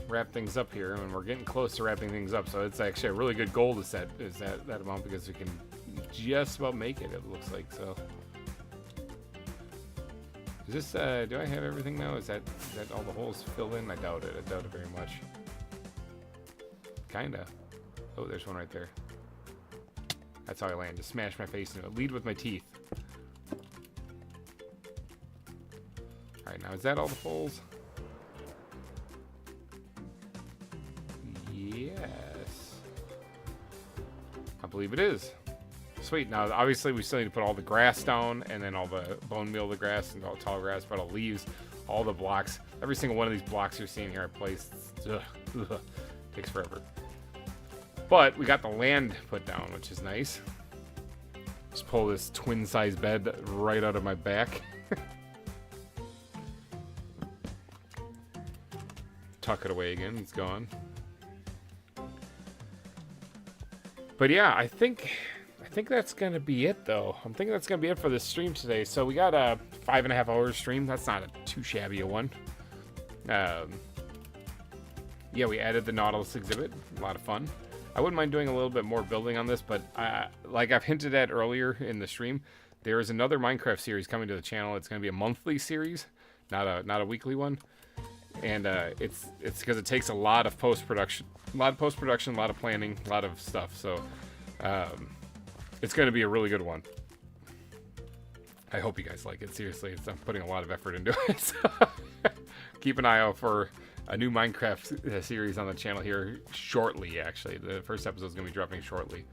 Speaker 2: wrap things up here, and we're getting close to wrapping things up. So it's actually a really good goal to set, is that amount, because we can just about make it. It looks like so. Is this? Do I have everything now? Is that all the holes filled in? I doubt it. I doubt it very much. Kinda. Oh, there's one right there. That's how I land. Just smash my face into it. Lead with my teeth. Alright, now is that all the holes? Yes. I believe it is. Sweet. Now, obviously, we still need to put all the grass down, and then all the bone meal the grass, and all tall grass, but all leaves, all the blocks. Every single one of these blocks you're seeing here I placed. Takes forever. But we got the land put down, which is nice. Just pull this twin-size bed right out of my back. Tuck it away again. It's gone. But yeah, I think that's gonna be it, though. I'm thinking that's gonna be it for this stream today. So we got a 5.5 hour stream. That's not too shabby a one. Yeah, we added the Nautilus exhibit. A lot of fun. I wouldn't mind doing a little bit more building on this, but like I've hinted at earlier in the stream, there is another Minecraft series coming to the channel. It's going to be a monthly series, not a weekly one, and it's because it takes a lot of post-production, a lot of planning, a lot of stuff. So it's going to be a really good one. I hope you guys like it. Seriously, I'm putting a lot of effort into it. So keep an eye out for a new Minecraft series on the channel here shortly. Actually, the first episode is going to be dropping shortly.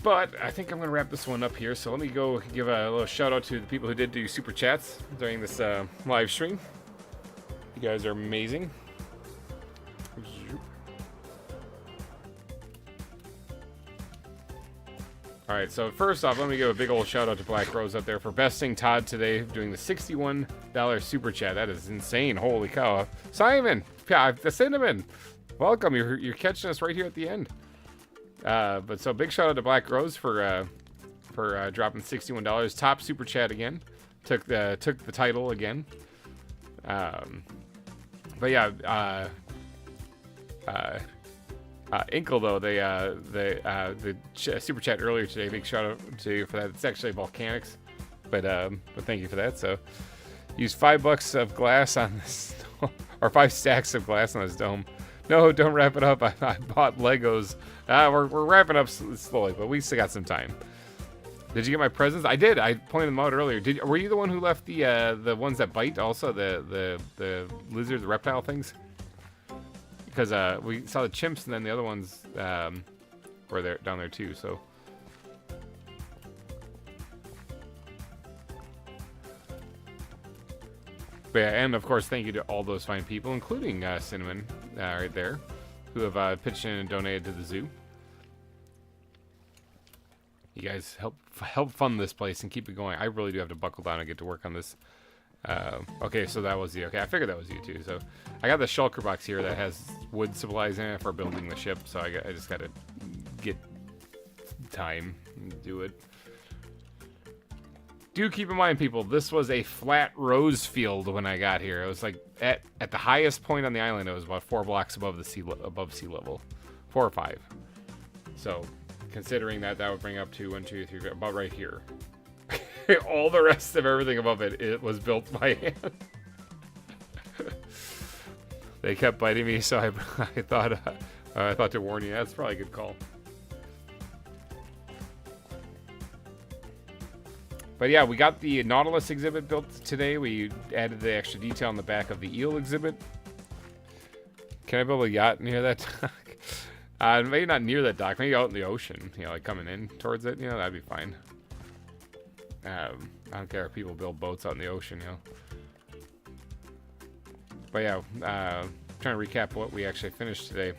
Speaker 2: But I think I'm going to wrap this one up here. So let me go give a little shout out to the people who did do super chats during this live stream. You guys are amazing. All right, so first off, let me give a big old shout out to Black Rose out there for besting Todd today, doing the $61 super chat. That is insane. Holy cow. Simon, the Cinnamon, welcome. You're catching us right here at the end. But so big shout out to Black Rose for dropping $61. Top super chat again. Took the title again. But yeah, Inkle, though, the super chat earlier today, big shout out to you for that. It's actually Volcanics, but thank you for that. So use $5 of glass on this, or 5 stacks of glass on this dome. No, don't wrap it up. I bought Legos. We're wrapping up slowly, but we still got some time. Did you get my presents? I did. I pointed them out earlier. Were you the one who left the ones that bite also, the lizards, the reptile things? Because we saw the chimps, and then the other ones were there down there too. So, but yeah, and of course, thank you to all those fine people, including Cinnamon right there, who have pitched in and donated to the zoo. You guys help fund this place and keep it going. I really do have to buckle down and get to work on this. Okay, so that was you. Okay, I figured that was you too. So I got the shulker box here that has wood supplies in it for building the ship. So I just got to get time and do it. Do keep in mind, people, this was a flat rose field when I got here. It was like at the highest point on the island. It was about 4 blocks above sea level, 4 or 5. So considering that would bring up to 1, 2, 3, about right here. All the rest of everything above it was built by hand. They kept biting me, so I thought to warn you. That's probably a good call. But yeah, we got the Nautilus exhibit built today. We added the extra detail on the back of the eel exhibit. Can I build a yacht near that dock? Maybe not near that dock. Maybe out in the ocean. You know, like coming in towards it. You know, that'd be fine. I don't care if people build boats out in the ocean, you know. But yeah, trying to recap what we actually finished today.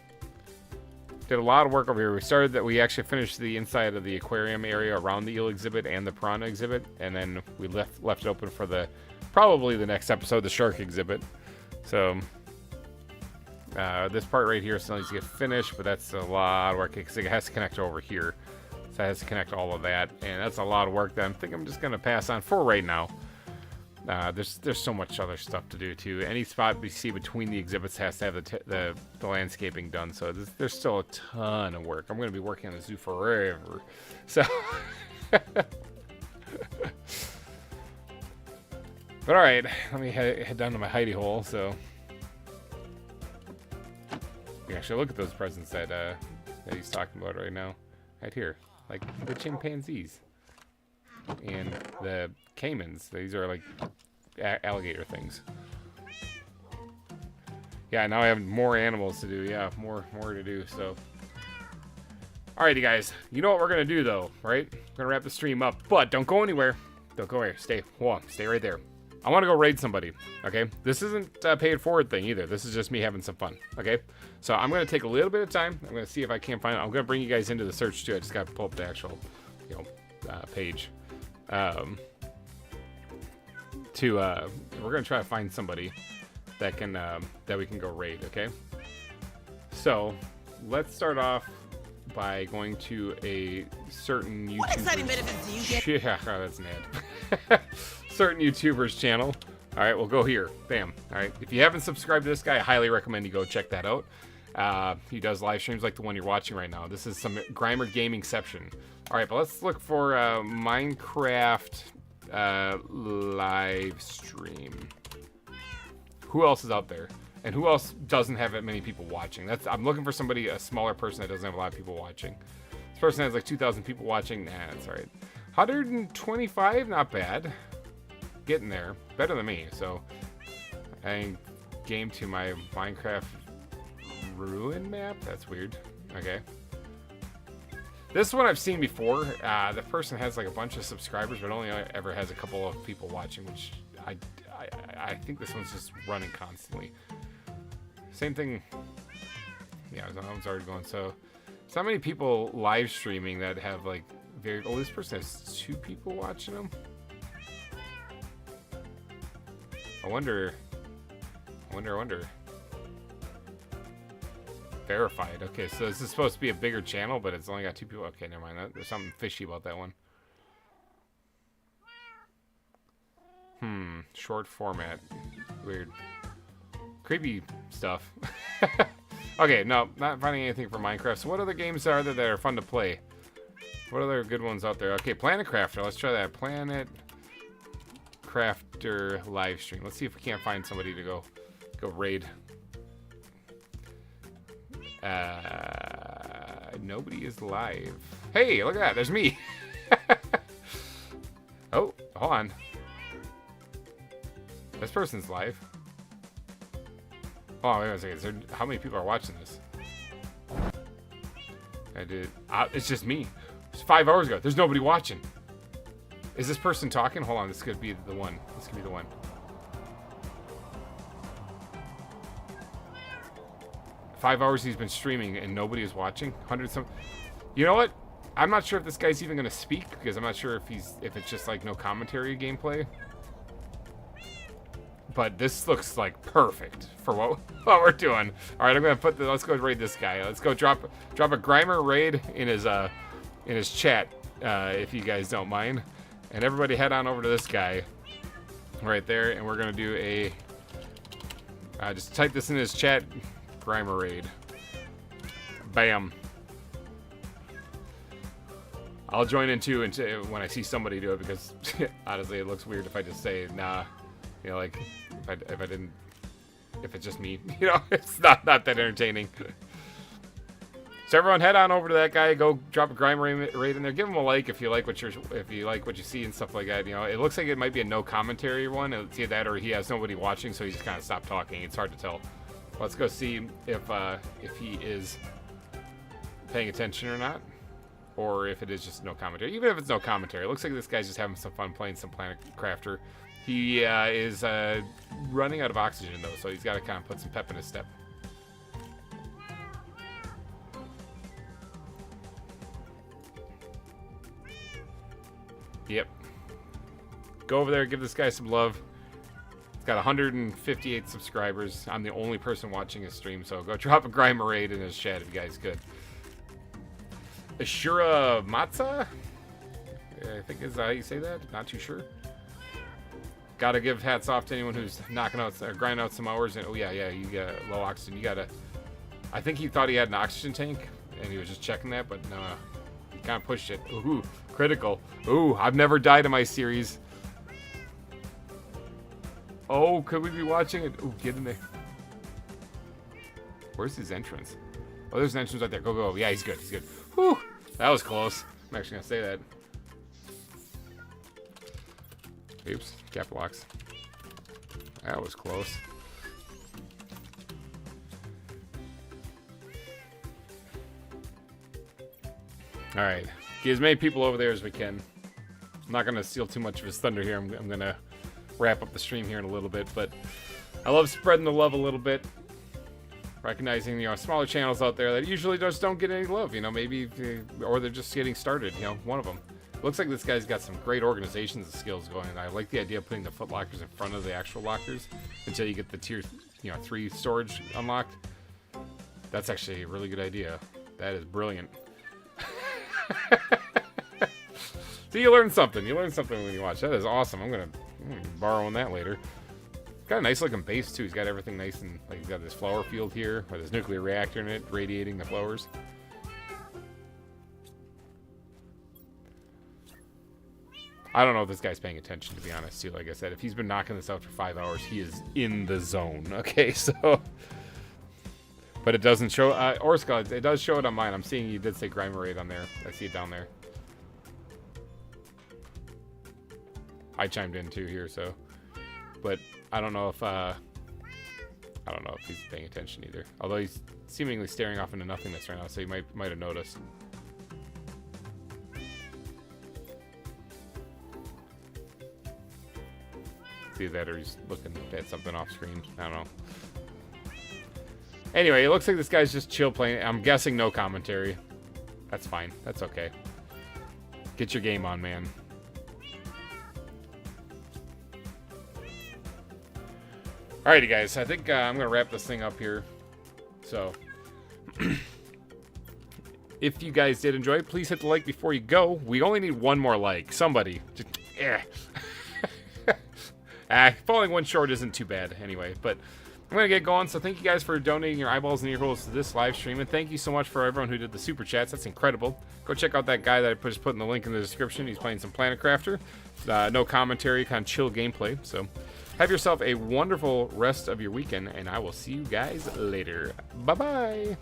Speaker 2: did a lot of work over here. We actually finished the inside of the aquarium area around the eel exhibit and the piranha exhibit, and then we left it open for probably the next episode, the shark exhibit. So this part right here still needs to get finished, but that's a lot of work because it has to connect over here. So it has to connect all of that, and that's a lot of work that I think I'm just gonna pass on for right now. There's so much other stuff to do too. Any spot we see between the exhibits has to have the landscaping done. So there's still a ton of work. I'm going to be working on the zoo forever. So, but all right, let me head down to my hidey hole. So, you can actually look at those presents that he's talking about right now, right here, like the chimpanzees. And the caimans, these are like alligator things. Yeah, now I have more animals to do. Yeah, more to do. So, alrighty, guys. You know what we're gonna do though, right? We're gonna wrap the stream up, but don't go anywhere. Don't go anywhere. Stay. Hold on. Stay right there. I want to go raid somebody. Okay. This isn't a paid forward thing either. This is just me having some fun. Okay. So I'm gonna take a little bit of time. I'm gonna see if I can't find it. I'm gonna bring you guys into the search too. I just gotta pull up the actual, page. We're gonna try to find somebody that can that we can go raid. Okay, so let's start off by going to a certain YouTuber. What exciting benefits do you get? Yeah, that's Ned. Certain YouTuber's channel. All right, we'll go here. Bam. All right, if you haven't subscribed to this guy, I highly recommend you go check that out. He does live streams like the one you're watching right now. This is some GReimer Gamingception. All right, but let's look for Minecraft live stream. Who else is out there? And who else doesn't have that many people watching? I'm looking for somebody, a smaller person that doesn't have a lot of people watching. This person has like 2,000 people watching. Nah, that's all right. 125, not bad. Getting there. Better than me. So I game to my Minecraft ruin map. That's weird. Okay. This one I've seen before. The person has like a bunch of subscribers, but only ever has a couple of people watching, which I think this one's just running constantly. Same thing. Yeah, that one's already going. So it's not many people live streaming that have like very. Oh, this person has 2 people watching them. I wonder. Verified. Okay, so this is supposed to be a bigger channel, but it's only got 2 people. Okay, never mind. There's something fishy about that one. Short format. Weird. Creepy stuff. Okay, no, not finding anything for Minecraft. So what other games are there that are fun to play? What other good ones out there? Okay, Planet Crafter. Let's try that. Planet Crafter live stream. Let's see if we can't find somebody to go raid. Nobody is live. Hey, look at that. There's me. Oh, hold on. This person's live. Oh, wait a second. How many people are watching this? It's just me. It's 5 hours ago. There's nobody watching. Is this person talking? Hold on. This could be the one. This could be the one. Five hours he's been streaming and nobody is watching. 100 some. You know what? I'm not sure if this guy's even gonna speak because I'm not sure if it's just like no commentary gameplay. But this looks like perfect for what we're doing. All right, I'm gonna let's go raid this guy. Let's go drop a GReimer raid in his chat if you guys don't mind. And everybody head on over to this guy right there, and we're gonna do a just type this in his chat. GReimer raid. Bam. I'll join in too when I see somebody do it because honestly it looks weird if I just say nah. You know, like if it's just me, you know, it's not that entertaining. So everyone head on over to that guy, go drop a GReimer raid in there, give him a like if you like what you see and stuff like that. You know, it looks like it might be a no commentary one. It's either that or he has nobody watching, so he just kind of stopped talking. It's hard to tell. Let's go see if he is paying attention or not, or if it is just no commentary. Even if it's no commentary, it looks like this guy's just having some fun playing some Planet Crafter. He is running out of oxygen though, so he's got to kind of put some pep in his step. Yep. Go over there, give this guy some love. He's got 158 subscribers. I'm the only person watching his stream, so go drop a GReimer raid in his chat if you guys could. Ashura Matza? I think is how you say that. Not too sure. Gotta give hats off to anyone who's knocking out or grinding out some hours. And oh yeah, you got low oxygen. You gotta. I think he thought he had an oxygen tank, and he was just checking that, but no, he kind of pushed it. Ooh, critical. Ooh, I've never died in my series. Oh, could we be watching it? Ooh, get in there. Where's his entrance? Oh, there's an entrance right there. Go, go. Yeah, he's good. He's good. Whew, that was close. I'm actually gonna say that. Oops, cap locks. That was close. Alright, get as many people over there as we can. I'm not going to steal too much of his thunder here. I'm going to wrap up the stream here in a little bit, but I love spreading the love a little bit. Recognizing, you know, smaller channels out there that usually just don't get any love, you know, maybe, or they're just getting started, you know, one of them. Looks like this guy's got some great organizations and skills going, and I like the idea of putting the foot lockers in front of the actual lockers until you get the tier, 3 storage unlocked. That's actually a really good idea. That is brilliant. So you learn something. You learn something when you watch. That is awesome. I'm gonna borrow on that later. Got a nice looking base too. He's got everything nice and like he's got this flower field here with his nuclear reactor in it, radiating the flowers. I don't know if this guy's paying attention, to be honest, too. Like I said, if he's been knocking this out for 5 hours, he is in the zone. Okay, so... But it doesn't show... Orska, it does show it on mine. I'm seeing you did say GReimer raid on there. I see it down there. I chimed in, too, here, so... But I don't know if, I don't know if he's paying attention, either. Although he's seemingly staring off into nothingness right now, so you might have noticed. See that, or he's looking at something off screen. I don't know. Anyway, it looks like this guy's just chill playing. I'm guessing no commentary. That's fine. That's okay. Get your game on, man. Alrighty, guys. I think I'm going to wrap this thing up here. So, if you guys did enjoy it, please hit the like before you go. We only need one more like. Somebody. Just, falling one short isn't too bad anyway, but I'm going to get going, so thank you guys for donating your eyeballs and ear holes to this live stream, and thank you so much for everyone who did the super chats. That's incredible. Go check out that guy that I just put in the link in the description. He's playing some Planet Crafter. No commentary, kind of chill gameplay, so have yourself a wonderful rest of your weekend, and I will see you guys later. Bye-bye!